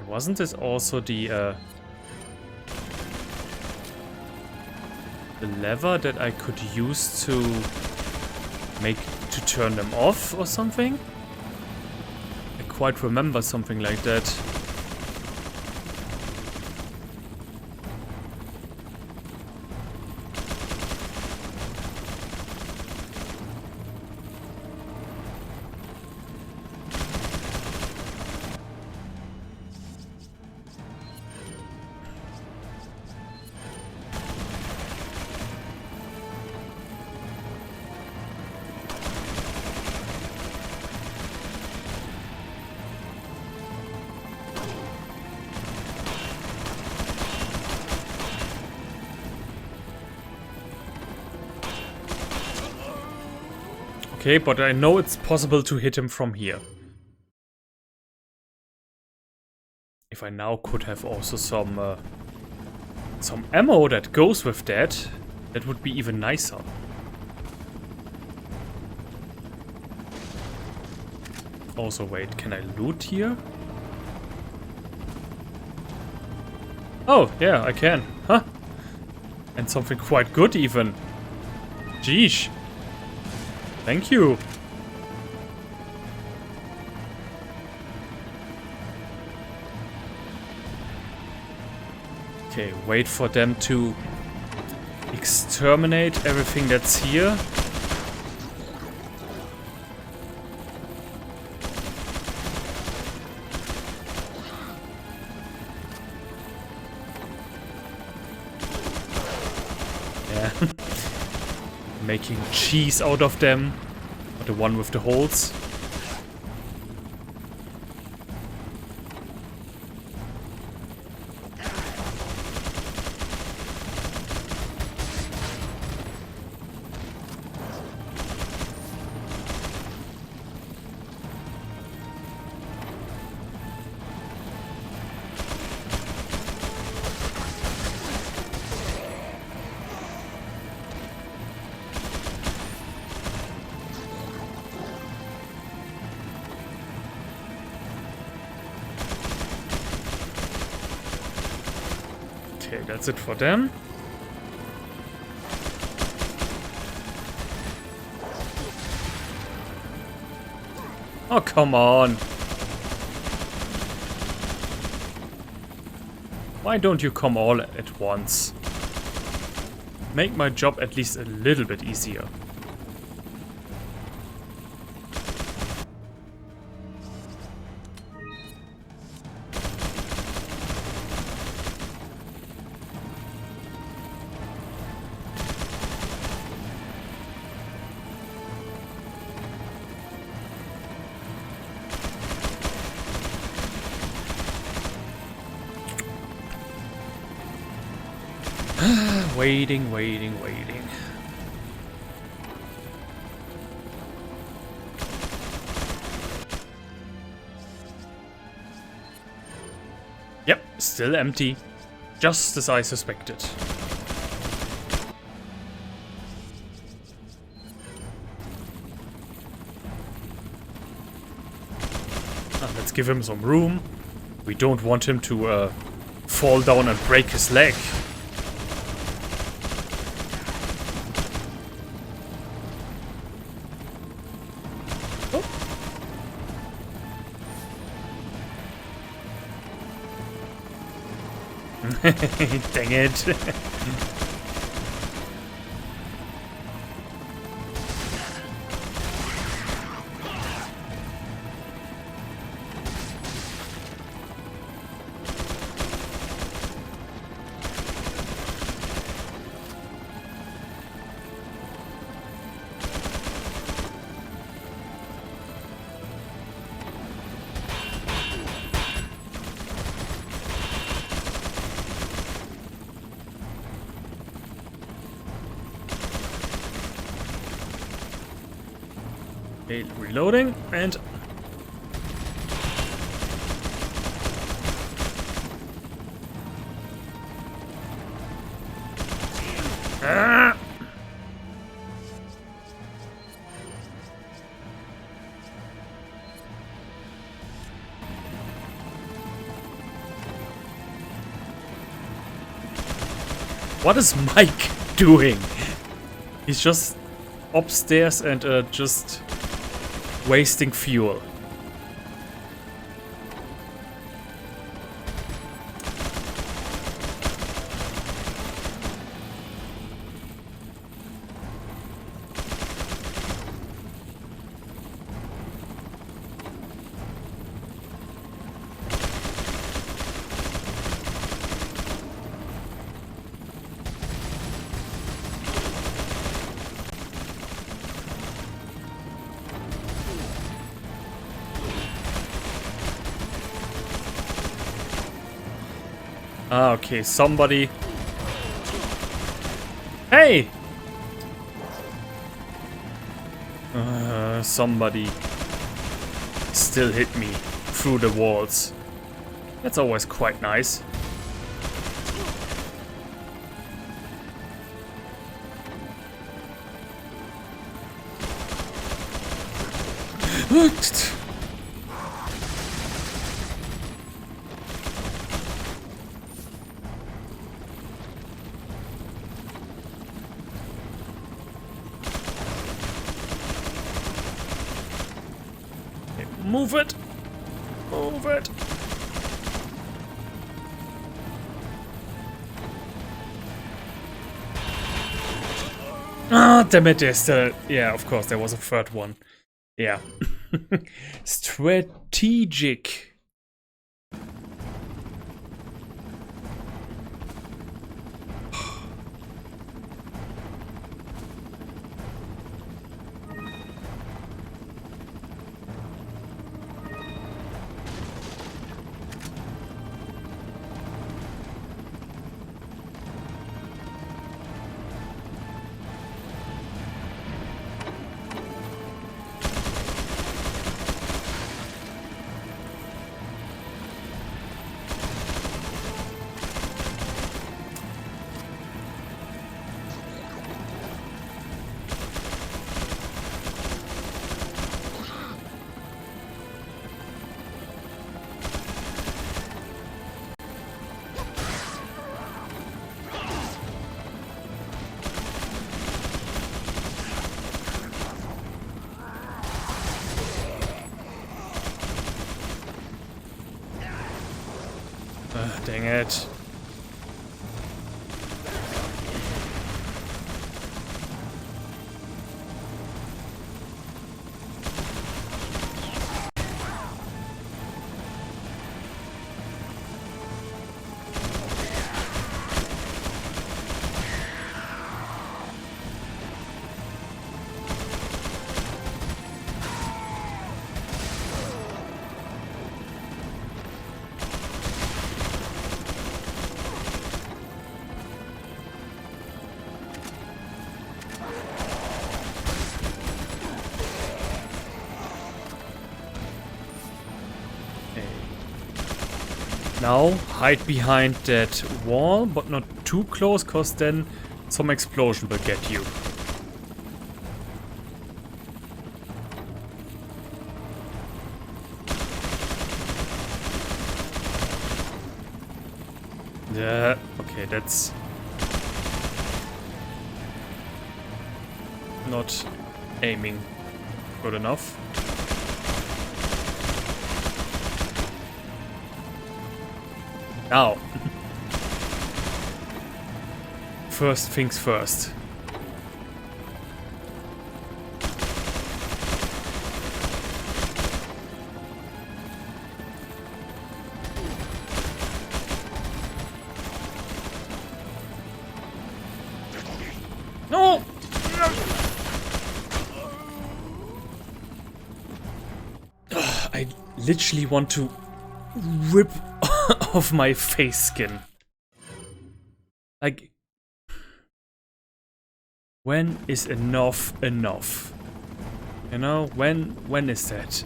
Wasn't this also the lever that I could use to make to turn them off or something? I quite remember something like that. Okay, but I know it's possible to hit him from here. If I now could have also some ammo that goes with that, that would be even nicer. Also, wait, can I loot here? Oh, yeah, I can. Huh? And something quite good even. Jeesh. Thank you. Okay, wait for them to exterminate everything that's here. Yeah. Making cheese out of them. Or the one with the holes. Okay, that's it for them. Oh, come on. Why don't you come all at once? Make my job at least a little bit easier. Waiting. Yep, still empty. Just as I suspected. Let's give him some room. We don't want him to fall down and break his leg. Dang it. Okay, reloading and what is Mike doing? He's just upstairs and just wasting fuel. Ah, okay, somebody... Hey! Somebody still hit me through the walls. That's always quite nice. Move it! Move it! Ah, damn it, there's the... Yeah, of course, there was a third one. Yeah. Strategic. Dang it. Now, hide behind that wall, but not too close, cause then some explosion will get you. Yeah, okay, that's not aiming good enough. Now, first things first. No! I literally want to rip off my face skin. Like, when is enough enough? You know, when is that?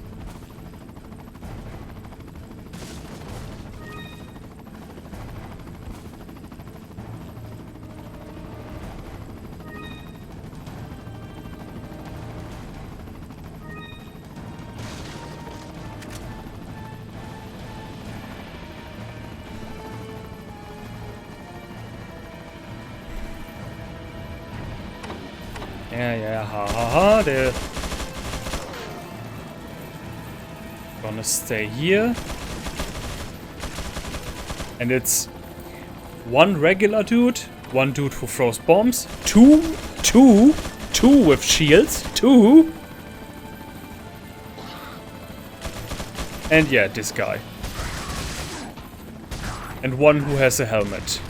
Yeah, ha. They're gonna stay here. And it's one regular dude, one dude who throws bombs, two with shields, two. And yeah, this guy. And one who has a helmet.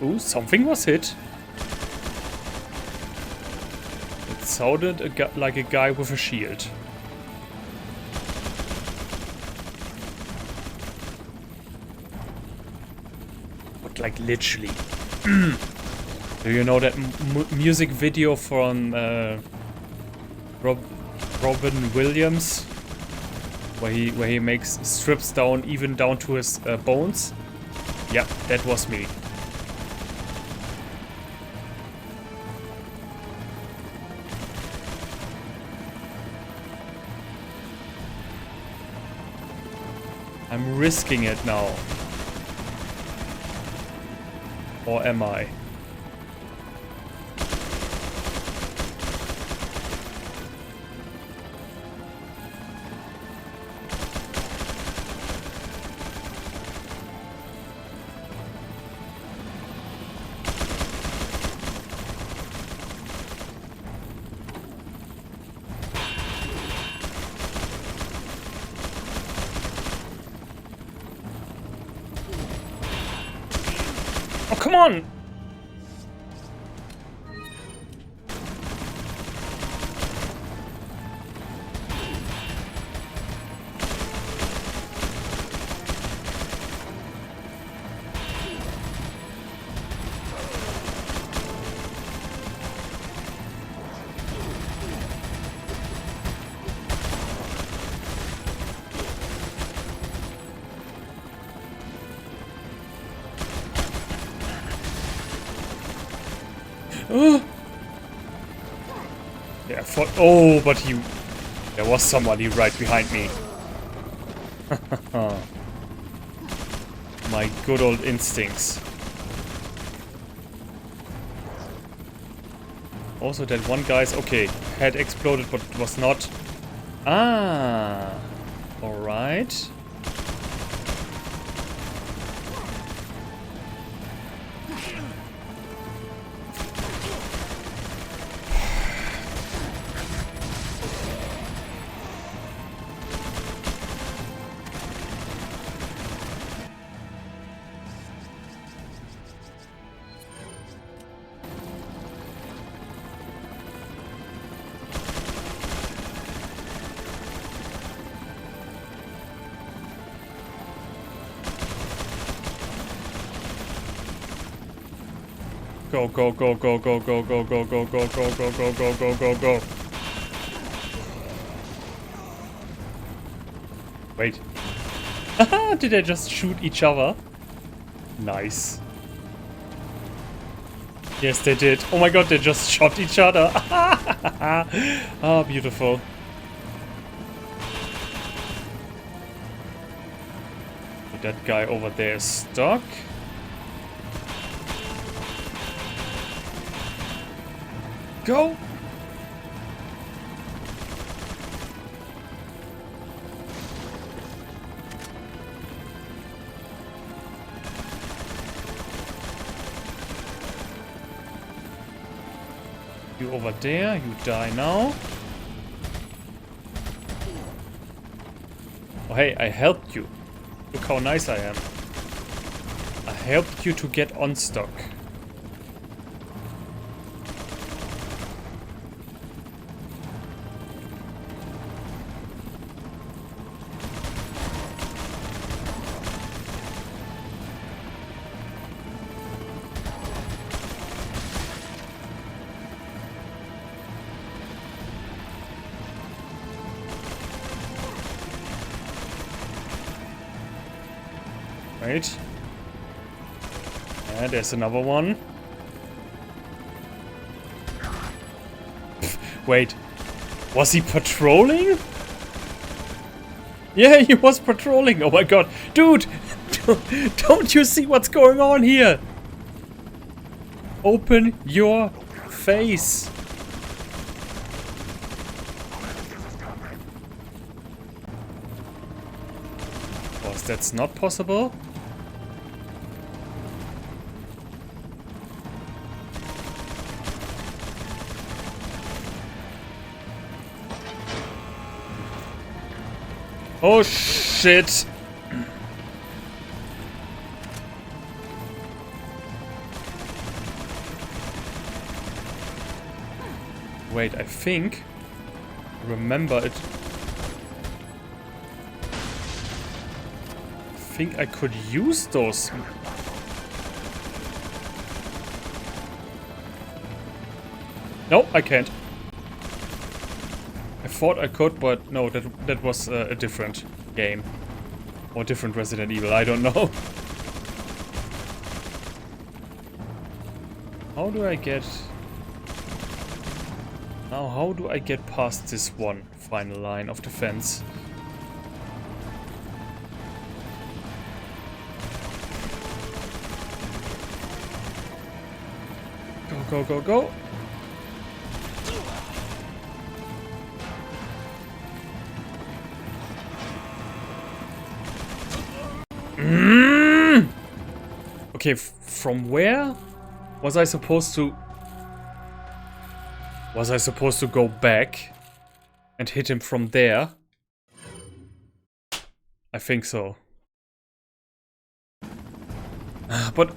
Ooh, something was hit. It sounded like a guy with a shield. But like literally. Do you know that music video from Robin Williams? Where he makes strips down even down to his bones? Yeah, that was me. I'm risking it now. Or am I? Oh, come on! Yeah, oh, but there was somebody right behind me. My good old instincts. Also, that one guy's head exploded, but it was not. Ah, all right. Go, go, go, go, go, go, go, go, go, go, go, go, go, go, go, go, go. Wait. Did they just shoot each other? Nice. Yes, they did. Oh my god, they just shot each other. Ah, beautiful. That guy over there is stuck. Go! You over there, you die now. Oh hey, I helped you. Look how nice I am. I helped you to get unstuck. Wait. Yeah, there's another one. Pff, wait. Was he patrolling? Yeah, he was patrolling. Oh my god. Dude! Don't you see what's going on here? Open your face. Was that's not possible? Oh shit! Wait, I think I remember it. I think I could use those. No, I can't. I thought I could, but no, that was a different game. Or different Resident Evil, I don't know. How do I get... Now, how do I get past this one final line of defense? Go, go, go, go! Okay, from where was I supposed to... Was I supposed to go back and hit him from there? I think so. But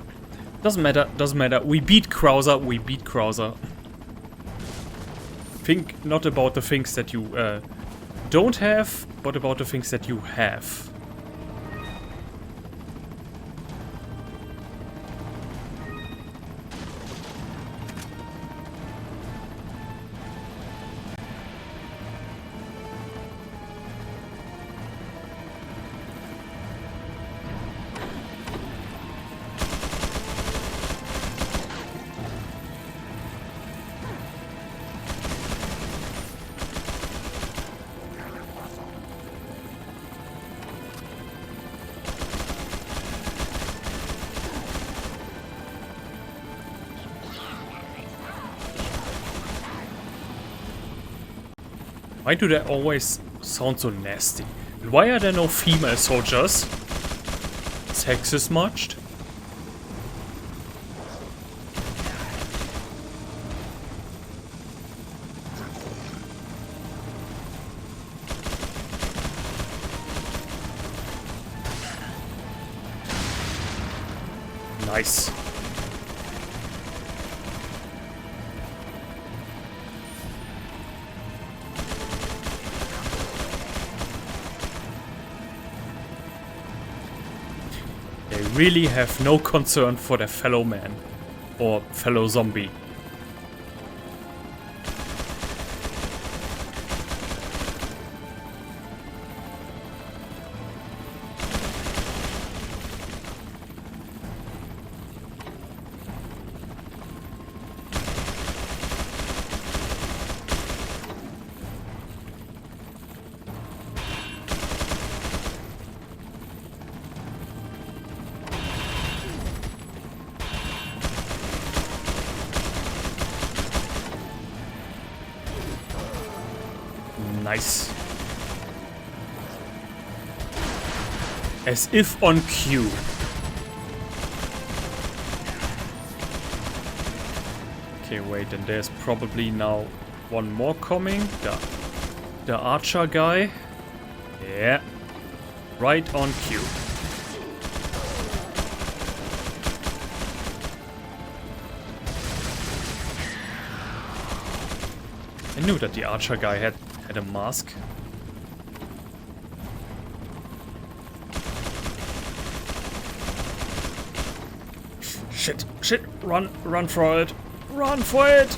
doesn't matter, doesn't matter. We beat Krauser, we beat Krauser. Think not about the things that you don't have, but about the things that you have. Why do they always sound so nasty? And why are there no female soldiers? Sexist much? Nice. They really have no concern for their fellow man or fellow zombie. Nice. As if on cue. Okay, wait, and there's probably now one more coming. The archer guy. Yeah. Right on cue. I knew that the archer guy had a mask. Shit, shit, run for it. Run for it!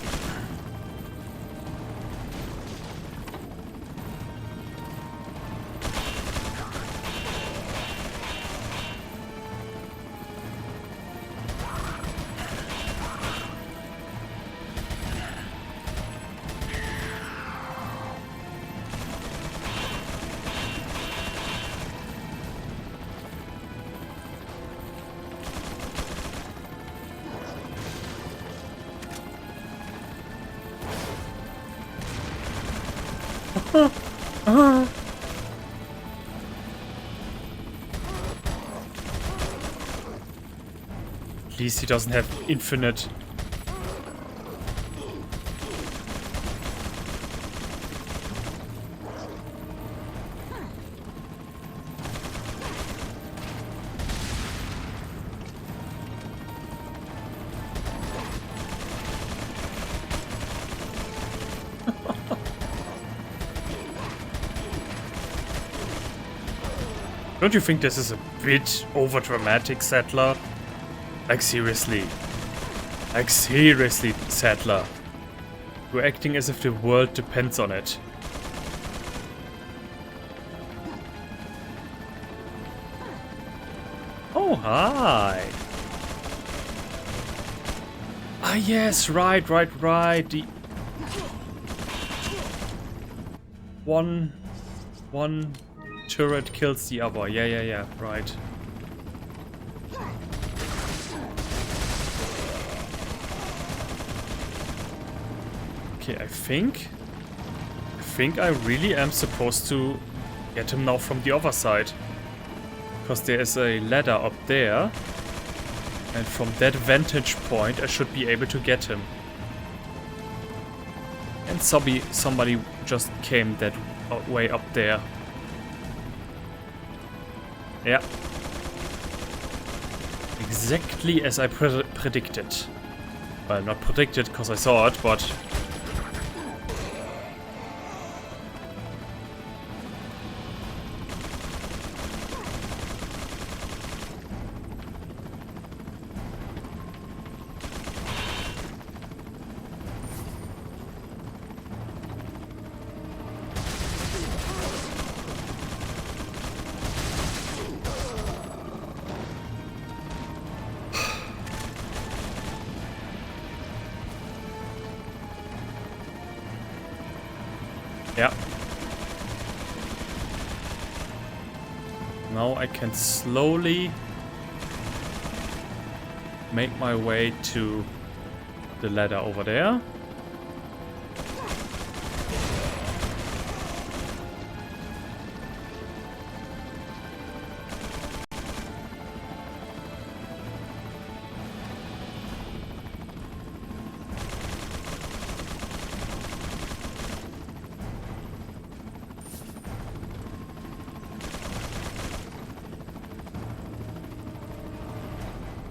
At least he doesn't have infinite. Don't you think this is a bit over-dramatic, Settler? Like seriously. Like seriously, Settler. You're acting as if the world depends on it. Oh, hi. Ah, yes, right. The one turret kills the other. Yeah, right. Okay, I think I really am supposed to get him now from the other side. Because there is a ladder up there. And from that vantage point, I should be able to get him. And somebody just came that way up there. Yeah. Exactly as I predicted. Well, not predicted because I saw it, but... Yeah. Now I can slowly make my way to the ladder over there.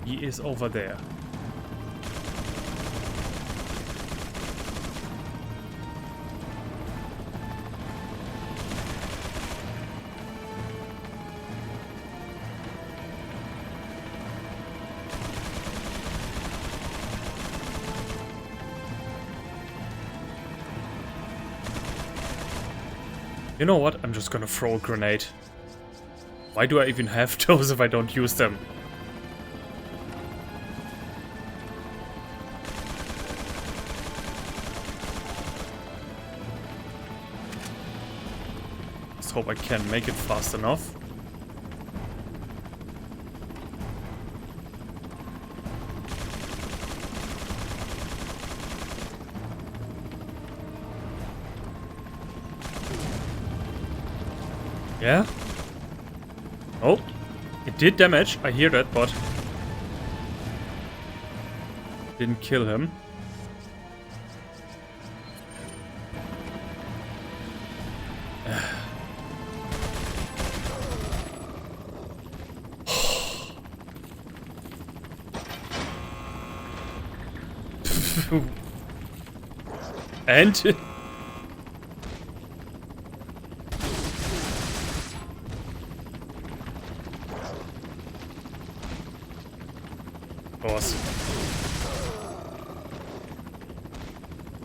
He is over there. You know what? I'm just gonna throw a grenade. Why do I even have those if I don't use them? Let's hope I can make it fast enough. Yeah? Oh, it did damage. I hear that, but didn't kill him. And course.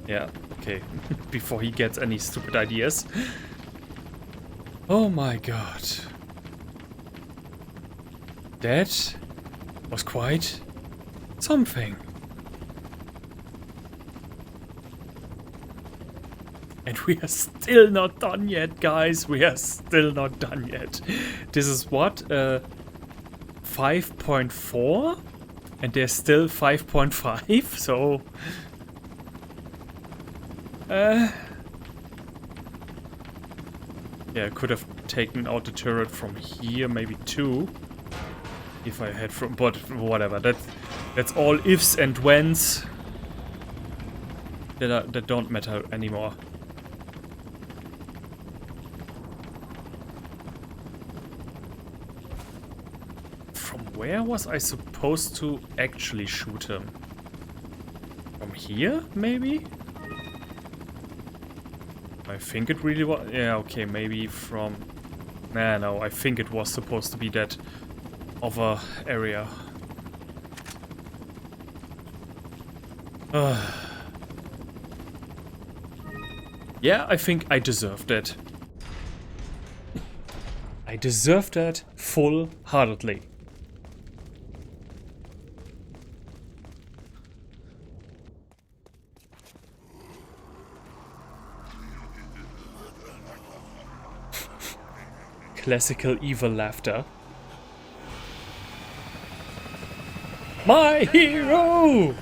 Yeah, okay. Before he gets any stupid ideas. Oh my god. That was quite something. And we are still not done yet, guys. We are still not done yet. This is what? 5.4? And there's still 5.5, so... Yeah, I could have taken out the turret from here, maybe two. If I had from, but whatever. That's all ifs and whens that don't matter anymore. From where was I supposed to actually shoot him? From here, maybe? I think it really was. Yeah, okay, maybe from. Nah, no, I think it was supposed to be that other area. Yeah, I think I deserved that. I deserved that full-heartedly. Classical evil laughter. My hero!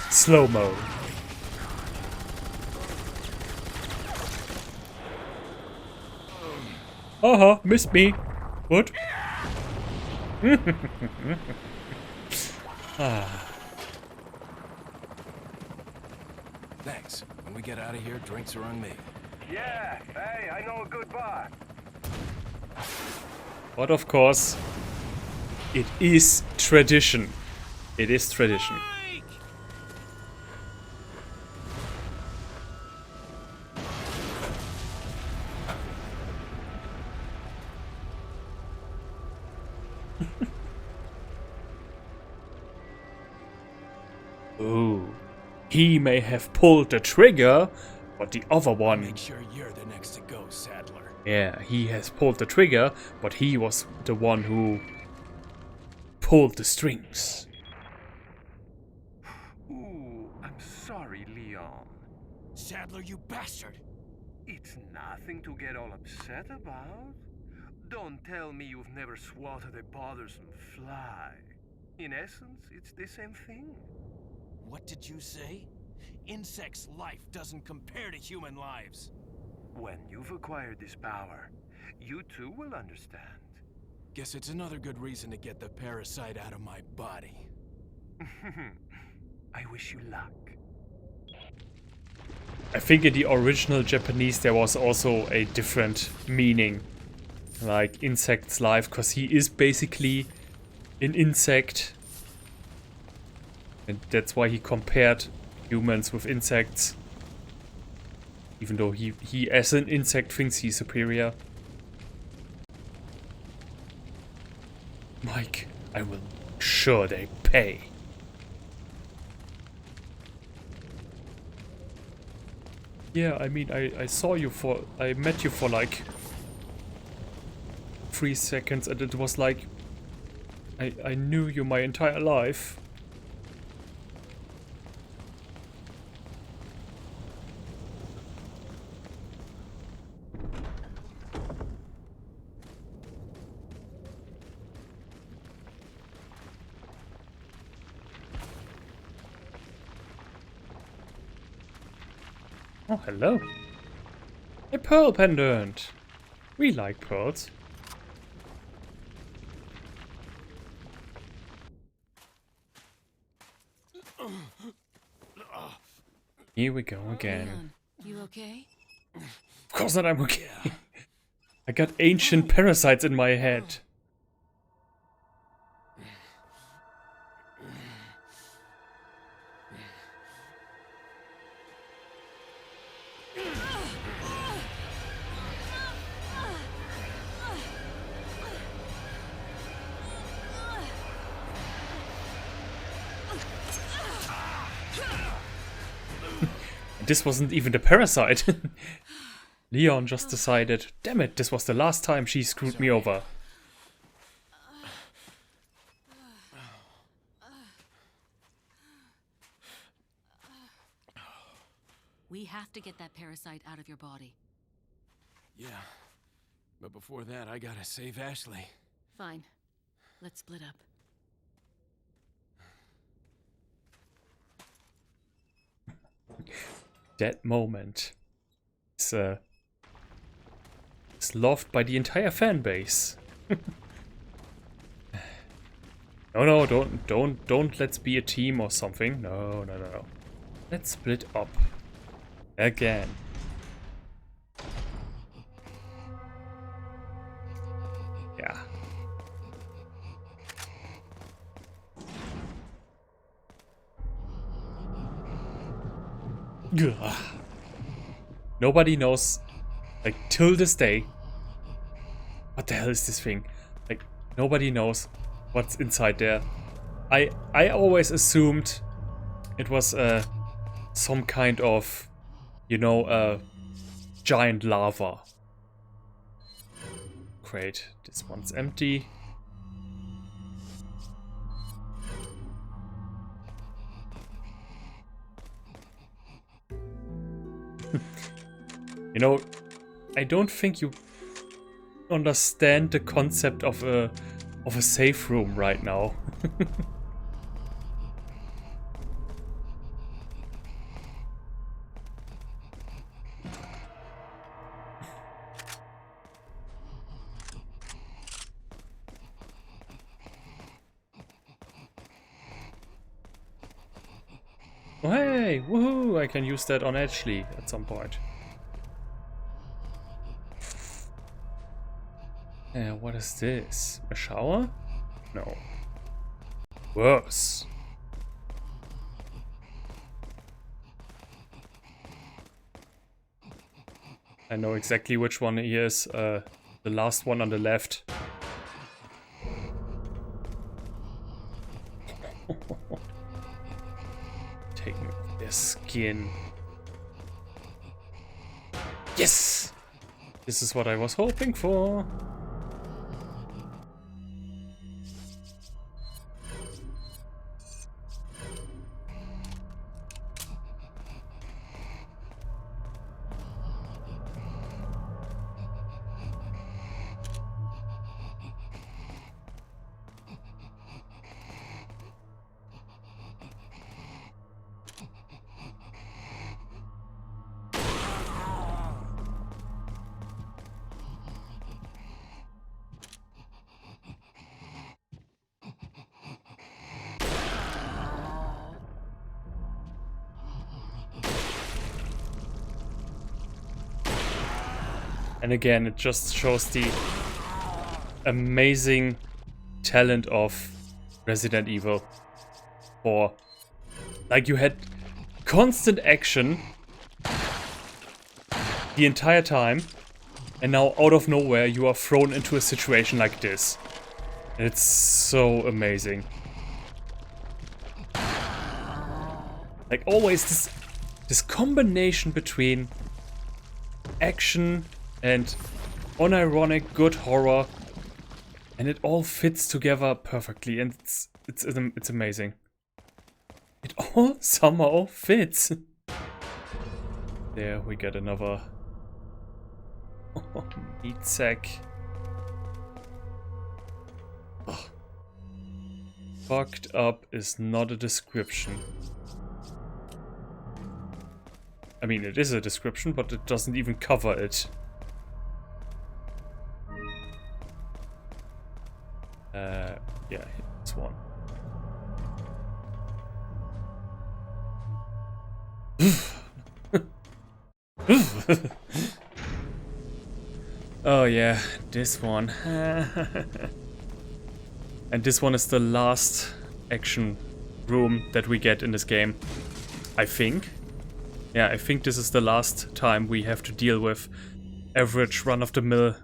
Slow-mo. Uh-huh, missed me. What? Thanks. When we get out of here, drinks are on me. Yeah, hey, I know a good bar. But of course, it is tradition. It is tradition. Ooh. He may have pulled the trigger, but the other one... Make sure you're the next to go, Saddler. Yeah, he has pulled the trigger, but he was the one who pulled the strings. Ooh, I'm sorry, Leon. Saddler, you bastard! It's nothing to get all upset about. Don't tell me you've never swatted a bothersome fly. In essence, it's the same thing. What did you say? Insects' life doesn't compare to human lives. When you've acquired this power, you too will understand. Guess it's another good reason to get the parasite out of my body. I wish you luck. I think in the original Japanese there was also a different meaning. Like insect's life, because he is basically an insect. And that's why he compared humans with insects. Even though he as an insect thinks he's superior. Mike, I will sure they pay. Yeah, I mean, I saw you for... I met you for like 3 seconds and it was like... I knew you my entire life. Oh, hello. A pearl pendant. We like pearls. Here we go again. Leon, you okay? Of course not, I'm okay. I got ancient parasites in my head. This wasn't even the parasite. Leon just decided, damn it, this was the last time she screwed me over. We have to get that parasite out of your body. Yeah. But before that, I gotta save Ashley. Fine. Let's split up. That moment is loved by the entire fan base. No, don't let's be a team or something. No. Let's split up. Again. Yeah. Ugh. Nobody knows, like, till this day, what the hell is this thing? Like, nobody knows what's inside there. I always assumed it was some kind of, you know, giant lava. Great, this one's empty. You know, I don't think you understand the concept of a safe room right now. Oh, hey, woohoo! I can use that on Ashley at some point. What is this? A shower? No. Worse. I know exactly which one he is. The last one on the left. Taking off their skin. Yes! This is what I was hoping for. And again, it just shows the amazing talent of Resident Evil 4. Like, you had constant action the entire time, and now out of nowhere you are thrown into a situation like this. And it's so amazing. Like, always this combination between action and unironic good horror, and it all fits together perfectly, and it's amazing. It all somehow fits. There we get another meat sack. Ugh. Fucked up is not a description. I mean, it is a description, but it doesn't even cover it. Yeah, it's one. Oh yeah, this one. And this one is the last action room that we get in this game, I think. Yeah, I think this is the last time we have to deal with average run-of-the-mill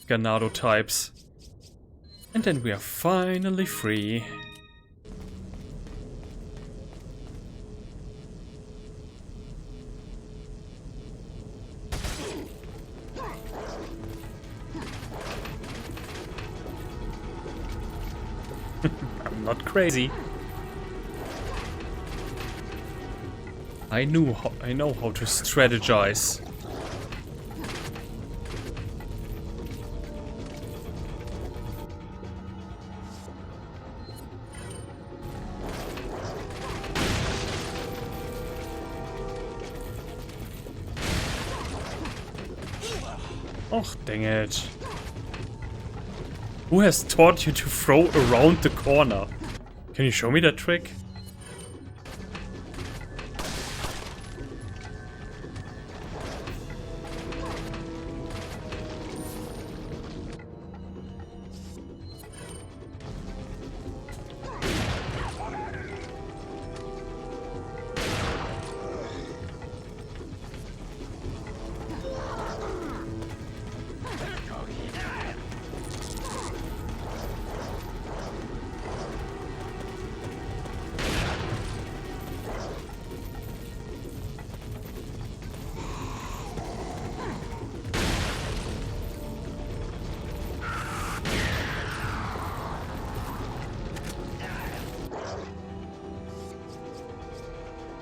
Ganado types. And then we are finally free. I'm not crazy. I know how to strategize. Oh, dang it. Who has taught you to throw around the corner? Can you show me that trick?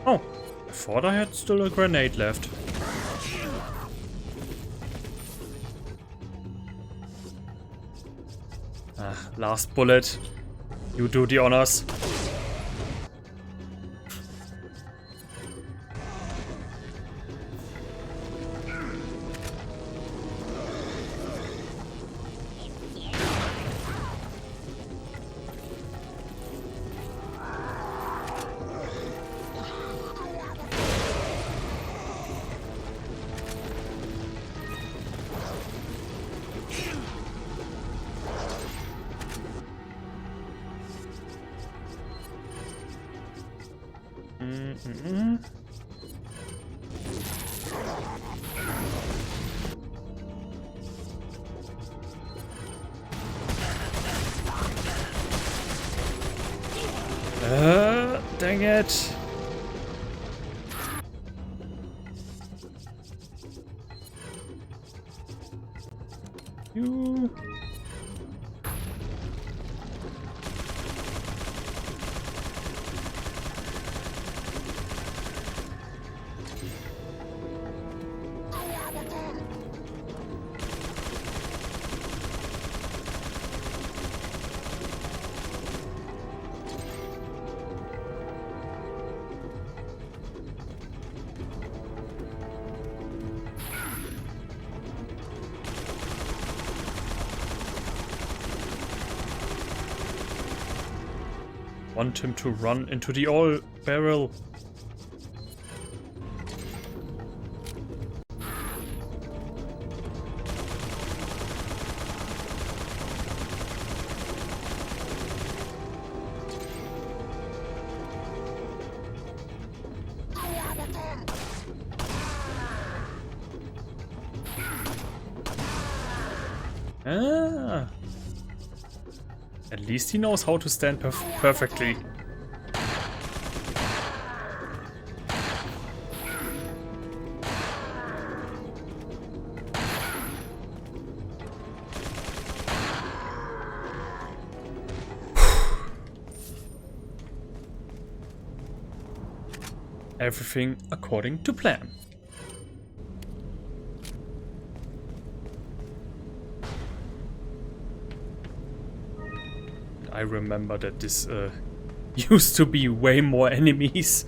Oh, I thought I had still a grenade left. Ah, last bullet. You do the honors. Dang it. You. Want him to run into the oil barrel. Ah. At least he knows how to stand perfectly. Everything according to plan. I remember that this used to be way more enemies.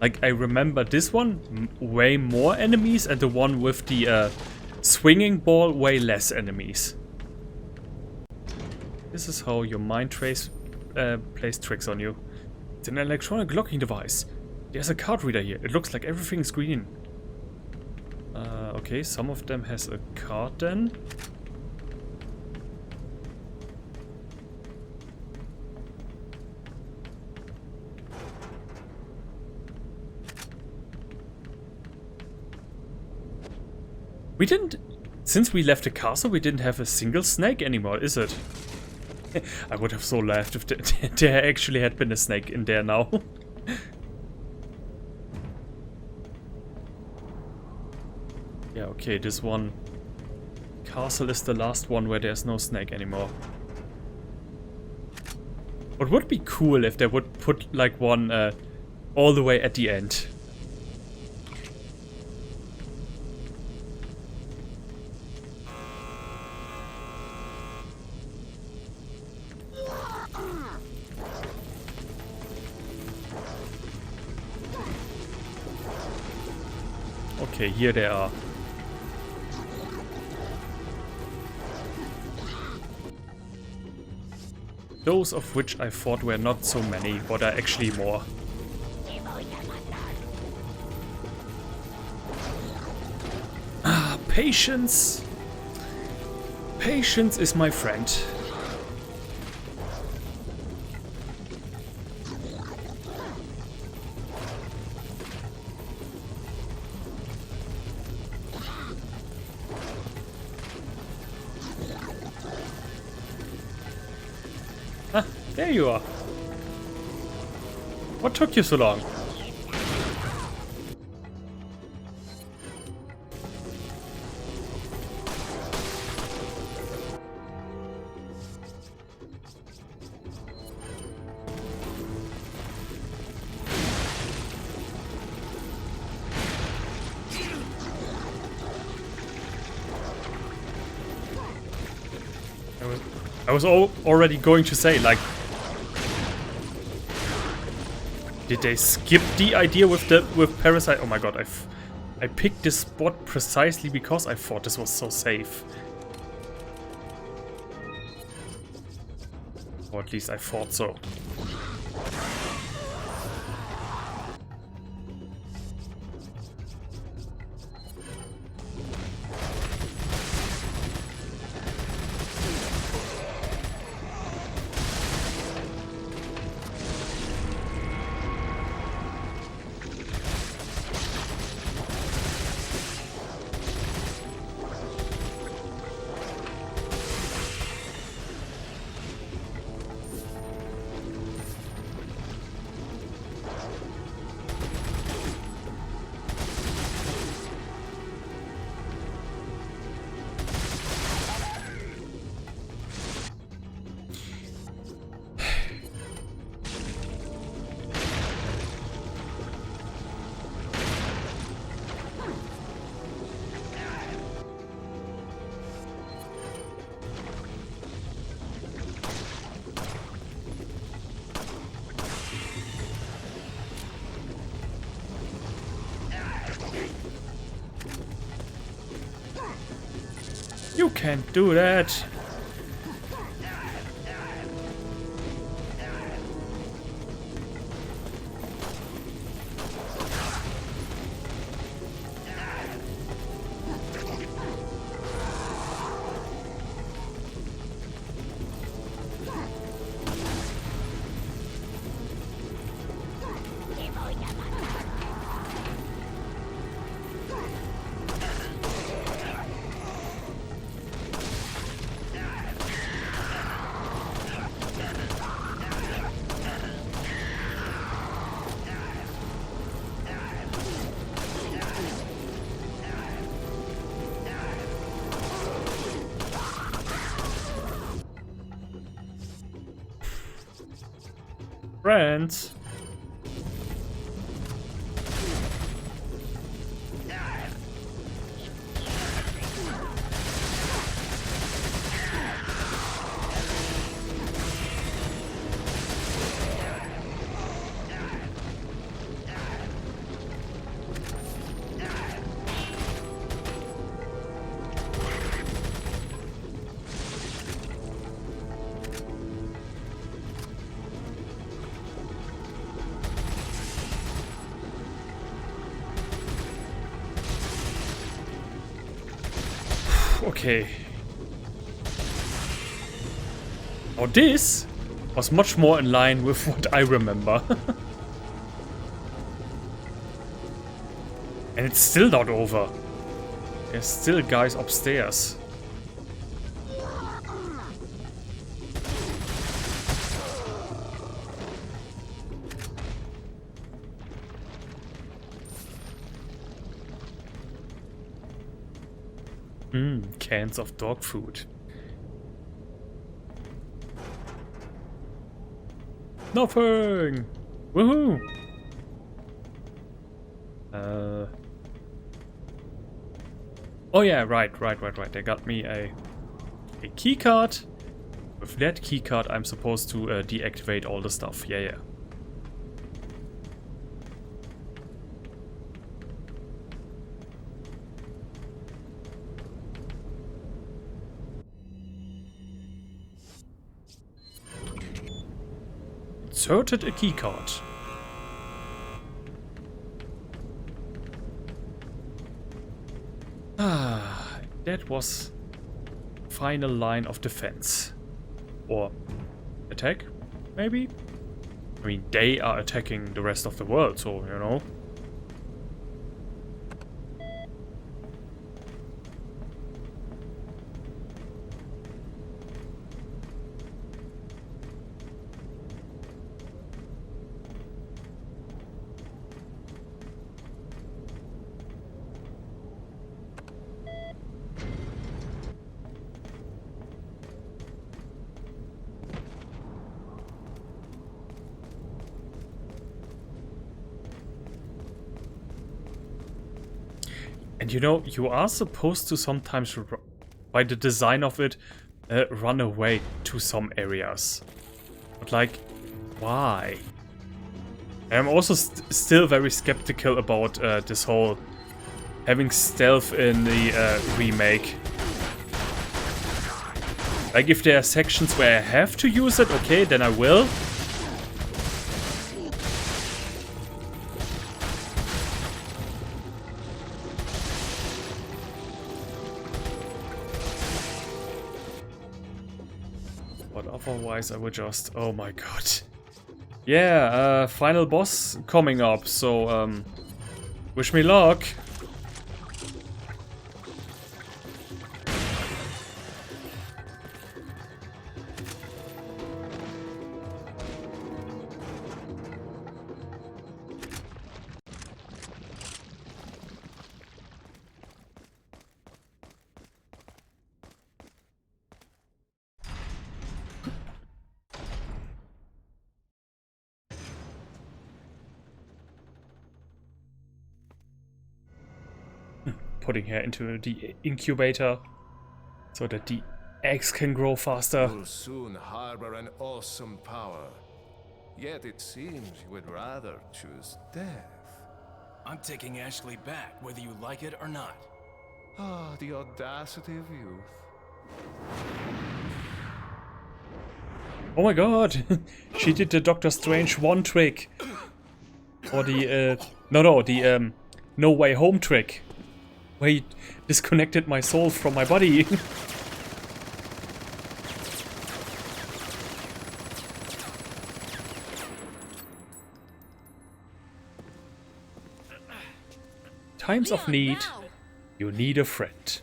Like, I remember this one way more enemies, and the one with the swinging ball way less enemies. This is how your mind plays tricks on you. It's an electronic locking device. There's a card reader here. It looks like everything's green. Okay, some of them has a card then. We didn't... Since we left the castle, we didn't have a single snake anymore, is it? I would have so laughed if there actually had been a snake in there now. Yeah, okay, this one... Castle is the last one where there's no snake anymore. What would be cool if they would put like one all the way at the end. Okay, here they are. those of which I thought were not so many, but are actually more. Ah, patience! Patience is my friend. Ah, there you are. What took you so long? I was already going to say, like, did they skip the idea with Parasite? Oh my god, I picked this spot precisely because I thought this was so safe. Or at least I thought so. You can't do that. Friends. Okay. Now this was much more in line with what I remember. And it's still not over. There's still guys upstairs. Cans of dog food. Nothing! Woohoo! Oh yeah, right. They got me a key card. With that key card I'm supposed to deactivate all the stuff. Yeah. inserted a keycard. Ah, that was final line of defense. Or attack, maybe? I mean, they are attacking the rest of the world, so, you know. And you know, you are supposed to sometimes, by the design of it, run away to some areas. But like, why? I'm also still very skeptical about this whole having stealth in the remake. Like, if there are sections where I have to use it, okay, then I will. Otherwise, I would just... Oh my god. Yeah, final boss coming up, so, wish me luck. Putting her into the incubator so that the eggs can grow faster. You'll soon harbor an awesome power. Yet it seems you would rather choose death. I'm taking Ashley back, whether you like it or not. Ah, the audacity of youth. Oh my god! She did the Doctor Strange 1 trick. Or the, the No Way Home trick. Where he disconnected my soul from my body. Times of need, you need a friend.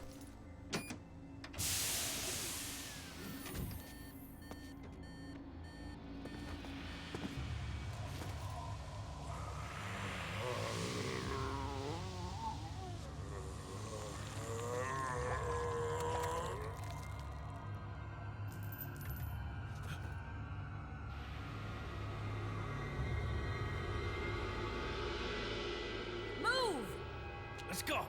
Let's go.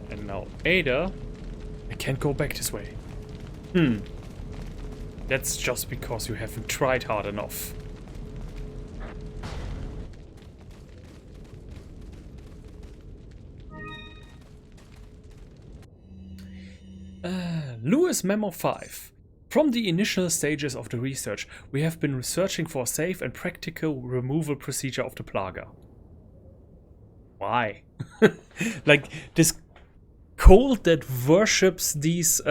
And now Ada, I can't go back this way. That's just because you haven't tried hard enough. Lewis Memo 5. From the initial stages of the research, we have been researching for a safe and practical removal procedure of the Plaga. Why? Like, this cult that worships these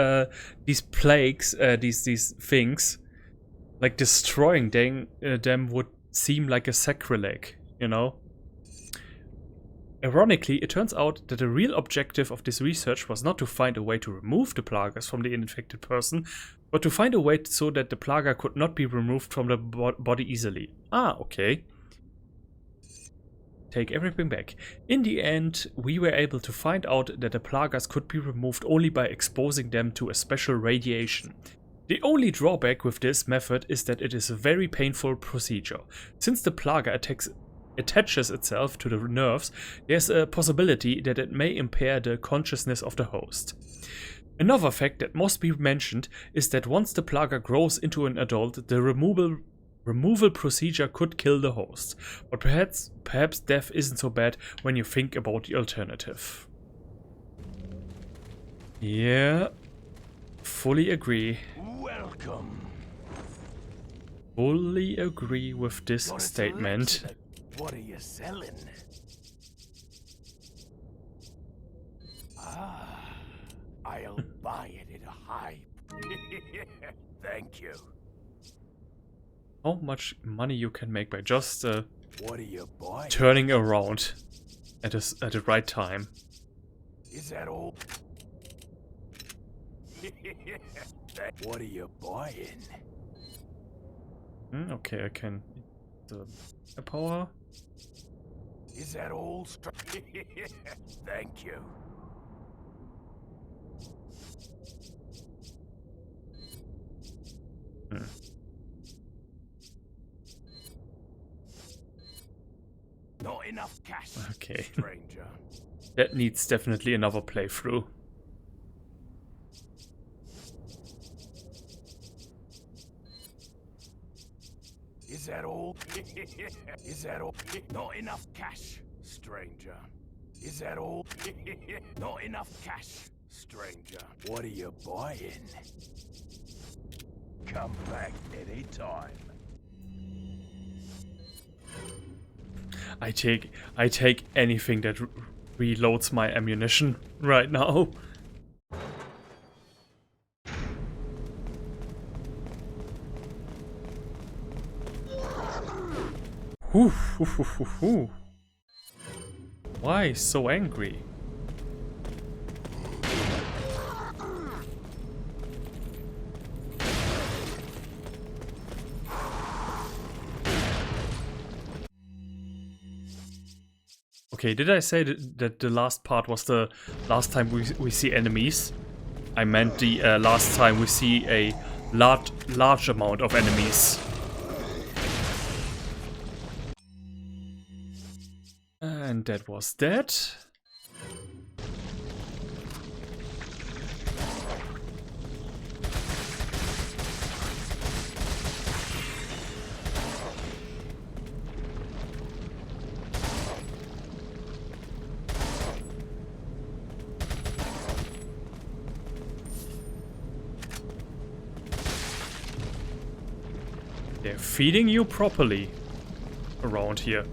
plagues, these things, like destroying them would seem like a sacrilege, you know? Ironically, it turns out that the real objective of this research was not to find a way to remove the Plagas from the infected person, but to find a way so that the Plaga could not be removed from the body easily. Ah, okay. Take everything back. In the end, we were able to find out that the Plagas could be removed only by exposing them to a special radiation. The only drawback with this method is that it is a very painful procedure. Since the Plaga attacks attaches itself to the nerves, there's a possibility that it may impair the consciousness of the host. Another fact that must be mentioned is that once the plaga grows into an adult, the removal procedure could kill the host. But perhaps death isn't so bad when you think about the alternative. Yeah, fully agree. Welcome. Fully agree with this Got a statement. selection of- What are you selling? Ah, I'll buy it at a high. Thank you. How much money you can make by just What are you buying? turning around at the right time. Is that all? What are you buying? Okay, I can. The power. Is that all? Thank you. Not enough cash. Okay. Stranger. That needs definitely another playthrough. Is that all? Is that all? Not enough cash, stranger. Is that all? Not enough cash, stranger. What are you buying? Come back anytime. I take anything that reloads my ammunition right now. Whew. Why so angry? Okay, did I say that the last part was the last time we see enemies? I meant the last time we see a large amount of enemies. And that was that. They're feeding you properly around here,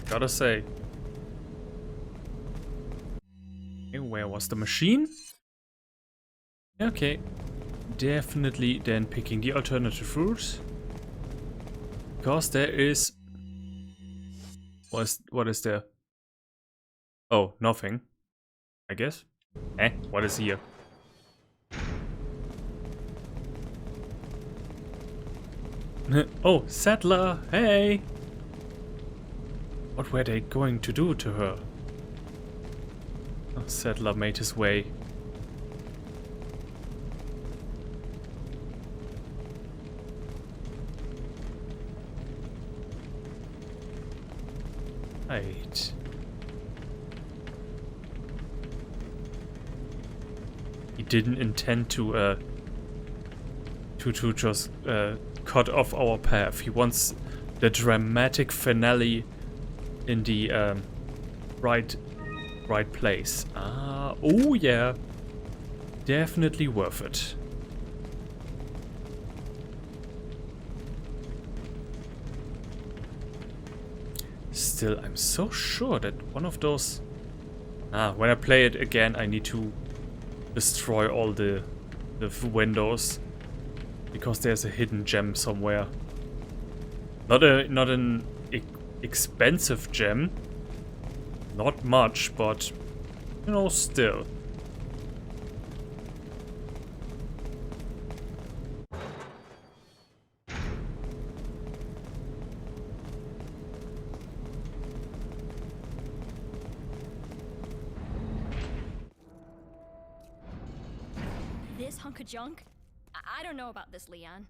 gotta say. Okay, where was the machine? Okay, definitely then picking the alternative route. Because there is... What is there? Oh, nothing, I guess. What is here? Oh, settler, hey! What were they going to do to her? Oh, settler made his way. Right. He didn't intend to just cut off our path. He wants the dramatic finale in the right place. Oh yeah, definitely worth it. Still, I'm so sure that one of those... when I play it again, I need to destroy all the windows. Because there's a hidden gem somewhere. Not an expensive gem. Not much, but you know, still. This hunk of junk? I don't know about this, Leon.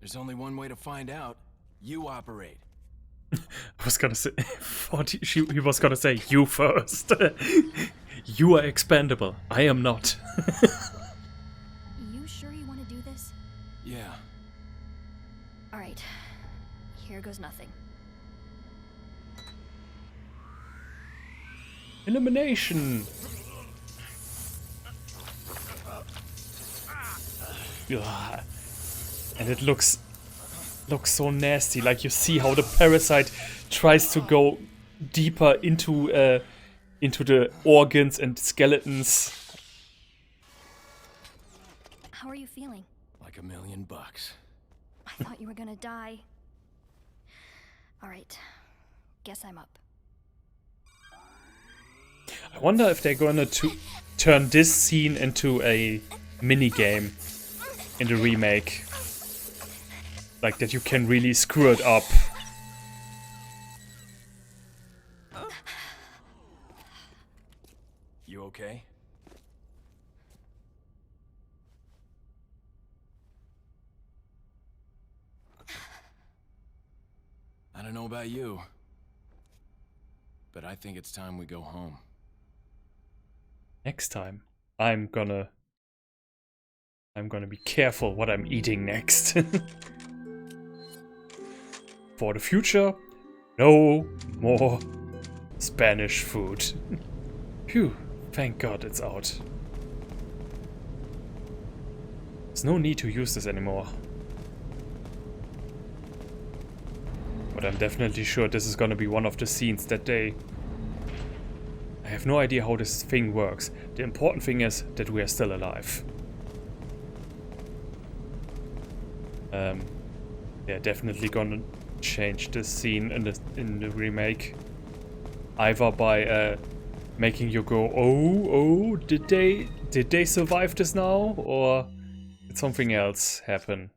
There's only one way to find out. You operate. I was gonna say, he was gonna say, you first. You are expendable. I am not. You sure you want to do this? Yeah. Alright. Here goes nothing. Elimination. Ugh. And it looks so nasty. Like you see how the parasite tries to go deeper into the organs and skeletons. How are you feeling? Like $1,000,000. I thought you were gonna die. Alright. Guess I'm up. I wonder if they're gonna turn this scene into a mini game in the remake. Like that you can really screw it up. You okay? I don't know about you, but I think it's time we go home. Next time, I'm gonna be careful what I'm eating next. For the future, no more Spanish food. Phew, thank God it's out. There's no need to use this anymore. But I'm definitely sure this is gonna be one of the scenes that they... I have no idea how this thing works. The important thing is that we are still alive. They're definitely gonna change this scene in the remake. Either by making you go, oh, did they survive this now? Or did something else happen?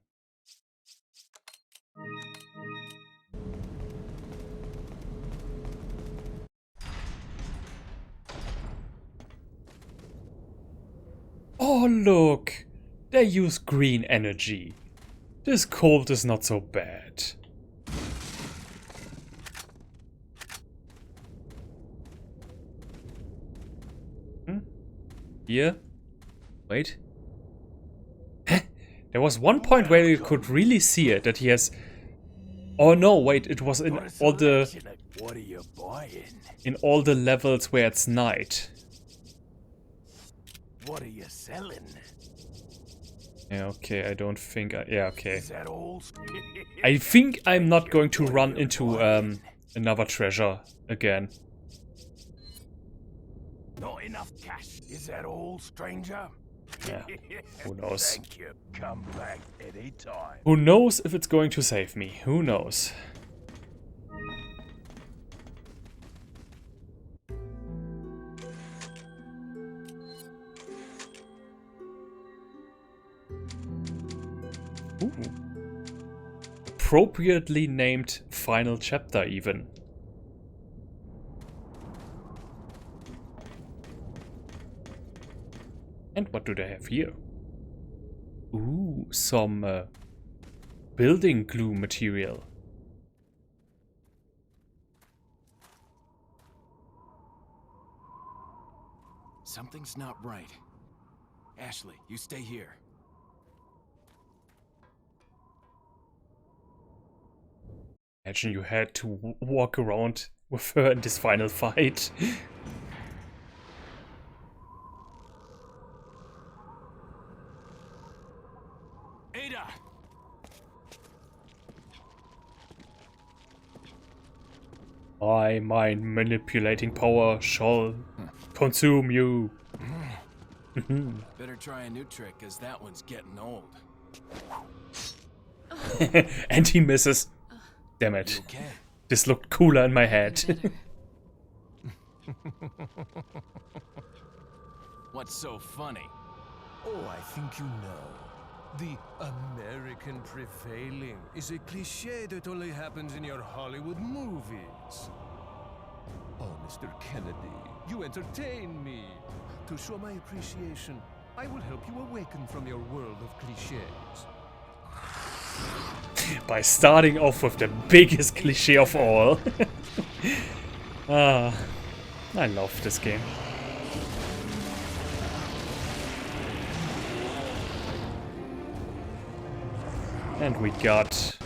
Oh look! They use green energy. This cold is not so bad. Here? Wait. There was one point where you could really see it, that he has... Oh no, wait, it was in all the... What are you buying? In all the levels where it's night. What are you selling? Yeah, okay, I don't think yeah, okay. Is that all? I think I'm not going to run into another treasure again. Not enough cash. Is that all, stranger? Yeah, who knows? Thank you. Come back anytime. Who knows if it's going to save me? Who knows? Ooh. Appropriately named final chapter even. And what do they have here? Ooh, some building glue material. Something's not right. Ashley, you stay here. Imagine you had to walk around with her in this final fight. Ada! My mind manipulating power shall consume you. Better try a new trick, cause that one's getting old. And he misses. Damn it. You okay? This looked cooler in my head. What's so funny? Oh, I think you know. The American prevailing is a cliché that only happens in your Hollywood movies. Oh, Mr. Kennedy, you entertain me. To show my appreciation, I will help you awaken from your world of clichés. By starting off with the biggest cliche of all. Ah, I love this game. And we got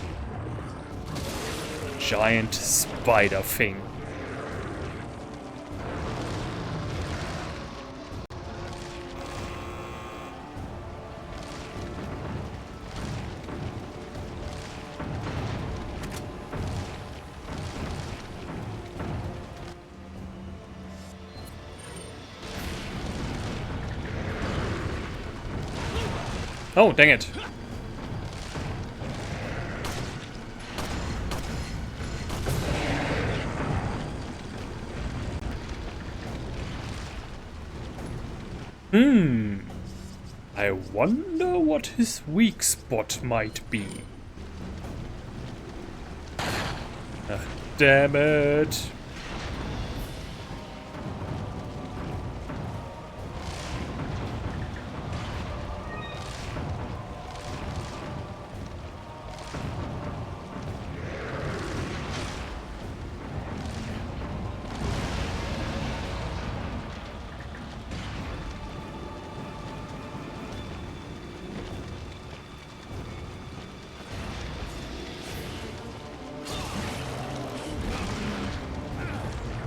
giant spider thing. Oh, dang it. I wonder what his weak spot might be. Ah, damn it.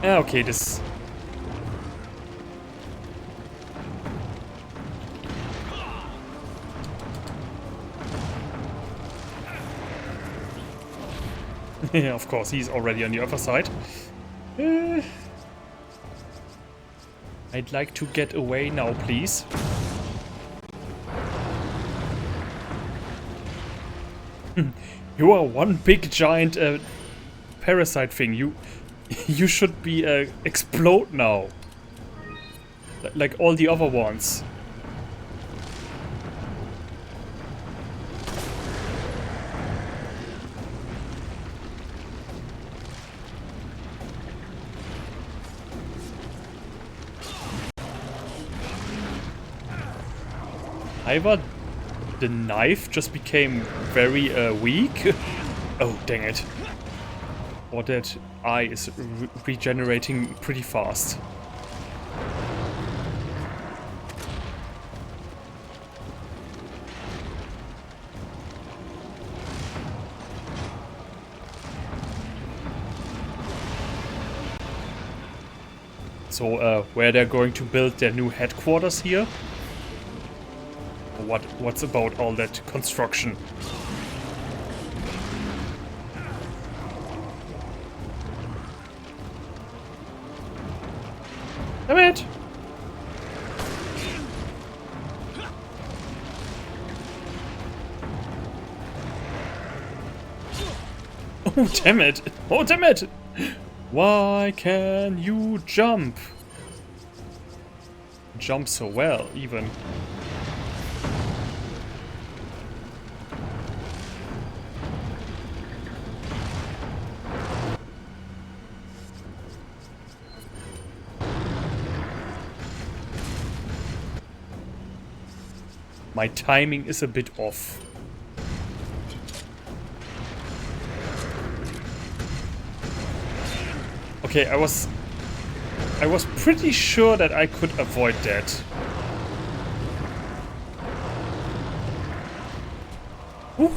Ah, okay, this... Yeah, of course, he's already on the other side. I'd like to get away now, please. You are one big giant parasite thing. You should be explode now, like all the other ones. Either the knife just became very weak. Oh, dang it. Or that eye is regenerating pretty fast. So, where they're going to build their new headquarters here? Or what's about all that construction? Damn it! Oh, damn it! Oh, damn it! Why can you jump? Jump so well, even. My timing is a bit off. Okay, I was pretty sure that I could avoid that. Ooh.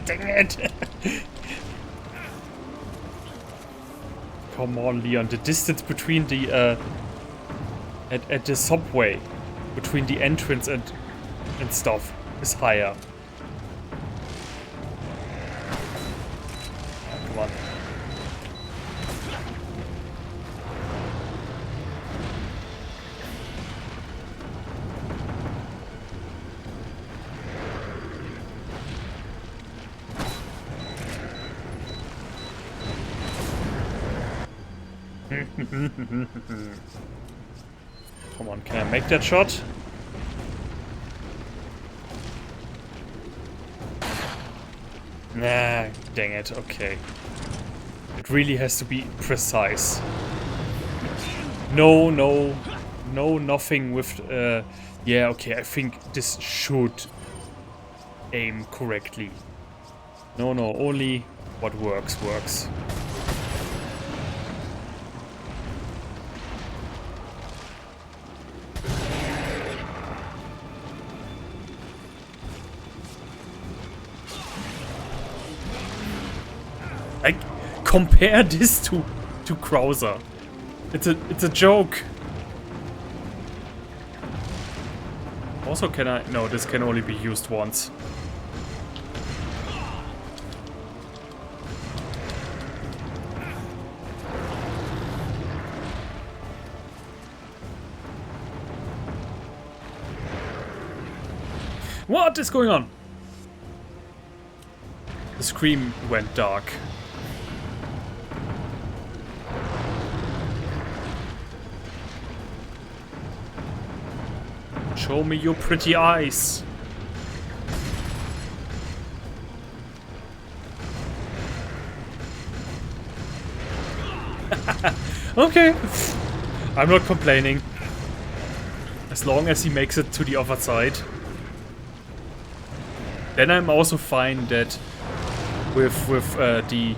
Dang it! Come on, Leon. The distance between the at the subway, between the entrance and stuff, is higher. Come on. Come on, can I make that shot? Nah, dang it, okay. It really has to be precise. No, nothing with, yeah, okay, I think this should aim correctly. No, only what works. Like, compare this to Krauser. It's a joke. Also, can I? No, this can only be used once. What is going on? The screen went dark. Show me your pretty eyes. Okay. I'm not complaining. As long as he makes it to the other side. Then I'm also fine that with the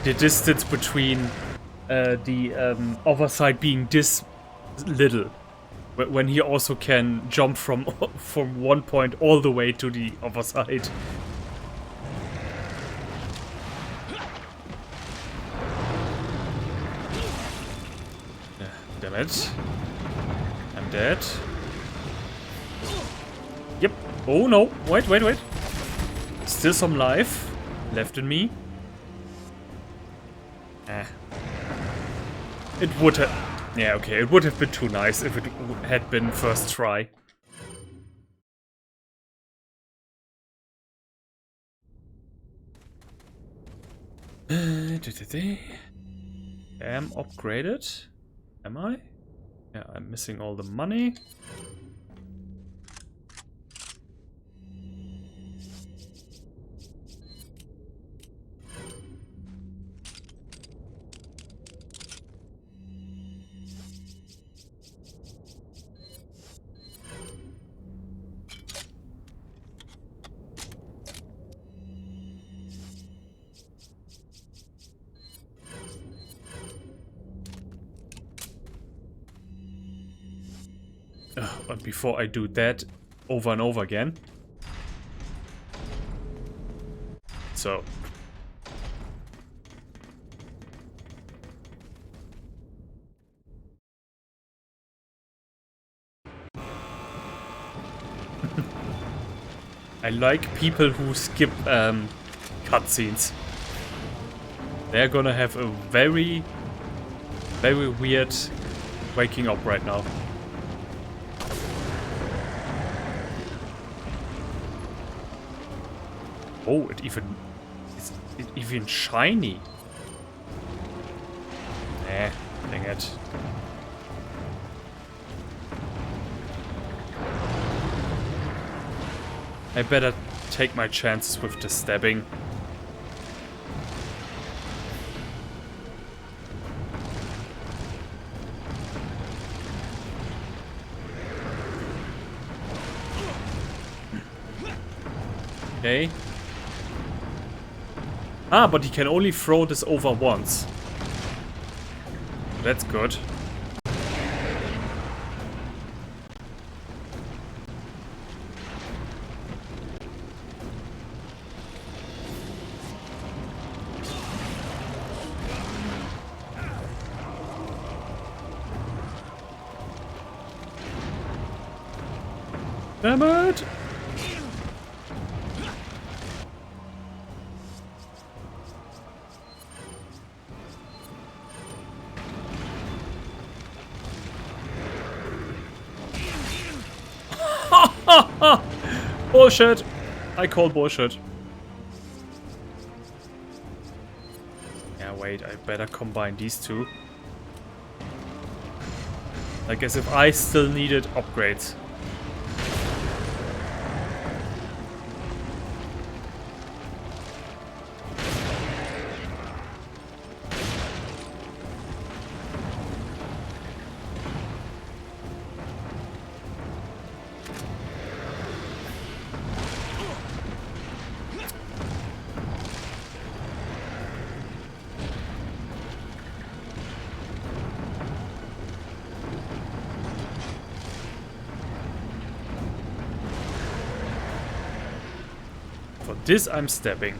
distance between the other side being this little. When he also can jump from one point all the way to the other side. Damn it. I'm dead. Yep. Oh no. Wait. Still some life left in me. It would have... Yeah, okay, it would have been too nice if it had been first try. Am upgraded? Am I? Yeah, I'm missing all the money. But before I do that over and over again. So. I like people who skip cutscenes. They're gonna have a very, very weird waking up right now. Oh, it's even shiny. Dang it. I better take my chances with the stabbing. Okay. Ah, but he can only throw this over once. That's good. Damn it! Bullshit! I call bullshit. Yeah, wait, I better combine these two. Like as if I still needed upgrades. For this I'm stepping.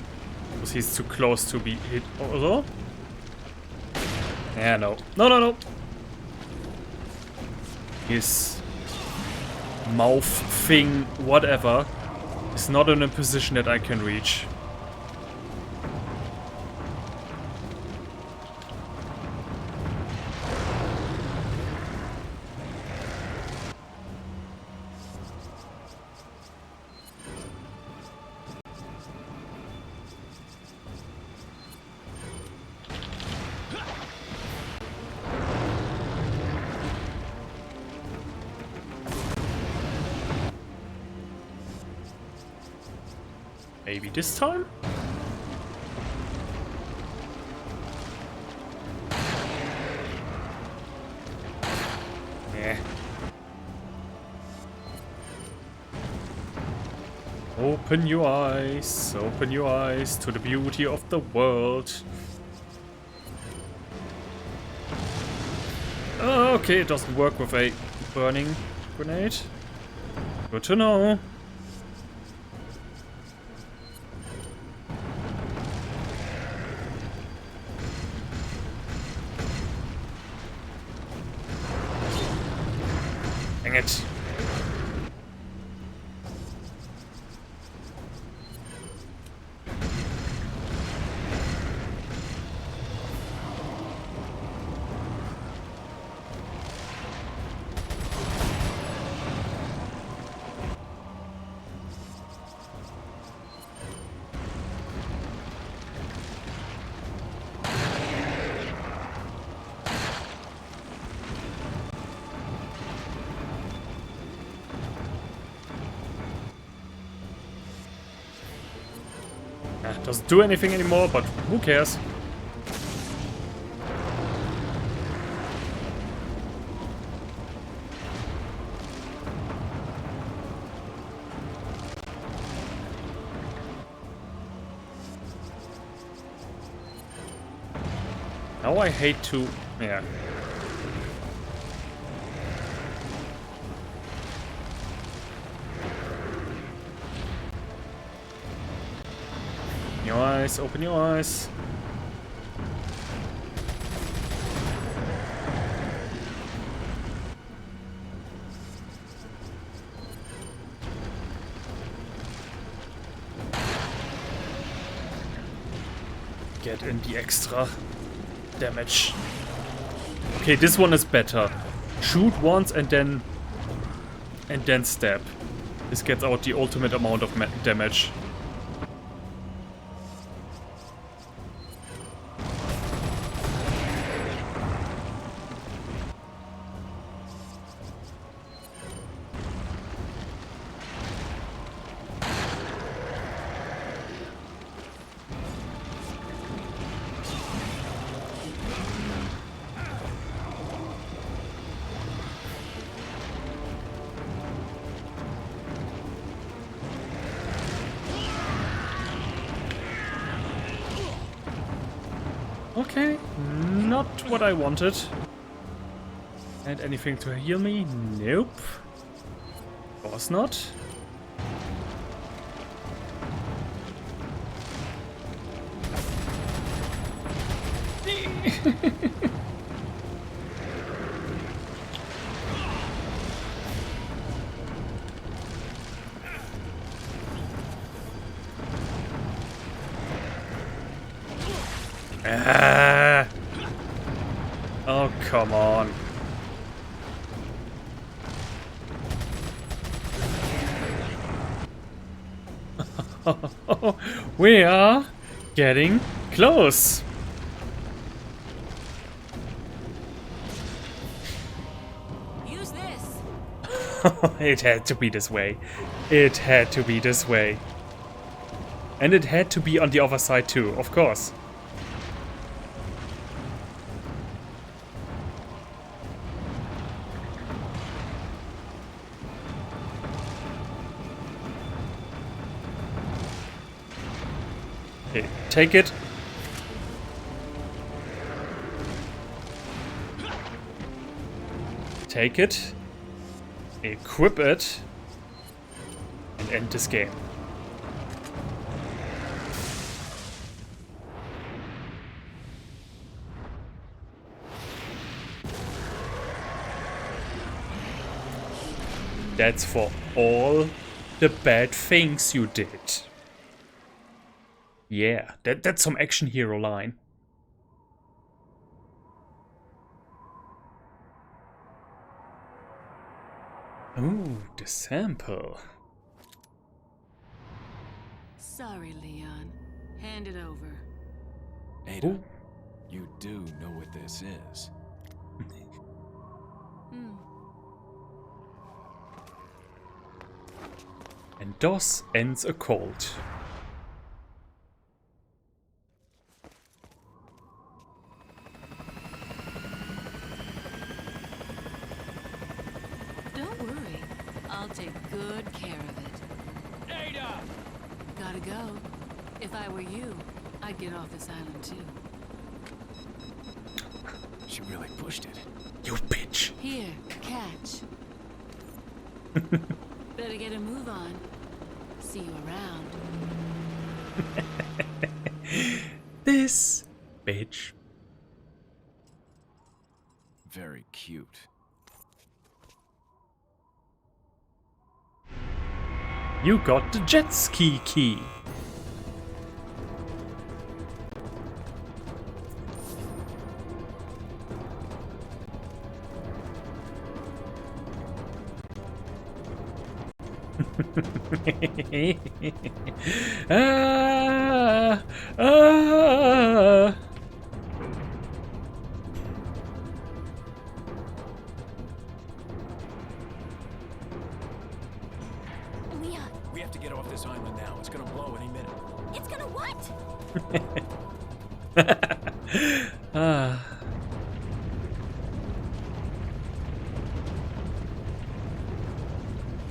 Because he's too close to be hit also. Yeah, no. No. His mouth thing, whatever, is not in a position that I can reach. Maybe this time? Yeah. Open your eyes to the beauty of the world. Oh, okay, it doesn't work with a burning grenade. Good to know. Dang it. Doesn't do anything anymore, but who cares? Now I hate to... yeah. Your eyes, open your eyes. Get in the extra damage. Okay, this one is better. Shoot once and then stab. This gets out the ultimate amount of damage. Okay, not what I wanted. And anything to heal me? Nope. Of course not. Ah. Oh, come on. We are getting close. It had to be this way. It had to be this way. And it had to be on the other side too, of course. Okay, take it. Take it. Equip it. And end this game. That's for all the bad things you did. Yeah, that's some action hero line. Ooh, the sample. Sorry, Leon. Hand it over. Ada, Ooh. you do know what this is. Hmm. And thus ends a cult. Don't worry. I'll take good care of it. Ada! Gotta go. If I were you, I'd get off this island too. She really pushed it. You bitch. Here, catch. Better get a move on. See you around. This bitch. Very cute. You got the jet ski key. Ah, ah. Leon, We have to get off this island now. It's gonna blow any minute. it's gonna what? Ah.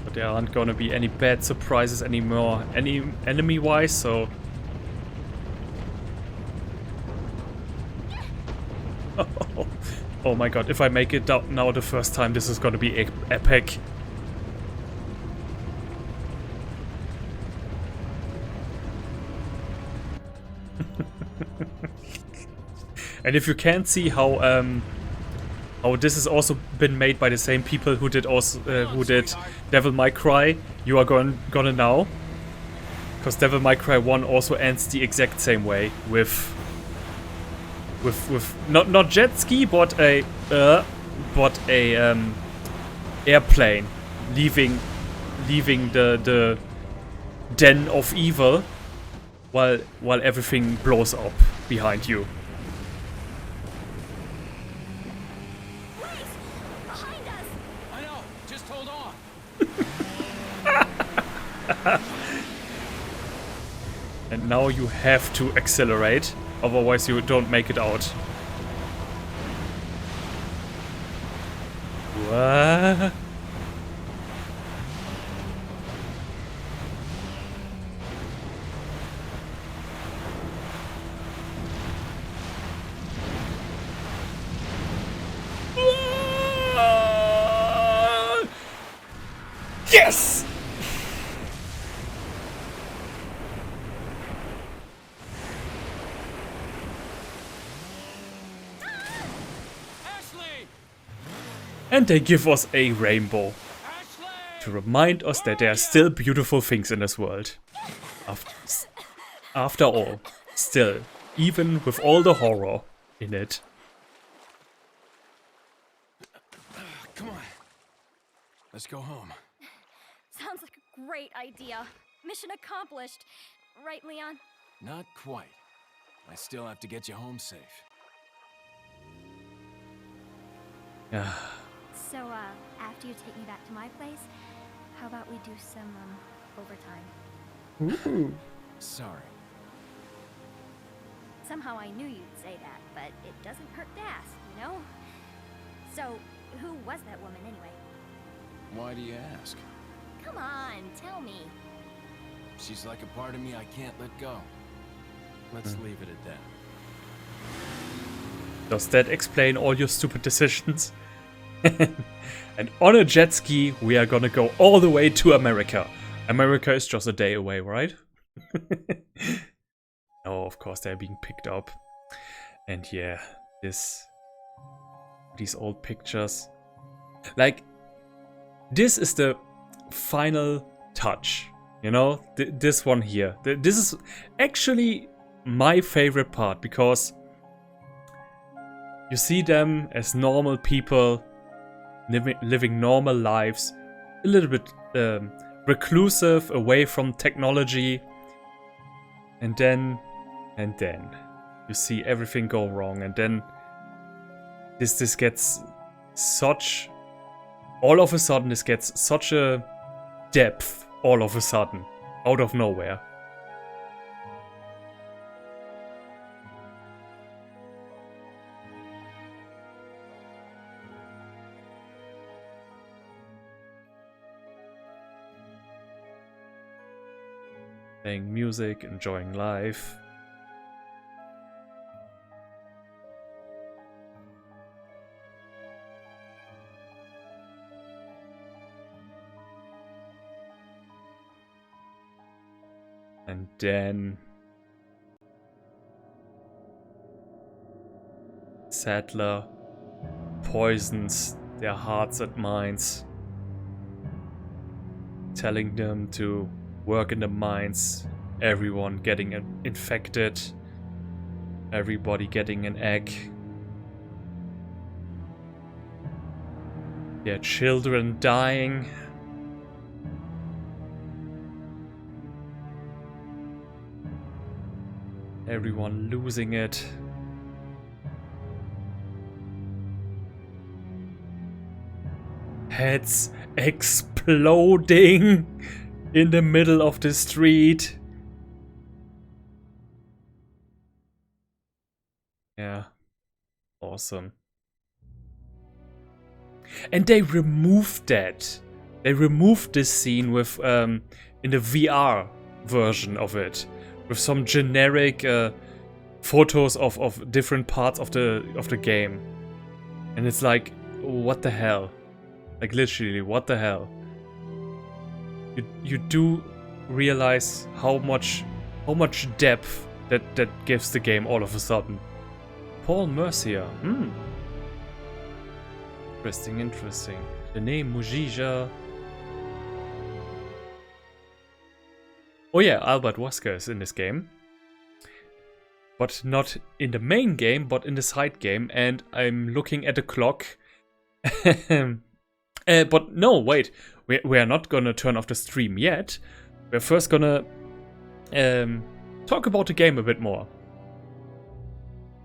But there aren't gonna be any bad surprises anymore, any enemy-wise, so... Oh my god, if I make it down now the first time, this is gonna be epic. And if you can't see how this has also been made by the same people who did Devil May Cry, you are gonna now, because Devil May Cry 1 also ends the exact same way with not jet ski, but a airplane leaving the den of evil while everything blows up behind you. Please! Behind us! I know! Just hold on! And now you have to accelerate, otherwise you don't make it out. What? Yes! Ashley! And they give us a rainbow Ashley! to remind us that there are still beautiful things in this world. After all, still, even with all the horror in it. Come on. Let's go home. Sounds like a great idea. Mission accomplished. Right, Leon? Not quite. I still have to get you home safe. So, after you take me back to my place, how about we do some, overtime? Ooh. Sorry. Somehow I knew you'd say that, but it doesn't hurt to ask, you know? So, who was that woman anyway? Why do you ask? Come on, tell me. She's like a part of me I can't let go. Let's leave it at that. Does that explain all your stupid decisions? And on a jet ski, we are gonna go all the way to America. America is just a day away, right? Oh, of course they're being picked up. And yeah, these old pictures. Like, this is the final touch, you know? This one here. This is actually my favorite part, because you see them as normal people, living normal lives, a little bit reclusive, away from technology, and then you see everything go wrong, and then this gets such, all of a sudden this gets such a depth, all of a sudden, out of nowhere. Playing music, enjoying life. And then Sadler poisons their hearts and minds, telling them to work in the mines, everyone getting infected, everybody getting an egg, their children dying. Everyone losing it. Heads exploding in the middle of the street. Yeah. Awesome. And they removed that. They removed this scene with in the VR version of it, with some generic photos of different parts of the game. And it's like, what the hell? Like, literally, what the hell? You do realize how much depth that gives the game all of a sudden. Paul Mercier. Interesting. René Mujija. Oh yeah, Albert Wesker is in this game. But not in the main game, but in the side game. And I'm looking at the clock. But no, wait. We are not gonna turn off the stream yet. We're first gonna talk about the game a bit more.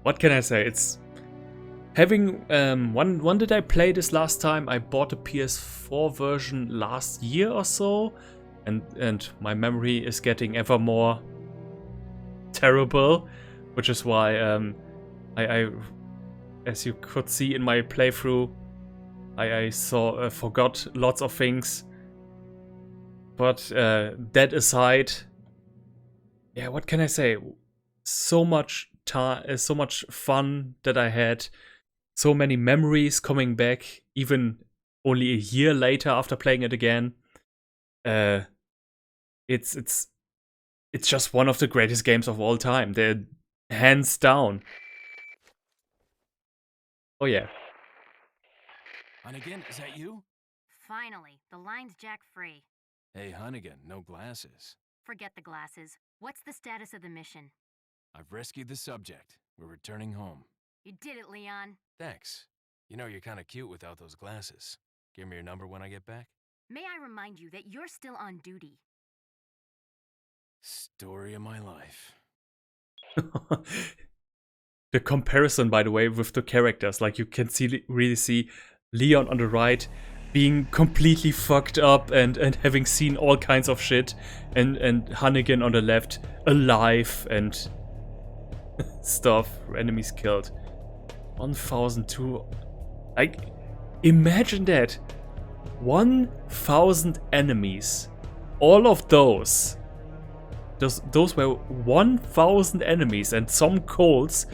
What can I say? It's having when did I play this last time? I bought a PS4 version last year or so, and my memory is getting ever more terrible, which is why I as you could see in my playthrough, I forgot lots of things. But that aside, yeah, what can I say? So much time, so much fun that I had, so many memories coming back, even only a year later after playing it again. It's just one of the greatest games of all time. They're hands down. Oh yeah. Hunnigan, is that you? Finally, the line's jack-free. Hey, Hunnigan, no glasses. Forget the glasses. What's the status of the mission? I've rescued the subject. We're returning home. You did it, Leon. Thanks. You know, you're kind of cute without those glasses. Give me your number when I get back. May I remind you that you're still on duty. Story of my life. The comparison, by the way, with the characters, like you can really see Leon on the right being completely fucked up and having seen all kinds of shit, and Hannigan on the left alive and stuff, enemies killed. 1,002. Like, imagine that. 1,000 enemies. All of those were 1,000 enemies, and some colds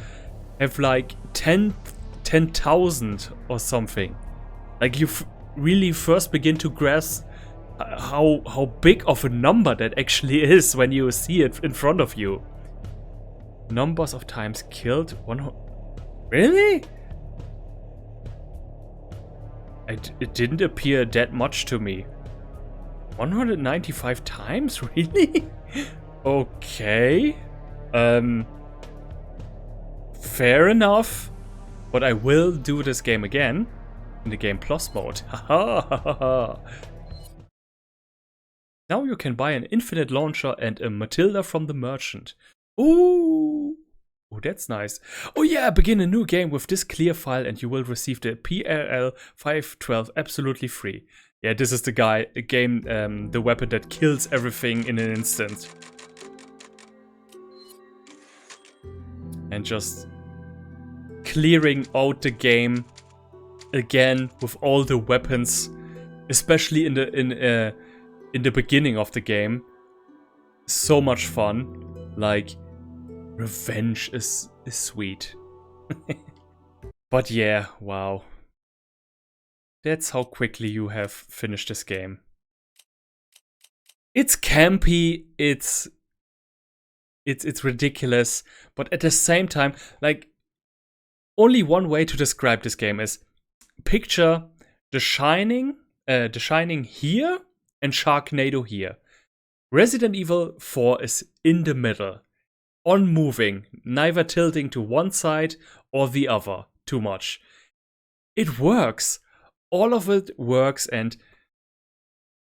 have like 10,000 or something. Like, you really first begin to grasp how big of a number that actually is when you see it in front of you. Numbers of times killed. Really? It didn't appear that much to me. 195 times? Really? Okay. Fair enough. But I will do this game again in the Game Plus mode. Haha. Now you can buy an infinite launcher and a Matilda from the merchant. Ooh. Oh, that's nice. Oh yeah, begin a new game with this clear file and you will receive the PLL 512 absolutely free. Yeah, this is the game, the weapon that kills everything in an instant. And just clearing out the game again with all the weapons, especially in the beginning of the game. So much fun. Like, revenge is sweet. But yeah, wow. That's how quickly you have finished this game. It's campy, it's ridiculous, but at the same time, like, only one way to describe this game is picture The Shining here and Sharknado here. Resident Evil 4 is in the middle, unmoving, neither tilting to one side or the other too much. It works. All of it works, and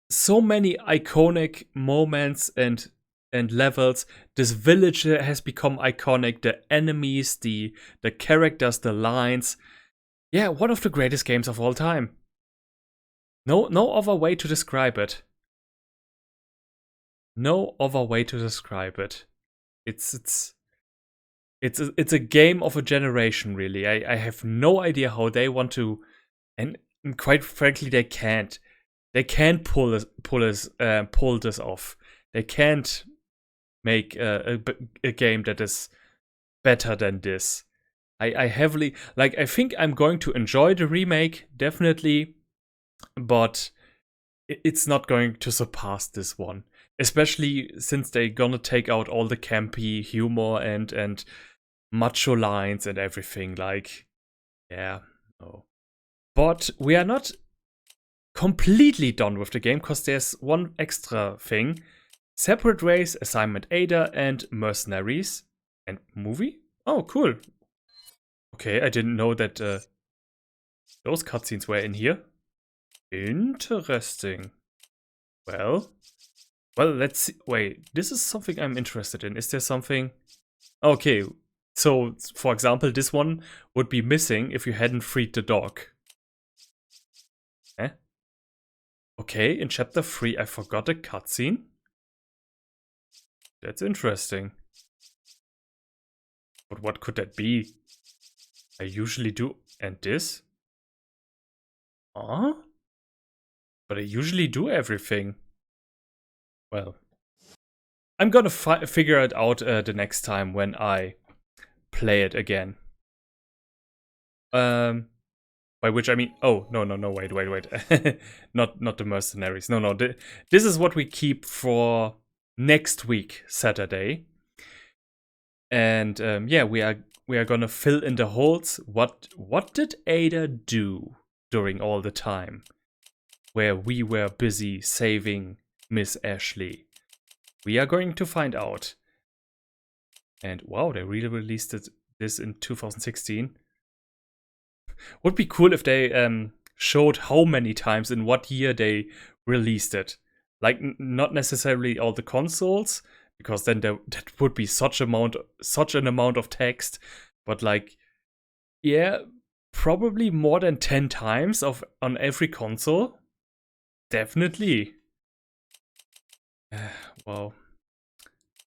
so many iconic moments and levels. This village has become iconic. The enemies, the characters, the lines. Yeah, one of the greatest games of all time. No other way to describe it. No other way to describe it. It's a game of a generation, really. I have no idea how they want to, and quite frankly, they can't. They can't pull this off. They can't make a game that is better than this. I heavily, like, I think I'm going to enjoy the remake, definitely, but it's not going to surpass this one. Especially since they're gonna take out all the campy humor and macho lines and everything. Like, yeah, no. But we are not completely done with the game, because there's one extra thing. Separate Ways, Assignment Ada, and Mercenaries. And movie? Oh, cool. Okay, I didn't know that those cutscenes were in here. Interesting. Well, let's see. Wait, this is something I'm interested in. Is there something? Okay, so, for example, this one would be missing if you hadn't freed the dog. Eh? Okay, in Chapter 3, I forgot a cutscene. That's interesting. But what could that be? I usually do. And this? Huh? But I usually do everything. Well, I'm gonna figure it out the next time when I play it again. By which I mean, oh, no, wait. not the Mercenaries. No, this is what we keep for next week, Saturday. And yeah, we are gonna fill in the holes. What did Ada do during all the time where we were busy saving Miss Ashley? We are going to find out. And wow, they really released this in 2016. Would be cool if they showed how many times in what year they released it. Like, not necessarily all the consoles, because then that would be such an amount of text. But like, yeah, probably more than 10 times on every console. Definitely. Wow.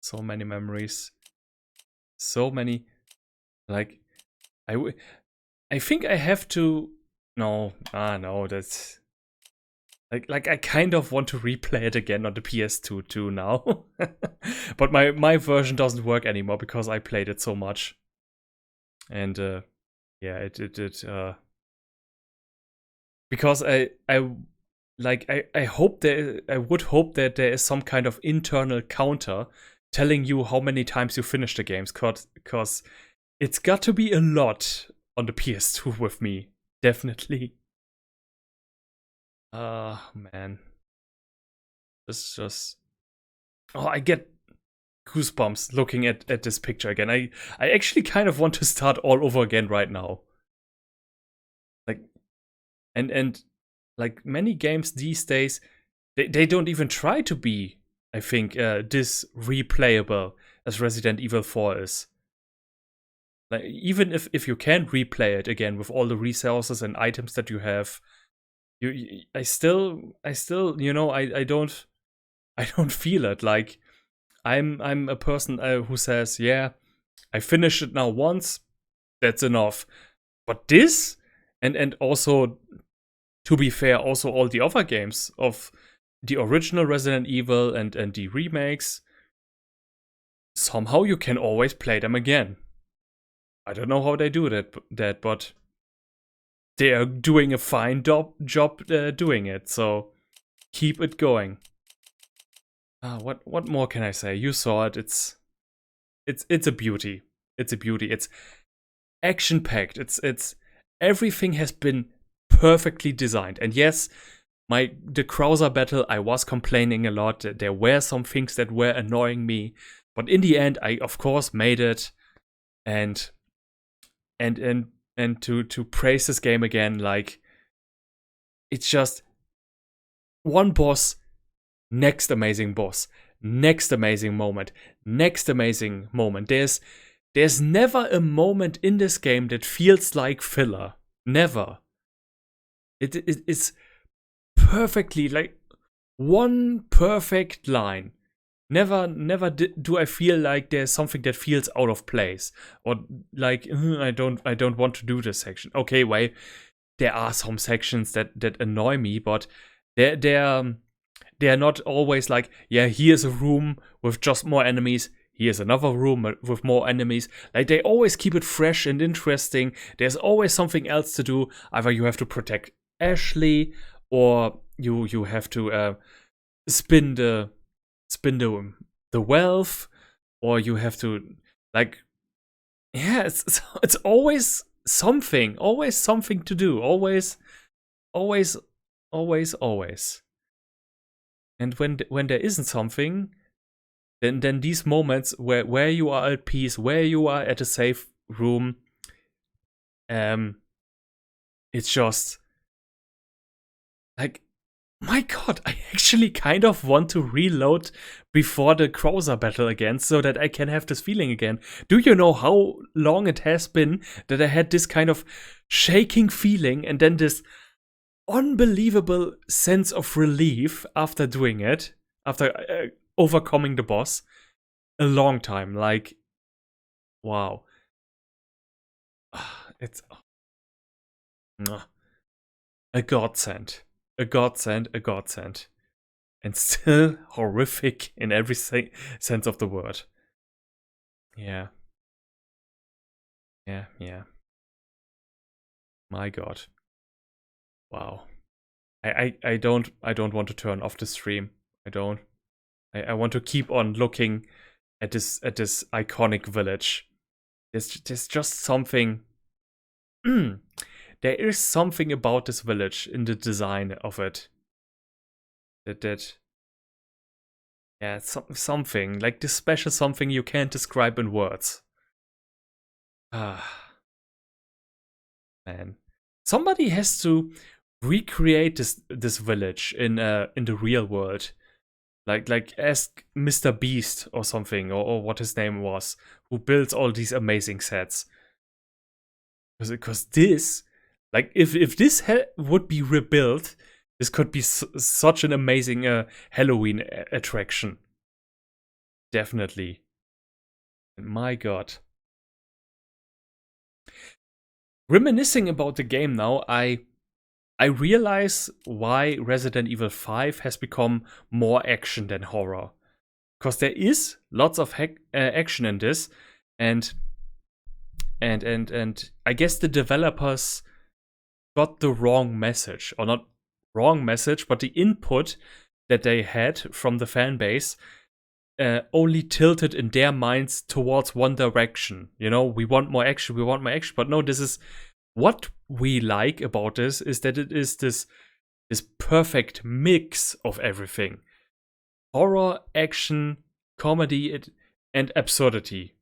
So many memories. So many. Like, I think I have to. No, no, that's like I kind of want to replay it again on the PS2 too now. But my version doesn't work anymore because I played it so much. And yeah, it because I hope I would hope that there is some kind of internal counter telling you how many times you finish the games, because it's got to be a lot on the PS2 with me, definitely. Man, it's just, oh, I get goosebumps looking at this picture again. I actually kind of want to start all over again right now. Like, and like many games these days, they don't even try to be, I think, this replayable as Resident Evil 4 is. Like, even if you can replay it again with all the resources and items that you have, I still, you know, I don't feel it. Like, I'm a person who says, yeah, I finished it now once, that's enough. But this, and also, to be fair, also all the other games of the original Resident Evil and the remakes, somehow you can always play them again. I don't know how they do that, but they are doing a fine job doing it. So keep it going. What more can I say? You saw it. It's a beauty. It's a beauty. It's action packed. It's everything has been perfectly designed. And yes, the Krauser battle, I was complaining a lot. There were some things that were annoying me, but in the end, I of course made it. And to praise this game again, like, it's just one boss, next amazing boss, next amazing moment, next amazing moment. There's never a moment in this game that feels like filler. Never. It's perfectly, like, one perfect line. Never do I feel like there's something that feels out of place, or like, I don't want to do this section. Okay, well, there are some sections that annoy me, but they're not always like, yeah, here's a room with just more enemies, here's another room with more enemies. Like, they always keep it fresh and interesting. There's always something else to do. Either you have to protect Ashley, or you have to spin the wealth, or you have to, like, yeah, it's always something to do, always. And when there isn't something, then these moments where you are at peace, where you are at a safe room, it's just like, my god, I actually kind of want to reload before the Krauser battle again, so that I can have this feeling again. Do you know how long it has been that I had this kind of shaking feeling, and then this unbelievable sense of relief after doing it, after overcoming the boss? A long time. Like, wow. It's a godsend. A godsend. And still horrific in every sense of the word. Yeah. My god. Wow. I don't want to turn off the stream. I don't. I want to keep on looking at this iconic village. There's just something. There is something about this village in the design of it. That yeah, something like this special something you can't describe in words. Ah, man, somebody has to recreate this village in the real world. Like ask Mr. Beast or something, or what his name was, who builds all these amazing sets. Because this Like if this would be rebuilt, this could be such an amazing Halloween attraction. Definitely. My God. Reminiscing about the game now, I realize why Resident Evil 5 has become more action than horror. Because there is lots of action in this, and I guess the developers got the wrong message, or not wrong message, but the input that they had from the fan base only tilted in their minds towards one direction. You know, we want more action, but no, this is what we like about this is that it is this perfect mix of everything: horror, action, comedy, and absurdity,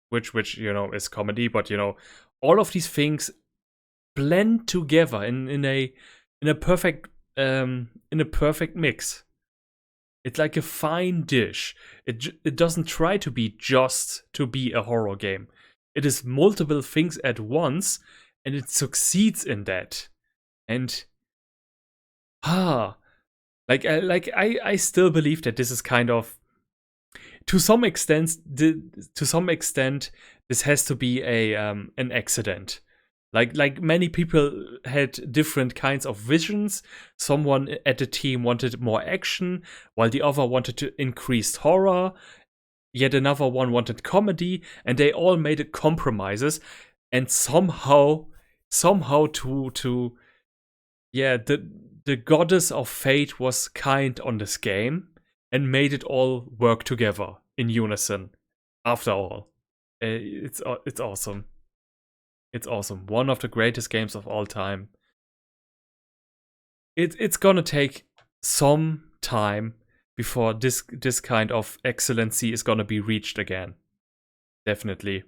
which you know is comedy, but you know all of these things blend together in a perfect mix. It's like a fine dish. It doesn't try to be just to be a horror game. It is multiple things at once, and it succeeds in that. And I still believe that this is kind of, to some extent, this has to be an accident. Like many people had different kinds of visions. Someone at the team wanted more action, while the other wanted to increase horror. Yet another one wanted comedy, and they all made compromises. And somehow the goddess of fate was kind on this game and made it all work together in unison. After all, it's awesome. It's awesome. One of the greatest games of all time. It's gonna take some time before this kind of excellency is gonna be reached again. Definitely.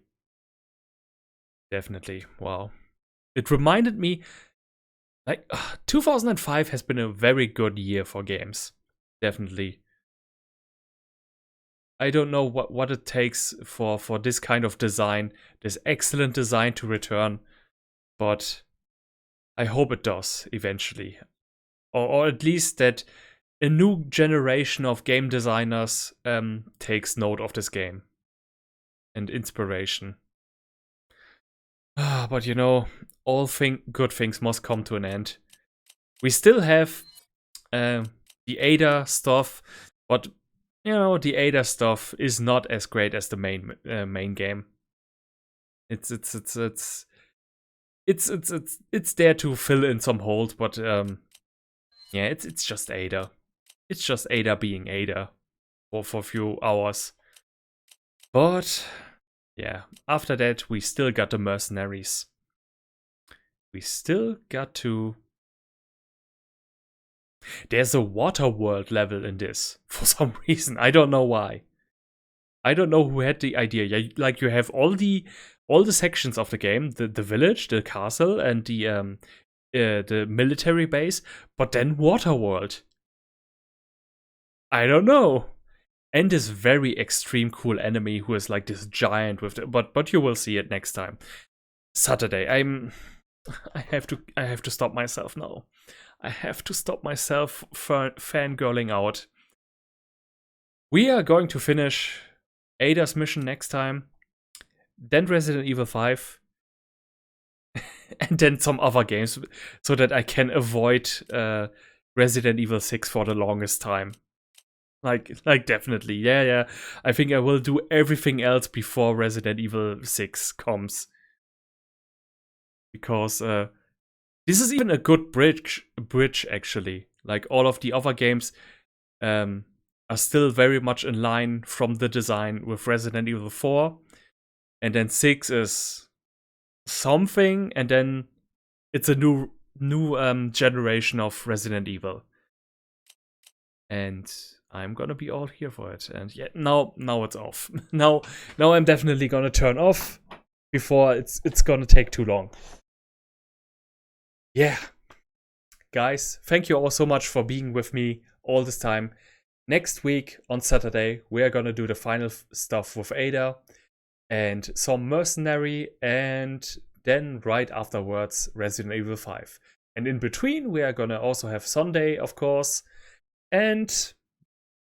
Wow. It reminded me, like, 2005 has been a very good year for games. Definitely. I don't know what it takes for this kind of design, this excellent design to return, but I hope it does eventually. Or at least that a new generation of game designers takes note of this game and inspiration. But you know, all good things must come to an end. We still have the Ada stuff, but you know, the Ada stuff is not as great as the main game. It's there to fill in some holes, but yeah, it's just Ada. It's just Ada being Ada for a few hours. But yeah, after that we still got the mercenaries. We still got to. There's a water world level in this for some reason. I don't know why. I don't know who had the idea. Yeah, like you have all the sections of the game, the village, the castle, and the military base, but then water world. I don't know. And this very extreme cool enemy who is like this giant with but you will see it next time. Saturday. I have to stop myself now. I have to stop myself fangirling out. We are going to finish Ada's mission next time, then Resident Evil 5, and then some other games, so that I can avoid Resident Evil 6 for the longest time. Like definitely, yeah. I think I will do everything else before Resident Evil 6 comes. Because this is even a good bridge actually. Like all of the other games are still very much in line from the design with Resident Evil 4. And then 6 is something, and then it's a new generation of Resident Evil. And I'm gonna be all here for it. And yeah, now it's off. now I'm definitely gonna turn off before it's gonna take too long. Yeah. Guys, thank you all so much for being with me all this time. Next week on Saturday, we are gonna do the final stuff with Ada and some mercenary and then right afterwards Resident Evil 5. And in between we are gonna also have Sunday, of course, and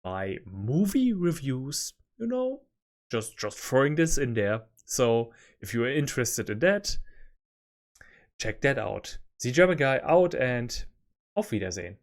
my movie reviews, you know, just throwing this in there. So if you are interested in that, check that out. The German Guy out, and auf Wiedersehen.